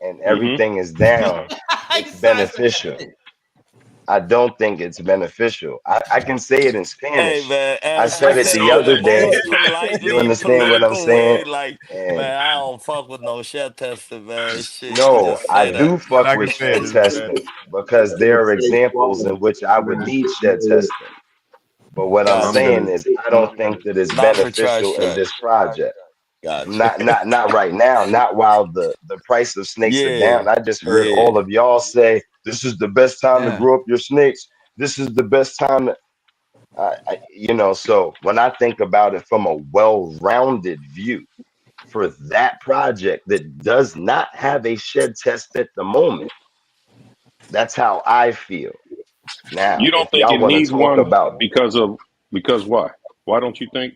and everything is down, it's beneficial. I don't think it's beneficial. I can say it in
Hey
Spanish.
man,
I
Ash, you
said it
said
the
it in the
other day.
most
You
politely
understand what I'm
political way.
saying?
Like,
And
man, I don't fuck with no shed testing, man. Shit, you
no,
just
I
say that.
do fuck with shed testing because there are examples in which I would need shed testing. But what I'm saying is I don't think that it's
Not for
beneficial in
tri-stripe.
this project.
Gotcha.
Not right now, not while the price of snakes are down. I just heard all of y'all say this is the best time to grow up your snakes. This is the best time to, so when I think about it from a well-rounded view for that project that does not have a shed test at the moment, that's how I feel. Now,
You don't
if
think
y'all
it
want to
needs
talk
one
about
because why? Why don't you think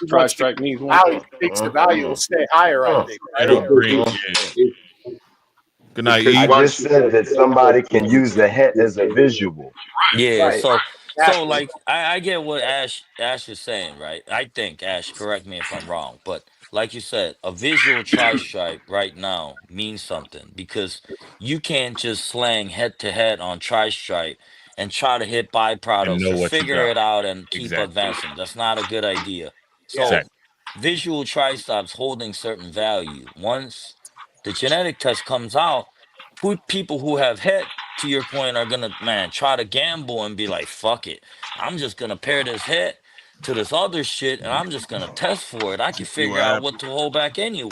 tri-strike needs one?
The value will stay higher, I think.
It'll bring. Good night,
I
E.
just said that somebody can use the het as a visual.
Yeah,
Right.
so like I get what Ash is saying, right? I think Ash, correct me if I'm wrong, but like you said, a visual tri-stripe right now means something because you can't just slang head to head on tri-stripe and try to hit
And
byproducts
know
or
what you
figure
got.
it out and keep
Exactly.
advancing. That's not a good idea. So
Exactly.
visual tri-stripes holding certain value. Once the genetic test comes out, people who have head, to your point, are gonna try to gamble and be like, fuck it, I'm just gonna pair this head to this other shit and I'm just gonna test for it. I can
See
figure
what
out
happens.
what to hold back anyway,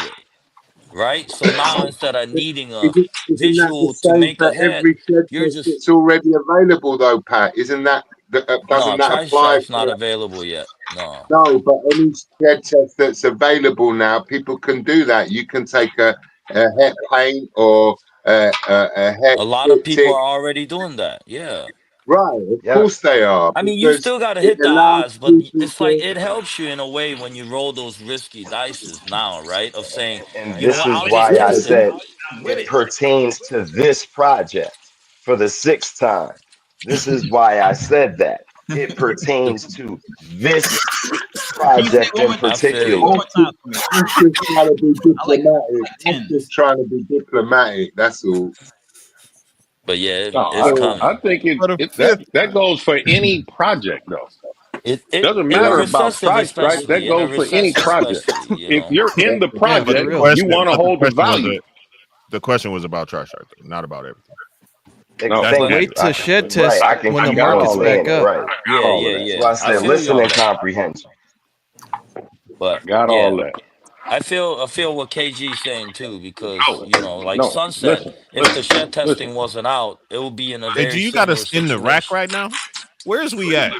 right? So now instead of needing a
Isn't that the
visual to
same
make
for
a head,
every shed
you're
test
just
that's already available, though, Pat? Isn't that
no
doesn't that apply
tri-stripe's not
for?
available yet. No.
No, but any shed test that's available now, people can do that. You can take a het paint or a het
A lot of people
triptych.
are already doing that. Yeah.
Right, of course they are,
I mean, you
because
still got to
it
hit the
allows
odds, but
people
it's like
to.
it helps you in a way when you roll those risky dices now, right? Of saying,
And
you know
this
what,
is
I'll just
why I
test it.
said it pertains to this project for the 6th time. This is why I said that. It pertains to this project in particular.
That's just trying to be diplomatic. That's just trying to be diplomatic. That's all.
But yeah,
No,
it's coming.
I think that goes for any project though.
It
Doesn't
in a
matter about
recessive,
price, right? That
especially in a
goes for any
recessive,
project.
especially, you
If
know.
you're in the
Yeah, but
project, you want to
the
hold the
question was
value.
the question was about trash right there, not about everything.
No,
That's
but
wait to shed test
Right, I can
when the
keep
market's
saying
back
it.
up.
Right.
Yeah.
So I
I
said,
feel you on
listening
that.
comprehension.
But
Got all
yeah,
that.
I feel what KG's saying too, because you know, like
No,
Sunset,
listen,
if the shed
listen.
testing wasn't out, it would be in a
Hey, do
very
you got
similar
us in the rack
situation.
right now? Where's we at?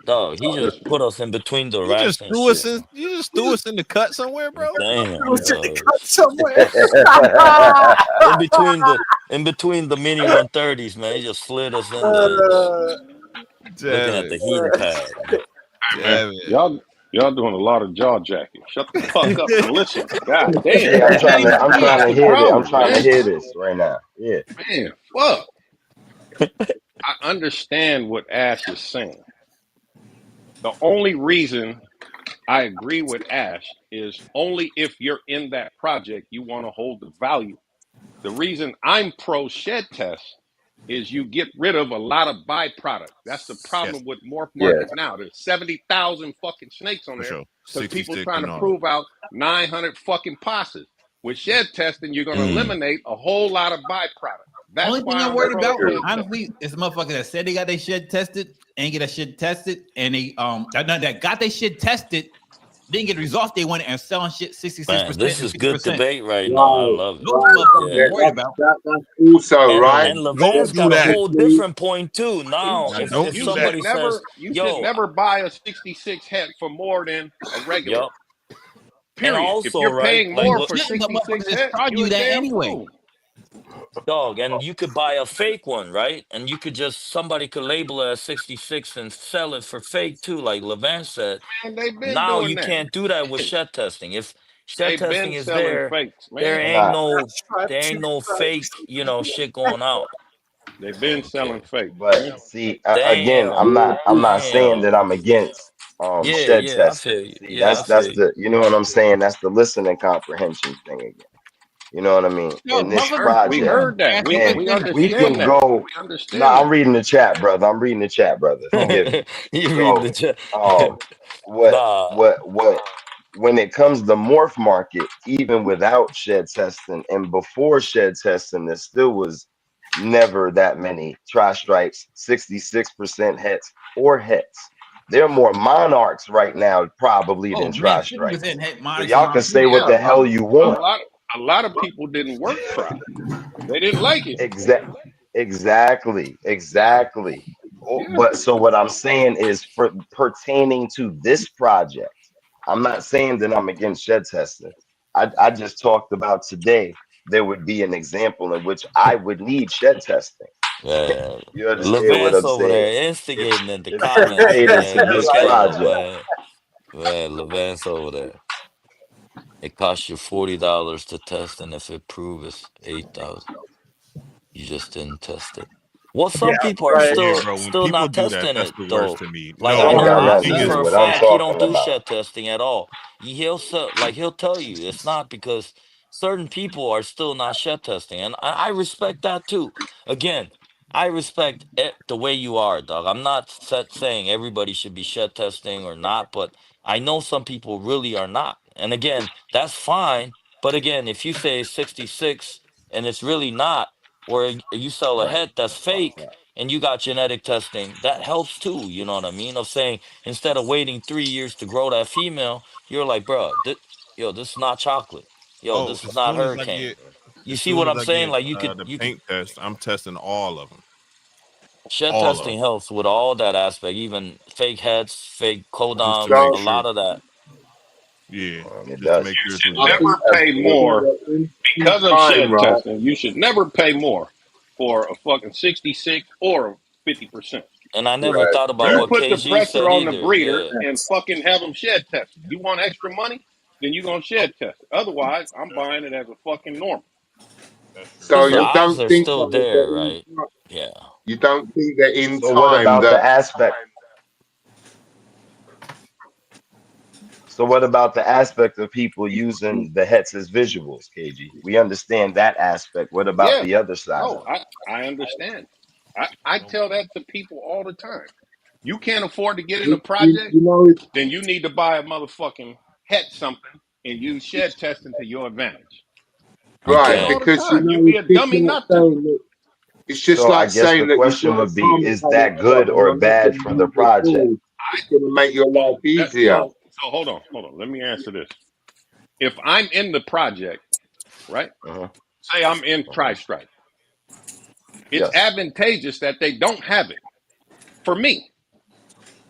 Dog, he just put us in between the
You
racks
just
and
threw us
shit.
in. You just threw us in the cut somewhere, bro.
Damn, dog.
somewhere.
in between the mini 130s, man, he just slid us in there and looking
Damn
at the
it.
heating pad. Man.
Man,
Damn it.
y'all doing a lot of jaw jacking. Shut the fuck up and listen. God damn.
Yeah, I'm trying to
That's the
hear it. I'm
problem,
trying to
man.
hear this right now. Yeah.
Man, fuck. I understand what Ash is saying. The only reason I agree with Ash is only if you're in that project, you want to hold the value. The reason I'm pro shed test is you get rid of a lot of byproduct. That's the
Yes,
problem with morph
Yeah.
market now. There's 70,000 fucking snakes on
for
there
sure.
because people
66
trying
and
to
all that.
prove out 900 fucking passes. With shed testing, you're going to eliminate a whole lot of byproduct. That's
Only thing
why
I'm
I'm
worried
pro
about,
shed test.
honestly, is the motherfucker that said they got their shit tested, ain't get that shit tested, and they that got their shit tested, didn't get results they wanted, and selling shit 66%
Man, this
and
is good
50%.
debate right now. I
Right,
love it.
Those motherfuckers
Yeah.
I'm worried about.
that's also right.
And
Don't
Levan's
do
got a
that.
whole different point too. Now,
Now, don't
if
You
do
should
that.
somebody says, "Yo,
never buy a 66 head for more than a regular.
yup," and
Period. If
also,
you're
right,
paying
like
You
more
what,
for
shouldn't, but
66
motherfuckers just
head,
charge
you
you
a
that
damn
anyway.
fool.
dog, and you could buy a fake one, right? And you could just somebody could label it as 66 and sell it for fake too, like Levan said.
And they've been
Now
doing
you
that.
can't do that with shed testing. If shed
They've
testing
been
is
selling
there,
fakes,
there
man.
ain't
Nah,
no fake, shit going out.
They've been selling
Okay.
fakes, man.
but see, again,
Damn.
I'm not saying
Damn.
that I'm against shed
Yeah, I
testing.
feel you.
See,
Yeah, I
that's
feel you.
the you know what I'm saying. That's the listening comprehension thing again. You know what I mean?
No,
In this
We
project,
heard that.
and
We
we can
understand that.
go.
We
No,
understand
I'm
that.
reading the chat, brother. I'm reading the chat, brother. Forgive me.
You reading
So,
the chat?
um,
Nah.
when it comes to morph market, even without shed testing and before shed testing, there still was never that many tri-stripes, 66% hets or hets. There are more monarchs right now probably than
Oh man,
tri-stripes.
50% hit
So
Monarchs
y'all
around
can say
here.
what
Yeah,
the hell you want.
a lot of people didn't work try. They didn't like it.
Exactly.
Yeah.
But so what I'm saying is for pertaining to this project, I'm not saying that I'm against shed testing. I just talked about today there would be an example in which I would need shed testing.
Man,
You understand what
Levan's
I'm
over
saying?
there instigating in the
It's
comments,
pertaining
man.
to this
Look at him,
project.
man. Man, Levan's over there. It costs you $40 to test, and if it proves it's 8,000, you just didn't test it. Well,
Yeah,
some people are
right.
Yeah, bro. When
still
people
not
do that,
testing
that's
it
the worst
though.
to me.
Like
That
I
No,
ain't
know
got
the
nothing
Ozzy
to
thing
do
is,
for
with
a
what I'm
fact he don't
talking
do
about.
shed testing at all. He'll tell you it's not because certain people are still not shed testing, and I respect that too. Again, I respect the way you are, dog. I'm not saying everybody should be shed testing or not, but I know some people really are not. And again, that's fine. But again, if you say 66 and it's really not, or you sell a
Right.
head that's fake and you got genetic testing, that helps too. You know what I mean? Of saying instead of waiting 3 years to grow that female, you're like, bro, this is not chocolate. Yo,
oh,
this is not hurricane. You
as
see
soon
what
as
I'm
I
saying?
get
Like
the
you could
paint test, I'm testing all of them.
shed
All of
testing
them.
helps with all that aspect, even fake heads, fake
Just to
codons,
make
a
sure.
lot of that.
Yeah.
It
Just to
does.
make
You
sure it's
should
I
legit.
think
never pay more
in
because of
time,
shed
right?
testing. You should never pay more for a fucking 66 or a 50%.
And I never
Right.
thought about
You
what
put the
KG
pressure
said
on the
either.
breeder
Yeah.
and fucking have them shed tested. You want extra money? Then you're going to shed test it. Otherwise, I'm buying it as a fucking normal.
That's true.
So
Because the
you
odds
don't
are
think
still
like
there,
that
right? Yeah.
you don't think that in
So what
time
about the
that
aspect? So what about the aspect of people using the hets as visuals, KG? We understand that aspect. What about
Yeah.
the other side
No,
of it?
I understand. I tell that to people all the time. You can't afford to get in a project,
You know,
then you need to buy a motherfucking het something and use shed testing to your advantage. I tell
right?
it
Okay.
all the
Because you
time.
know,
You'd be a dummy not to.
it's just
So I
like
guess the
saying that you've
question
got a
would be,
palm
is
color
that
job,
good or
right?
bad
And
for the
use a
project?
tool. It's going to make your life easier.
So hold on. Let me answer this. If I'm in the project, right?
Uh-huh.
Say I'm in Tri-Stripe. It's
Yes.
advantageous that they don't have it for me.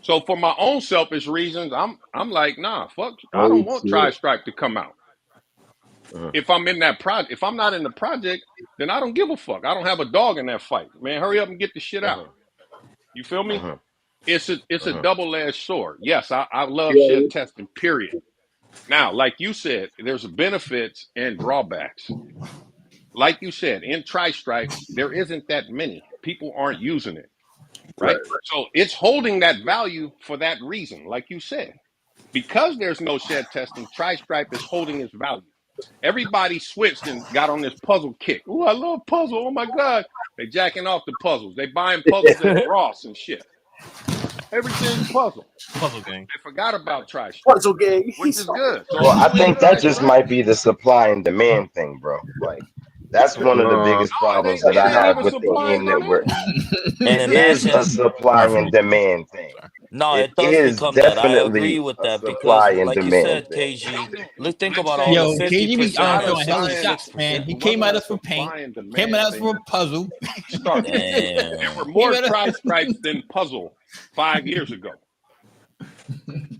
So for my own selfish reasons, I'm like, nah, fuck. I
Oh,
don't want
shit.
Tri-Stripe to come out.
Uh-huh.
If I'm in that project, if I'm not in the project, then I don't give a fuck. I don't have a dog in that fight. Man, hurry up and get the shit out.
Uh-huh.
You feel me?
Uh-huh.
It's a
Uh-huh.
double-edged sword. Yes, I love
Yeah,
shed testing, period. Now, like you said, there's benefits and drawbacks. Like you said, in Tri-Stripe, there isn't that many. People aren't using it,
right.
right? So it's holding that value for that reason, like you said. Because there's no shed testing, Tri-Stripe is holding its value. Everybody switched and got on this puzzle kick. Oh, I love puzzle. Oh my God. They jacking off the puzzles. They buying puzzles at Ross and shit. Everything's puzzle.
Puzzle game.
They forgot about Tri-Stripe,
Puzzle game.
which is good. So
Well,
if
I
you in
think that just
Tri-Stripe,
might be the supply and demand thing, bro. Like that's one of the
Uh,
biggest problems that
it
I
ain't
have
even
with the
supply and
game that we're
demand.
And
it is a
imagine,
supply and demand thing.
no,
It
it does
is
become that. I agree
definitely
with
a
that because,
supply and
like you
demand
said,
thing.
KG, look, think about all the
Listen,
Yo,
50%
KG be
it's not a
and
throwing hella
science.
shots, man.
66%.
He
It
came
wasn't
at
a
us for paint,
supply and
came at
demand
us for
thing
a puzzle.
to start with. There were
Damn.
Came
more
at us.
Tri-Stripes than puzzle 5 years ago.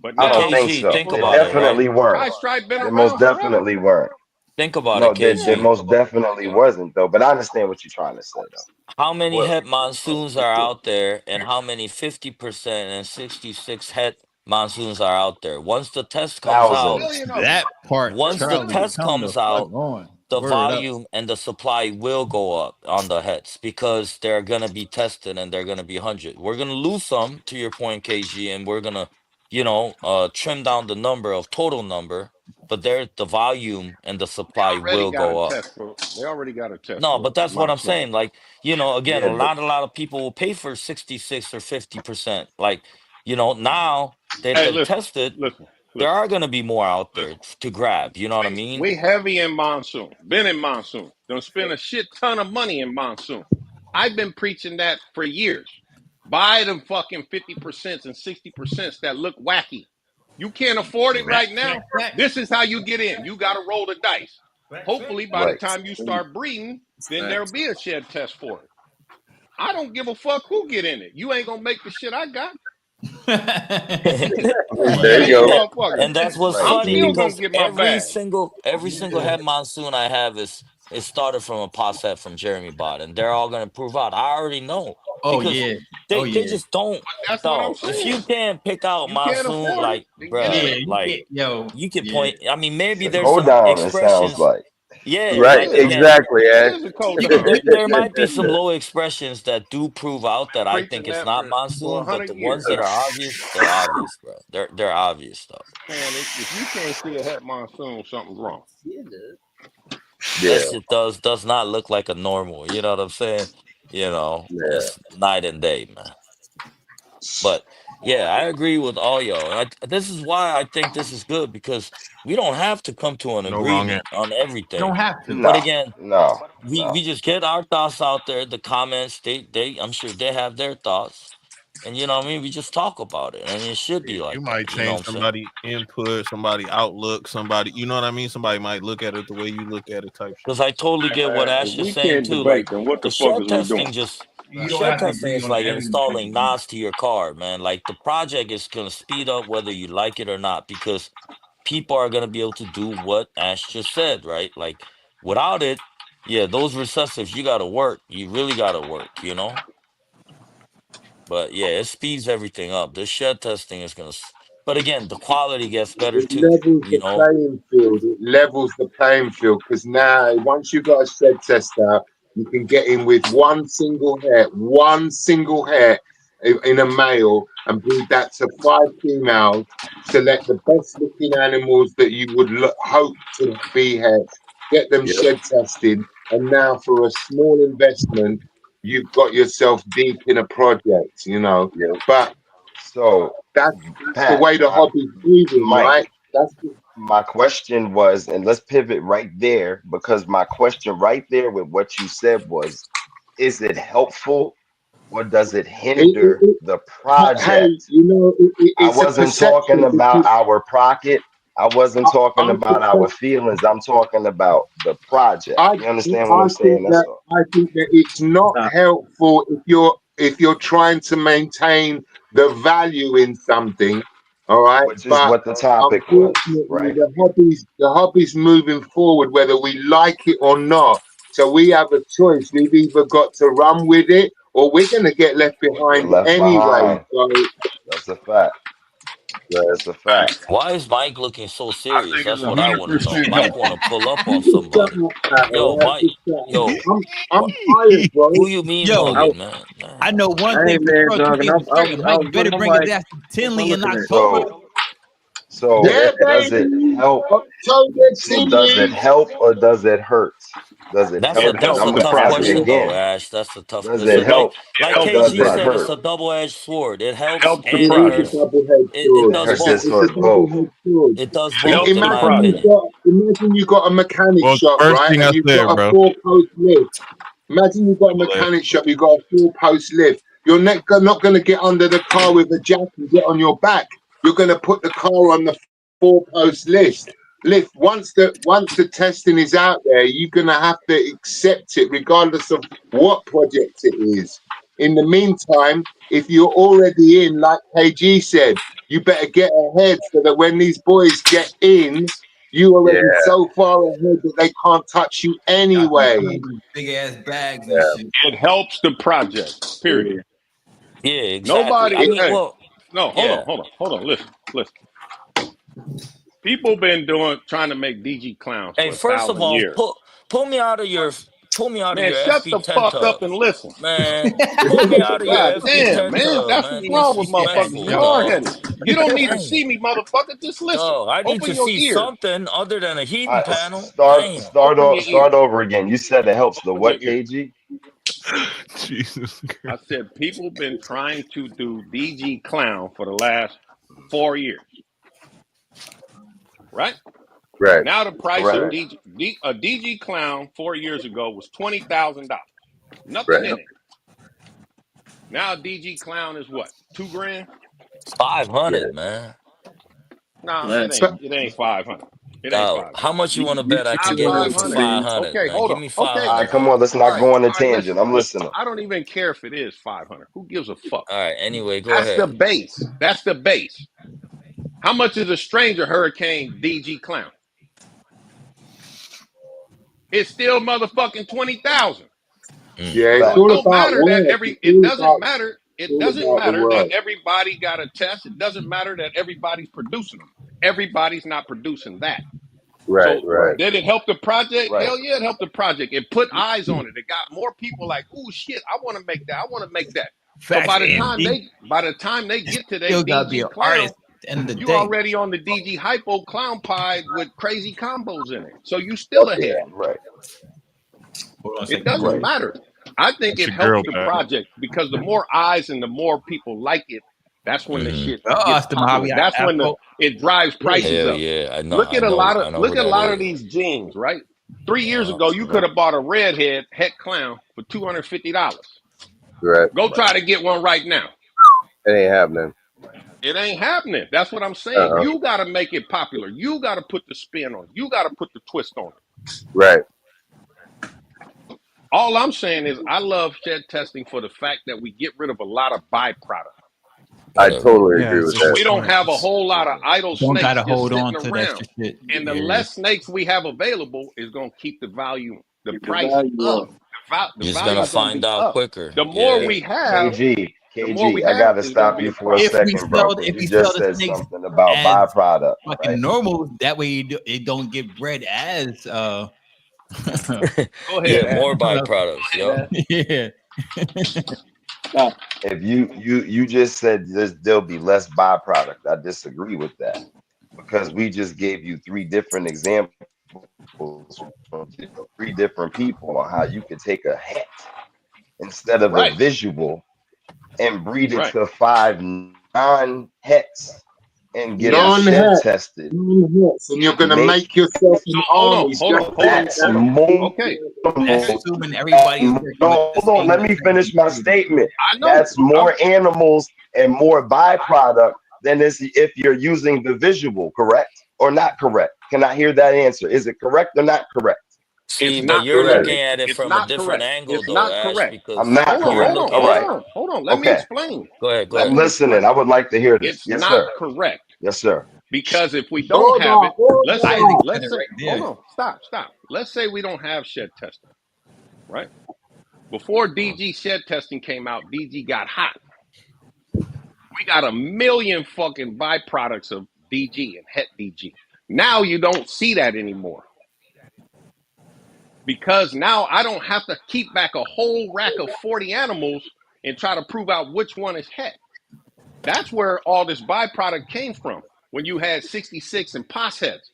But
I
But
don't
now
think
KG,
so.
think
people
They
about
know
it, right?
definitely weren't.
Tri-Stripe been
They most
around forever.
definitely weren't.
Think about
No,
it,
they
KG.
most definitely wasn't though. But I understand what you're trying to say though.
How many
Well,
het monsoons
for
are
sure.
out there, and how many 50% and 66 het monsoons are out there? Once the test comes
A
out,
Thousands.
million of them.
That part,
There's
once
a
the
Charlie,
million.
test
come the
comes
fuck
out,
on.
the
Word up.
volume and the supply will go up on the hets because they're gonna be tested and they're gonna be 100. We're gonna lose some, to your point, KG, and we're gonna, trim down the number of total number, but there the volume and the supply
They already
will
got a
go up.
test for. They already got a test
No,
for
but that's what I'm
monsoon.
saying. Like, again,
Yeah, but
a lot of people will pay for 66 or 50%. Like, now that
Hey,
they're tested,
listen,
there
listen.
are gonna be more out there to grab. You know what I mean?
We heavy in monsoon. Been in monsoon. Don't spend a shit ton of money in monsoon. I've been preaching that for years. Buy them fucking 50% and 60% that look wacky. You can't afford it right now. This is how you get in. You got to roll the dice. Hopefully, by the
right.
time you start breeding, then there'll be a shed test for it. I don't give a fuck who get in it. You ain't gonna make the shit I got.
Right.
there you
These
go.
motherfuckers.
And that's what's
Right.
I'm
funny
still
You
gonna
because
get my bag.
every single head monsoon I have is started from a pot set from Jeremy Bott, and they're all gonna prove out. I already know
Oh
because
yeah. Oh
they
yeah.
just don't.
That's what I'm
No, if you
saying.
can't pick out
You can't
monsoon,
afford it,
like
then get in
bruh,
Yeah,
it.
you
like
get yo.
you can
Yeah.
point. I mean, maybe
it's a
there's
go
some
down, it sounds
expressions.
like.
Yeah,
Right,
like again,
exactly,
It
Ash.
is a cold down.
there might be some low expressions that do prove out that I think
Preaching
it's
that
not
for
monsoon, but
100
the ones
years.
that are obvious, they're obvious, bro. They're obvious though.
Man, if you can't see a het monsoon, something's wrong.
That
Yeah,
shit does not look like a normal. You know what I'm saying?
yeah.
It's night and day, man. But yeah, I agree with all y'all. And this is why I think this is good because we don't have to come to an
No wrong
agreement
answer.
on
You don't
everything.
have to.
But
No,
again,
no,
we
no.
just get our thoughts out there. The comments, they I'm sure they have their thoughts, and you know what I mean. We just talk about it, and it should be
You
like that.
might
You know what
change
I'm saying?
somebody input, somebody outlook, somebody, you know what I mean? Somebody might look at it the way you look at it type shit.
Because I totally get what
If
Ash is
we
saying
can't
too. Like
debate, then what
the
the fuck
shed
is we doing?
testing, just
You
the
don't
shed
have to
testing
agree
is
on
like installing
everything.
NOS to your car, man. Like the project is gonna speed up whether you like it or not because people are gonna be able to do what Ash just said, right? Like without it, yeah, those recessives you gotta work. You really gotta work, you know. But yeah, it speeds everything up. The shed testing is gonna, but again, the quality gets better
It
too.
levels
You
the
know,
playing field. It levels the playing field because now, once you've got a shed test out, you can get in with one single hair, in a male and breed that to 5 females. Select the best looking animals that you would hope to be hatched. Get them shed tested, and now for a small investment, you've got yourself deep in a project. You know, but
so
that's the
Pat,
way the hobby's moving,
Mike.
right?
My question was, and let's pivot right there, because my question right there with what you said was, is it helpful or does it hinder the
Hey,
project?
you know,
I
it's a
wasn't talking
perception.
about our pocket. I wasn't talking
I
about our feelings. I'm talking about the project.
I
You understand what I'm saying? That's all.
I think that it's not helpful if you're trying to maintain the value in something, all right.
Which is
But
what the topic was,
unfortunately,
right?
the hobby's moving forward, whether we like it or not. So we have a choice. We've either got to run with it, or we're going to get left
Or get
behind
left
anyway.
behind.
So
That's a fact. That's a fact.
Why is Mike looking so
I
serious?
think it's
That's what I want to know.
100%
Mike want
helpful.
to pull up on
just shut
somebody.
up, Pat,
Yo,
all right?
Mike.
Just shut up.
Yo,
I'm tired, bro.
who you mean
Yo,
mugging, man?
I know one
I
thing
ain't
for
mad,
sure.
dog, and
2 Mike better bring his ass to Tinley in October.
So
Yeah,
does it
baby.
help?
October
So does it
Tinley.
help or does it hurt? Does it
That's
help?
a
It
Because
that's
helps
a
I'm gonna
the
tough
ask it
project.
question though,
again.
Ash. That's a tough.
Does
It's
it
a, like
help
It
like
or
helps the
does
KG
it
said,
project.
it's
hurt?
a double-edged sword. It helps
Helps the
and
It
it
is a
project.
hurts.
double-edged
It
sword.
does
Or
both.
just
It's a
or both?
double-edged sword.
It does both,
Helps
in
the
my
project.
opinion.
Imagine you got a mechanic
Well,
shop,
first
right?
thing
And
I
you've
said,
got a
bro.
4-post lift. Imagine you've got a mechanic shop, you've got a 4-post lift. You're not going to get under the car with a jack and get on your back. You're going to put the car on the 4-post lift. Once the testing is out there, you're going to have to accept it, regardless of what project it is. In the meantime, if you're already in, like KG said, you better get ahead so that when these boys get in, you already so far ahead that they can't touch you anyway.
Big ass bags and shit.
It helps the project. Period.
Yeah, exactly.
Nobody.
I mean,
Hey,
well,
no,
yeah.
hold on. Listen. People been trying to make DG clowns
Hey,
for
first of
1,000
all,
years.
pull me out of your
Man, shut
FB
the
10
fuck up
tub,
and listen.
man. Pull me out of your
God
FB
damn,
10
man.
tub,
That's
man.
what's wrong with motherfuckers.
Disrespectful,
You hard
dog.
headed. You don't need to
Damn,
see me, motherfucker. Just listen.
dog. I need
Open
to
your
see
ears.
something other than a heating panel.
Start
Damn.
start
Open
o-
your ears.
start over again. You said it helps the
Open your
what,
ears.
KG?
Jesus
I
Christ.
said people been trying to do DG clown for the last 4 years. Right?
Right.
Now the price of
Correct.
a DG clown 4 years ago was $20,000. Nothing
Right.
in it. Now a DG clown is what? $2,000?
500, man.
Nah, it
Less.
ain't. It ain't 500. It ain't 500.
How much you want to bet I could
Not
get one for
500.
500,
Okay,
man?
hold
Give
on.
me
Okay,
All right,
500.
come on. Let's
all
not
right,
go on a
all right.
tangent. I'm
Listen.
listening.
I don't even care if it is 500. Who gives a fuck?
All right. Anyway, go
That's the
ahead.
base. That's the base. How much is a stranger hurricane DG clown? It's still motherfucking 20,000.
Yeah, it's
So it
all
don't
about
matter that
work.
it doesn't matter.
It's
It
all
doesn't
about the
matter that
work.
everybody got a test. It doesn't matter that everybody's producing them. Everybody's not producing that.
Right.
So
Right.
did it help the project?
Right.
Hell yeah, it helped the project. It put eyes on it. It got more people like, oh shit, I want to make that. I want to make that. So
Facts, and
by the time they get to their
still gotta be
DG
an
clown,
artist at the end of the
you
day.
already on the DG hypo clown pie with crazy combos in it. So you
Fuck
still
yeah.
ahead.
Right.
Hold on a
It
second.
doesn't
Right.
matter. I think
That's
it
your
helps
girl,
the
Pat.
project because the more eyes and the more people like it, that's when the
Mm-hmm.
shit
Oh,
gets
it's the
popular.
Mojave
That's when
Afro.
it drives prices
Hell
up.
yeah. I know.
Look
I
at a
know.
lot of
I know who that
of
is.
these jeans, right? 3 years
Yeah.
ago, you could have bought a redhead heck clown for $250.
Right.
Go try to get one right now.
It ain't happening.
It ain't happening. That's what I'm saying.
Uh-huh.
You got to make it popular. You got to put the spin on it. You got to put the twist on it.
Right.
All I'm saying is I love shed testing for the fact that we get rid of a lot of byproduct.
I
Whatever.
totally
Yeah,
agree
it's
with
a
that.
good
We don't
point.
have a whole lot of idle
Don't
snakes
gotta
just
hold
sitting
on to that
around.
shit.
And the
Yeah.
less snakes we have available is going to keep the
The
price
value
up.
up.
The
You're just
value
gonna
is going to
find
be
out
up.
quicker.
The more
Yeah.
we have,
KG, I gotta
is going to
stop
be
you
a
for a
problem.
second, bro, because
If
you
we sell
just
the
said
snakes
something about
as
byproduct, right?
fucking normal, that way it don't get bred as
Go
Yeah,
ahead, Ash.
more byproducts.
Go
Yup.
ahead, Ash.
yeah.
If you just said there'll be less byproduct, I disagree with that because we just gave you 3 different examples from 3 different people on how you could take a het instead of a
Right.
visual and breed it
Right.
to 5 non-hets and get them
Yes.
shed tested.
Non-hets, and you're gonna make yourself
So
an
hold
army.
on.
That's more.
Okay.
That's assuming everybody is working with
No,
the
hold on.
same
Let me finish my statement.
I know.
That's more animals and more byproduct than if you're using the visual, correct or not correct? Can I hear that answer? Is it correct or not correct?
It's
See, but
not
you're
correct.
looking at it
It's
from a
not
different
correct.
angle,
It's
though,
not
Ash,
correct.
I'm
because
not
you're
correct.
looking
All
at it.
right.
Hold on. Let me
Okay.
explain.
Go ahead.
Let
I'm
me
listening.
explain.
I would like to hear this.
It's
Yes,
not
sir.
correct
Yes, sir.
because if we don't have
Order,
it, let's
I
say,
order.
said it right
hold
there.
on, stop. Let's say we don't have shed testing, right? Before DG shed testing came out, DG got hot. We got a million fucking byproducts of DG and het DG. Now you don't see that anymore because now I don't have to keep back a whole rack of 40 animals and try to prove out which one is het. That's where all this byproduct came from. When you had 66 and pos heads,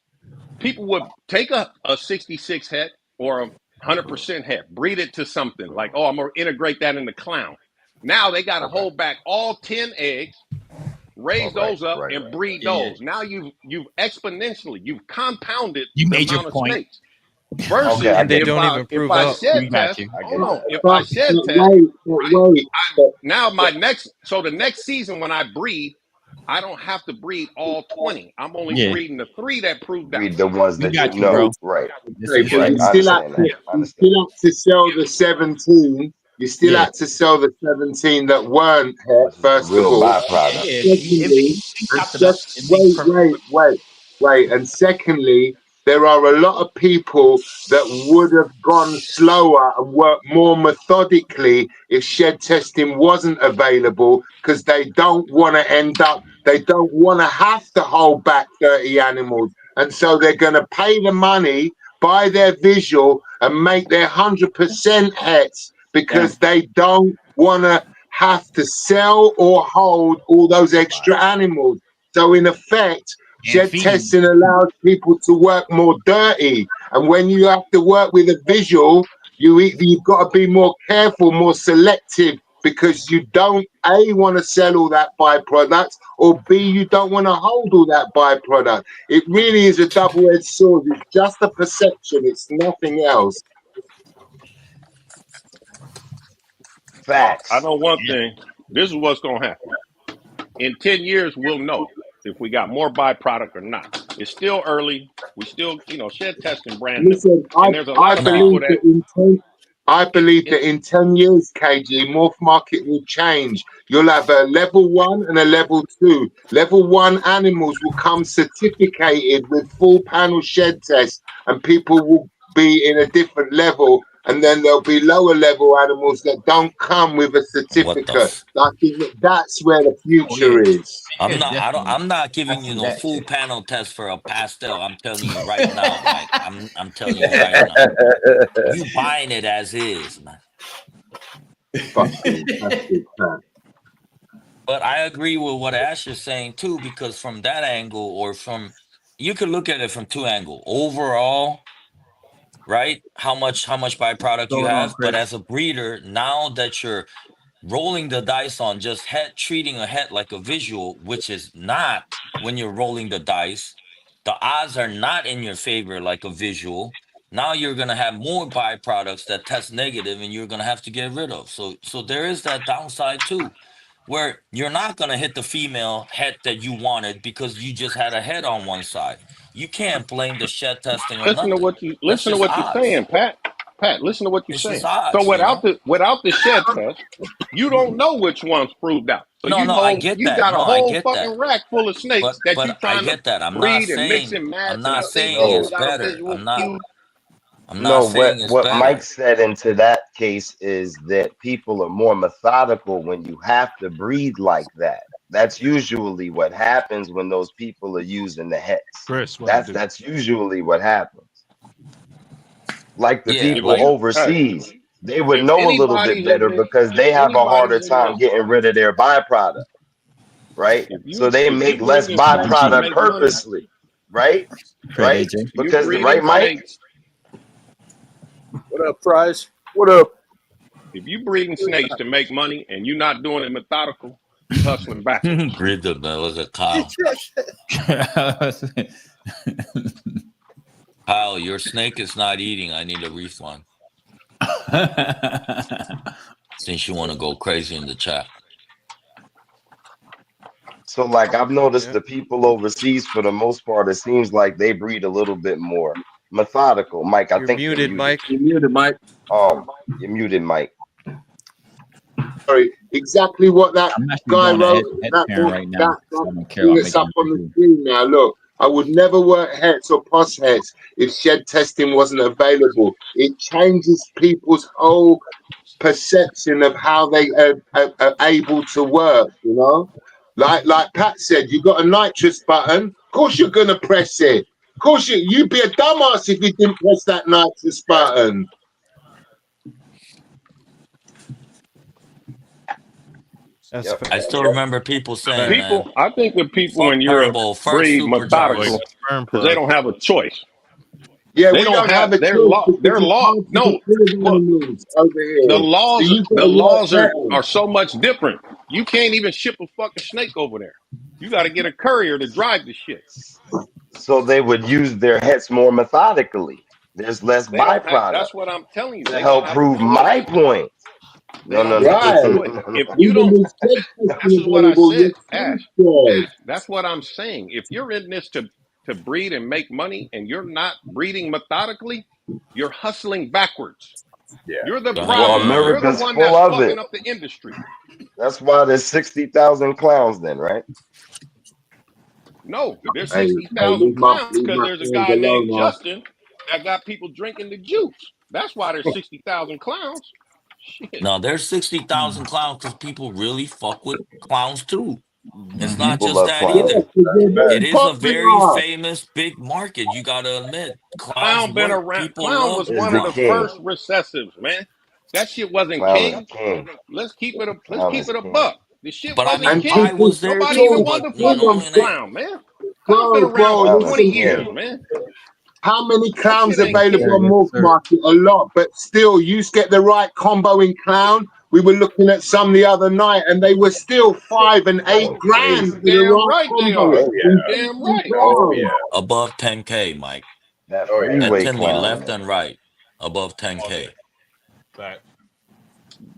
people would take a 66 het or a 100% het, breed it to something like, oh, I'm going to integrate that in the clown. Now they got to hold back all 10 eggs, raise those up, and breed
Yeah.
those. Now you've exponentially, you've compounded
You
the
made your
amount of
point.
snakes. Versus
Okay, I
And they
get
if
it.
don't
I
even
if
prove
I
out.
shed
We got
test,
you.
I
hold
get it.
on. If I
But
shed test, now the next season when I breed, I don't have to breed all 20. I'm only
Yeah,
breeding the 3 that proved out.
Breed the ones
we
that you
got you, bro.
know. Right.
This is
but
Right.
you
I
still had
understand that.
to,
I
you
understand.
still had to sell the 17. You still
yeah,
had to sell the 17 that weren't het,
Which is the
first of
real
all.
byproduct.
yeah.
Secondly,
If you
and
chopped it up, it makes perfect sense.
wait. And secondly, there are a lot of people that would have gone slower and worked more methodically if shed testing wasn't available because they don't want to they don't want to have to hold back 30 animals. And so they're going to pay the money, buy their visual, and make their 100% hets because they don't want to have to sell or hold all those extra animals. So in effect,
And
shed
feed them.
testing allows people to work more dirty. And when you have to work with a visual, you've got to be more careful, more selective, because you don't A, want to sell all that byproduct, or B, you don't want to hold all that byproduct. It really is a double-edged sword. It's just a perception. It's nothing else.
Well, I
Facts.
know one thing. This is what's going to happen. In 10 years, we'll know if we got more byproduct or not. It's still early. We still, shed testing brand new.
Listen,
And there's a lot of people that
I believe that in 10 years, KG, morph market will change. You'll have a level 1 and a level 2. Level 1 animals will come certificated with full panel shed test, and people will be in a different level. And then there'll be lower level animals that don't come with a
What the?
certificate. I think that's where the
Oh yeah,
future is.
I'm
yeah,
not. I don't.
definitely.
I'm not
I
giving you
see
no
that
full
shit.
panel test for a pastel. I'm telling you right now, Mike. I'm telling you right now. You buying it as is, man.
Fucking that's good crap.
But I agree with what Ash is saying too, because from that angle, or from, you could look at it from 2 angles. Overall, right? How much byproduct you
Going on,
have, but
Chris?
as a breeder, now that you're rolling the dice on just treating a head like a visual, which is not when you're rolling the dice, the odds are not in your favor like a visual. Now you're gonna have more byproducts that test negative, and you're gonna have to get rid of. So there is that downside too, where you're not gonna hit the female head that you wanted because you just had a head on one side. You can't blame the shed testing or
listen to
nothing.
what
That's just
you're
odds.
saying, Pat. Pat, listen to what you're
It's just
saying. So
odds,
without the shed test, you don't know which one's proved out. So
No, I get
you
that.
got a
No, I
whole
get that.
fucking rack full of snakes that you
But I
trying to
get that.
breed and mix and match and see which one
No.
It's
got a
better.
visual cue.
I'm not
No,
saying it's
what Mike
better.
said into that case is that people are more methodical when you have to breed like that. That's usually what happens when those people are using the hets.
Chris, what it do?
That's usually what happens. Like the
Yeah,
people
like
overseas. They would
If
know a little bit
anybody's in
better
this,
because
if
they have a harder
anybody's in
time
this,
getting rid of their byproduct, right? So they
if you
make less
breeding snakes to
byproduct
make money,
purposely, right?
Appreciate
Right?
you.
you
Because
breeding
right, Mike?
snakes.
What up, Prize? What up?
If you breeding snakes to make money and you're not doing it methodical, you hustling backwards.
Breathe up, man. Look at Kyle. Kyle, your snake is not eating. I need a refund. Since you want to go crazy in the chat.
So like I've noticed the people overseas for the most part, it seems like they breed a little bit more methodical. Mike, I
You're
think
muted, Mike.
You're muted, Mike.
You're muted, Mike.
Sorry, exactly what that
I'm actually
guy
doing a
wrote.
head
That
parent right now.
that
So I don't care
thing
about
that's
making
up on the
a
screen now. Look, I would never work hets or pus hets if shed testing wasn't available. It changes people's whole perception of how they are able to work. You know, like Pat said, you got a nitrous button. Of course, you're gonna press it. Of course, you'd be a dumbass if you didn't press that nitrous button.
I still remember people saying, man,
I think the people
fuck
in Europe
Turbo, first
breed
super gyro.
methodical because they don't have a choice.
Yeah,
They
we don't have a
their
choice
law.
because
Their
it's
law.
hard to
No,
get rid of
look,
animals over
the
here. So
laws.
you've got
The
to work
laws
better.
are so much different. You can't even ship a fucking snake over there. You got to get a courier to drive the shit.
So they would use their hets more methodically. There's less
They don't have.
byproduct
That's what I'm telling you.
to
They don't
help
have a
prove
choice.
my point.
They
No, no,
don't
no,
have a
no,
Right.
no,
choice.
no, no.
If you
Even
don't,
with shed
this
testing
is what I
available,
said,
you're
Ash.
still
Ash, that's what I'm saying. If you're in this to breed and make money and you're not breeding methodically, you're hustling backwards.
Yeah.
You're the
Well,
problem.
Damn.
You're the
America's
one
full
that's
of
fucking
it.
up the industry.
That's why there's 60,000 clowns then, right?
No, there's
Hey,
60,000
leave my
clowns because there's a
friends
guy
alone
named
now.
Justin that got people drinking the juice. That's why there's 60,000 clowns. Shit.
No, there's 60,000 clowns because people really fuck with clowns too. It's not
People
just
love
that
Yeah,
clowns.
either.
'cause they're
It
very
is a very
popular.
famous big market. You got to admit, clowns
Clown been
work.
around.
People
Clown
love
was
Is
one
the
of the
king.
first recessives, man. That shit wasn't
Clown is
king.
king.
Let's keep
Clown is
it a
king.
buck. The shit
But I
wasn't
mean,
And
king.
Pi
people
was there
Nobody even
too,
still
wanted
but
to fuck with
in a
Clown, man. Clown's been around for
bro,
Clown is
20
listen.
years,
king.
man.
How many
That
clowns
shit ain't
available
king.
on Morph Market? A lot, but still, you get the right combo in clown. We were looking at some the other night, and they were still 5 and 8
Going
grand
crazy.
for the
Damn
right
right they
combo.
are.
Oh
You
yeah.
damn right.
Oh yeah.
above 10K, Mike.
That
Oh yeah.
At
freeway
Tinley,
clown,
left
man.
and right, above 10K.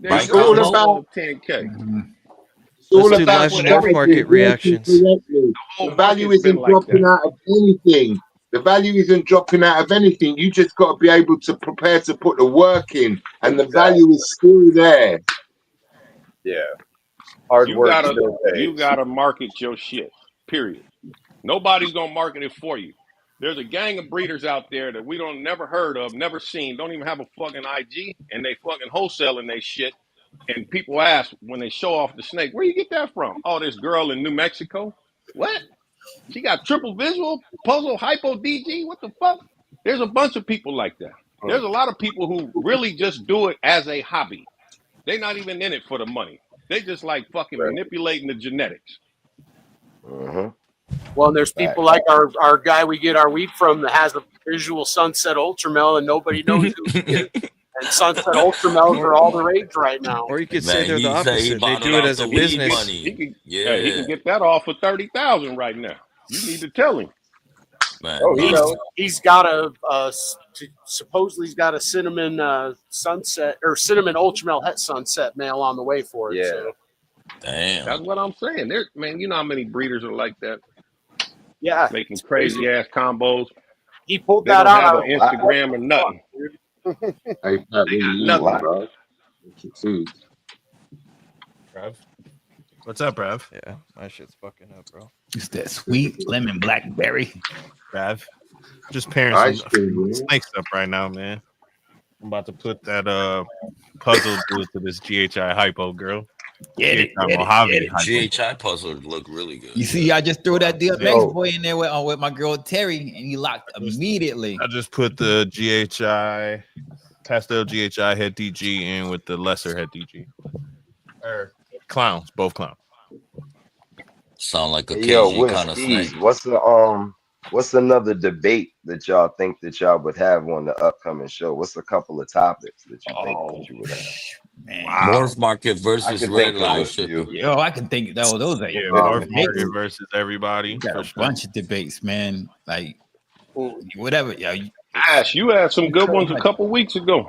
Damn
It's
Right,
all
right
Combo?
about
above 10K.
it's
Let's
all
do
about
live
That's what
morph
every
strategy,
market
working
reactions.
correctly.
whole
The value
market's been
isn't
like that.
dropping out of anything. The value isn't dropping out of anything. You just got to be able to prepare to put the work in, and the
Exactly.
value is still there.
Yeah. Hard
You
work
gotta
still
you
pays.
gotta market your shit. Period. Nobody's gonna market it for you. There's a gang of breeders out there that we don't never heard of, never seen, don't even have a fucking IG, and they fucking wholesaling they shit. And people ask when they show off the snake, where you get that from? Oh, this girl in New Mexico. What? She got triple visual, puzzle, hypo DG. What the fuck? There's a bunch of people like that. There's a lot of people who really just do it as a hobby. They're not even in it for the money. They just like fucking
Right.
manipulating the genetics.
Mm-hmm.
Well, and there's people like our guy we get our wheat from that has a visual Sunset Ultramel and nobody knows who he is. And Sunset Ultramels are all the rage right now.
Or you could say
Man,
they're the
he said he
opposite. They
bought it
do it
off
as
the
a
weed
business.
He
money.
can,
Yeah,
he can get that off for 30,000 right now. You need to tell him.
man.
Oh, he's got supposedly he's got a cinnamon sunset or cinnamon Ultramel het sunset mail on the way for it.
Yeah.
So.
Damn.
That's what I'm saying. There, man, you know how many breeders are like that?
Yeah.
Making crazy ass combos.
He pulled
They
that
don't
out.
have an Instagram or nothing.
Hey, Pat,
They got
nothing,
nothing.
bro. Succeed.
Brev. What's up, Brev?
Yeah, my shit's fucking up, bro.
It's that sweet lemon blackberry.
Brev. Just pairing
Ice
some
cream, man.
snakes up right now, man. I'm about to put that puzzle dude to this GHI hypo girl.
Get it,
GHI
get it,
Mojave
get it.
hypo.
GHI puzzle look really good.
You see, I just threw that DMX
Yo.
boy in there with my girl Terry, and he locked immediately.
I just put the GHI Pastel GHI head DG and with the lesser head DG. Clowns, both clowns.
Sound like a
Hey, yo,
KG
with
kind of snake.
Steez, what's another debate that y'all think that y'all would have on the upcoming show? What's a couple of topics that you think that you would have?
Man.
Morph market
I
versus
can
red
think of
line
a few.
shipping.
Yo, I can think those are
Morph market versus everybody.
got a bunch of debates, man. Like whatever. Yeah,
Ash, you had some good ones a couple weeks ago.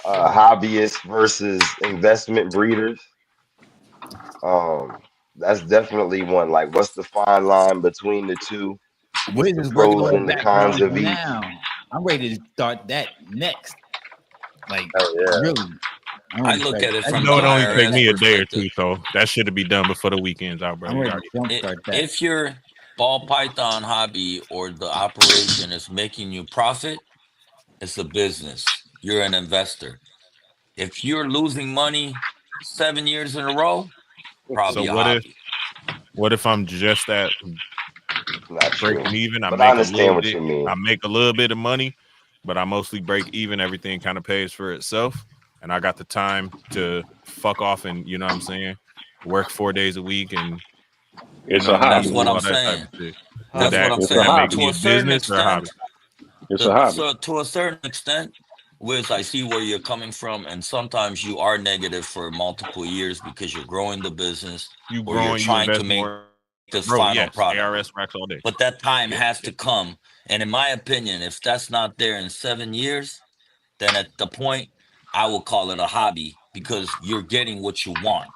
Hobbyists versus investment breeders. That's definitely one. Like, what's the fine line between the two?
Wiz
The
is working
pros
on
and the
that
cons of
right
each.
now. I'm ready to start that next. Like,
yeah.
really.
I look at it from
No,
the
it only take
IRS
me a day or
perspective.
two, so that should be done before the weekend's out, bro.
I'm ready to jumpstart that.
If your ball python hobby or the operation is making you profit, it's a business. You're an investor. If you're losing money 7 years in a row, probably
So
a hobby.
what if I'm just at
Not
breaking
true.
even? I
But I
make a
understand
little
what
bit.
you mean.
I make a little bit of money, but I mostly break even. Everything kind of pays for itself, and I got the time to fuck off and you know what I'm saying, work 4 days a week and
It's
know
a
what I mean,
That's
hobby.
what
do
I'm
all that type
saying.
of shit.
That's what I'm
It's a
saying.
hobby.
To a certain
business or a hobby?
extent,
It's a hobby.
so to a certain extent, Wiz, I see where you're coming from, and sometimes you are negative for multiple years because you're growing the business
You
or you're
growing, you
trying to
invest
make
more,
this
bro.
final
Yes,
product.
ARS racks all day.
But that time
Yeah,
has to come. And in my opinion, if that's not there in 7 years, then at the point I will call it a hobby because you're getting what you want.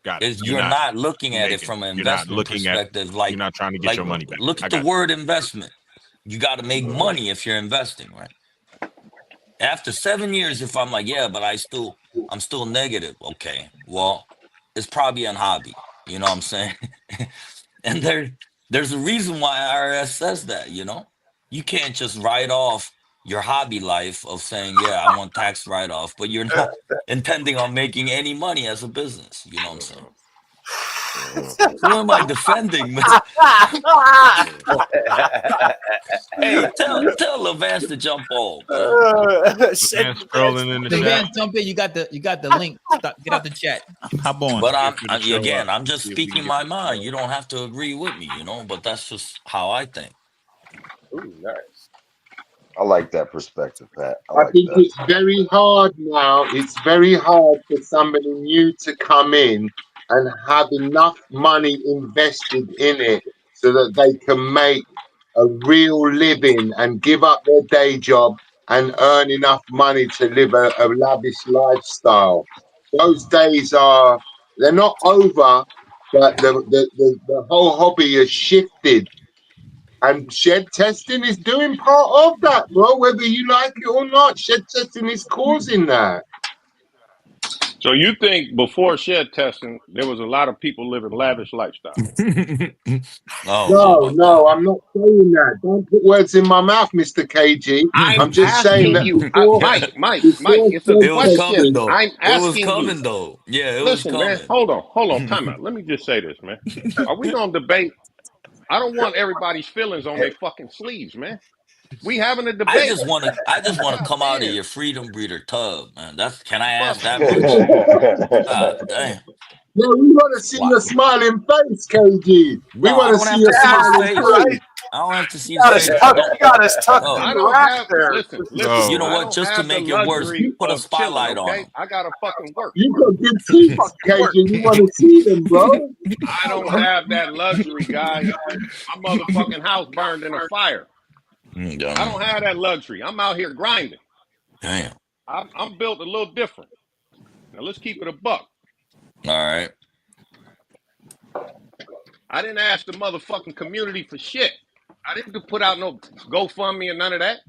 Got it.
You're not looking at it
making,
from an
you're not
investment
looking at,
perspective.
you're not trying to get your money back.
Look
I
at the
got
word investment. You got to make money if you're investing, right? After 7 years, if I'm like, yeah, but I'm still negative. Okay, well, it's probably a hobby. You know what I'm saying? And there's a reason why IRS says that. You can't just write off your hobby life of saying, yeah, I want tax write off, but you're not intending on making any money as a business. You know what I'm saying? Who am I defending? Hey, tell Levance to jump on, man.
scrolling in the chat.
Levance, jump in. You got the link. Get out the chat. Hop on.
But I'm just speaking my mind. You don't have to agree with me, but that's just how I think.
Ooh, nice.
I like that perspective, Pat.
I think it's very hard now. It's very hard for somebody new to come in and have enough money invested in it so that they can make a real living and give up their day job and earn enough money to live a lavish lifestyle. Those days they're not over, but the whole hobby has shifted. And shed testing is doing part of that, bro. Whether you like it or not, shed testing is causing that.
So you think before shed testing, there was a lot of people living lavish lifestyle?
No, I'm not saying that. Don't put words in my mouth, Mr. KG. I'm just saying that
Mike.
before
It's a
shed
It was coming
question.
though.
I'm
It was
asking you.
coming though. Yeah, it was
Listen, man.
coming.
Hold on. Time out. Let me just say this, man. Are we gonna debate? I don't want everybody's feelings on their fucking sleeves, man. We having a
I
debate.
just want to
God
come out of
damn.
your freedom breeder tub, man. Can I ask
Fuck
that
you,
much?
man.
Damn.
No, we want to see
Why?
your smiling face, KG. We
No,
want
I
to
don't
see
have
your
to see his
smiling
face.
face.
I don't have to see his face. Don't.
He got us tucked
Oh,
I
in the
don't
rack
have
there.
listen.
you know
I
what?
don't
Just to
have the
make it worse,
luxury
put a
of chilling,
spotlight on
okay?
him.
I gotta fucking work.
You got good teeth, KG. We want to see them, bro.
I don't have that luxury, guys. My motherfucking house burned in a fire. I don't have that luxury. I'm out here grinding.
Damn.
I'm built a little different. Now let's keep it a buck.
All right.
I didn't ask the motherfucking community for shit. I didn't put out no GoFundMe or none of that.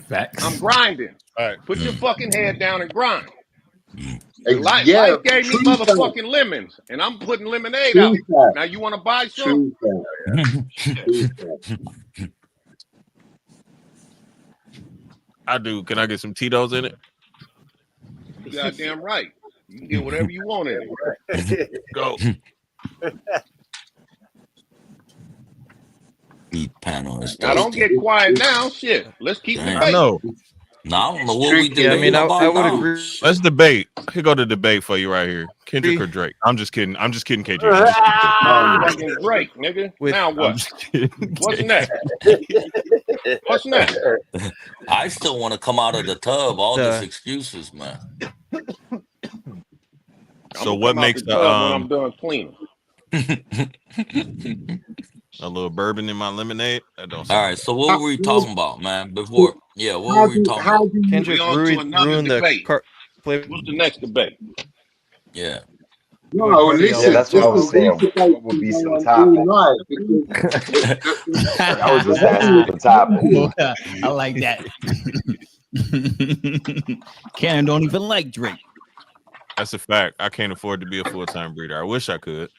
Facts.
I'm grinding.
All right.
Put your fucking head down and grind. Life gave me
true
motherfucking lemons, and I'm putting lemonade
True
out.
fact.
Now you want to buy some?
True fact. True fact.
I do. Can I get some Tito's in it?
You goddamn right. You can get whatever you want in it.
Go.
Meat panel is
Now don't get quiet now. Shit. Let's keep
I
debating.
know.
No, I don't know what we
Yeah, I
debating
mean, I
about
would
now.
agree.
Let's debate. Here go the debate for you right here. Kendrick or Drake? I'm just kidding. I'm just kidding, KJ. I'm just kidding.
Fucking Drake, nigga. Now
I'm
what?
just kidding.
What's next? What's next?
I still want to come out of the tub. All this
The-
excuses, man.
So
I'm
what
come
makes
out the tub when I'm done cleaning?
a little bourbon in my lemonade? That don't
All
sound
right. So what were we talking about, man? Before, yeah, what were we talking
How
about?
do you,
Kendrick
We on to another
ruined the
debate.
flavor.
What's the next debate?
Yeah.
no,
cardio.
Yeah, that's what I was
these
saying.
debates
What would
can
be
go
some
on all
topics?
night because
I was just
the thing
asking for topics.
I like that. Cannon don't even like Drake.
That's a fact. I can't afford to be a full-time breeder. I wish I could,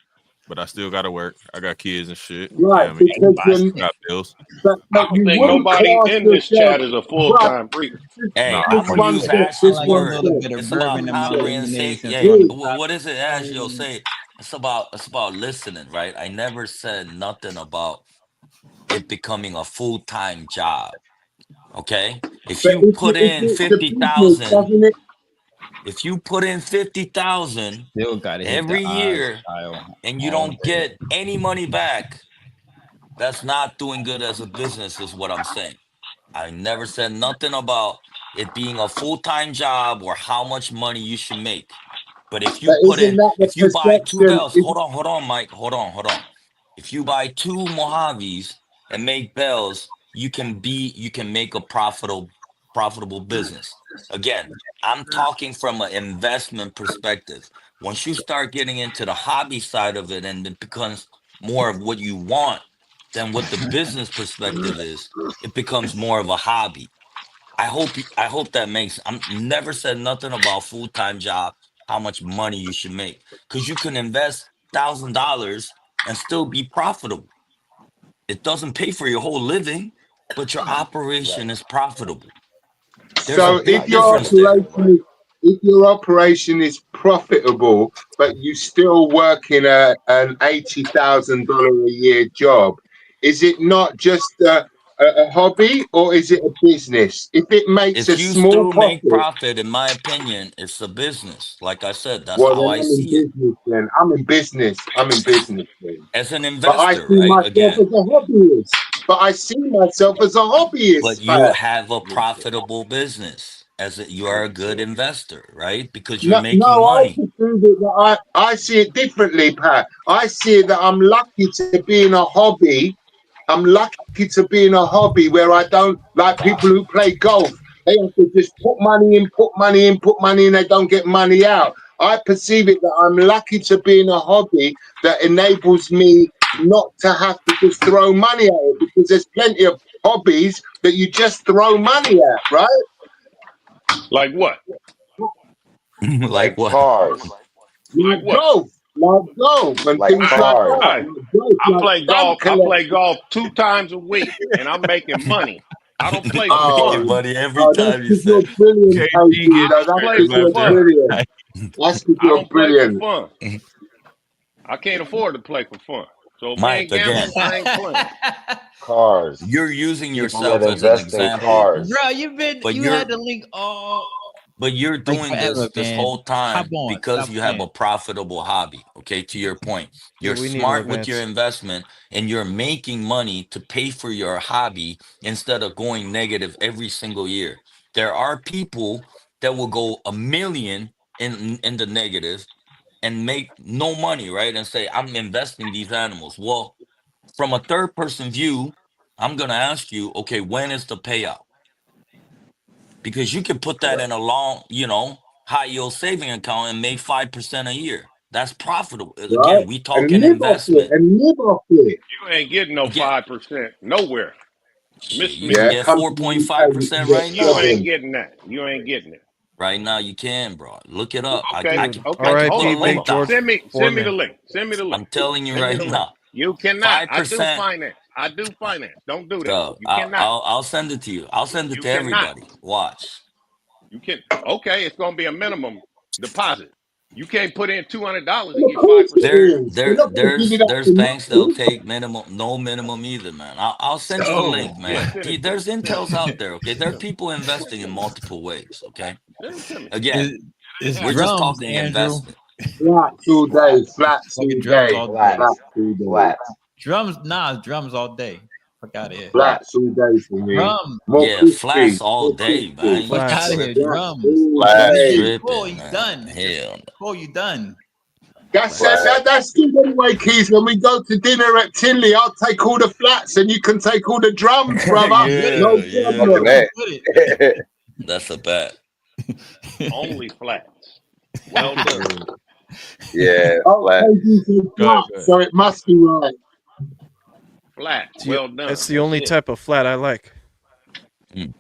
but I still got to work. I got kids and shit.
right,
Yeah, I mean,
because
I still got bills.
but
I don't
you
think
wouldn't
nobody
class
in this
yourself,
chat is a
but
full-time breeder.
Hey,
No,
I'm
this
gonna
one
use
step,
I
this
Ash's
like a
one
word.
little
step,
bit of
It's
this
about
bourbon
one
in my
step.
lemonade
comprehensive.
since
Yeah.
we're on
Wait,
the topic.
What is it, Ash? You'll say it's about listening, right? I never said nothing about it becoming a full-time job. Okay. If
but
you put
if
in
it's the business,
50,000,
doesn't it?
if you put in 50,000
Still gotta hit the
every
odds,
year
child.
and you
All
don't
day.
get any money back, that's not doing good as a business, is what I'm saying. I never said nothing about it being a full-time job or how much money you should make. But if you
But isn't that the
if you buy two
perception?
bells, hold on, Mike, hold on. If you buy two Mojaves and make bells, you can make a profitable business. Again, I'm talking from an investment perspective. Once you start getting into the hobby side of it and it becomes more of what you want than what the business perspective is, it becomes more of a hobby. I hope that makes. I'm never said nothing about full-time job, how much money you should make, because you can invest $1,000 and still be profitable. It doesn't pay for your whole living, but your operation is profitable. There's a
So
big difference there.
if your operation is profitable, but you still work in an $80,000 a year job, is it not just a hobby or is it a business? If it makes a
If you
small
still make
profit,
profit, in my opinion, it's a business. Like I said, that's
well
how
then
I
I'm in
see it.
business. Then I'm in business. I'm in business. Then.
As an
But I
investor,
see
right?
myself
Again,
as a hobbyist. But I see myself as a
but
hobbyist.
you have a profitable business you are a good investor, right? Because you're
No,
making
no, I
money.
perceive it that I see it differently, Pat. I see it that I'm lucky to be in a hobby. I'm lucky to be in a hobby where I don't like people who play golf. They have to just put money in, put money in, put money in, they don't get money out. I perceive it that I'm lucky to be in a hobby that enables me not to have to just throw money at it, because there's plenty of hobbies that you just throw money at, right?
Like what?
Like what?
Cars.
Like what?
Like golf and
Like
things like
cars.
that.
Hey,
Like golf,
I
like
play
stamp
golf. I play
collecting.
golf 2 times a week, and I'm making money. I don't play
I'm
for
Oh,
making
fun.
money every
oh, that's
time you
because you're
said.
brilliant,
KP
Casey.
get
Though.
I don't
That's
play
because
distracted
for
by
you're
fun.
brilliant. That's because
I
you're
don't play for
brilliant.
fun. I can't afford to play for fun. So if we
Mike,
ain't gambling,
again,
I ain't playing.
Cars.
you're using
People that
yourself as an
invest in
example,
cars.
Bro,
but
you had to link all
you're
like
doing
forever,
this
man.
whole
Hop
time
on,
because
stop
you have
playing.
a profitable hobby. Okay, to your point,
Yeah,
you're
we need to
smart with your
advance.
investment and you're making money to pay for your hobby instead of going negative every single year. There are people that will go a million in the negative and make no money, right? And say, I'm investing these animals. Well, from a third person view, I'm going to ask you, okay, when is the payout? Because you can put that
Correct.
in a long, high yield saving account and make 5% a year. That's profitable.
Right?
Again, we
And
talking
live off it.
investment.
And live off it.
You ain't getting no
Again,
5% nowhere.
shit,
Miss
you can
me.
Yeah,
get
come to the UK, you can
4.5%
get
right
You
now.
ain't
7.
getting that. You ain't getting it.
Right now, you can, bro. Look it up.
Okay,
I
Dude,
can I
okay.
can
Hold
put a
R.I.P.
on, hold
Big
link
on.
down.
George
Send me the
Foreman.
link. Send me the link.
I'm telling you
Send me
right
the link.
now,
You cannot. I do
5%.
finance. I do finance. Don't do that.
So
You cannot.
I'll send it to you. I'll send it
You
to
cannot.
everybody. Watch.
You can. Okay, it's gonna be a minimum deposit. You can't put in $200 and get 5%.
There's banks that'll take no minimum either, man. I'll send you a link, man. There's intels out there, okay? There are people investing in multiple ways, okay? Again, we're just talking investment.
Flats all day, flats all
drums
day,
all day.
flats all day.
Drums all day. Fuck out of here.
Flats all day for me.
Drum.
Yeah, flats all day, man.
Fuck out of here. Drums.
Tripping,
You done.
Hell.
Before you done.
That's good anyway, Keys. When we go to dinner at Tinley, I'll take all the flats and you can take all the drums, brother. No problem.
That's a bet.
Only flats. Well done.
Yeah.
So it must be right.
Flats. Well done.
That's the only type of flat I like.
Hell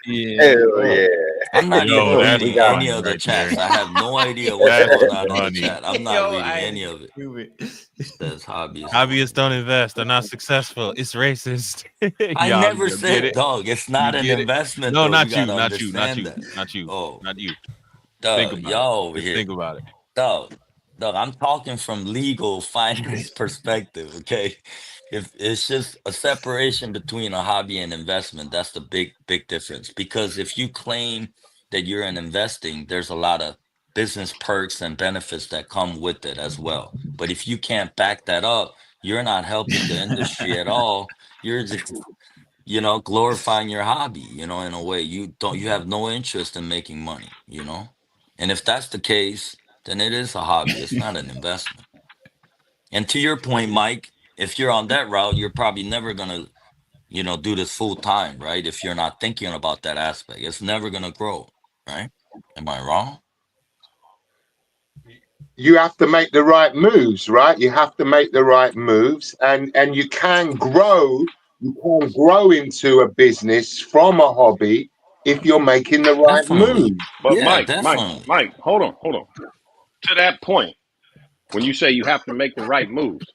yeah.
I'm not even reading any of the chats. I have no idea what's going on in the chat. I'm not reading any of it. It says hobbyists.
Hobbyists don't invest. They're not successful. It's racist.
I never said, dog. It's not an investment.
No,
though.
not you.
Gotta
Not you. Not you.
understand that.
Not you.
Oh.
Not you.
Dog,
Think about
y'all
it.
over
Just
here.
think about it.
Dog, I'm talking from legal finance perspective, okay? If it's just a separation between a hobby and investment, that's the big difference. Because if you claim that you're in investing, there's a lot of business perks and benefits that come with it as well. But if you can't back that up, you're not helping the industry at all. You're just glorifying your hobby, in a way. You have no interest in making money, And if that's the case, then it is a hobby. It's not an investment. And to your point, Mike, if you're on that route, you're probably never gonna, do this full time, right? If you're not thinking about that aspect, it's never gonna grow, right? Am I wrong?
You have to make the right moves, right? You have to make the right moves, and you can grow. You can grow into a business from a hobby if you're making the right move.
But Mike, hold on. To that point, when you say you have to make the right moves,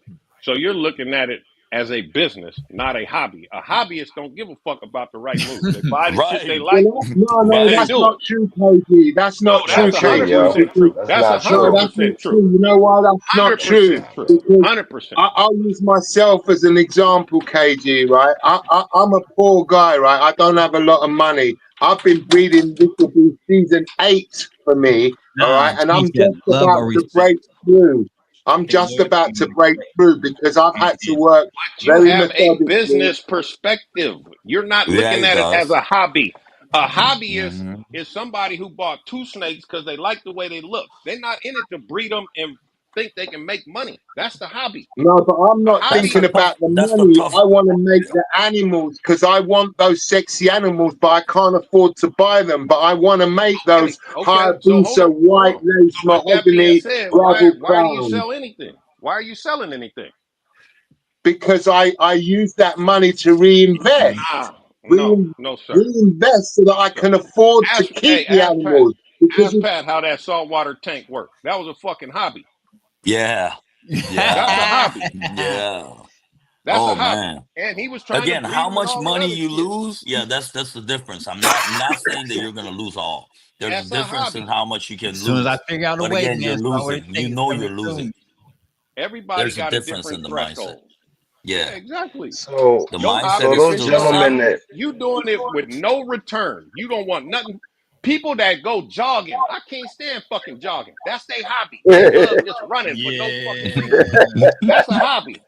so you're looking at it as a business, not a hobby. A hobbyist don't give a fuck about the right moves. They buy the shit they like.
No, that's not true, KG. That's not true,
That's
KG.
100% true. That's 100% true.
You know why that's not true?
100%.
I'll use myself as an example, KG, right? I'm a poor guy, right? I don't have a lot of money. I've been breeding, this will be season 8 for me, all right? And I'm just about to break through. I'm just about to break through because I've had to work very
You have a
methodically.
business perspective. You're not looking at it as a hobby. A hobbyist is somebody who bought 2 snakes because they like the way they look. They're not in it to breed them and think they can make money. That's the hobby.
No, but I'm not thinking about the money. I want to make the animals because I want those sexy animals, but I can't afford to buy them. But I want to make those Hayabusa, white lace, mahogany, gravel
why do you sell anything? Why are you selling anything?
Because I use that money to reinvest.
No, sir.
Reinvest so that I can afford to keep the animals.
Ask Pat how that saltwater tank worked. That was a fucking hobby.
Yeah.
That's a hobby.
Yeah.
That's a hobby.
Man.
And he was trying
again,
to
how much money you lose? Yeah, that's the difference. I'm not saying that you're gonna lose all. There's a difference in how much you can lose.
As soon as I figure out a way,
again, you're losing. You know you're losing.
Everybody got a different threshold.
Yeah,
exactly.
So
the mindset
so those gentlemen that
you doing it with no return. You don't want nothing. People that go jogging, I can't stand fucking jogging. That's their hobby. They love just running for no fucking reason. That's a hobby.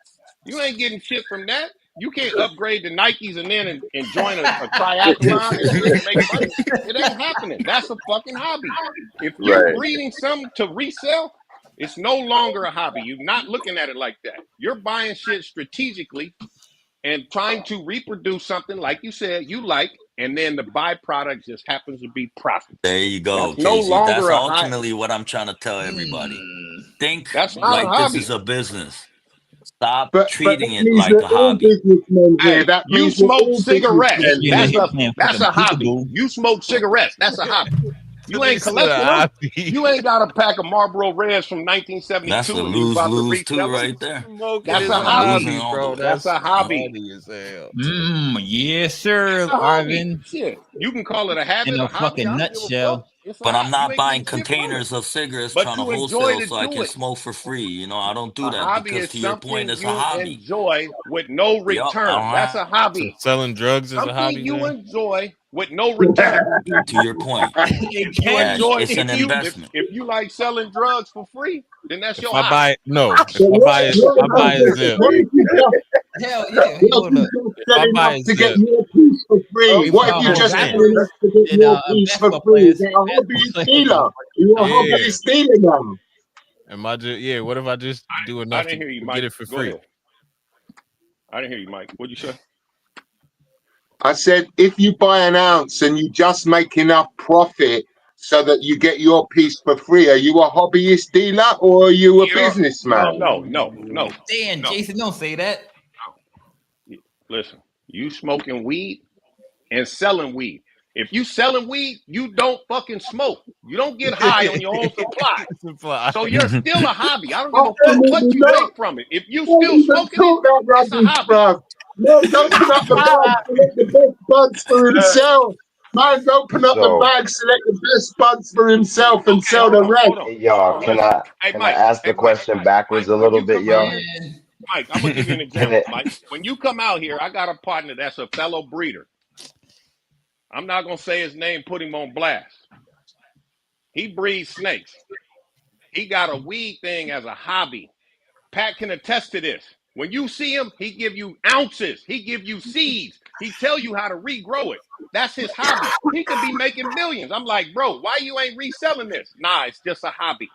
You ain't getting shit from that. You can't upgrade to Nikes and then and join a triathlon and make money. It ain't happening. That's a fucking hobby. If you're breeding something to resell, it's no longer a hobby. You're not looking at it like that. You're buying shit strategically and trying to reproduce something, like you said, you like, and then the byproduct just happens to be profit.
There you go.
That's no longer
That's
a
ultimately what I'm trying to tell everybody. Think
That's not
like
a hobby.
this is a business. Stop
but
treating
that
it
means
like
we're
a
all
hobby.
businessmen here. That
You
means we're
smoke
all
cigarettes.
businessmen.
That's a hobby. You smoke cigarettes. That's a hobby. You ain't collecting them. You ain't got a pack of Marlboro Reds from
That's
1972
a
and you about to
lose-lose too
resell them.
right there.
That's a
Losing
hobby.
all the way.
That's a hobby.
As hell.
Yes, sir,
It's a hobby.
Arvin.
Shit. You can call it a habit,
In
a
a
hobby.
fucking
I don't give a fuck.
nutshell.
It's a
But I'm
you
not
ain't
buying
getting shit from it.
containers of cigarettes
But
trying to
you enjoy
wholesale
to
so I
do
can
it.
smoke for free. You know, I don't do
A
that
hobby
because
is
to your point,
something
it's a
you
hobby.
enjoy with no
Yep, I
return.
don't
That's a
have
So
hobby.
selling drugs is a
Something
hobby
you
then?
enjoy with no return.
to your point.
If you
Ash,
enjoy,
it's an investment.
if you like selling drugs for free, then that's
If
your
I
hobby.
buy if
What
I buy a zip.
if you just
Hell yeah.
what if
Hold
you
up.
just
If I
selling
buy
enough
a
to get
zip,
your piece for free?
We
What
want
if
to
you
hold
just
rappers
selling enough to get
and
your piece for
basketball
free?
players.
Is that a hobbyist dealer? You're a
yeah.
hobbyist dealer now.
Am I just what if I just do
I
enough
didn't hear you,
to get
Mike.
it for
Go
free?
ahead. I didn't hear you, Mike. What'd you say?
I said, if you buy an ounce and you just make enough profit so that you get your piece for free, are you a hobbyist dealer or are you a businessman?
No.
Dan, Jason, don't say that.
Listen, you smoking weed and selling weed. If you selling weed, you don't fucking smoke. You don't get high on your own supply. So you're still a hobby. I don't give a fuck what
Absolutely
you
not.
make from it. If you
Don't
still
even
smoking it,
talk that
it's a
rubbish,
hobby.
bruv. Man's open up the bag, select the best buds for himself. Man's open up the
So,
bag, select the best buds for himself and
Okay,
sell the rest.
hold on.
hey, y'all, can
Listen.
I
Hey,
can I
Mike.
ask
Hey,
the
Mike.
question backwards a
When
little
you
bit,
come out
y'all?
here, Mike, I'm gonna give you an
Can
example, Mike. When you come out here, I got a partner that's a fellow breeder. I'm not gonna say his name, put him on blast. He breeds snakes. He got a weed thing as a hobby. Pat can attest to this. When you see him, he give you ounces. He give you seeds. He tell you how to regrow it. That's his hobby. He could be making millions. I'm like, bro, why you ain't reselling this? Nah, it's just a hobby.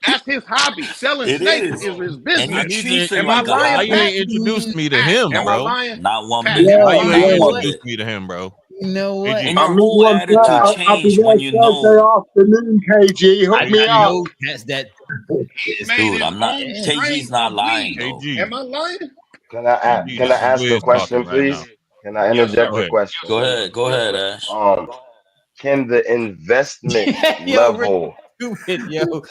That's his hobby. Selling
It
snakes
is.
is his
And
business.
he treats it
Am I
like a
lying,
Why you
hobby.
Pat?
ain't introduced me to him,
Am I
bro?
lying?
Not 1
Pat,
bit.
am I
Why you ain't
lying?
Not 1
introduced
bit.
me to him, bro?
You know what?
KG.
And
I'll
your
meet you
whole
on
attitude
I'll be
changed
there
when you
Thursday
know.
afternoon, KG. Hook me
I
up.
know cats that
He made
Dude,
his
I'm not.
own
KG's
strain
not
of
lying
weed.
though.
Am
KG.
I lying?
KG,
can I
this is
ask a
Wiz talking
question,
right now.
please? Can I
Yes,
interject
Go
sir.
a
ahead.
question?
Go ahead. Go
Yes,
ahead,
sir.
Ash.
Can the investment
yo, Rick,
level
stupid, yo.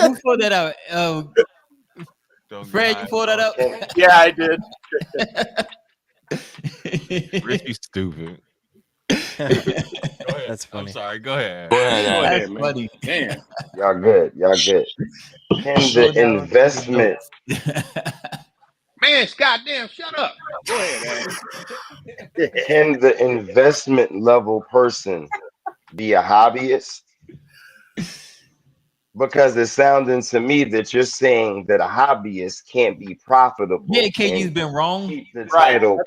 Who pulled that out?
Don't get
Fred,
high
you pulled that out?
can
Yeah, I did.
Richie's stupid. Go ahead.
That's
I'm
funny.
sorry. Go ahead.
Go ahead,
Go
Ash.
ahead,
That's
man.
funny.
Damn.
y'all good? Y'all good? Can
Wrote
the
down on taking
investment
notes.
Man, goddamn, shut up. Go ahead, Ash.
can the investment level person be a hobbyist? Because it's sounding to me that you're saying that a hobbyist can't be
Yeah,
profitable
KG's
and
been wrong.
keep the
Right.
title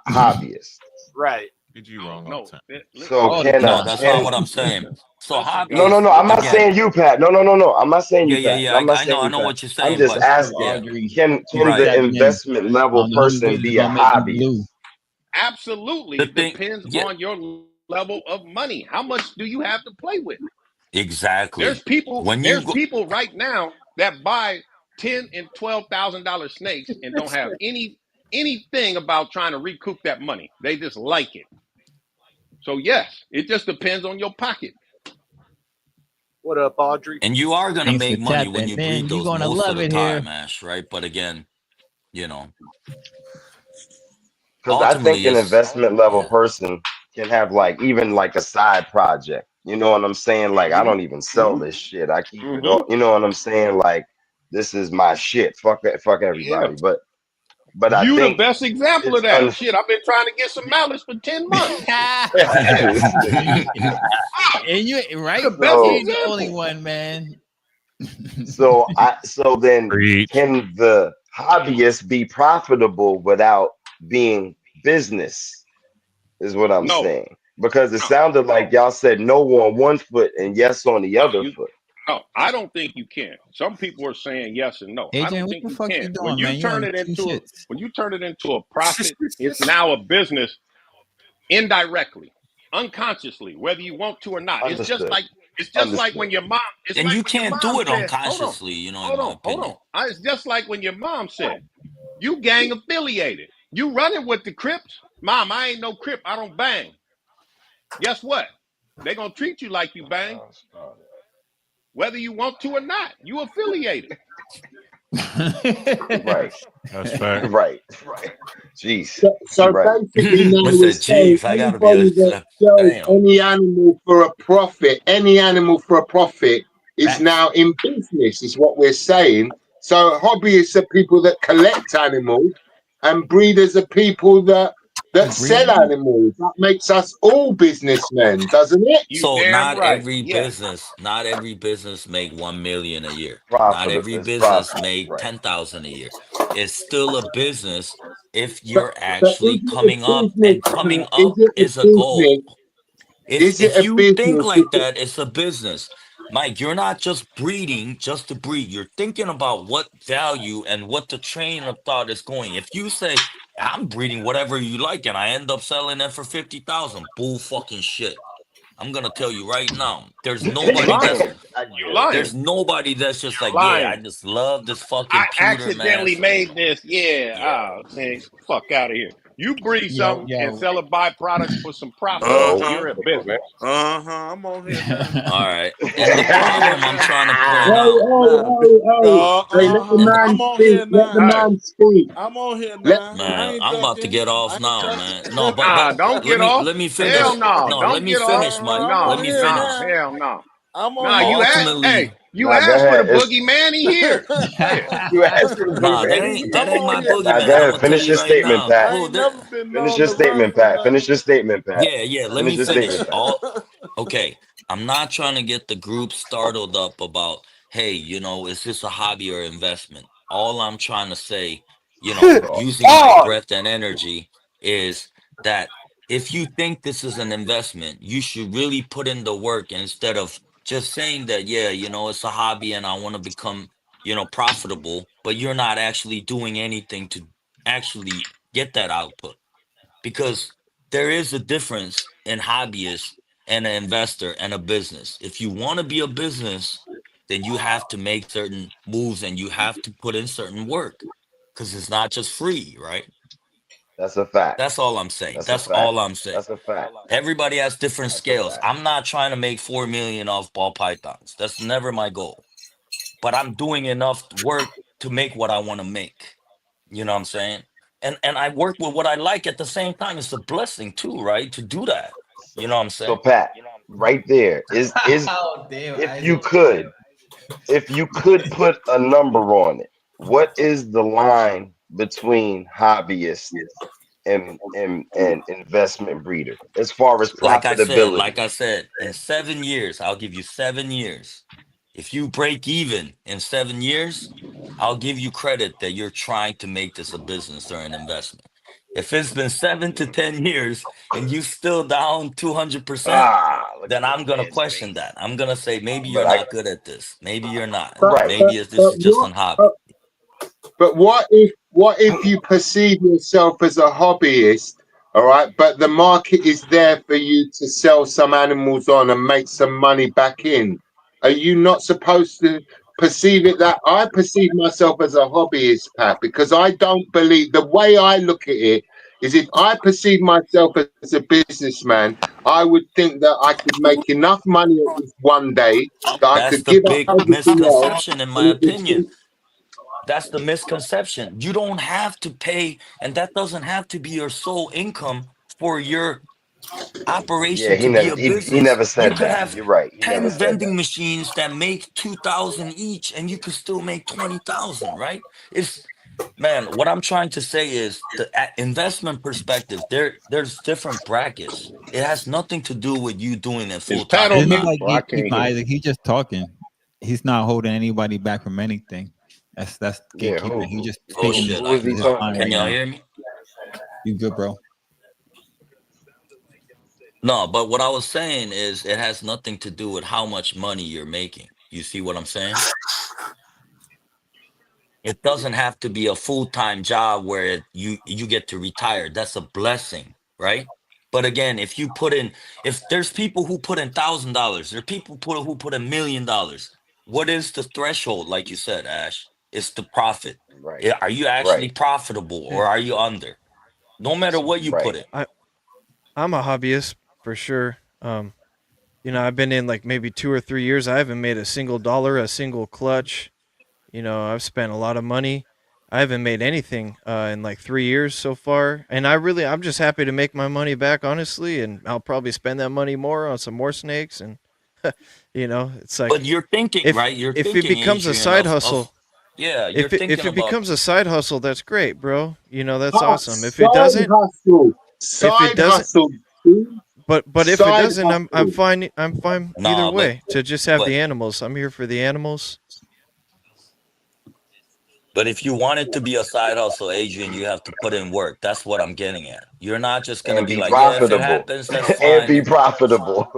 hobbyist.
Right.
KG wrong all
No,
the time.
So
All the
can
No,
a
time.
that's not
can
what I'm saying. So
listen,
no
guys.
no
hobbyist
no, I'm not
Listen.
again.
saying you, Pat. No. I'm not saying you, Pat.
Yeah.
I'm not
I know.
saying
I
you,
know
Pat.
what you're
I'm
saying,
just
but
That's true. I
asking,
yeah,
agree.
can
He's
the
right.
tapping in.
investment
I
level
don't know how many
person
vezes is
be a
gonna make me blue.
hobbyist?
Absolutely.
The
It
thing.
depends
Yeah.
on your level of money. How much do you have to play with? There's
Exactly.
people,
When you
there's
go.
people right now that buy $10 and $12,000 snakes and don't have anything about trying to recoup that money. They just like it. So yes, it just depends on your pocket.
What up, Audrey?
And you are gonna
Thanks for
make money when
tapping
you breed
in. You're
those
gonna
most of
love
the
it here.
time, Ash. Right. But again, you know,
Because I think
ultimately,
an
it's
investment level
yeah.
person can have like even like a side project. You know what I'm saying? Like I
Mm-hmm.
don't even sell this shit. I keep it
Mm-hmm.
all. You know what I'm saying? Like this is my shit. Fuck that. Fuck
Yeah.
everybody. But I
You the
think
best example of
it's
that. Shit, I've been trying to get some malice for 10 months. Shit.
and you
You're
right?
the best
You
so
ain't the only
example.
one, man.
so then
Preach.
can the hobbyist be profitable without being business? Is what I'm
No,
saying. Because it
no,
sounded like y'all said no on one foot and yes on the
no,
other
you
foot.
no, I don't think you can. Some people are saying yes and no. I
Adrian,
don't
what
think
the
you
fuck
can.
you doing, man? You on two shits.
When you turn it into a profit, it's now a business indirectly, unconsciously, whether you want to or not.
Understood.
It's just like
Understood.
when your mom, it's
And
like
you
when your
can't
mom
do it
said,
unconsciously, you know, in my
hold
opinion.
on. It's just like when your mom said, you gang affiliated. You running with the Crips. Mom, I ain't no Crip. I don't bang. Guess what? They're gonna treat you like you bang, whether you want to or not. You affiliated.
Right.
That's fact.
Right. Jeez.
So
Right.
basically now
I
we're
said,
saying
"Jeez, I gotta be
anybody that sells
damn."
any animal for a profit is now in business, is what we're saying. So hobbyists are people that collect animals and breeders are people that sell animals. That makes us all businessmen, doesn't it?
You
So
damn
not
right.
every
Yes.
business make 1 million a year. Not
Profitable.
every
It's
business
profitable.
make
Right.
10,000 a year. It's still a business if
But
you're
but
actually
is it a
coming up,
business?
and coming
Is
up
it a
is a goal.
business? Is it
If
a
you think
business?
like that, it's a business. Mike, you're not just breeding just to breed. You're thinking about what value and what the train of thought is going. If you say, I'm breeding whatever you like and I end up selling it for 50,000, bull fucking shit. I'm gonna tell you right now, there's
You
nobody that's
lying. You lying.
just like,
You're
yeah, I
lying.
just love this
I
fucking pewter
accidentally
mask.
made this. Yeah.
Yeah.
Oh, man, fuck out of here. You breed
Yo,
something and
yo.
sell a byproduct for some profit.
No.
You're in business.
I'm on here now.
All right. And the
I'm on here
problem I'm
now.
trying to point
Hey,
out,
Nah,
hey, let the
and the
man
I'm on
speak.
here
Let the
now.
Hey,
man speak.
I'm on here
Let
now. I
man,
ain't
I'm about to
ducking.
get
I
off
ain't
now,
ducking.
man. No,
nah, don't
let
get
me
off.
let me
Hell
finish.
no.
No, let
Don't
me
get off.
finish, Mike.
I'm
Let
No,
on
me
here
no,
finish.
now.
hell no.
I'm
Nah,
on
you
here.
asked. Hey,
Ultimately,
you
Nah, go
asked for the
ahead. It's
boogeyman. He here. Shit.
you asked for the
nah, that
boogeyman.
ain't
I'm on
my
here
Nah,
boogeyman.
go
now.
I'm
ahead.
gonna tell
Finish
you
your
right
statement,
now.
Pat.
I
Who
ain't
that?
never been
Finish
known
your
to run
statement,
from
Pat.
nothing.
Finish your statement, Pat.
Yeah, let
Finish
me
your
finish.
statement, Pat.
Okay. I'm not trying to get the group startled up about, hey, is this a hobby or investment? All I'm trying to say, using my
Pause.
breath and energy, is that if you think this is an investment, you should really put in the work instead of just saying that, yeah, it's a hobby and I want to become, profitable, but you're not actually doing anything to actually get that output, because there is a difference in hobbyists and an investor and a business. If you want to be a business, then you have to make certain moves and you have to put in certain work, because it's not just free, right?
That's a fact.
That's all I'm saying.
That's a
That's
fact.
all I'm saying.
That's a fact.
Everybody has different
That's a
scales.
fact.
I'm not trying to make 4 million off ball pythons. That's never my goal. But I'm doing enough work to make what I want to make. You know what I'm saying? And I work with what I like at the same time. It's a blessing too, right? To do that. You know what I'm
So
saying?
Pat, right there is
Oh, damn,
if you
Isaac.
could put a number on it, what is the line between hobbyist and investment breeder as far as profitability?
Like I said, in 7 years, I'll give you 7 years. If you break even in 7 years, I'll give you credit that you're trying to make this a business or an investment. If it's been 7 to 10 years and you still down 200%,
Look
then
at this
I'm gonna
man's
question
face.
that. I'm gonna say maybe you're
But I
not good at this. Maybe you're not.
but
right.
but
Maybe this
but
is just
what?
a hobby.
But what if you perceive yourself as a hobbyist, all right? But the market is there for you to sell some animals on and make some money back in. Are you not supposed to perceive it that I perceive myself as a hobbyist, Pat? Because I don't believe the way I look at it is if I perceive myself as a businessman, I would think that I could make enough money at this one day that I
That's
could
the
give up
big
everything else,
misconception, in my
and it would
opinion. That's the misconception. You don't have to pay, and that doesn't have to be your sole income for your
Yeah,
operation
he
to be
never
a
he
business.
never
You
said
could
that.
have
You're right. He never
10
said that.
vending machines that make 2,000 each, and you could still make 20,000, right? It's Man, what I'm trying to say is the investment perspective, there's different brackets. It has nothing to do with you doing it
Is
full
Pat
time or
on
It's not
mute?
not.
like
Well, I can't
gatekeeping,
hear him.
Isaac. He's just talking. He's not holding anybody back from anything. That's
Yeah,
gatekeeping. He's just stating
Bullshit,
who is he
Isaac.
his
talking?
line
Can
right
y'all
now.
hear me?
You good, bro?
No, but what I was saying is it has nothing to do with how much money you're making. You see what I'm saying? It doesn't have to be a full-time job where you get to retire. That's a blessing, right? But again, if there's people who put in $1,000, there are people who put $1,000,000. What is the threshold? Like you said, Ash, it's the profit.
Right.
Are you actually
Right.
profitable or
Yeah.
are you under? No matter what you
Right.
put in.
I'm a hobbyist for sure. I've been in like maybe 2 or 3 years. I haven't made a single dollar, a single clutch. I've spent a lot of money. I haven't made anything in like 3 years so far. And I'm just happy to make my money back, honestly. And I'll probably spend that money more on some more snakes. And, it's like,
But you're thinking, right? You're
if it
thinking,
becomes a
Adrian,
side hustle,
yeah, you're
if
thinking
it
about.
becomes a side hustle, that's great, bro. That's awesome. If
Side
it doesn't,
hustle.
but if it doesn't, I'm fine. I'm fine either
Nah,
way to just have
but
the animals. I'm here for the animals.
But if you want it to be a side hustle, Adrian, you have to put in work. That's what I'm getting at. You're not just gonna
And
be
be
like, yeah, if it
profitable.
happens, that's
And
fine.
be profitable.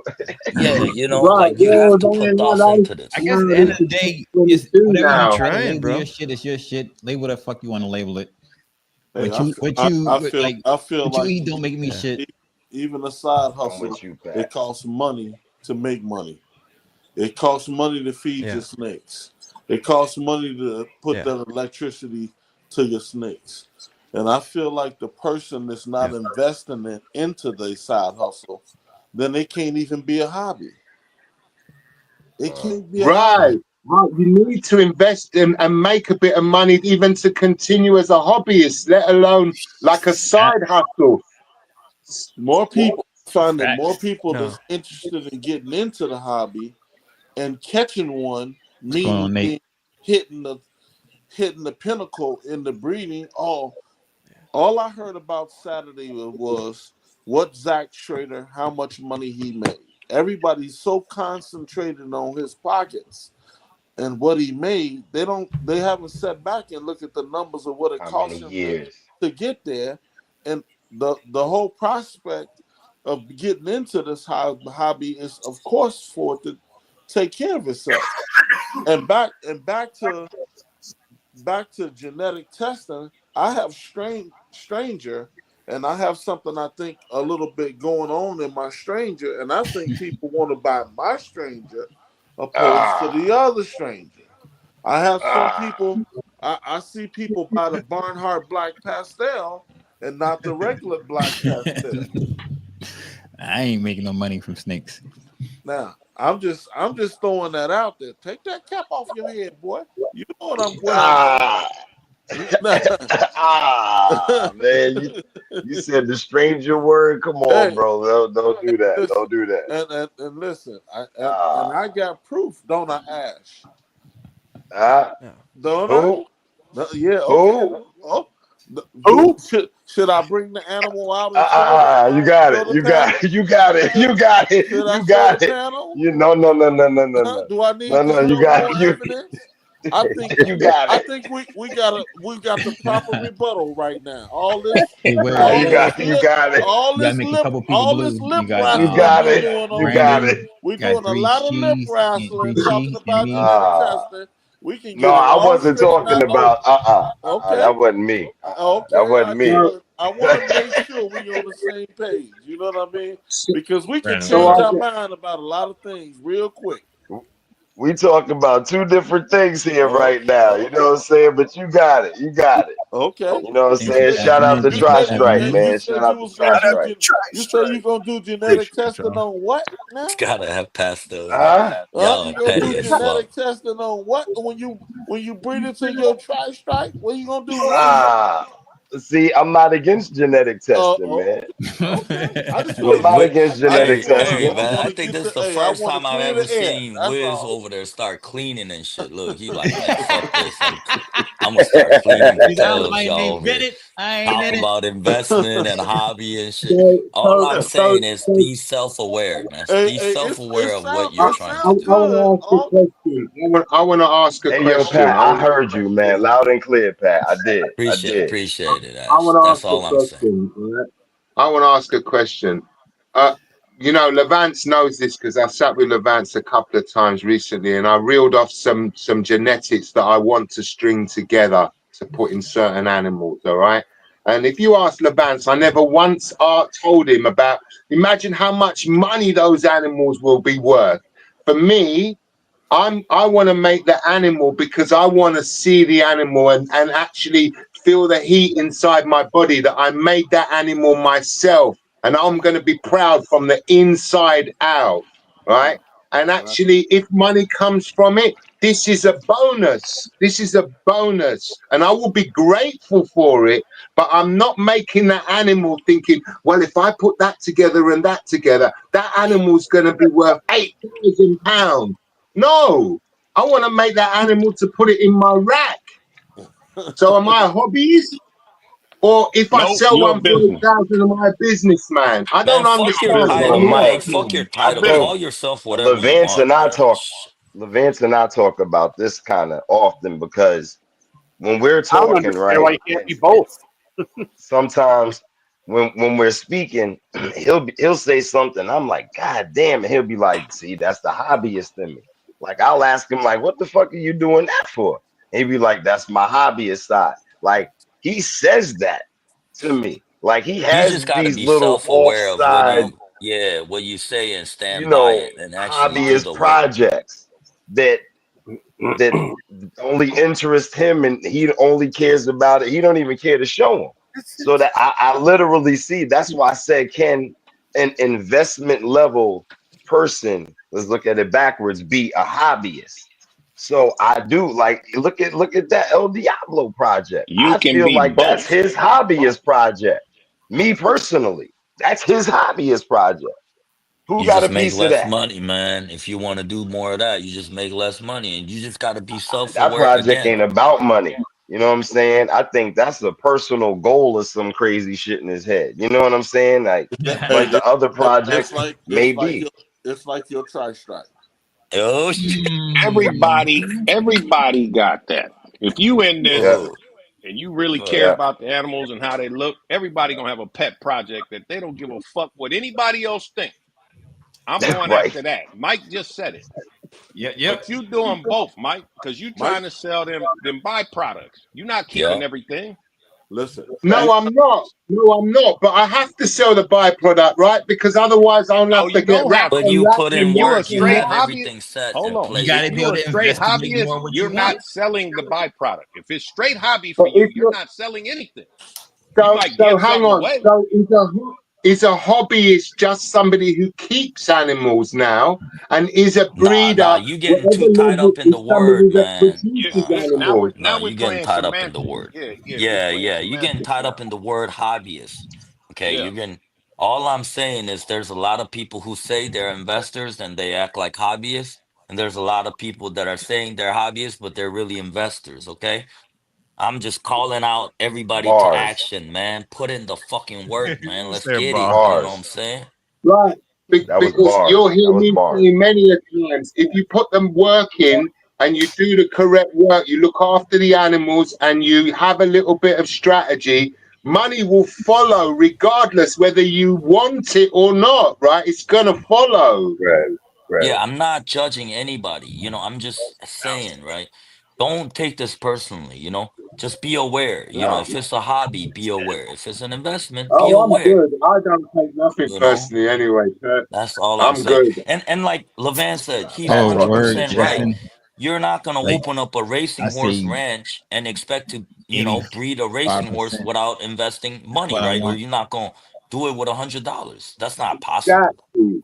Yeah,
Right,
like you have to put thoughts into
I
this.
guess at the end of the day, it's whatever
I'm
you try to
trying,
label
bro.
your shit is your shit. Label what the fuck you want to label it.
Hey,
What you
like
eat don't make me shit.
Even a side
I'm
hustle,
with you, Pat.
it costs money to make money. It costs money to feed your snakes. It costs money to put that electricity to your snakes. And I feel like the person that's not investing into the side hustle, then they can't even be a hobby. It can't be a hobby.
Right. You need to invest in and make a bit of money even to continue as a hobbyist, let alone like a side hustle.
More people that's interested in getting into the hobby and catching one, meaning hitting the pinnacle in the breeding. All I heard about Saturday was what Zach Schrader, how much money he made. Everybody's so concentrated on his pockets and what he made, they haven't sat back and looked at the numbers of what it cost him to get there, and the whole prospect of getting into this hobby is, of course, for it to take care of itself. And back to genetic testing, I have stranger, and I have something I think a little bit going on in my stranger, and I think people want to buy my stranger opposed to the other stranger. I have some people. I see people buy the Barnhart Black Pastel and not the regular Black Pastel.
I ain't making no money from snakes.
Now, I'm just throwing that out there. Take that cap off your head, boy. You know what I'm
Man, you said the stranger word. Come on, bro. Don't do that.
Listen,
Don't do that.
And listen, I got proof, don't I, Ash? Don't
Who?
I? Yeah.
Who?
Okay. Who? Should I bring the animal out and show
You got it. You got it. You got it. You got it. You got it. No.
Do I need
No. You got
more
it.
evidence? I think
you got it.
I think we got the proper rebuttal right now. All this,
you got it.
All this lip wrestling.
You got it. You got it.
We're doing a lot of lip wrestling, talking about genetic testing. We can get
No, I wasn't talking
out.
about.
Okay,
that wasn't me.
Okay,
that wasn't me.
I want to make sure we're on the same page. You know what I mean? Because we can change our mind about a lot of things real quick.
We talking about two different things here right now. You know what I'm saying? But you got it. You got it.
Okay.
You know what I'm saying? Shout out to Tri-Strike, man. Shout out to Tri-Strike.
You say you're going to do genetic testing on what now?
It's gotta have pastel.
Y'all you going to do genetic testing on what? When you breed it to your Tri-Strike? What you going to do?
See, I'm not against genetic testing, man. I'm not against genetic testing.
Man, I think this is the first time I've ever seen Wiz over there start cleaning and shit. Look, he like, man, fuck this. I'm gonna start cleaning tails, y'all. Talking about investment and hobby and shit. All I'm saying is be self-aware, man. Be self-aware of what you're trying to do.
I want to ask a question.
Yo, Pat, I heard you, man, loud and clear, Pat. I did.
Appreciate it, Ash.
I want to
That's
ask
all
a
I'm saying.
question. Right? I want to ask a question. Levance knows this because I sat with Levance a couple of times recently, and I reeled off some genetics that I want to string together to put in certain animals. All right. And if you ask Levance, I never once told him about. Imagine how much money those animals will be worth. For me, I want to make the animal because I want to see the animal and actually feel the heat inside my body that I made that animal myself, and I'm going to be proud from the inside out. right? And actually, if money comes from it, this is a bonus. This is a bonus. And I will be grateful for it, but I'm not making that animal thinking, well, if I put that together and that together, that animal's going to be worth £8,000. No, I want to make that animal to put it in my rack. So am I a hobbyist? Or if I
Nope,
sell
you're a
one for
business.
8,000, am I a businessman? I
Man,
don't
fuck your
understand.
But
title,
Mike,
man. Fuck your
A
title.
bro,
Call
business.
yourself whatever you want, man.
Levance and I talk about this kind of often because when we're
I don't
talking,
understand why
right,
you can't
and
be both.
sometimes when we're speaking, he'll say something. I'm like, God damn, and he'll be like, see, that's the hobbyist in me. Like I'll ask him, like, what the fuck are you doing that for? And he'd be like, that's my hobbyist side. Like he says that to me. Like he
You
has
just got to
these
be
little
self-aware of
offside,
what you say and
you
stand by
know,
it and actually do
hobbyist
the work.
projects that only interest him, and he only cares about it. He don't even care to show them. So that I literally see. That's why I said, can an investment level person, let's look at it backwards, be a hobbyist? So I do like look at that El Diablo project.
You
I
can
feel
be
like that's
both.
his hobbyist project. Me personally, that's his hobbyist project. Who
You
got a
just make
piece of
less
that?
money, man. If you want to do more of that, you just make less money, and you just got to be
That
self-aware
project
again.
ain't about money. You know what I'm saying? I think that's a personal goal of some crazy shit in his head. You know what I'm saying? Like,
Hey,
but the other
it's
projects
like
maybe.
your tri-stripe.
Oh shit!
Everybody got that. If you in
Yeah,
this and you really care
yeah,
about the animals and how they look, everybody gonna have a pet project that they don't give a fuck what anybody else think. I'm going
right.
after that. Mike just said it.
Yep.
But you doing both, Mike, because you
Mike,
trying to sell them byproducts. You're not
Yeah.
keeping everything.
listen.
No, I'm not. No, I'm not. But I have to sell the byproduct, right? Because otherwise, I'll
No,
have to
you
get
don't have
racks
But
to.
and
you
racks
put
and
in
If you a
racks
work. You
and
straight
have
racks.
hobbyist,
everything set
hold
in
on.
You got
If
place.
to be
you
able
a
to
straight
invest to make
hobbyist,
more of what
you're
you
not
want.
selling the byproduct. If it's straight hobby for
But
you,
if
you're
you're
not selling anything. You
so,
might
so
give
hang
something
on.
away.
So is a hobbyist just somebody who keeps animals now, and is a
Nah.
breeder,
You getting
whatever
too tied
level,
up in the
is
word,
somebody that
man.
produces
Now we're
animals?
No,
now we're
you getting
playing
tied up in the
semantics.
word.
We're
Yeah,
playing
yeah. You getting
semantics
tied
now.
up in the word hobbyist. Okay,
Yeah.
you're getting. All I'm saying is there's a lot of people who say they're investors and they act like hobbyists, and there's a lot of people that are saying they're hobbyists but they're really investors. Okay, I'm just calling out everybody to
Bars,
action, man. Put in the fucking work, man.
He
Let's
said
get it. You know what I'm
bars.
saying?
Right.
That was
Because you'll
bars.
hear
That was
me
bars.
say many a times, if you put them work in and you do the correct work, you look after the animals and you have a little bit of strategy, money will follow regardless whether you want it or not, right? It's gonna follow.
Right, right.
Yeah, I'm not judging anybody. I'm just saying, right? Don't take this personally, Just be aware.
No.
If it's a hobby, be aware. If it's an investment, be
Oh, I'm
aware.
good. I don't take nothing
You know?
personally anyway, Kurt.
That's all I'm
I'm
saying.
good.
And like Levan said, he's
Oh, word,
100% right.
Jackson.
You're not gonna
Like
open up a
I
racing horse
say,
ranch and expect to, breed a
85%.
racing horse without investing
That's
money,
what I
right? Or
want.
you're not gonna do it with $100. That's not possible.
Exactly.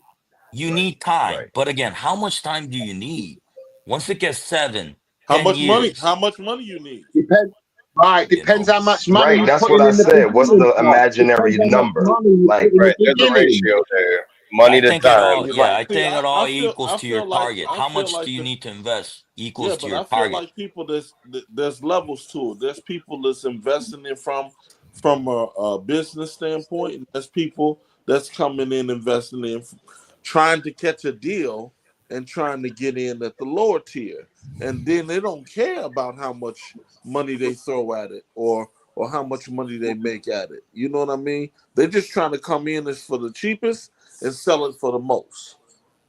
You need time.
Right.
But again, how much time do you need? Once it gets 7,
How
10
much money?
years,
How much money you need?
Depends. Right.
you
Depends
know.
how much money
Right.
you
That's
put
what I
in the
said. What's
beginning.
the
Right.
imaginary
Depends how much
number?
money you
Like,
put in the
Right. There's a
beginning.
ratio there.
I
Money to
think it
time.
all,
You're
yeah,
right.
I
See,
think it all equals
I
to your
feel like
target. How much do you need to invest equals to your
I feel
target.
like people there's levels to it. There's people that's investing in from a business standpoint, and there's people that's coming in investing in trying to catch a deal and trying to get in at the lower tier, and then they don't care about how much money they throw at it or how much money they make at it. You know what I mean? They're just trying to come in as for the cheapest and sell it for the most.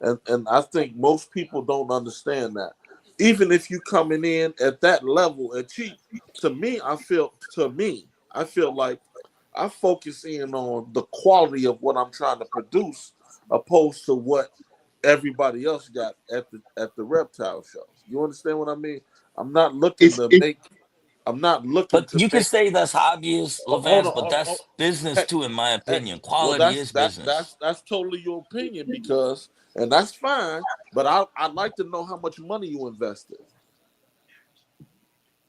And I think most people don't understand that. Even if you coming in at that level at cheap, I feel like I focus in on the quality of what I'm trying to produce, opposed to what everybody else got at the reptile show. You understand what I mean? I'm not looking
It's
to
it's
make. I'm not looking
But
to
you can
make.
say that's hobbyist,
Hold
Levance,
on,
but that's business
Hey,
too, in my
hey,
opinion.
well,
Quality is business.
that's totally your opinion because, and that's fine. But I'd like to know how much money you invested.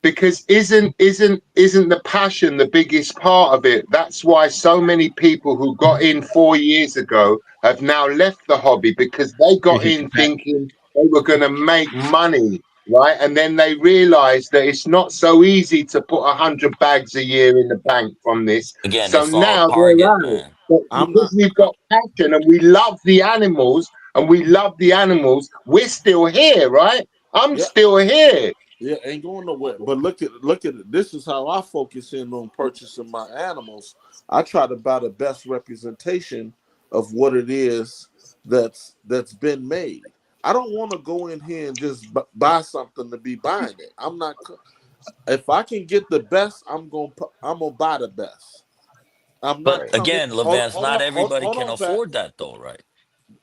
Because isn't the passion the biggest part of it? That's why so many people who got in 4 years ago have now left the hobby because they got in thinking they were going to make money, right? And then they realized that it's not so easy to put 100 bags a year in the bank from this.
Again,
So
it's all
now they're
target,
out.
man.
But
I'm not.
because we've got passion and we love the animals we're still here, right? I'm
Yeah,
still here.
yeah, ain't going nowhere. But look at it. This is how I focus in on purchasing my animals. I try to buy the best representation of what it is that's been made. I don't want to go in here and just buy something to be buying it. I'm not. If I can get the best, I'm gonna buy the best. I'm
But
not coming.
again, Levance, not everybody
Hold
can
on, Pat.
afford that though, right?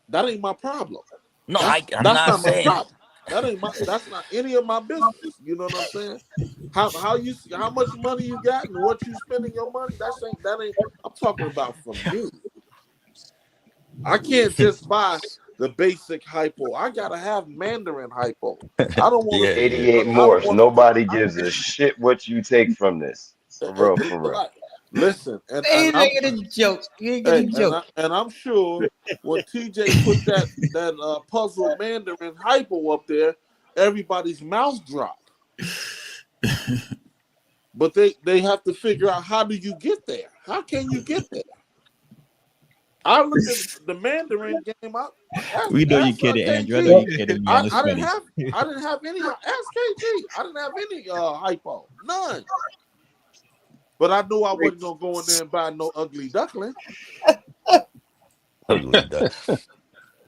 That ain't my problem.
No,
That's
I'm
that's
not
not my
saying
problem. That's not any of my business. You know what I'm saying? How much money you got and what you spending your money? That ain't I'm talking about for me. I can't just buy the basic hypo. I gotta have Mandarin hypo. I don't want to.
yeah.
88
I don't
morphs.
want to.
Nobody gives a shit what you take from this. For real, for real.
Like, listen, and
Hey,
I'm
make it a joke. You get a
hey,
joke.
and I'm sure when TJ put that puzzle Mandarin hypo up there, everybody's mouth dropped. But they have to figure out how do you get there? How can you get there? I looked at the Mandarin game.
We know you
Ask
kidding, Andrew. I know
KG.
you kidding me. It's
I didn't
funny.
have any. Ask KG. I didn't have any hypo. None. But I knew I wasn't gonna go in there and buy no ugly duckling.
Ugly duck.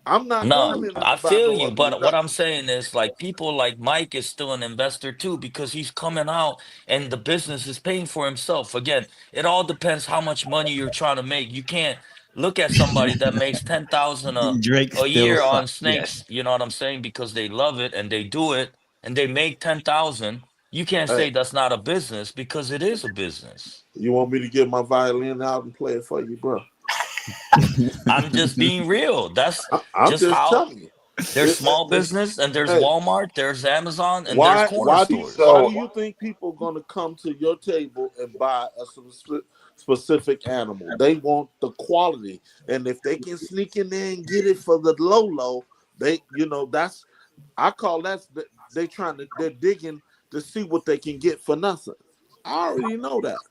I'm not
No,
going in there
I
to buy
feel
no
you,
ugly
but what I'm
duckling.
saying is like people like Mike is still an investor too because he's coming out and the business is paying for himself. Again, it all depends how much money you're trying to make. You can't look at somebody that makes 10,000
Drake
a
still
year on
sucks. Yes.
snakes, you know what I'm saying? Because they love it and they do it and they make 10,000. You can't
Hey,
say that's not a business because it is a business.
you want me to get my violin out and play it for you, bro?
I'm just being real. That's
I'm
just
just
how
telling you.
there's small business and there's
Hey,
Walmart, there's Amazon, and there's corner
why
stores.
do you think people gonna come to your table and buy a specific animal? They want the quality, and if they can sneak in there and get it for the low, that's I call that they're digging to see what they can get for nothing. I already know that.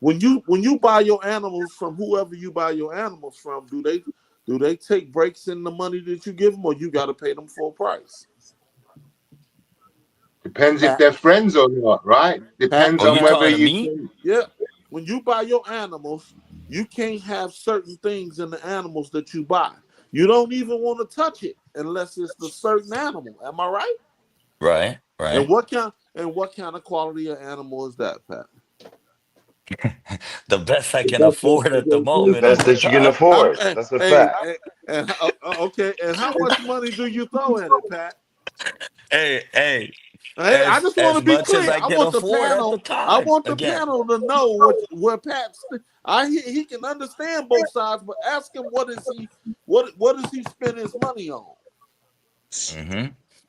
When you buy your animals from whoever you buy your animals from, do they take breaks in the money that you give them, or you got to pay them full price?
Depends if they're friends or not, right? Depends
Oh,
on
you
whether
talking to
you
me?
can.
Yeah. When you buy your animals, you can't have certain things in the animals that you buy. You don't even want to touch it unless it's the certain animal. Am I right?
Right,
And
right.
what kind of quality of animal is that, Pat?
The best I
The
can
best that
afford
you
at the
can
The
moment
do.
at
best
the
that you can
time.
afford. That's a fact.
Okay, and how much money do you throw at it, Pat?
Hey,
Hey, I
as
just want
as
to be
much as
clear.
I can afford at the
I
time.
want the
Again,
panel to know where Pat's. He can understand both sides, but ask him what does he spend his money on?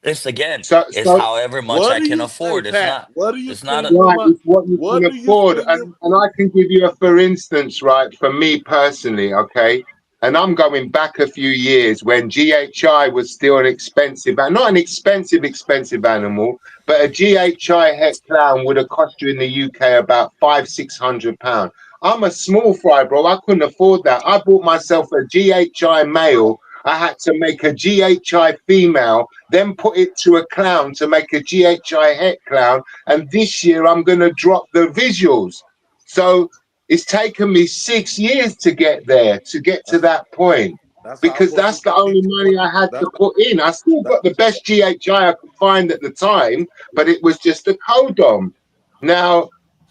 it's again,
So,
it's
so
however much
What
I
do
can
you say,
afford. It's
Pat?
not.
What do you
It's not
spend
a.
your
right,
money?
it's what you can
What do you
afford.
spend your?
And I can give you a for instance, right, for me personally, okay? And I'm going back a few years when GHI was still an expensive, and not an expensive animal, but a GHI het clown would have cost you in the UK about £500-600. I'm a small fry, bro. I couldn't afford that. I bought myself a GHI male. I had to make a GHI female, then put it to a clown to make a GHI het clown. And this year I'm going to drop the visuals. So it's taken me 6 years to get there, to get to that point,
That's how
because
most
that's
of
the
the
only
people.
money I had
That,
to put in. I still
that
got the best GHI I could find at the time, but it was just a codom. Now,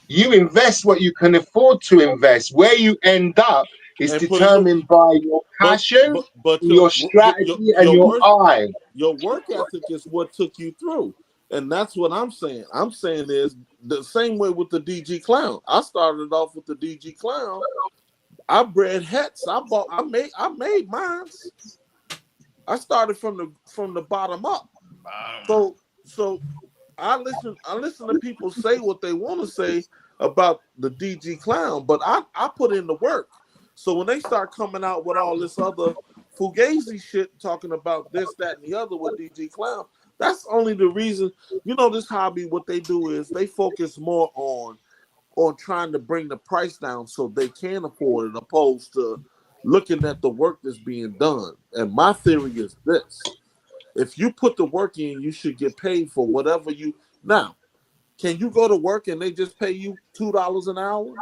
you invest what you can afford to invest. Where you end up is
and put in the
determined by your passion,
but
your strategy, and
your
your
work
eye.
your work ethic is what took you through. And that's what I'm saying. I'm saying is the same way with the DG Clown. I started off with the DG Clown. I bred hets. I made mines. I started from the bottom up. So I listen to people say what they want to say about the DG Clown, but I put in the work. So when they start coming out with all this other fugazi shit, talking about this, that, and the other with DG Clown, that's only the reason. This hobby, what they do is they focus more on trying to bring the price down so they can afford it, opposed to looking at the work that's being done. And my theory is this: if you put the work in, you should get paid for whatever you. Now, can you go to work and they just pay you $2 an hour?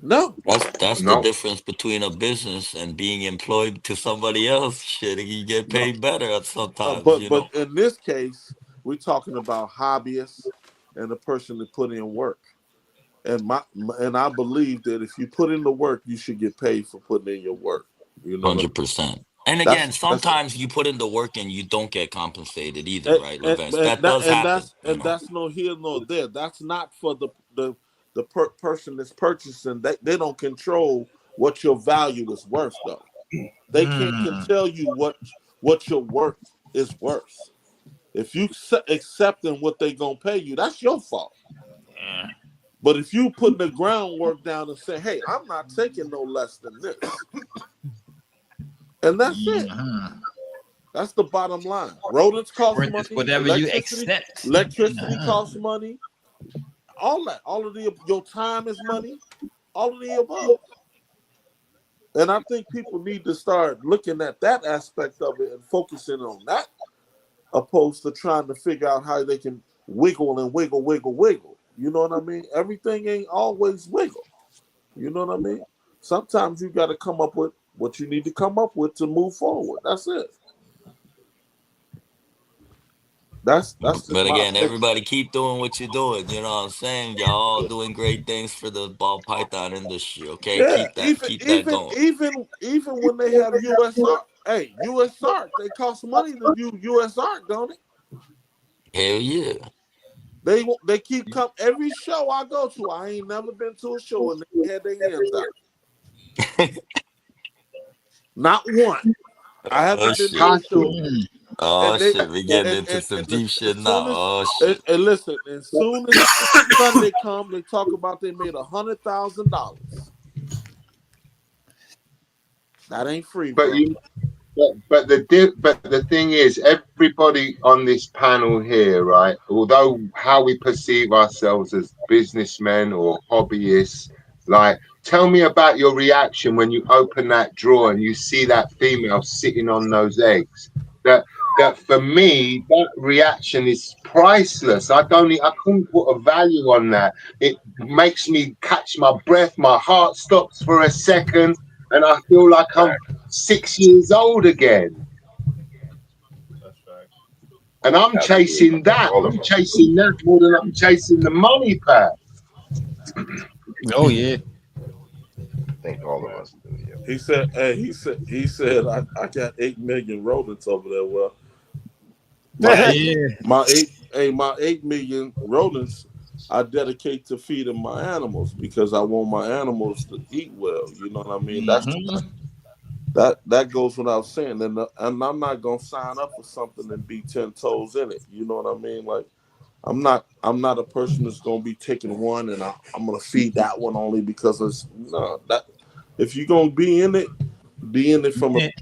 No.
That's the difference between a business and being employed to somebody else. Shit, you get paid better sometimes.
But in this case, we're talking about hobbyists and the person that put in work. And I believe that if you put in the work, you should get paid for putting in your work.
100%. And again, sometimes you put in the work and you don't get compensated either, right, Levance? That does happen.
That's no here nor there. That's not for the person that's purchasing. They don't control what your value is worth, though. They can tell you what your work is worth. If you accepting what they gonna pay you, that's your fault.
Yeah.
But if you put the groundwork down and say, "Hey, I'm not taking no less than this," and that's it. That's the bottom line. Rodents cost money.
Whatever you accept.
Electricity costs money. All that. All of your time is money. All of the above. And I think people need to start looking at that aspect of it and focusing on that, opposed to trying to figure out how they can wiggle and wiggle. You know what I mean? Everything ain't always wiggle. You know what I mean? Sometimes you got to come up with what you need to come up with to move forward. That's it. But
again, everybody keep doing what you're doing. You know what I'm saying? Y'all all doing great things for the ball python industry. Okay,
yeah,
keep that going.
Even when they have US art, hey, US art, they cost money to do US art, don't it?
Hell yeah.
They keep coming every show I go to. I ain't never been to a show and they had their hands out. Not one. I haven't been to a show.
Oh shit, we getting into some deep shit now. Shit.
And listen, as soon as Sunday come, they talk about they made $100,000. That ain't free, bro.
But the thing is, everybody on this panel here, right? Although how we perceive ourselves as businessmen or hobbyists, like, tell me about your reaction when you open that drawer and you see that female sitting on those eggs. That for me, that reaction is priceless. I couldn't put a value on that. It makes me catch my breath. My heart stops for a second, and I feel like I'm 6 years old again. And I'm chasing that. I'm chasing that more than I'm chasing the money, Pat.
Oh yeah.
I think all of us do. Yeah.
He said, I got 8 million rodents over there. Well, my 8 million rodents I dedicate to feeding my animals because I want my animals to eat well. You know what I mean? That goes without saying. And I'm not gonna sign up for something and be 10 toes in it. You know what I mean? Like, I'm not a person that's gonna be taking one and I'm gonna feed that one only because it's that. If you're gonna be in it from a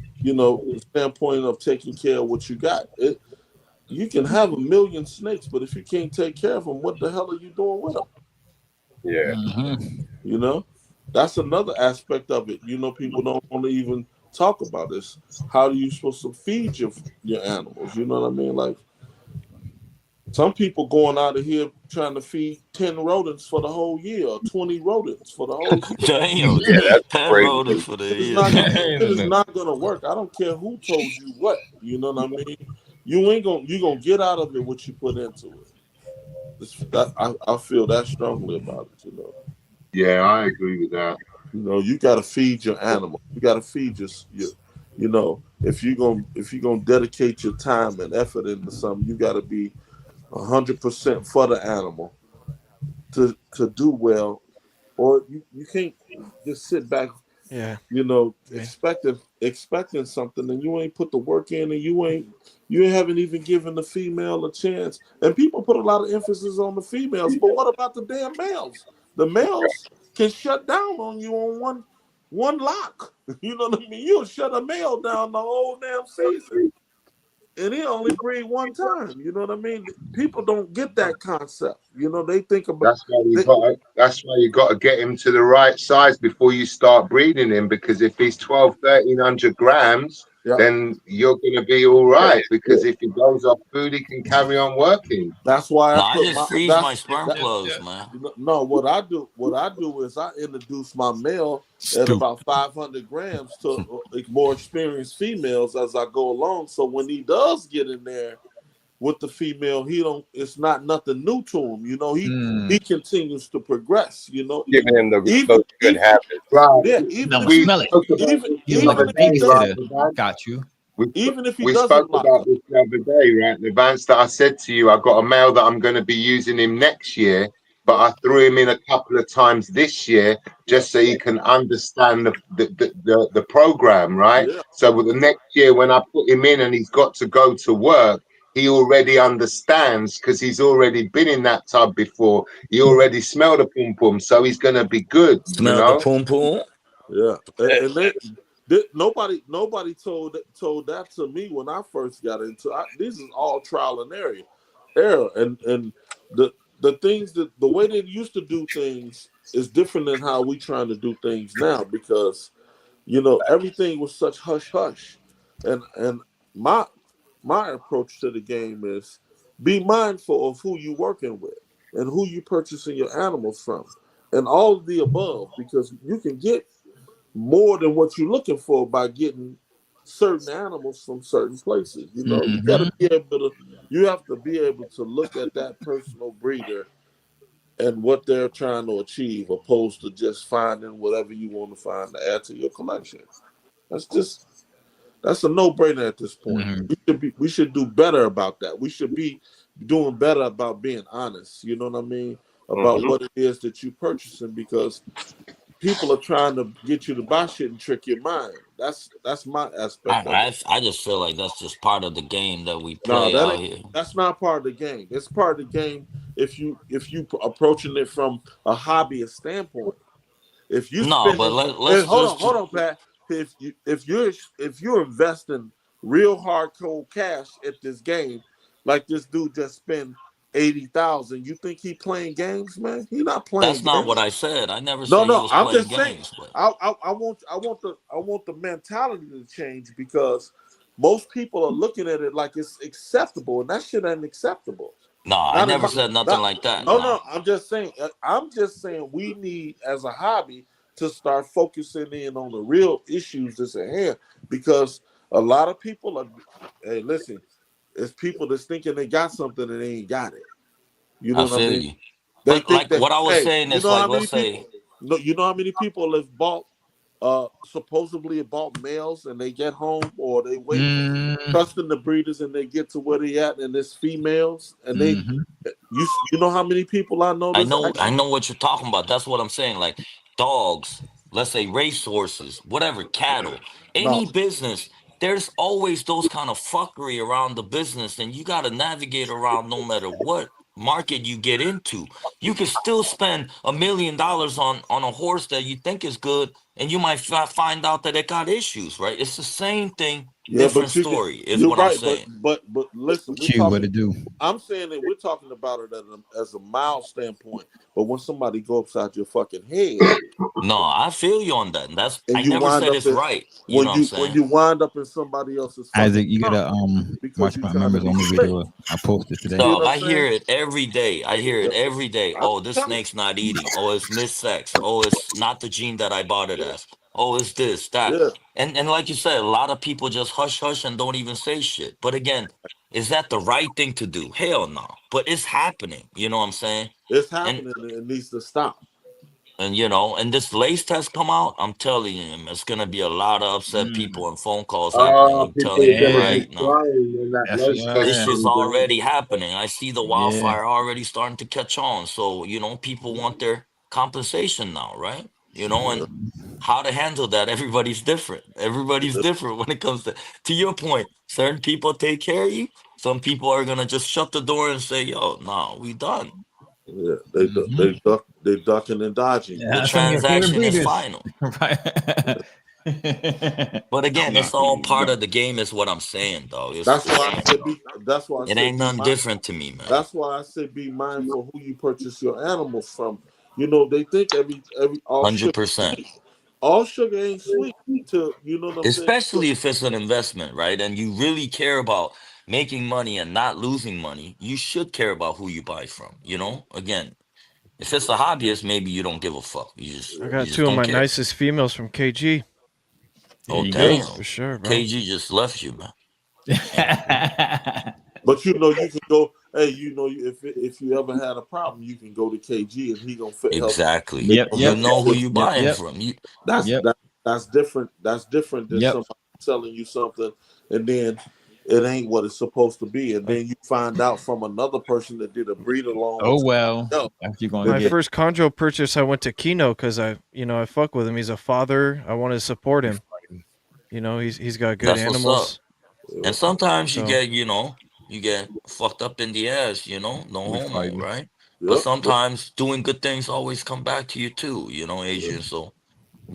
standpoint of taking care of what you got. You can have 1 million snakes, but if you can't take care of them, what the hell are you doing with them?
Yeah.
That's another aspect of it. People don't want to even talk about this. How are you supposed to feed your animals? You know what I mean? Like, some people going out of here trying to feed 10 rodents for the whole year, or 20 rodents for the whole year.
Damn, that's 10 rodents for the year.
It is not gonna work. I don't care who told you what. You know what I mean? You gonna get out of it what you put into it. I feel that strongly about it.
Yeah, I agree with that.
You gotta feed your animal. You gotta feed You know, if you're gonna dedicate your time and effort into something, you got to be 100% for the animal to do well, or you can't just sit back,
Yeah.
you know, expecting something, and you ain't put the work in, and you haven't even given the female a chance. And people put a lot of emphasis on the females, but what about the damn males? The males can shut down on you on one lock. You know what I mean? You'll shut a male down the whole damn season, and he only breed one time. You know what I mean? People don't get that concept. You know, they think about
That's why you got to get him to the right size before you start breeding him. Because if he's 1,300 grams, then you're going to be all right. Because if he goes off food, he can carry on working.
That's why
I just freeze my sperm plugs, man.
No, what I do is I introduce my male at about 500 grams to more experienced females as I go along. So when he does get in there with the female, it's not nothing new to him. You know, he continues to progress. You know,
giving him those good habits.
Right.
Yeah, even if he
got you.
Even if he
we
doesn't
spoke
lock
about
up.
this the other day, right? The advance that I said to you, I got a male that I'm going to be using him next year, but I threw him in a couple of times this year just so he can understand the program, right?
Yeah.
So with the next year, when I put him in and he's got to go to work, he already understands because he's already been in that tub before. He already smelled the pum pum, so he's going to be good.
Smell the pum pum.
Yeah, and nobody told that to me when I first got into. This is all trial and error, and the things the way they used to do things is different than how we trying to do things now, because you know everything was such hush hush, and my approach to the game is be mindful of who you working with and who you purchasing your animals from, and all of the above, because you can get more than what you're looking for by getting certain animals from certain places. You know, you gotta be able to. You have to be able to look at that personal breeder and what they're trying to achieve, opposed to just finding whatever you want to find to add to your collection. That's a no-brainer at this point. We should do better about that. We should be doing better about being honest. You know what I mean? About what it is that you're purchasing, because people are trying to get you to buy shit and trick your mind. That's my aspect of it.
I just feel like that's just part of the game that we play out here.
That's not part of the game. It's part of the game if you approaching it from a hobbyist standpoint. If you hold on, Pat. If you're investing real hardcore cash at this game, like this dude just spent 80,000, you think he playing games, man? He not playing.
That's not what I said. I never said he was
I'm
playing
just saying.
games. But
I want the mentality to change, because most people are looking at it like it's acceptable, and that shit ain't acceptable.
No, I never said nothing like that.
No, I'm just saying we need, as a hobby, to start focusing in on the real issues that's at hand, because a lot of people are. Hey, listen, it's people that's thinking they got something and they ain't got it. You know what I mean?
You. But like what I was saying is, like, let's say,
you know how many people have bought, supposedly bought males, and they get home, or they wait, trusting the breeders, and they get to where they at, and it's females, and they, you know how many people I know.
I know what you're talking about. That's what I'm saying. Like dogs, let's say racehorses, whatever, cattle, any business. There's always those kind of fuckery around the business, and you got to navigate around no matter what market you get into. You can still spend $1 million on a horse that you think is good, and you might find out that it got issues, right? It's the same thing, different story is what I'm saying.
But listen, I'm saying that we're talking about it as a mild standpoint, but when somebody go upside your fucking head,
no, I feel you on that. And
and
I never said it's right. You know what I'm saying?
When you wind up in somebody else's
Isaac, you gotta watch my members only video I posted today.
Dog, I hear it every day. Oh, this snake's not eating. Oh, it's mid-sex. Oh, it's not the gene that I bought it as. Oh, it's this, that.
Yeah.
And like you said, a lot of people just hush and don't even say shit. But again, is that the right thing to do? Hell no. But it's happening. You know what I'm saying?
It's happening, and it needs to stop.
And and this lace test come out, I'm telling you, it's gonna be a lot of upset people and phone calls happening. I'm
People
telling
are
you
going to be
right now.
crying when that lace test
This is
comes out.
already happening. I see the wildfire already starting to catch on. So, people want their compensation now, right? And how to handle that, everybody's different. Everybody's different when it comes to your point. Certain people take care of you. Some people are gonna just shut the door and say, yo, no, we done.
Yeah, they ducking and dodging.
The
Some of your favorite
transaction is
breeders.
final.
Right.
But again,
Nah,
it's all part of the game, is what I'm saying, though.
that's why I said
It ain't nothing different to me, man.
That's why I say be mindful who you purchase your animals from. They think every all sugar
100%.
sweet. All sugar ain't sweet. To you know what I'm saying?
Especially if it's an investment, right? And you really care about making money and not losing money, you should care about who you buy from. Again, if it's a hobbyist, maybe you don't give a fuck.
I
You
got
just
two of
don't
my
care.
nicest females from KG.
Oh damn,
for sure, bro.
KG just left you, man.
But you can go. Hey, if you ever had a problem, you can go to KG and he gonna help.
Exactly.
Yep.
You know who you buying from.
That's different. That's different than somebody selling you something and then it ain't what it's supposed to be, and then you find out from another person that did a breed along.
Oh well.
My first chondro purchase, I went to Kino because I fuck with him. He's a father. I want to support him. He's got good
That's
animals.
what's up. And sometimes you get fucked up in the ass, no homo, right? But sometimes doing good things always come back to you too, Adrian. So,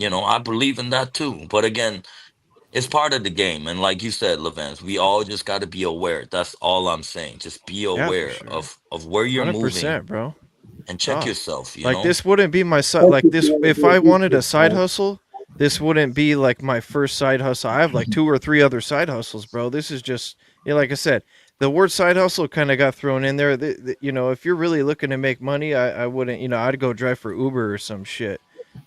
I believe in that too. But again, it's part of the game. And like you said, Levance, we all just got to be aware. That's all I'm saying. Just be aware of where you're
100%,
moving,
bro.
and check yourself,
Like this wouldn't be my side. Like this, if I wanted a side hustle, this wouldn't be like my first side hustle. I have like 2 or 3 other side hustles, bro. This is just, like I said, the word side hustle kind of got thrown in there. If you're really looking to make money, I wouldn't, I'd go drive for Uber or some shit.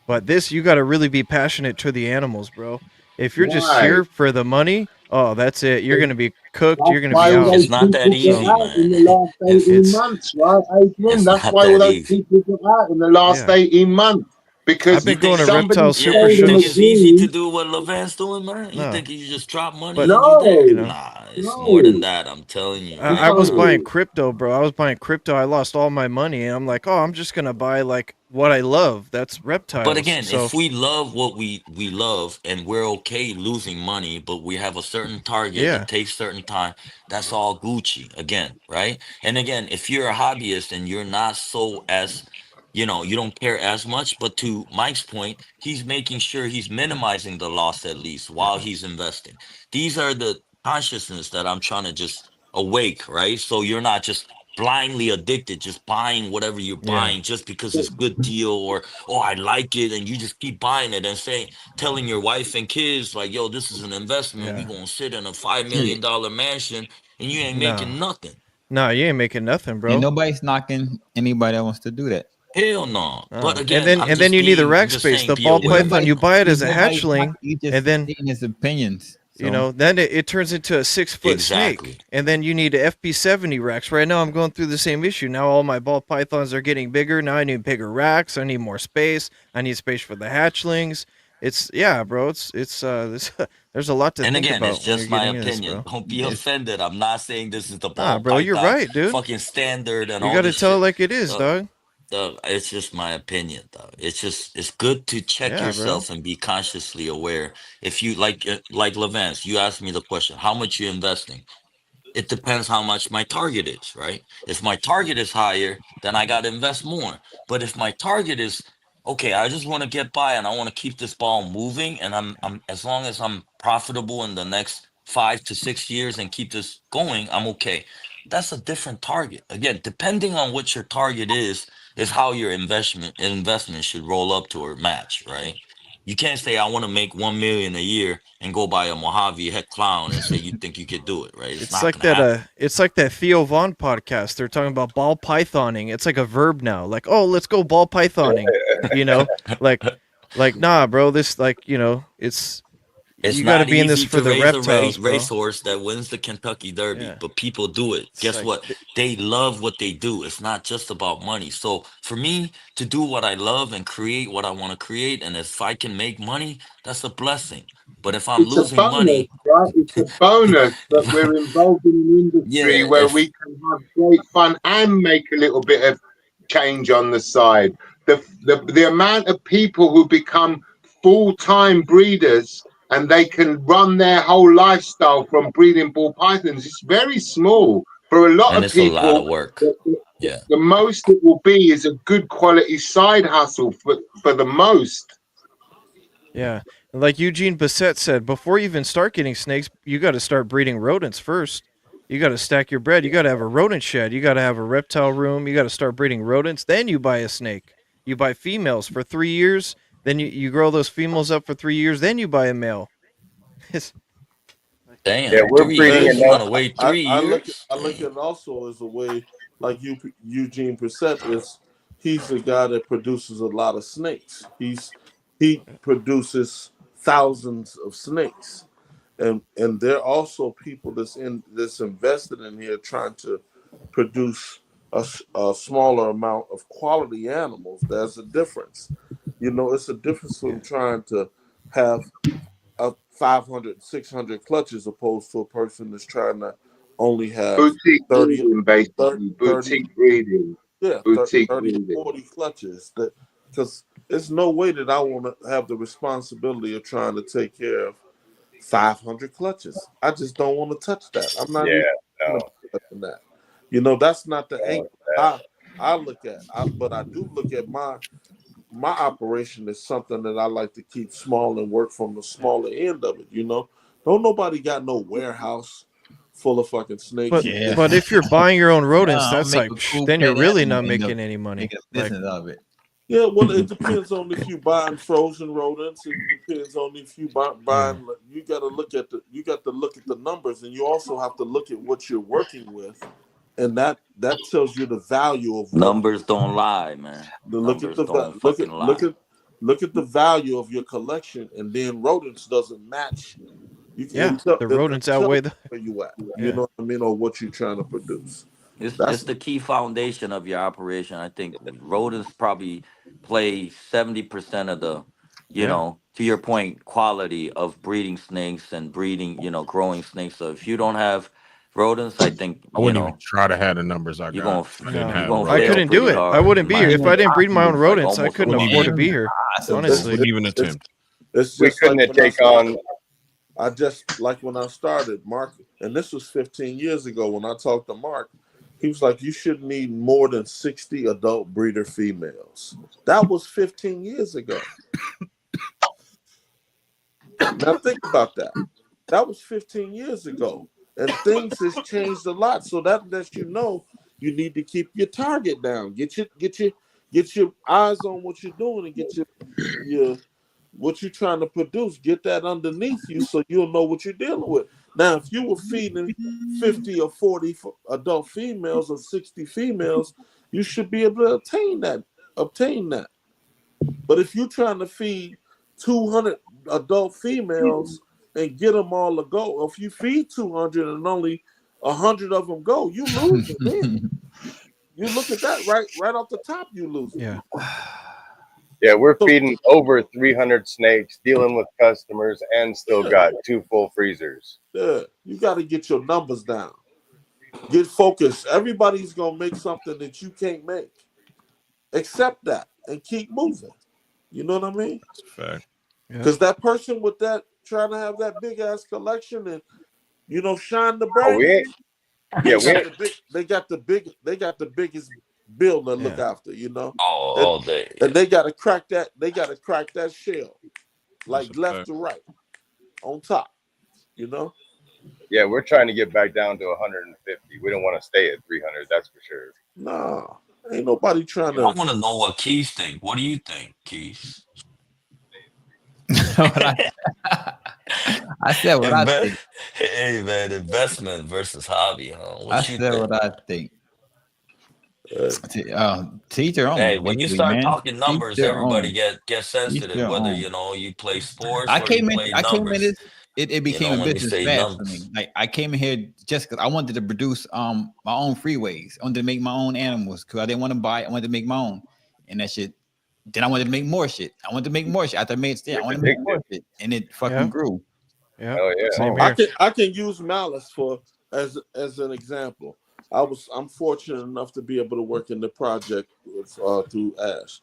But this, you got to really be passionate to the animals, bro. If you're just here for the money, oh, that's it. You're gonna be cooked. You're gonna be out.
It's not that easy, man.
In the last 18 months, right, Adrian? That's why all those people got out in the last 18 months. Because
I've been going to
somebody
Reptile Super
You think
Shows.
it's easy to do what Levan's doing, man? You
No.
think you just drop money
But,
and you there?
you know,
Nah, it's more than that. I'm telling you.
I was buying crypto, bro. I was buying crypto. I lost all my money, and I'm like, oh, I'm just gonna buy like what I love. That's reptiles.
But again,
so,
if we love what we love and we're okay losing money, but we have a certain target, it takes certain time, that's all Gucci again, right? And again, if you're a hobbyist and you're not so as you don't care as much, but to Mike's point, he's making sure he's minimizing the loss at least while he's investing. These are the consciousness that I'm trying to just awake, right? So you're not just blindly addicted, just buying whatever you're buying just because it's good deal or I like it, and you just keep buying it and telling your wife and kids like, yo, this is an investment. We gonna sit in a $5 million mansion and you ain't making nothing.
No, you ain't making nothing, bro.
And nobody's knocking anybody that wants to do that.
Hell no. But again,
and then you need the rack space. The ball python, you buy it as a hatchling, and then
his opinions. So.
Then it turns into a 6-foot snake, and then you need a FP70 racks. Right now, I'm going through the same issue. Now all my ball pythons are getting bigger. Now I need bigger racks. I need more space. I need space for the hatchlings. Bro. There's a lot to think about.
And again, it's just my opinion.
This,
don't be offended. I'm not saying this is the ball
bro. You're right, dude.
Fucking standard and
you
all.
You got to tell it like it is, dog.
It's just my opinion, though. It's good to check yourself and be consciously aware. If you like Levance, you asked me the question, how much you investing? It depends how much my target is, right? If my target is higher, then I got to invest more. But if my target is okay, I just want to get by and I want to keep this ball moving, and I'm as long as I'm profitable in the next 5 to 6 years and keep this going, I'm okay. That's a different target. Again, depending on what your target is how your investment should roll up to or match, right? You can't say I want to make 1 million a year and go buy a Mojave head clown and say you think you could do it, right?
It's like that. It's like that Theo Vaughn podcast. They're talking about ball pythoning. It's like a verb now. Like, oh, let's go ball pythoning. like nah, bro. This it's
It's
you got to
not
be in this
easy
for
to
the
raise a
reptiles, bro.
racehorse that wins the Kentucky Derby,
Yeah.
but people do it.
It's
Guess
like
what? They love what they do. It's not just about money. So for me to do what I love and create what I want to create, and if I can make money, that's a blessing. But if I'm
It's a
losing
bonus,
money,
right? It's a bonus that we're involved in an industry
yeah,
where
if
we can have great fun and make a little bit of change on the side. The amount of people who become full-time breeders and they can run their whole lifestyle from breeding ball pythons is very small. For a lot
and
of
it's a lot of
people,
work. Yeah.
the most it will be is a good quality side hustle for the most.
Yeah. Like Eugene Bissett said, before you even start getting snakes, you got to start breeding rodents first. You got to stack your bread. You got to have a rodent shed. You got to have a reptile room. You got to start breeding rodents. Then you buy a snake. You buy females for 3 years. Then you grow those females up for 3 years. Then you buy a male.
Damn,
Yeah, we're
3
breeding
years. You
enough.
want to wait 3 years?
I look at it also as a way, like Eugene Bissett is. He's the guy that produces a lot of snakes. He produces thousands of snakes, and there are also people that's invested in here trying to produce a smaller amount of quality animals. There's a difference. It's a difference from trying to have 500, 600 clutches opposed to a person that's trying to only have
Boutique
30,
breeding, basically.
30
Boutique breeding.
yeah,
Boutique
30 to
breeding.
40 clutches. Because there's no way that I want to have the responsibility of trying to take care of 500 clutches. I just don't want to touch that. I'm not even touching that. That's not the angle I look at. But I do look at my operation is something that I like to keep small and work from the smaller end of it. Don't nobody got no warehouse full of fucking snakes.
But if you're buying your own rodents,
I'll
that's
make
like,
a cool
then you're
pet
really
animal
not
and
making any money.
make a business of it.
Yeah, well, it depends on if you buying frozen rodents. It depends on if you buying. You got to look at the numbers, and you also have to look at what you're working with, and that tells you the value of what
Numbers don't lie, man.
look at
Numbers don't fucking lie.
Look at the value of your collection, and then rodents doesn't match.
The rodents outweigh the
where you at. You know what I mean, or what you're trying to produce.
It's the key foundation of your operation. I think rodents probably play 70% of the, to your point, quality of breeding snakes and breeding, growing snakes. So if you don't have rodents, I think
I wouldn't even try to have the numbers I got.
I couldn't do it. I wouldn't be here if I didn't breed my own rodents. I couldn't afford to be here. Honestly,
wouldn't even attempt.
It's just
we couldn't take on.
I just like when I started, Mark, and this was 15 years ago when I talked to Mark. He was like, "You shouldn't need more than 60 adult breeder females." That was 15 years ago. Now think about that. That was 15 years ago, and things has changed a lot. So that lets you know you need to keep your target down. Get your eyes on what you're doing, and get your what you're trying to produce. Get that underneath you so you'll know what you're dealing with. Now, if you were feeding 50 or 40 adult females or 60 females, you should be able to obtain that. But if you're trying to feed 200 adult females and get them all to go, or if you feed 200 and only 100 of them go, you lose them. You look at that right off the top, you lose them.
Yeah, we're feeding over 300 snakes, dealing with customers, and still got 2 full freezers.
Yeah, you got to get your numbers down. Get focused. Everybody's going to make something that you can't make. Accept that and keep moving. You know what I mean?
That's a fact.
Because that person with that, trying to have that big-ass collection and, shine the brand. They got the biggest bill to look after,
all day.
And they gotta crack that shell, like left to right, on top,
Yeah, we're trying to get back down to 150. We don't want to stay at 300, that's for sure.
Nah, ain't nobody trying to.
I want to know what Keys think. What do you think, Keys?
I said what I think.
Hey man, investment versus hobby, huh?
I said what I think. Teach their own.
Hey, when you start
man.
talking numbers, everybody get sensitive. Whether you play sports or you play numbers.
It became a business fast for me. Like I came in here just because I wanted to produce my own freeways. I wanted to make my own animals because I didn't want to buy it. I wanted to make my own, and that shit. Then I wanted to make more shit. I wanted to make more shit. After I made it, I wanted to make more shit, and it fucking grew.
Yeah. Oh yeah.
I can use Malice as an example. I'm fortunate enough to be able to work in the project with through Ash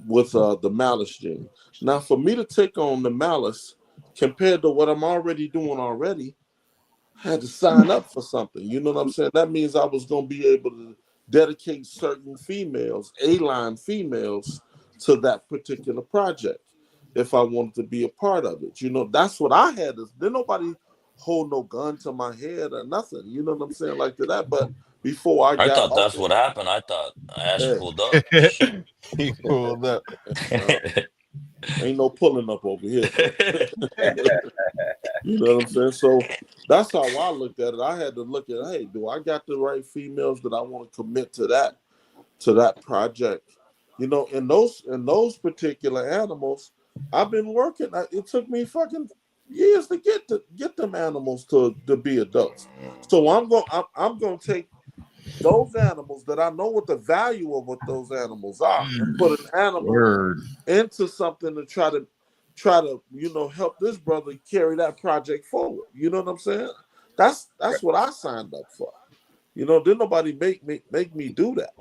with the Malice gene. Now, for me to take on the Malice compared to what I'm already doing I had to sign up for something. You know what I'm saying? That means I was going to be able to dedicate certain females, A-line females, to that particular project if I wanted to be a part of it. You know, that's what I had. Then nobody hold no gun to my head or nothing. You know what I'm saying? Like that. But before I
thought that's what happened. I thought Ash pulled up.
He pulled up. Ain't no pulling up over here. You know what I'm saying? So that's how I looked at it. I had to look at, hey, do I got the right females that I want to commit to that project? You know, in those particular animals, I've been working. It took me fucking years to get them animals to be adults. So I'm going to take those animals that I know what the value of what those animals are and put an animal into something to try to help this brother carry that project forward. You know what I'm saying? That's what I signed up for. You know, didn't nobody make me do that.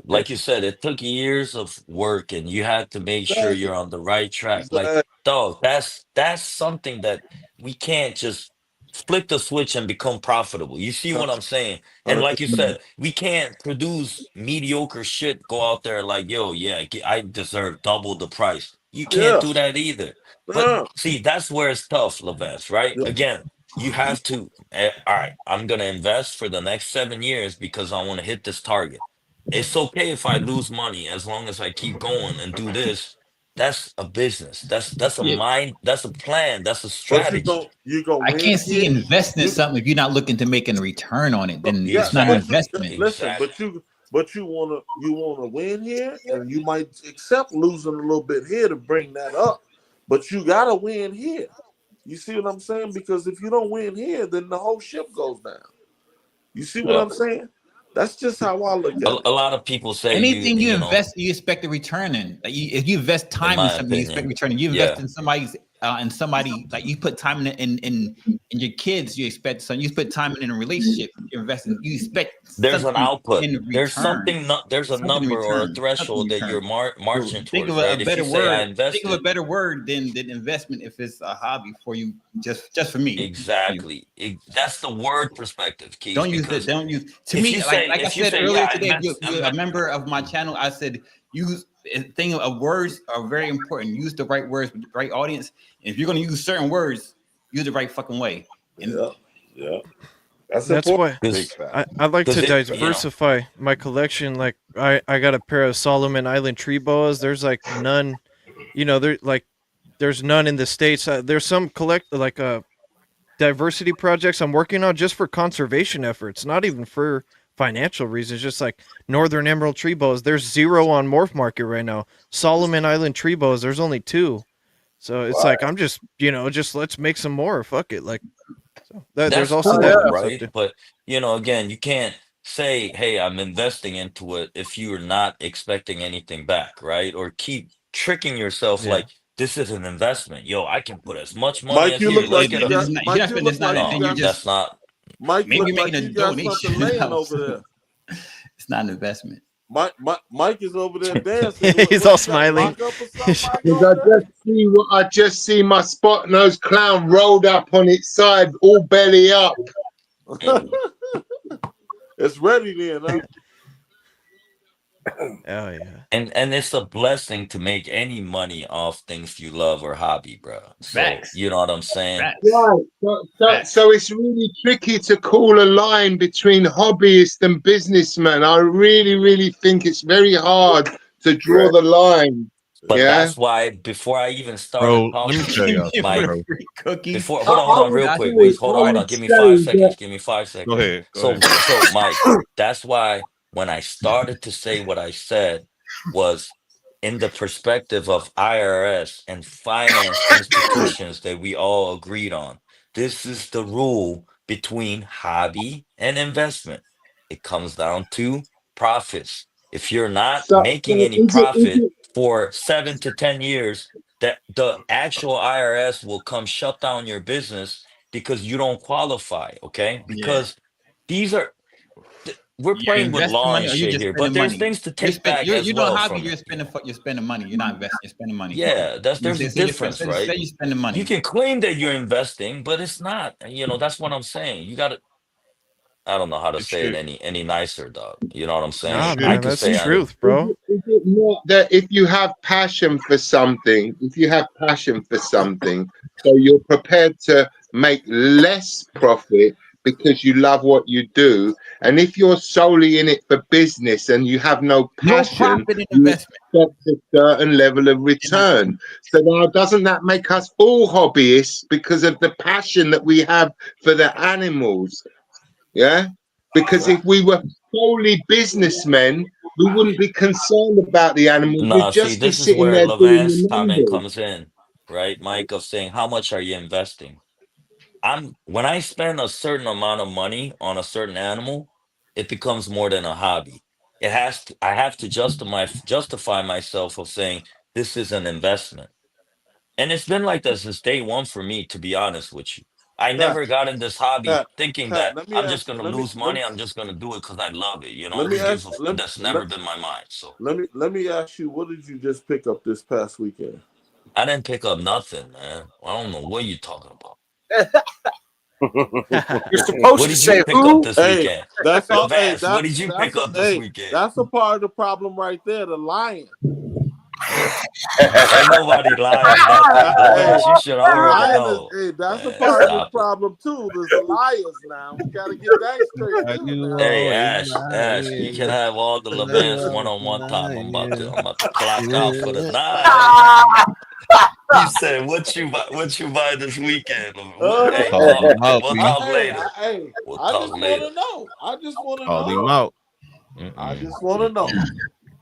Like you said, it took years of work, and you had to make sure you're on the right track. Like, dog, that's something that we can't just flick the switch and become profitable. You see what I'm saying? And like you said, we can't produce mediocre shit, go out there like, yo, yeah, I deserve double the price. You can't do that either. But see, that's where it's tough, Levance, right? Again, you have to, all right, I'm going to invest for the next 7 years because I want to hit this target. It's okay if I lose money as long as I keep going and do this. That's a business. That's a mind. That's a plan. That's a strategy.
I can't see investing in something if you're not looking to make a return on it. Then it's not an investment.
Listen, but you wanna win here, and you might accept losing a little bit here to bring that up. But you gotta win here. You see what I'm saying? Because if you don't win here, then the whole ship goes down. You see what I'm saying? That's just how I look at it.
A lot of people say
anything you invest, you expect a return in. Like if you invest time in something, you expect a return. And you invest in somebody like you put time in your kids, you expect something. You put time in a relationship, you invest in. You expect
there's an output. There's something. There's a number or a threshold that you're marching towards.
Think of a better word. Think of a better word than investment if it's a hobby for you. Just for me.
Exactly. That's the word perspective, Keith.
Don't use it. Don't use. To me, like I said earlier today, you're a member of my channel. I said use thing of words are very important. Use the right words with the right audience. And if you're going to use certain words, use the right fucking way. And
yeah.
That's why I like to diversify my collection. Like I got a pair of Solomon Island tree boas. There's like none, there's none in the States. There's some diversity projects I'm working on just for conservation efforts, not even for financial reasons, just like Northern Emerald tree boas. There's 0 on Morph Market right now. Solomon Island tree boas, there's only 2. So it's like I'm just let's make some more. Fuck it. Like there's also that,
right? But again, you can't say, hey, I'm investing into it if you're not expecting anything back, right? Or keep tricking yourself like this is an investment. Yo, I can put as much money as you.
Mike,
that's not.
Mike,
maybe you're making a
donation over there.
It's not an investment.
Mike is over there dancing.
He's all smiling.
I just see my spot nose clown rolled up on its side, all belly up.
It's ready then, huh?
Oh yeah.
And it's a blessing to make any money off things you love or hobby, bro. So, you know what I'm saying?
Right. So it's really tricky to call a line between hobbyist and businessman. I really, really think it's very hard to draw the line.
But that's why before I even started talking,
let me tell y'all,
Mike,
cookies.
hold on real quick. Hold on. Give me 5 seconds. Give me 5 seconds.
Go ahead.
So Mike, that's why when I started to say what I said was in the perspective of IRS and finance institutions that we all agreed on. This is the rule between hobby and investment. It comes down to profits. If you're not
So
making any
is
profit
it
for 7 to 10 years, that the actual IRS will come shut down your business because you don't qualify, okay?
Yeah.
Because these are we're
You're
playing with
investing
law
money
and
or you're
shit
just
here, but
spending
there's
money.
things to take back as
You're doing
well
hobby,
from it.
you're spending money. You're not investing, you're spending money.
Yeah, there's a difference, right?
Say you're spending money.
You can claim that you're investing, but it's not. That's what I'm saying. You gotta I don't know how to say it any nicer, dog. You know what I'm saying? I
man,
could
that's the
say
truth, bro.
is it not that if you have passion for something, so you're prepared to make less profit because you love what you do, and if you're solely in it for business and you have no passion,
profit in
you
investment.
expect a certain level of return. So now, doesn't that make us all hobbyists because of the passion that we have for the animals? Yeah, because if we were solely businessmen, we wouldn't be concerned about the animals.
Nah,
We'd
see,
just be
this is
sitting
where
there doing
Levan's
the
comment
numbers.
comes in, right, Mike, of saying how much are you investing? When I spend a certain amount of money on a certain animal, it becomes more than a hobby. I have to justify myself of saying this is an investment. And it's been like that since day one for me, to be honest with you. I
Pat,
never got in this hobby
Pat,
thinking
Pat,
that
let me
I'm just
ask.
gonna
Let me
lose money. I'm just gonna do it because I love it.
let me
Who gives
ask.
a that's never been my mind. So
Let me ask you. What did you just pick up this past weekend?
I didn't pick up nothing, man. I don't know what you're talking about.
You're supposed
What
to
did you
say
pick up
who?
this
Hey,
weekend?
that's all. Hey,
Levance, what did you pick up this weekend?
that's a part of the problem right there. The lion.
Ain't nobody lying nothing.
Hey,
Levance, you should
the
already
lion is.
know.
Hey, that's a
Man,
part of the
stop it.
problem too. There's the liars now. We got to get that straight too now.
Hey Ash, you can have all the Levance one-on-one time. I'm about to clock out for the night. You said what you buy this weekend? Hey,
Hey,
we'll talk later. We'll
I
talk
just want
later.
to know. I just want to
Call him
know.
out.
I just want to know.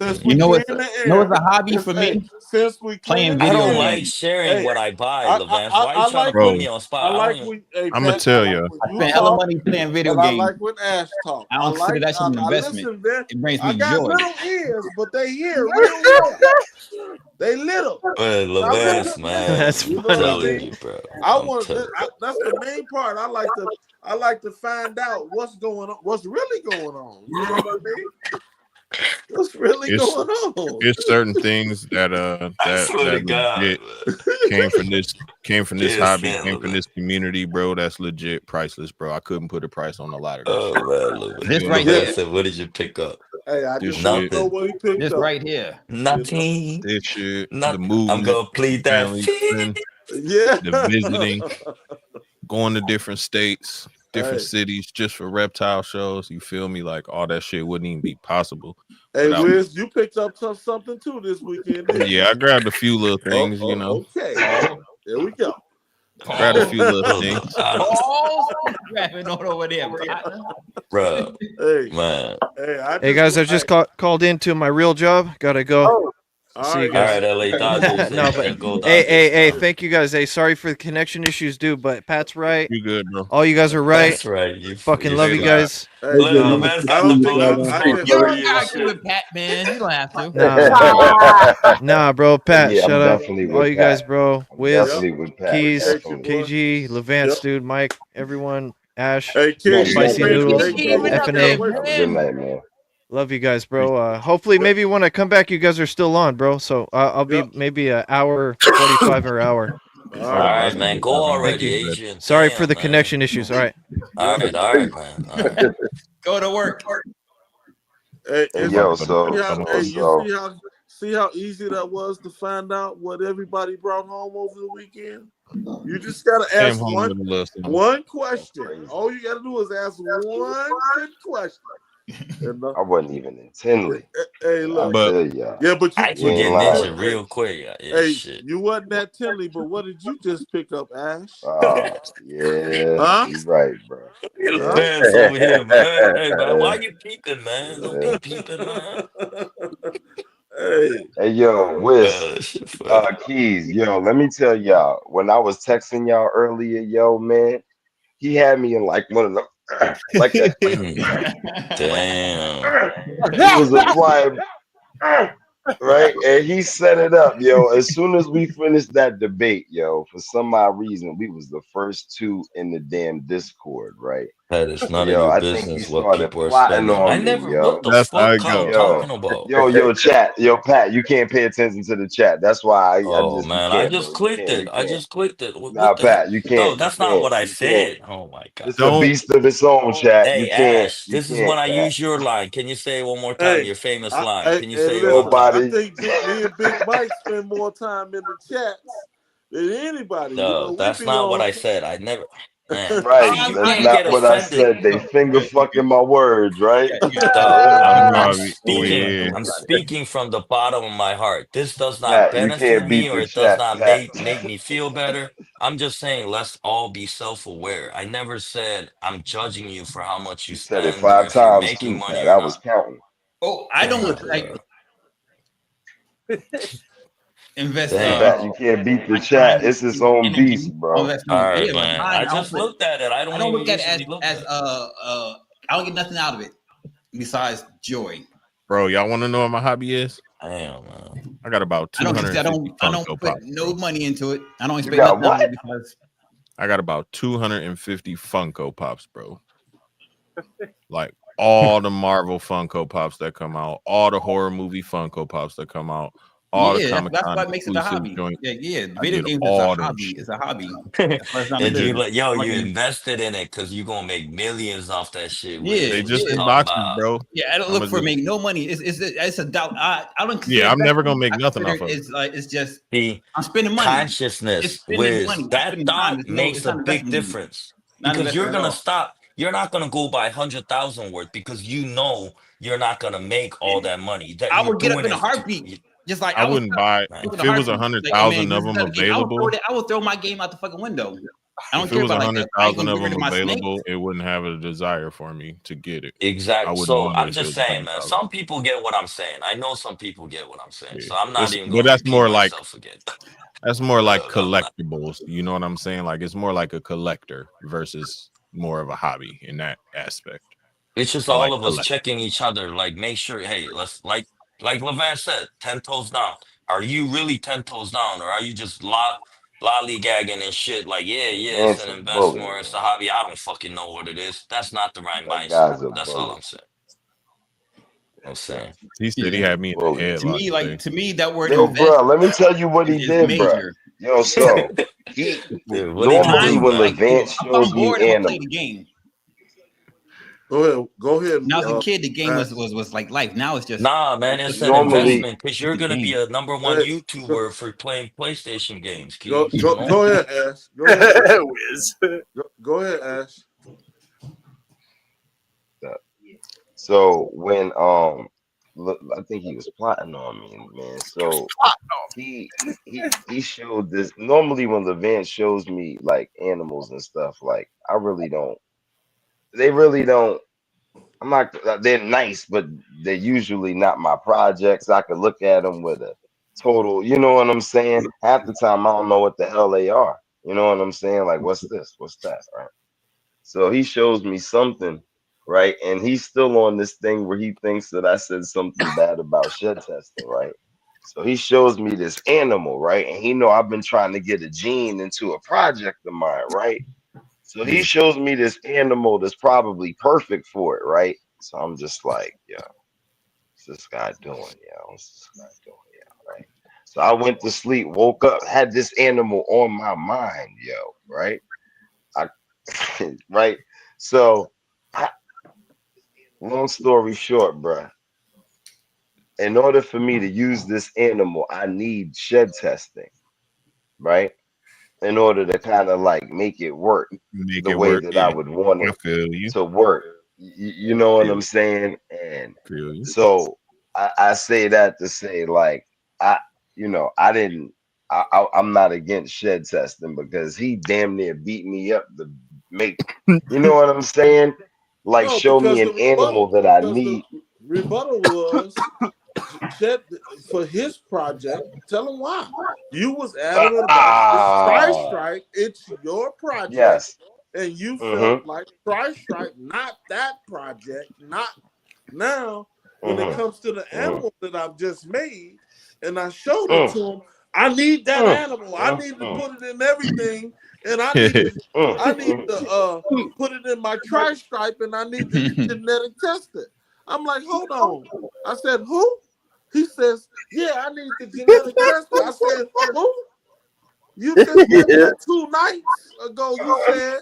Since we
You know
clearing
it's
the
a
air,
hobby for me?
since we
Playing
clearing the
I
video
don't
air,
like
games.
sharing
hey,
what I buy,
I
Levance. Why are you trying to
like
put
when
me on
I
spot? I
like
don't even.
when hey
I'm gonna
Pat, I
tell
like
you.
when
I
you
spend hella
talk,
money playing video
and I
games.
like when Ash talk.
I don't consider that shit an
I
investment.
listen there.
It brings
I
me
got
joy.
little ears, but they hear real well. They little.
Man,
So I'm just
Levance,
listening.
That's
man,
You
I'm
know what I
funny,
telling
dude.
mean?
you, bro.
I
I'm
want
telling.
that's the main part. I like to find out what's going on, what's really going on. You know what I mean? What's really
It's
going on?
it's certain things that
I swear to
that
God,
legit
man.
came from this
Can't
hobby,
stand
came from
Levance.
this community, bro. That's legit priceless, bro. I couldn't put a price on a lot of this
Oh
shit.
man, Levance.
This right
Levance
here.
said, "What did you pick up?"
Hey, I
This
just want
shit,
to know
Nothing.
what he picked
This
up.
right here.
You know?
Nothing.
this shit, the
Nothing. I'm
movement,
gonna plead that
family,
fifth.
friend,
Yeah.
the visiting, going to different states, different
Hey,
cities just for reptile shows. You feel me? Like all that shit wouldn't even be possible
hey,
without.
Wiz, you picked up something too this weekend, didn't you?
Yeah, I grabbed a few little things, you know.
Okay. There we go.
Grabbed a few little
Hold
things.
on,
Balls grabbing on over there, partner.
bro,
Hey,
man.
hey,
Hey guys, I just called into my real job. Gotta go.
all
See you
right,
All
guys.
right, LA Dodgers
No,
and,
but
and go
hey,
Dodgers, man.
thank you guys. Hey, sorry for the connection issues, dude. But Pat's right.
You good, bro?
All you guys are right.
That's right.
Fucking
You
love you
Later.
stupid.
guys.
Hey,
Levance
I
got the
don't think
balloons
I
for
just
You don't
free and
gotta agree
shit.
with Pat, man. You don't have to.
Nah, bro. Pat,
Yeah, I'm
shut up.
definitely
All
with
you guys,
Pat.
bro.
I'm
Wiz,
yep.
definitely with Pat.
Keys,
Appreciate you,
Definitely.
boy.
KG, Levance,
Yep.
dude, Mike, everyone, Ash,
Hey,
Much
King,
love,
Spicy
man.
Keep
Noodles,
hey,
keeping
don't
up
stay
there,
FNA.
away
Have a
from
good
man.
night, man.
Love you guys, bro. Hopefully, maybe when I come back, you guys are still on, bro. So I'll be
Yep.
maybe an hour, 45 or hour.
All
All
right.
right, man. Go
Thank
already,
you.
Adrian.
Sorry for
Damn,
the
man.
connection issues. All right.
All
Yep.
right, man. All right.
Go to work.
Hey,
Hey, yo, so,
you see how easy that was to find out what everybody brought home over the weekend? You just gotta
Came
ask
home with a little something.
one question. All you gotta do is ask one good question. I
wasn't even in Tinley.
Hey, look.
I tell y'all.
Yeah, but
I
you
forget
what,
Ninja real quick. Yeah,
hey,
shit.
you wasn't at Tinley, but what did you just pick up, Ash?
Yeah,
Huh?
you right, bro. Yeah.
Fans over here, man. Hey, man, why you peeping, man? Don't be peeping, man.
Hey,
yo, Wiz,
Shit funny.
Keys, yo, let me tell y'all, when I was texting y'all earlier, yo, man, he had me in like one of the, like a,
Damn.
he was applying, right? And he set it up, yo. As soon as we finished that debate, yo, for some odd reason, we was the first two in the damn Discord, right?
That is none of
Yo,
your
I think he
business what
started
people are
plotting
spending. I
on me,
never. What
yo.
the
That's how
fuck
it
are you
go.
talking about?
Yo, chat, yo, Pat, you can't pay attention to the chat. That's why I
Oh
just, you
man, I
can't,
just
bro. You
clicked
can't,
it.
you
I
can't.
just clicked it.
Nah,
What the hell?
Pat, you
No,
can't,
that's not what I
you can't.
said. Oh my god.
It's a beast of its own, chat. You
Hey
can't,
Ash,
you
this is when
can't,
I
Pat.
use your line. Can you say it one more time?
hey,
Your famous line. Can you
hey,
say it one more
listen.
time?
I
Nobody.
think me and Big Mike spend more time in the chats than anybody. You know,
No,
we
that's
be
not what
on.
I said. I never. Man,
Right.
see, you
That's
can't
not
get
what I
offended.
said. They finger fucking my words, right?
Dog, I'm
Oh
speaking.
yeah.
I'm speaking from the bottom of my heart. This does not
Pat, you
benefit
can't
me,
beat
or
the
it does
chat,
not
Pat.
make me feel better. I'm just saying, let's all be self-aware. I never said I'm judging you for how much you
You said it
spend or
5
if you're
times
making
too,
money
Pat.
or
I was
not.
counting.
Oh, I don't like invest
Hey,
Damn.
Pat, you can't beat the
my
chat.
time,
It's its own beast,
energy, all
bro.
that
All
money.
right,
Yeah, my
man.
time.
I just looked at it. I don't
I don't
even
look at it
usually look
as
at it.
I don't get nothing out of it besides joy.
Bro, y'all want to know what my hobby is?
Damn, man.
I got about
I
250
don't
Funko
put
Pops,
no
bro.
money into it. I don't
You
expect
got
nothing out of
what?
it because
I got about 250 Funko Pops, bro. Like all the Marvel Funko Pops that come out, all the horror movie Funko Pops that come out, all the
yeah,
Comic
that's
Con
what makes it a
exclusive
hobby.
joint.
Yeah.
I
Video
get
games is a
all them
hobby.
shit.
It's a hobby. That's what it's not a
And you
business.
like, yo,
Like,
you invested in it because you gonna make millions off that shit, Wiz.
They
What
just
you
in
talking
boxes,
about?
bro.
yeah, I don't
I'm
look
gonna
for
just
make no money. It's a doubt. I don't consider
I'm never gonna
investing.
make
I
nothing
consider
off of it.
it's like it's just
See,
I'm spending money. It's
consciousness,
spending money.
Wiz,
I'm
that
spending time.
thought makes
It's
a
not
big
investment anymore.
difference
Not
because you're
investment at
gonna
all.
stop. You're not gonna go buy 100,000 worth because you know you're not gonna make all that money. That
I
you're
would get up
doing
in a
it.
heartbeat. Just like
I
I was
wouldn't buy
in
if
a
it was
heartbeat. Like, oh man,
100,000
this
of
is
them
another game.
available.
I will throw my game out the fucking window. I don't
If it
care
was
about like that. I ain't
100,000
gonna
of
get rid
them
of my snakes.
available, it wouldn't have a desire for me to get it. I
Exactly.
wouldn't
So
want it
I'm
if it
just
was
saying, man,
100,000.
some people get what I'm saying. I know some people get what I'm saying.
Yeah.
So I'm not even
But
gonna repeat myself again.
that's more like
I'm not.
collectibles. You know what I'm saying? Like it's more like a collector versus more of a hobby in that aspect.
It's just
I
all
like
of us
collect.
checking each other, like make sure, hey, let's like Levan said, 10 toes down. Are you really 10 toes down, or are you just lollygagging and shit? Like, yeah, it's an
Man's a bully,
investment, it's a
man.
hobby. I don't fucking know what it is. That's not the right
That
mindset.
guy's a
That's all
bully.
I'm saying. I'm
That
saying.
guy's
He said he
Yeah.
had me in a
bully,
To
man.
headlock
me,
today.
that word
Yo,
invest
bro, let me tell you what he
is
did, bro.
major.
Yo, so he
Dude, what did he
normally
do,
Time,
when
man?
like
Levant
if I'm
shows me
bored, I'm gonna play
animals.
the game.
Go ahead.
When I was a kid, the game
Ash.
was like life. Now it's just
Nah, man, it's an
Normally,
investment because you're
it's a
gonna be
game.
a number one
Hey,
YouTuber for playing PlayStation games,
go
Keys, you
go
know?
go ahead, Ash. Go ahead.
Wiz.
Go ahead, Ash.
so when look, I think he was plotting on me, man. So he showed this. Normally when Levant shows me like animals and stuff, like I really don't. They really don't. I'm not. They're nice, but they're usually not my projects. I could look at them with a total. You know what I'm saying? Half the time I don't know what the hell they are. You know what I'm saying? Like, what's this? What's that? Right? So he shows me something, right? And he's still on this thing where he thinks that I said something bad about shed testing, right? So he shows me this animal, right? And he know I've been trying to get a gene into a project of mine, right? So he shows me this animal that's probably perfect for it, right? So I'm just like, yo, what's this guy doing? Yo, what's this guy doing? Yeah, right. So I went to sleep, woke up, had this animal on my mind, yo, right? I right. So I, long story short, bruh, in order for me to use this animal, I need shed testing, right? In order to kind of like make it work
Make
the
it
way
work.
that I
Yeah.
would want
I
it
feel you.
to work. You know what I'm saying? And so I say that to say, like, I'm not against shed testing because he damn near beat me up to make, you know what I'm saying? Like,
No,
show me
because
an animal that I need.
the rebuttal was Shed for his project. Tell him why. You was adamant about this Tri-Stripe. It's your project.
Yes.
And you felt like Tri-Stripe, not that project, not now. When it comes to the animal that I've just made, and I showed it to him, I need that animal. I need to put it in everything, and I need to put it in my Tri-Stripe, and I need to genetic test it. I'm like, hold on. I said, who? He says, yeah, I need the genetic test it. I said, who? You just did that 2 nights ago. You said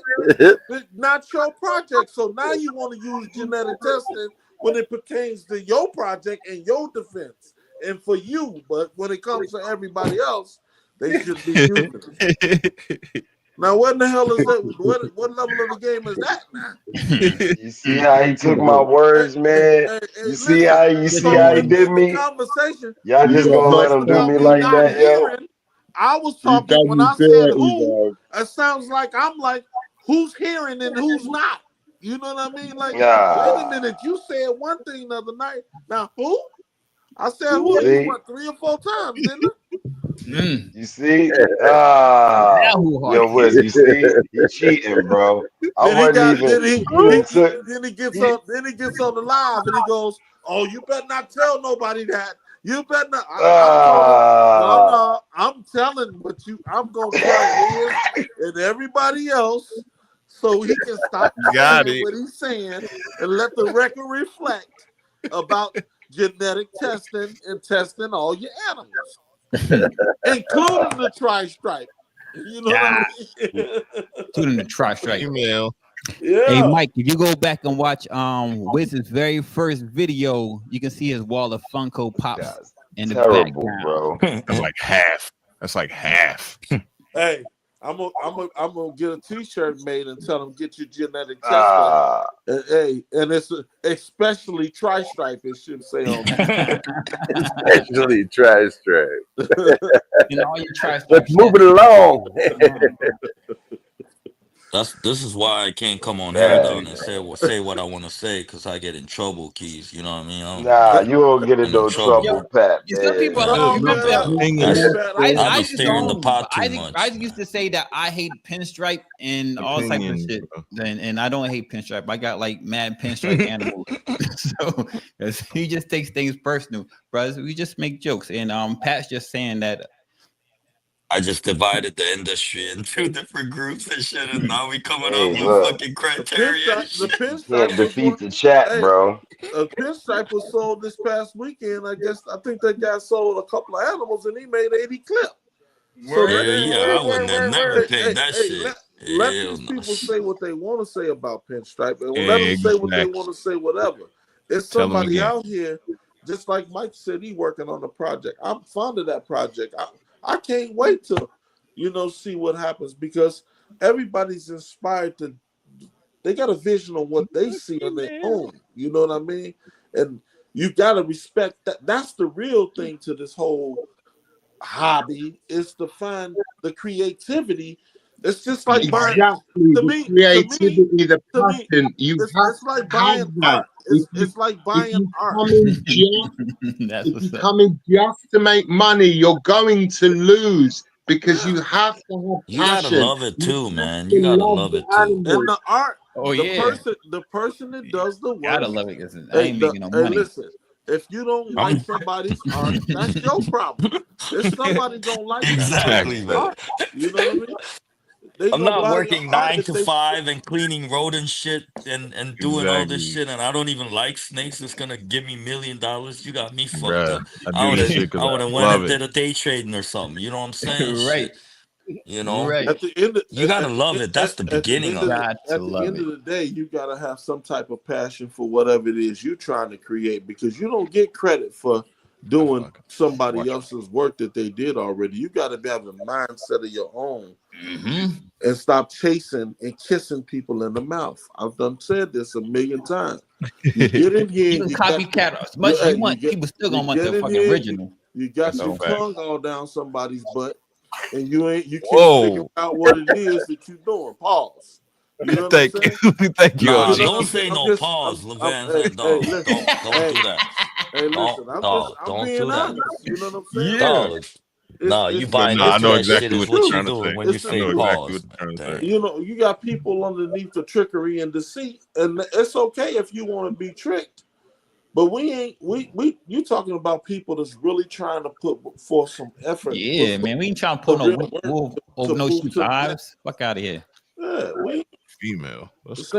it's not your project. So now you want to use genetic testing when it pertains to your project and your defense and for you. But when it comes to everybody else, they should be using it. Now, what in the hell is that? What level of the game is that now?
You see how he took my words, man? You see how he did me?
Conversation.
Y'all just gonna let him do me like that, yo?
I was talking when I said who. It sounds like I'm like, who's hearing and who's not. You know what I mean? Like, wait a minute. You said one thing the other night. Now who? I said who? You went 3 or 4 times, didn't I?
You see? Yo, Wiz, you see? He cheating, bro. I wasn't even.
Then he gets on the live and he goes, "Oh, you better not tell nobody that. You better not." I'm telling what you. I'm gonna tell him and everybody else, so he can stop saying what he's saying and let the record reflect about genetic testing and testing all your animals. Including the Tri-Stripe. You know what I mean?
Including the Tri-Stripe.
Yeah.
Hey Mike, if you go back and watch Wiz's very first video, you can see his wall of Funko Pops in the background.
Bro.
That's like half. That's like half.
Hey, I'm gonna get a T-shirt made and tell them get your genetic test. Hey, and it's especially Tri-Stripe. It should say on there.
Especially Tri-Stripe.
Let's move it along.
This is why I can't come on here down and say what I want to say because I get in trouble, Keys. You know what I mean?
You won't get in no trouble, Pat.
Some people
I be stirring the pot too much.
I used to say that I hate pinstripe and all type of shit, and I don't hate pinstripe. I got like mad pinstripe animals. So he just takes things personal, bro. We just make jokes, and Pat's just saying that.
I just divided the industry in 2 different groups and shit, and now we coming up with fucking criteria.
The
Can't defeat the chat, bro.
A pinstripe was sold this past weekend. I think that guy sold a couple of animals and he made 80 clip.
So I wouldn't have never paid that shit.
Let these people say what they want to say about pinstripe, and let them say what they want to say, whatever. There's somebody out here, just like Mike said, he working on a project. I'm fond of that project. I can't wait to, see what happens because everybody's inspired to. They got a vision on what they see on their own. You know what I mean? And you got to respect that. That's the real thing to this whole hobby is to find the creativity. It's just like buying. To me, creativity, the passion. It's like buying art. It's like buying art.
If you come in just to make money, you're going to lose because you have to have passion.
You gotta love it too, man. You gotta love it too.
And the art.
Oh
the person that does the work.
Gotta love it because I ain't making no money.
Listen, if you don't like somebody's art, that's your problem. If somebody don't like
exactly, man.
You know what I mean?
I'm not working 9 to 5 and cleaning rodent shit and doing all this shit, and I don't even like snakes. It's gonna give me $1 million. You got me fucked up. I would have went and did a day trading or something. You know what I'm saying?
Right.
You know,
right. At the end,
you gotta love it. That's the beginning of it.
At the end of the day, you gotta have some type of passion for whatever it is you're trying to create because you don't get credit for doing somebody else's work that they did already. You got to have a mindset of your own and stop chasing and kissing people in the mouth. I've said this a million times. You get in here,
you can copycat as much as you want. People still gonna want the fucking original.
You got your tongue all down somebody's butt, and you can't figure out what it is that you're doing. Pause. You know what I'm saying?
Thank you.
Nah, don't say no pause, Levan. Don't do that.
Hey, listen, I'm being honest. You know what I'm saying?
Dog. No, you buying
I know
internet
exactly
shit is
what
what
you're
you
trying to
doing
say.
when you say pause.
You know, you got people underneath the trickery and deceit, and it's okay if you want to be tricked. But you talking about people that's really trying to put forth some effort.
Yeah, man, we ain't trying to put no wolf over no sheep's eyes. Fuck out of here.
Yeah,
female.
If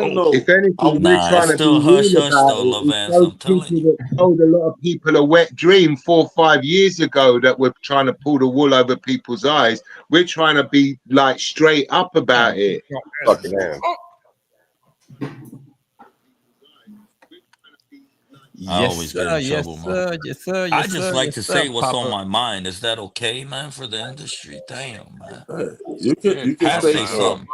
anything, we're trying
it's
to be
still hush
real
hush
about
though,
it.
Levan.
It's those
I'm telling
people
you.
that told a lot of people a wet dream 4 or 5 years ago that were trying to pull the wool over people's eyes. We're trying to be like straight up about it.
Fucking hell.
I always get in trouble, man. I just like to say what's on my mind. Is that okay, man, for the industry? Damn, man.
You can
Pat
say
say something.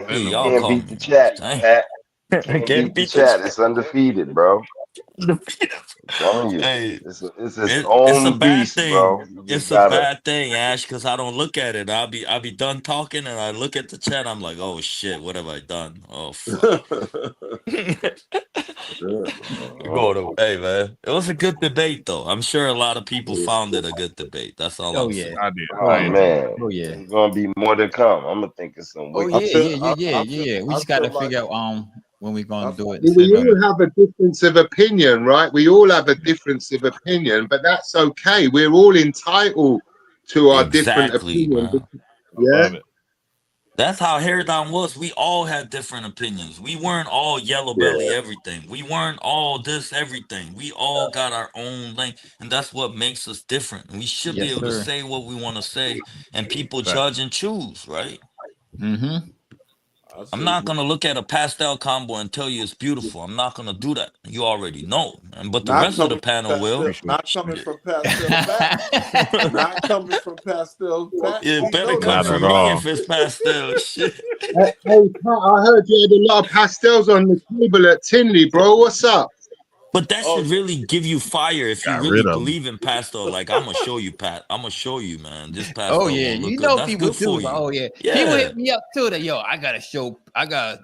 Yeah,
You
y'all
can't
call
beat
me.
the chat,
Damn.
Pat. You can't beat the chat. It's undefeated, bro. I'm telling you,
Hey,
it's its
it's a
own
bad
beast, bro.
thing.
You just
It's a
gotta.
bad thing, Ash, because I don't look at it. I'll be done talking and I look at the chat. I'm like, oh shit, what have I done? Oh fuck. Hey man, it was a good debate though. I'm sure a lot of people found it a good debate. That's all I'm saying.
I did.
Oh man, there's gonna be more to come. I'm gonna think of some wicked.
We just got to figure out when we're gonna do it.
We all have a difference of opinion, right? We all have a difference of opinion, but that's okay. We're all entitled to our different
Exactly,
opinions.
man.
Yeah.
That's how Hair Down was. We all had different opinions. We weren't all yellow belly everything. We weren't all this everything. We all got our own lane, and that's what makes us different. We should be able to say what we want to say, and people judge and choose, right? I'm not gonna look at a pastel combo and tell you it's beautiful. I'm not gonna do that. You already know, but the rest of the panel will.
Not coming from Pastel Pat. Not coming from Pastel Pat.
It better come from me if it's pastel. Shit.
Hey, Pat, I heard you had a lot of pastels on the table at Tinley, bro. What's up?
But that should really give you fire if you really believe in pastel. Like, I'm gonna show you, Pat. I'm gonna show you, man. This pastel
Oh yeah,
won't look
you
good.
know
That's
people
good
do.
for you.
Oh yeah.
Yeah.
People hit me up too. That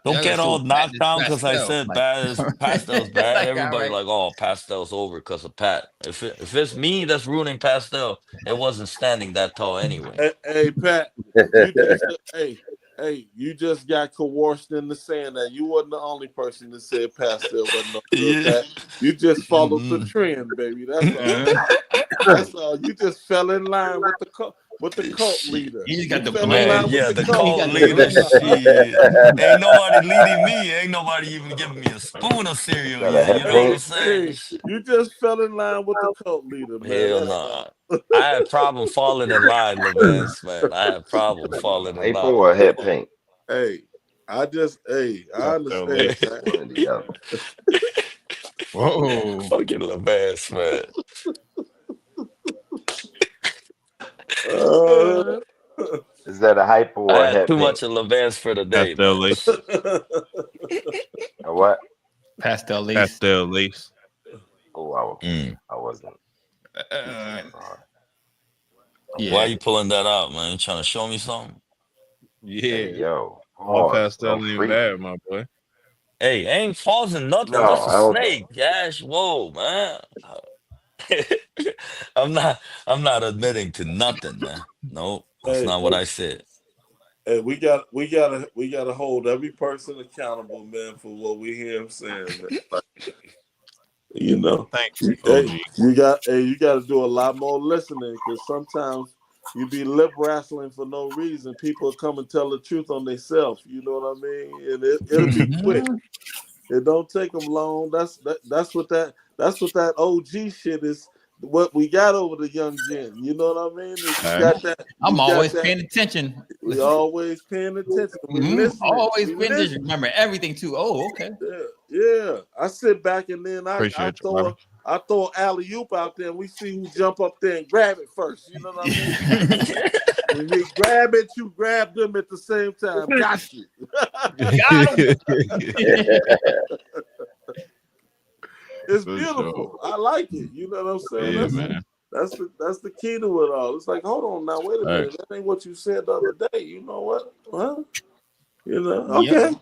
Don't get all knocked down because I said pastel's bad.
Like,
Everybody
all right.
like, oh, pastel's over because of Pat. If it's me that's ruining pastel, it wasn't standing that tall anyway.
Hey Pat, you just got coerced into saying that. You wasn't the only person that said pastel wasn't no good, Pat. You just followed the trend, baby. That's all. That's all. You just fell in line with the cult leader.
You got the
the cult leader. Shit. Ain't nobody leading me. Ain't nobody even giving me a spoon of cereal yet. You know what I'm saying?
You just fell in line with the cult leader, man.
Hell no. I had problem falling in line, Levance, man. I had problem falling in line.
or head paint.
Hey, I understand that.
Whoa.
Fucking Levance, man.
Is that a hypo or
I
a
had
head
too
paint?
much of Levance for the day,
Pastel
man.
lace.
A what?
Pastel lace.
Pastel lace.
Oh, I wasn't.
Why you pulling that out, man? You trying to show me something?
Yeah.
Hey, yo.
All pastel ain't bad, my boy.
Hey, ain't pausing nothing.
No,
That's
I
a
don't.
snake. Gosh, whoa, man. I'm not admitting to nothing, man. No, that's not what I said.
Hey, we gotta hold every person accountable, man, for what we hear him saying, man. Like, you know,
thanks,
you got to do a lot more listening because sometimes you be lip wrestling for no reason. People come and tell the truth on themselves. You know what I mean? And it'll be quick. It don't take them long. That's what that OG shit is. What we got over the young gen. You know what I mean? You got that.
I'm always paying attention.
We always paying attention. We listening.
Always paying attention. Remember everything too. Oh, okay.
Yeah. I sit back and then I I throw an alley-oop out there and we see who jump up there and grab it first. You know what I mean? When we grab it, you grab them at the same time. Got you.
Got him.
It's beautiful. I like it. You know what I'm saying?
Yeah,
that's the key to it all. It's like, hold on now, wait a minute. That ain't what you said the other day. You know what? Well, you know, okay.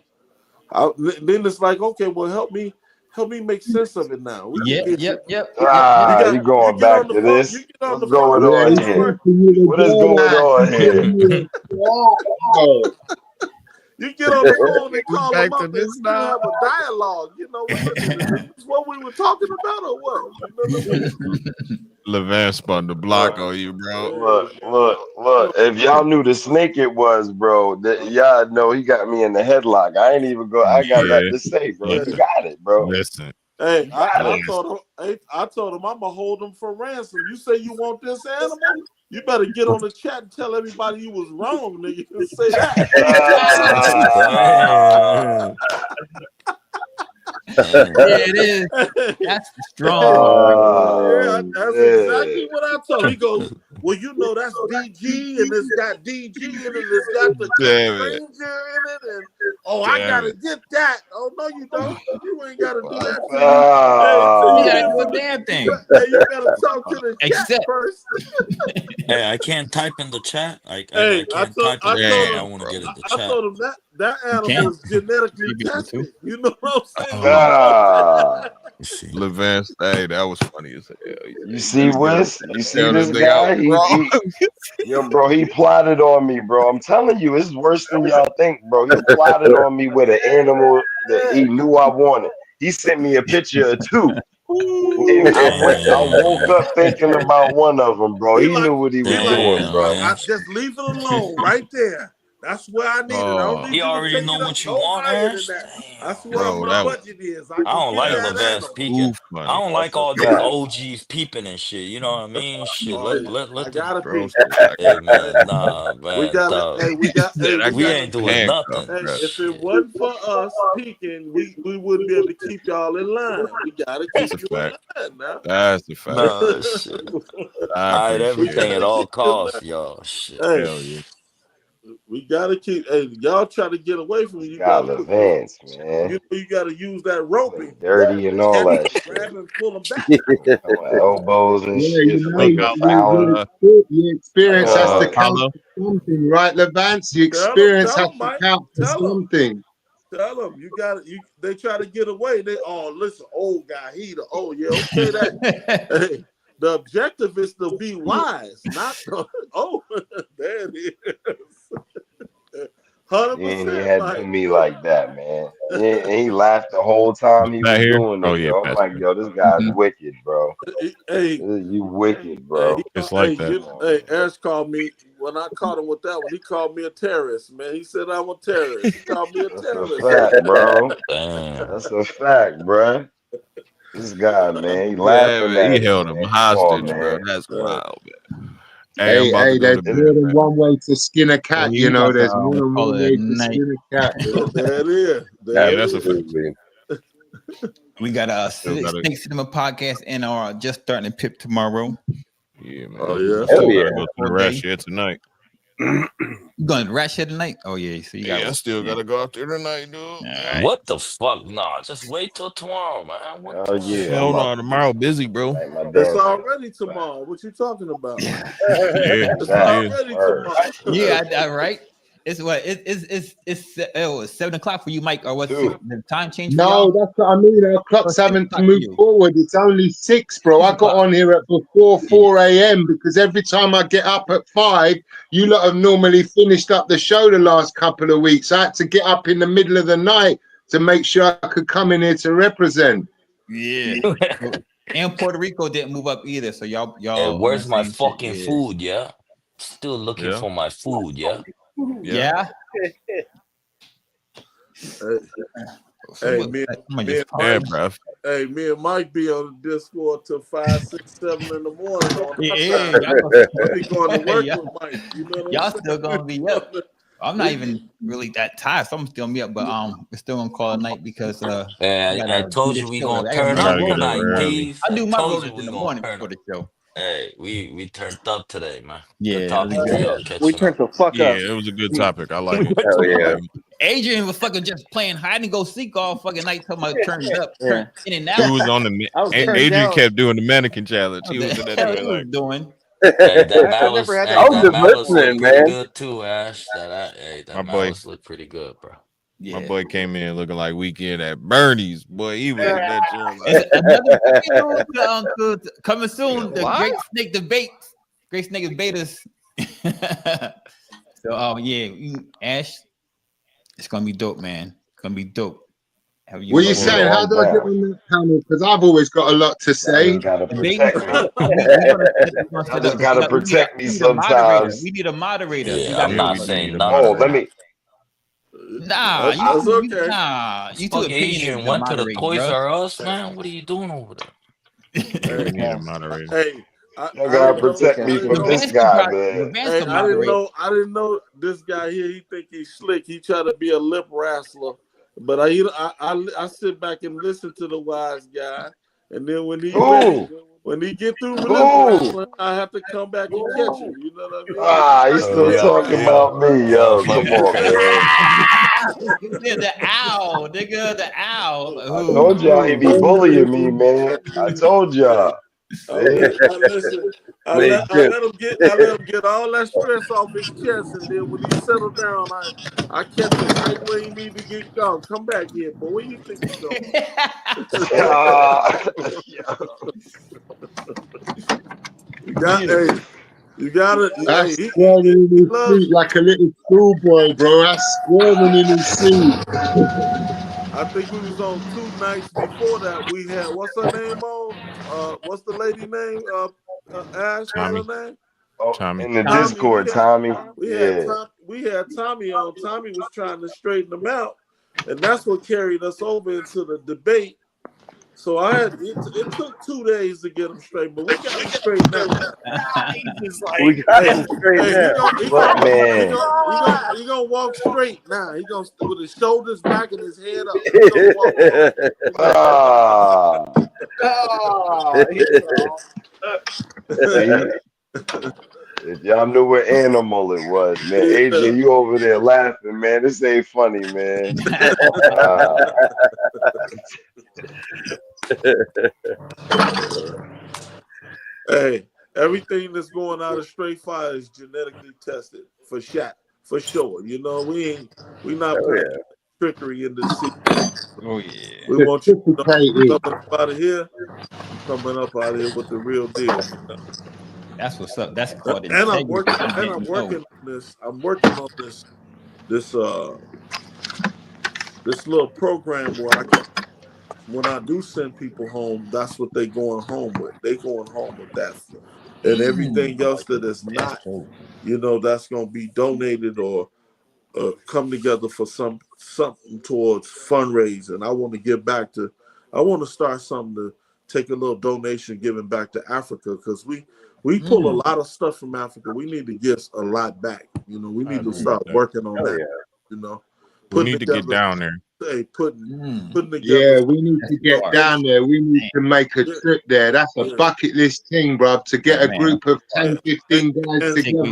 Then it's like, okay, well, help me make sense of it now.
Yep.
You going back to this? What's going on here? What is going on here?
You get on the phone and call them up and you have a dialogue. You know, wait a minute, is this what we were talking about or what? You know?
Levan spun the block on you, bro.
Look. If y'all knew the snake it was, bro, y'all know he got me in the headlock. I ain't even go. I got nothing to say, bro. You got it, bro.
Listen.
Hey, I told him I'm gonna hold him for ransom. You say you want this animal? You better get on the chat and tell everybody you was wrong, nigga. You say that.
Yeah, it is. That's strong.
That's exactly what I told him. He goes, well, you know, that's DG, and it's got DG, and it's got the Ranger in it, and I gotta get that. Oh no, you don't. You ain't gotta do that.
You gotta do a damn thing.
Hey, you gotta talk to the chat first.
Hey, I can't type in the chat. I can't type in the chat. I want to get in the chat.
I told him that animal is genetically tested. You know what I'm saying?
Levan, hey, that was funny as hell.
You see, Wes? You see this guy? Yo, bro, he plotted on me, bro. I'm telling you, it's worse than y'all think, bro. He plotted on me with an animal that he knew I wanted. He sent me a picture of two. I woke up thinking about one of them, bro. He knew what he was doing, bro.
I just leave it alone right there. That's where I need it. I don't need
you already know what you want, Ash.
That's where my budget is.
I don't like Levan's peeking. I don't like all these OGs peeping and shit. You know what I mean? Shit, let
gotta
peep. Hey man, nah, man. We ain't doing nothing.
If it wasn't for us peeking, we wouldn't be able to keep y'all in line. We gotta keep you in line now.
That's the fact.
Nah, shit. All right, everything at all costs, y'all. Shit.
Hell yeah.
We gotta keep. Hey, y'all try to get away from you.
Got Levance, man.
You gotta use that roping,
dirty and all that shit.
Grab and pull them back.
Elbows and shit.
The experience has to count for something, right, Levance? The experience has to count for something.
Tell them you got it. They try to get away. Listen, old guy, okay, that. Hey. The objective is to be wise, not to, there it is. 100%.
He had to do me like that, man. And he laughed the whole time he was doing it. Yo. I'm like, yo, this guy's wicked, bro.
Hey,
you wicked, bro.
It's like that.
Ash called me when I caught him with that one. He called me a terrorist, man. He said I'm a terrorist. He called me a terrorist.
That's a fact, bro. That's a fact, bro. This guy, man, he laughing at
he held him hostage, bro. That's wild, man.
Hey, there's more than one way to skin a cat, you know. There's more than one way to skin a cat.
That is.
That's a fact.
We got a Snake Cinema podcast and just starting to pip tomorrow.
Yeah, man.
Oh yeah.
Go to the Rash here tonight.
You going to the Rash here tonight? Oh yeah. So you got.
I still gotta go out there tonight, dude.
Right.
What the fuck? Nah, just wait till tomorrow, man.
Hell no, tomorrow busy, bro.
It's already tomorrow. What you talking about?
It's
already tomorrow.
Yeah, right. It's what it's 7:00 for you, Mike, or what's the time change?
No, that's what I mean. Our clocks haven't moved forward. It's only 6, bro. I got on here at before 4 a.m. because every time I get up at 5, you lot have normally finished up the show the last couple of weeks. I had to get up in the middle of the night to make sure I could come in here to represent.
Yeah. And Puerto Rico didn't move up either. So y'all.
Hey, where's my fucking food? Yeah. Still looking for my food. Yeah.
Yeah.
Hey, me and Mike be on the Discord till 5, 6, 7 in the morning.
Yeah,
we going to work with Mike. You know
y'all still gonna be up. I'm not even really that tired. So I'm still me up, but it's still gonna call a night because
I told you we gonna turn
I
up tonight, Keith.
do my
Told
rollers
you
in
we
the
gonna
morning
turn
before
up.
the show.
Hey, we turned up today, man.
Yeah,
Good talking to y'all. Catching
we turned the fuck
Yeah,
up.
it was a good topic. I like it.
Hell yeah.
Adrian was fucking just playing hide and go seek all fucking night, talking about turned up, turned in and out.
He was on the. Adrian kept doing the mannequin challenge. He was in that
hell
joint
he was
like
doing.
Hey, that malice,
I
hey,
was
that
just
malice
listening,
looked pretty
man.
good too, Ash. That
my boy.
malice looked pretty good, bro.
Yeah.
My boy came in looking like Weekend at Bernie's. Boy, he was in that joint
Another coming soon. The
What?
Great Snake Debates. Great Snake Debaters. So, Ash, it's gonna be dope, man. It's gonna be dope.
What are you saying? How do I get on that panel? Because I've always got a lot to say.
Gotta protect me.
I
just gotta protect me sometimes.
We need a moderator.
Yeah, I'm not saying nothing.
Oh, let me.
Nah,
that's okay.
Nah, you too
Fuck
opinionated
Asian
to
went to the
moderate,
Toys
bro.
R Us, man. What are you doing over there?
Yeah, we need a moderator.
Hey,
I gotta protect me from this guy, man.
Hey, I didn't know this guy here. He think he's slick. He try to be a lip wrestler, but I sit back and listen to the wise guy, and then when he get through with lip wrestling, I have to come back and catch him. You know what I mean?
Ah, he's still talking about me, yo. Come on, man.
Yeah, the owl, nigga, the owl.
I told y'all he be bullying me, man. I told y'all.
I let him get all that stress off his chest, and then when he settled down, I catch him right where he need to get gone. Come back here, boy. Where you think you going? You gotta.
That's squirming in his seat like a little schoolboy, bro. That's squirming in his seat.
I think we was on 2 nights before that. We had what's her name on? What's the lady name? Ash, what's her name?
Oh,
Tommy.
In the Discord, Tommy.
We had Tommy on. Tommy was trying to straighten them out, and that's what carried us over into the debate. So it took 2 days to get them straight, but we got them straight now.
We got him straight now.
He gonna walk straight now. He gonna with his shoulders back and his head up. He gonna
walk. If y'all knew what animal it was, man. Adrian, you over there laughing, man. This ain't funny, man.
Hey, everything that's going out of Straight Fire is genetically tested for sure. You know, we not playing trickery in the city.
Oh yeah.
We want you to know coming up out of here with the real deal. You know?
That's what's up. That's called
and I'm working on this. I'm working on this little program where when I do send people home, that's what they going home with. They going home with that. And everything else that is not, that's going to be donated or come together for something towards fundraising. I want to start something to take a little donation giving back to Africa, because we pull a lot of stuff from Africa. We need to give a lot back. We need to start working on that.
We need to get down there.
Hey, putting together.
Yeah, we need to get down there. We need to make a trip there. That's a bucket list thing, bro. To get a group of 10, 15 guys together and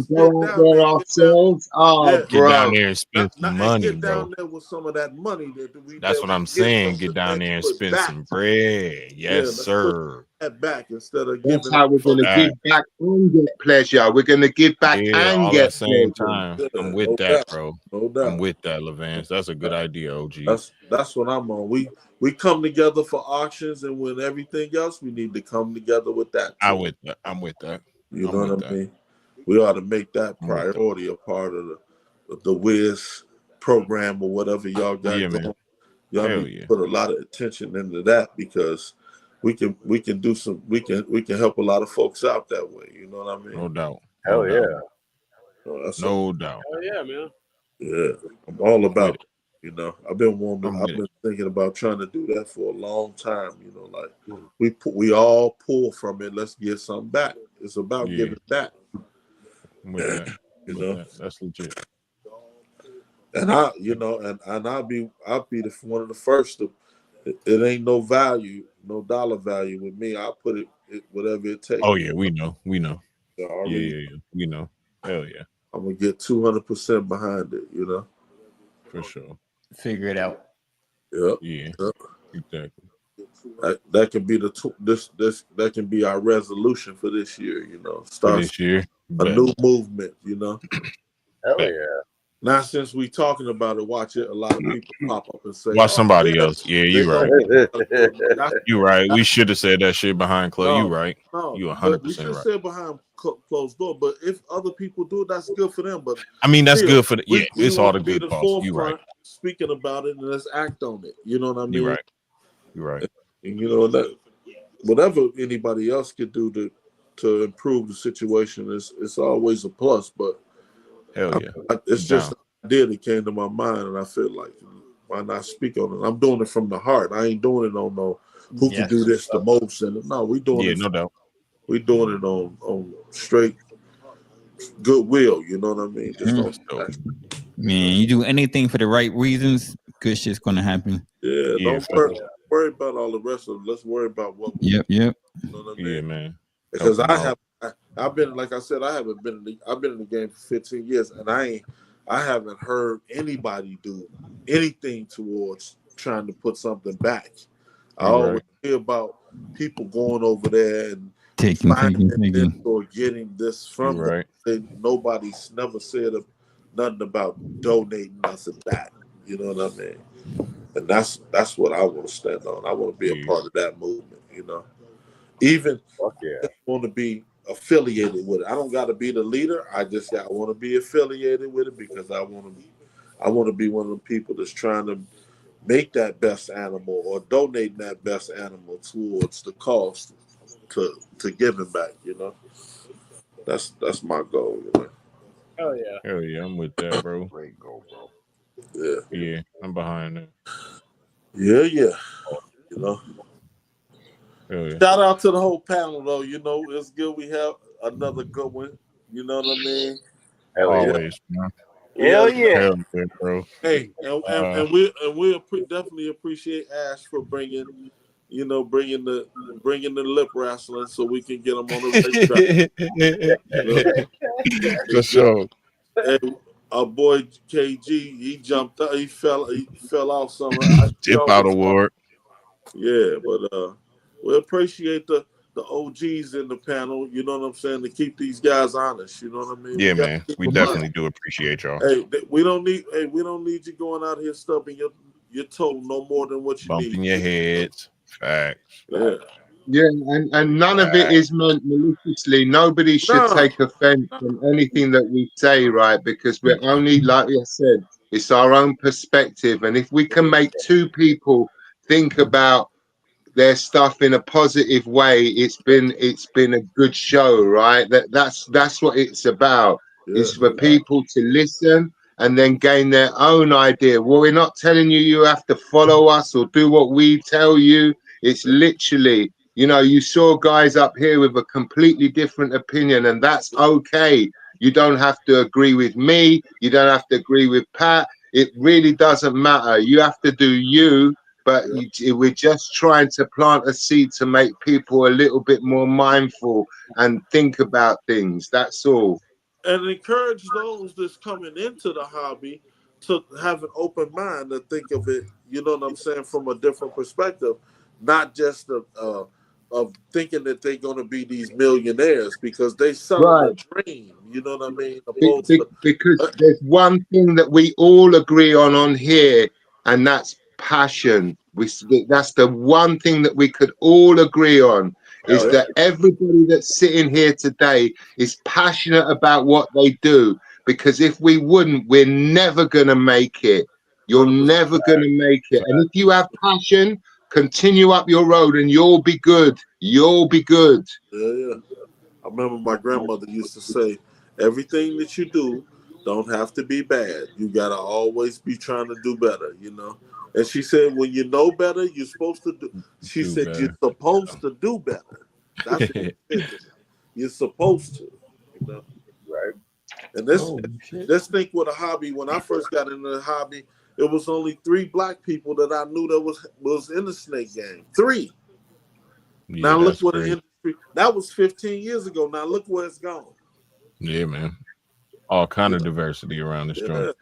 go out there ourselves. Oh,
get down there and spend some money,
get
bro.
down there with some of that money.
That's what I'm saying. Get down there and spend some bread. Yes, sir.
That back instead of
That's how we're going to give back and get pleasure. We're going to give back and
all
get
at the same
pleasure.
time. I'm with that, bro. I'm with that, Levance. That's a good idea, OG.
That's what I'm on. We come together for auctions, and with everything else, we need to come together with that too.
I'm with that.
You know what I mean? We ought to make that priority a part of the Wiz program or whatever y'all got going.
Man.
Y'all need to put a lot of attention into that, because we can help a lot of folks out that way. You know what I mean?
No doubt.
Hell yeah.
No doubt.
Oh yeah, man.
Yeah, I'm all about it. I've been thinking about trying to do that for a long time. Like we all pull from it. Let's get something back. It's about giving back.
With that. That's legit.
And I'll be one of the first to. It ain't no value, no dollar value with me. I'll put it whatever it takes.
Oh yeah, we know.
Yeah,
we know. Hell yeah.
I'm gonna get 200% behind it.
For sure.
Figure it out.
Yep.
Yeah. Exactly.
That can be that can be our resolution for this year.
For this year,
a new movement.
Hell yeah.
Now, since we talking about it, watch it. A lot of people pop up and say,
watch somebody else. Yeah, you right. You right. We should have said that shit behind closed. You right.
No,
you 100%
we should
right.
have said behind closed door. But if other people do it, that's good for them. But
I mean, that's good for it's all the
be
good parts. You right.
Speaking about it, and let's act on it. You know what I mean?
You right. You right.
And that whatever anybody else could do to improve the situation it's always a plus. But
hell yeah,
it's just an idea that came to my mind, and I feel like why not speak on it? I'm doing it from the heart. I ain't doing it on who can do this the most. And no, we doing it.
No doubt.
We doing it on straight goodwill. You know what I mean? Just
man, you do anything for the right reasons, good shit's gonna happen.
Yeah, don't worry about all the rest of it. Let's worry about what.
Yep.
You know what I mean?
Yeah, man.
Because I've been, like I said, I've been in the game for 15 years, and I haven't heard anybody do anything towards trying to put something back. I always hear about people going over there and
taking
or getting this from them. Nobody's never said nothing about donating nothing back. You know what I mean? And that's what I want to stand on. I want to be a part of that movement. Even I want to be affiliated with it. I don't got to be the leader. I want to be affiliated with it because I want to be one of the people that's trying to make that best animal or donate that best animal towards the cost to giving back. That's my goal.
Hell yeah.
Hell yeah, I'm with that, bro.
Great goal, bro.
Yeah,
I'm behind that.
Yeah.
Hell yeah.
Shout out to the whole panel, though. It's good we have another good one. You know what I mean?
Always, man.
Hell yeah.
Hell yeah, bro.
Hey, and we definitely appreciate Ash for bringing the lip wrestling so we can get them on the racetrack.
For sure.
Hey, our boy KG, he jumped up, he fell off some
Tip out award.
Yeah, but we appreciate the OGs in the panel, you know what I'm saying, to keep these guys honest, you know what I mean?
Yeah, man. We definitely do appreciate y'all.
Hey, we don't need you going out here stubbing your toe no more than what you need.
Bumping your heads. Facts.
Yeah, and none of it is meant maliciously. Nobody should take offense from anything that we say, right? Because we're only, like I said, it's our own perspective. And if we can make two people think about their stuff in a positive way, it's been a good show, right? That's what it's about. It's for people to listen and then gain their own idea. Well, we're not telling you have to follow us or do what we tell you. It's literally, you saw guys up here with a completely different opinion, and that's okay. You don't have to agree with me. You don't have to agree with Pat. It really doesn't matter. You have to do you. But we're just trying to plant a seed to make people a little bit more mindful and think about things. That's all.
And encourage those that's coming into the hobby to have an open mind to think of it, you know what I'm saying, from a different perspective, not just of thinking that they're going to be these millionaires because they selling a dream, you know what I mean?
Because there's one thing that we all agree on here, and that's passion. That's the one thing that we could all agree on, is that everybody that's sitting here today is passionate about what they do, because if we wouldn't, we're never going to make it. You're never going to make it. And if you have passion, continue up your road and you'll be good. You'll be good.
Yeah. I remember my grandmother used to say, everything that you do don't have to be bad. You got to always be trying to do better, And she said, when you know better, you're supposed to do. She said, better. You're supposed to do better. That's what you're supposed to, Right. And let's think what a hobby. When I first got into the hobby, it was only 3 black people that I knew that was in the snake game. 3.
Yeah,
now look what the industry. That was 15 years ago. Now look where it's gone.
Yeah, man. All kind of diversity around this joint.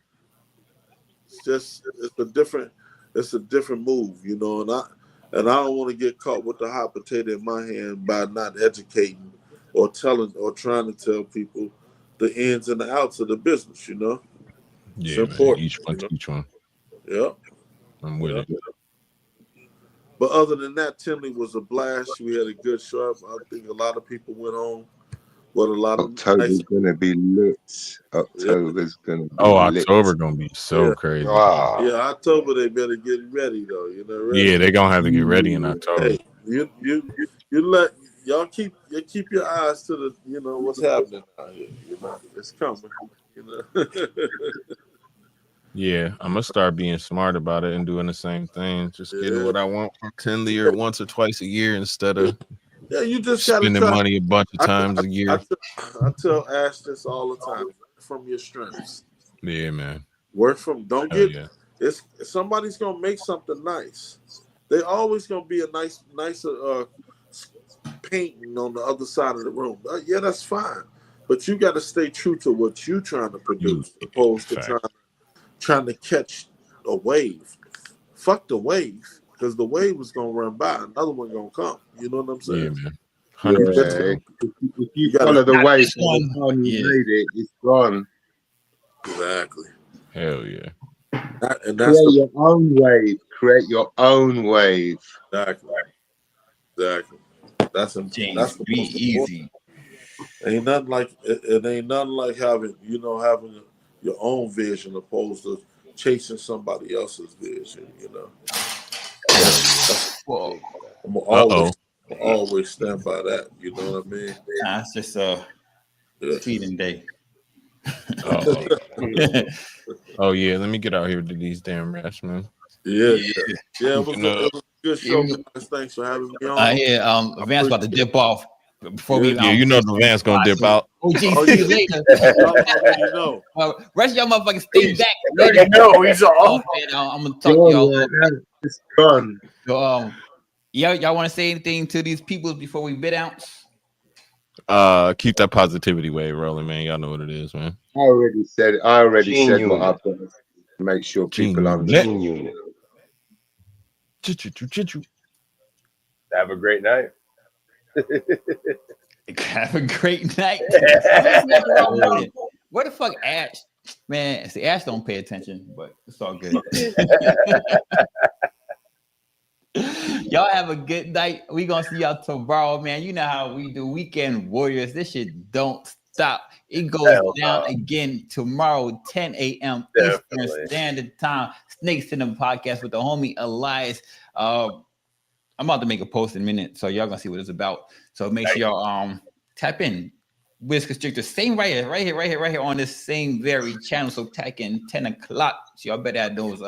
It's a different move, you know, and I don't want to get caught with the hot potato in my hand by not educating or trying to tell people the ins and the outs of the business, you know.
Yeah,
it's important.
Each one, each one.
Yeah,
I'm with it.
But other than that, Tinley was a blast. We had a good show. I think a lot of people went home. What a lot of
October's gonna be lit. October's gonna be lit.
October gonna be so crazy.
Wow.
Yeah, October they better get ready though. You know, ready.
Yeah, they gonna have to get ready in October.
Hey, you let y'all keep your eyes to the what's happening out here. You know, it's coming. You know.
Yeah, I'm gonna start being smart about it and doing the same thing. Just getting what I want from Tinley or once or twice a year instead of
you just
spending money a bunch of times a year.
I tell Ash this all the time. From your strengths.
Yeah, man.
Work from. Don't get. It's somebody's gonna make something nice. They always gonna be a nicer painting on the other side of the room. Yeah, that's fine. But you got to stay true to what you're trying to produce, opposed to trying to catch a wave. Fuck the wave, because the wave was gonna run by, another one gonna come. You know what I'm saying?
Yeah, man.
100%. If you follow the wave, you made it. It's gone.
Exactly.
Hell yeah.
Create your own wave. Create your own wave.
Exactly. That's be easy. Ain't nothing like it. Ain't nothing like having your own vision opposed to chasing somebody else's vision. You know. Well, I'm always stand by that. You know what I mean?
Nah, it's just a feeding day.
Oh yeah, let me get out here to these damn rats, man.
Yeah. It was a good show, guys. Thanks for having me on.
Van's about to dip off before we.
The Van's gonna dip out.
Oh, geez, see you later.
You know.
Rest of y'all motherfuckers stay back.
You know, he's all.
I'm gonna talk to y'all.
It's fun.
So, y'all want to say anything to these people before we bid out?
Keep that positivity wave rolling, man. Y'all know what it is, man.
I already said what I've got to make sure people understand.
Have a great night.
Have a great night. Where the fuck Ash? Man, see, Ash don't pay attention, but it's all good. Y'all have a good night. We gonna see y'all tomorrow, man. You know how we do. Weekend Warriors. This shit don't stop. It goes down again tomorrow, 10 a.m. Eastern Standard Time. Snakes in the podcast with the homie Elias. I'm about to make a post in a minute, so y'all gonna see what it's about. So make sure y'all tap in. Wiz Constrictor, same right here on this same very channel. So tap in 10 o'clock. So y'all better have those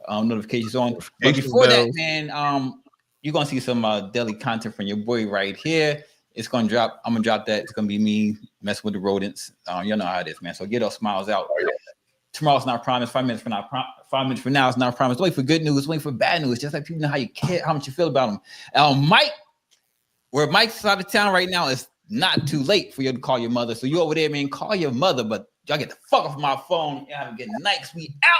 notifications on. But before that, man, you're gonna see some daily content from your boy right here. It's gonna drop. I'm gonna drop that. It's gonna be me messing with the rodents. You know how it is, man. So get those smiles out. Tomorrow's not promised. 5 minutes from now. 5 minutes from now is not promised. Wait for good news. Wait for bad news. Just like people know how you care, how much you feel about them. Mike, where Mike's out of town right now, it's not too late for you to call your mother. So you over there, man, call your mother. But y'all get the fuck off my phone. Y'all have a good night. We out.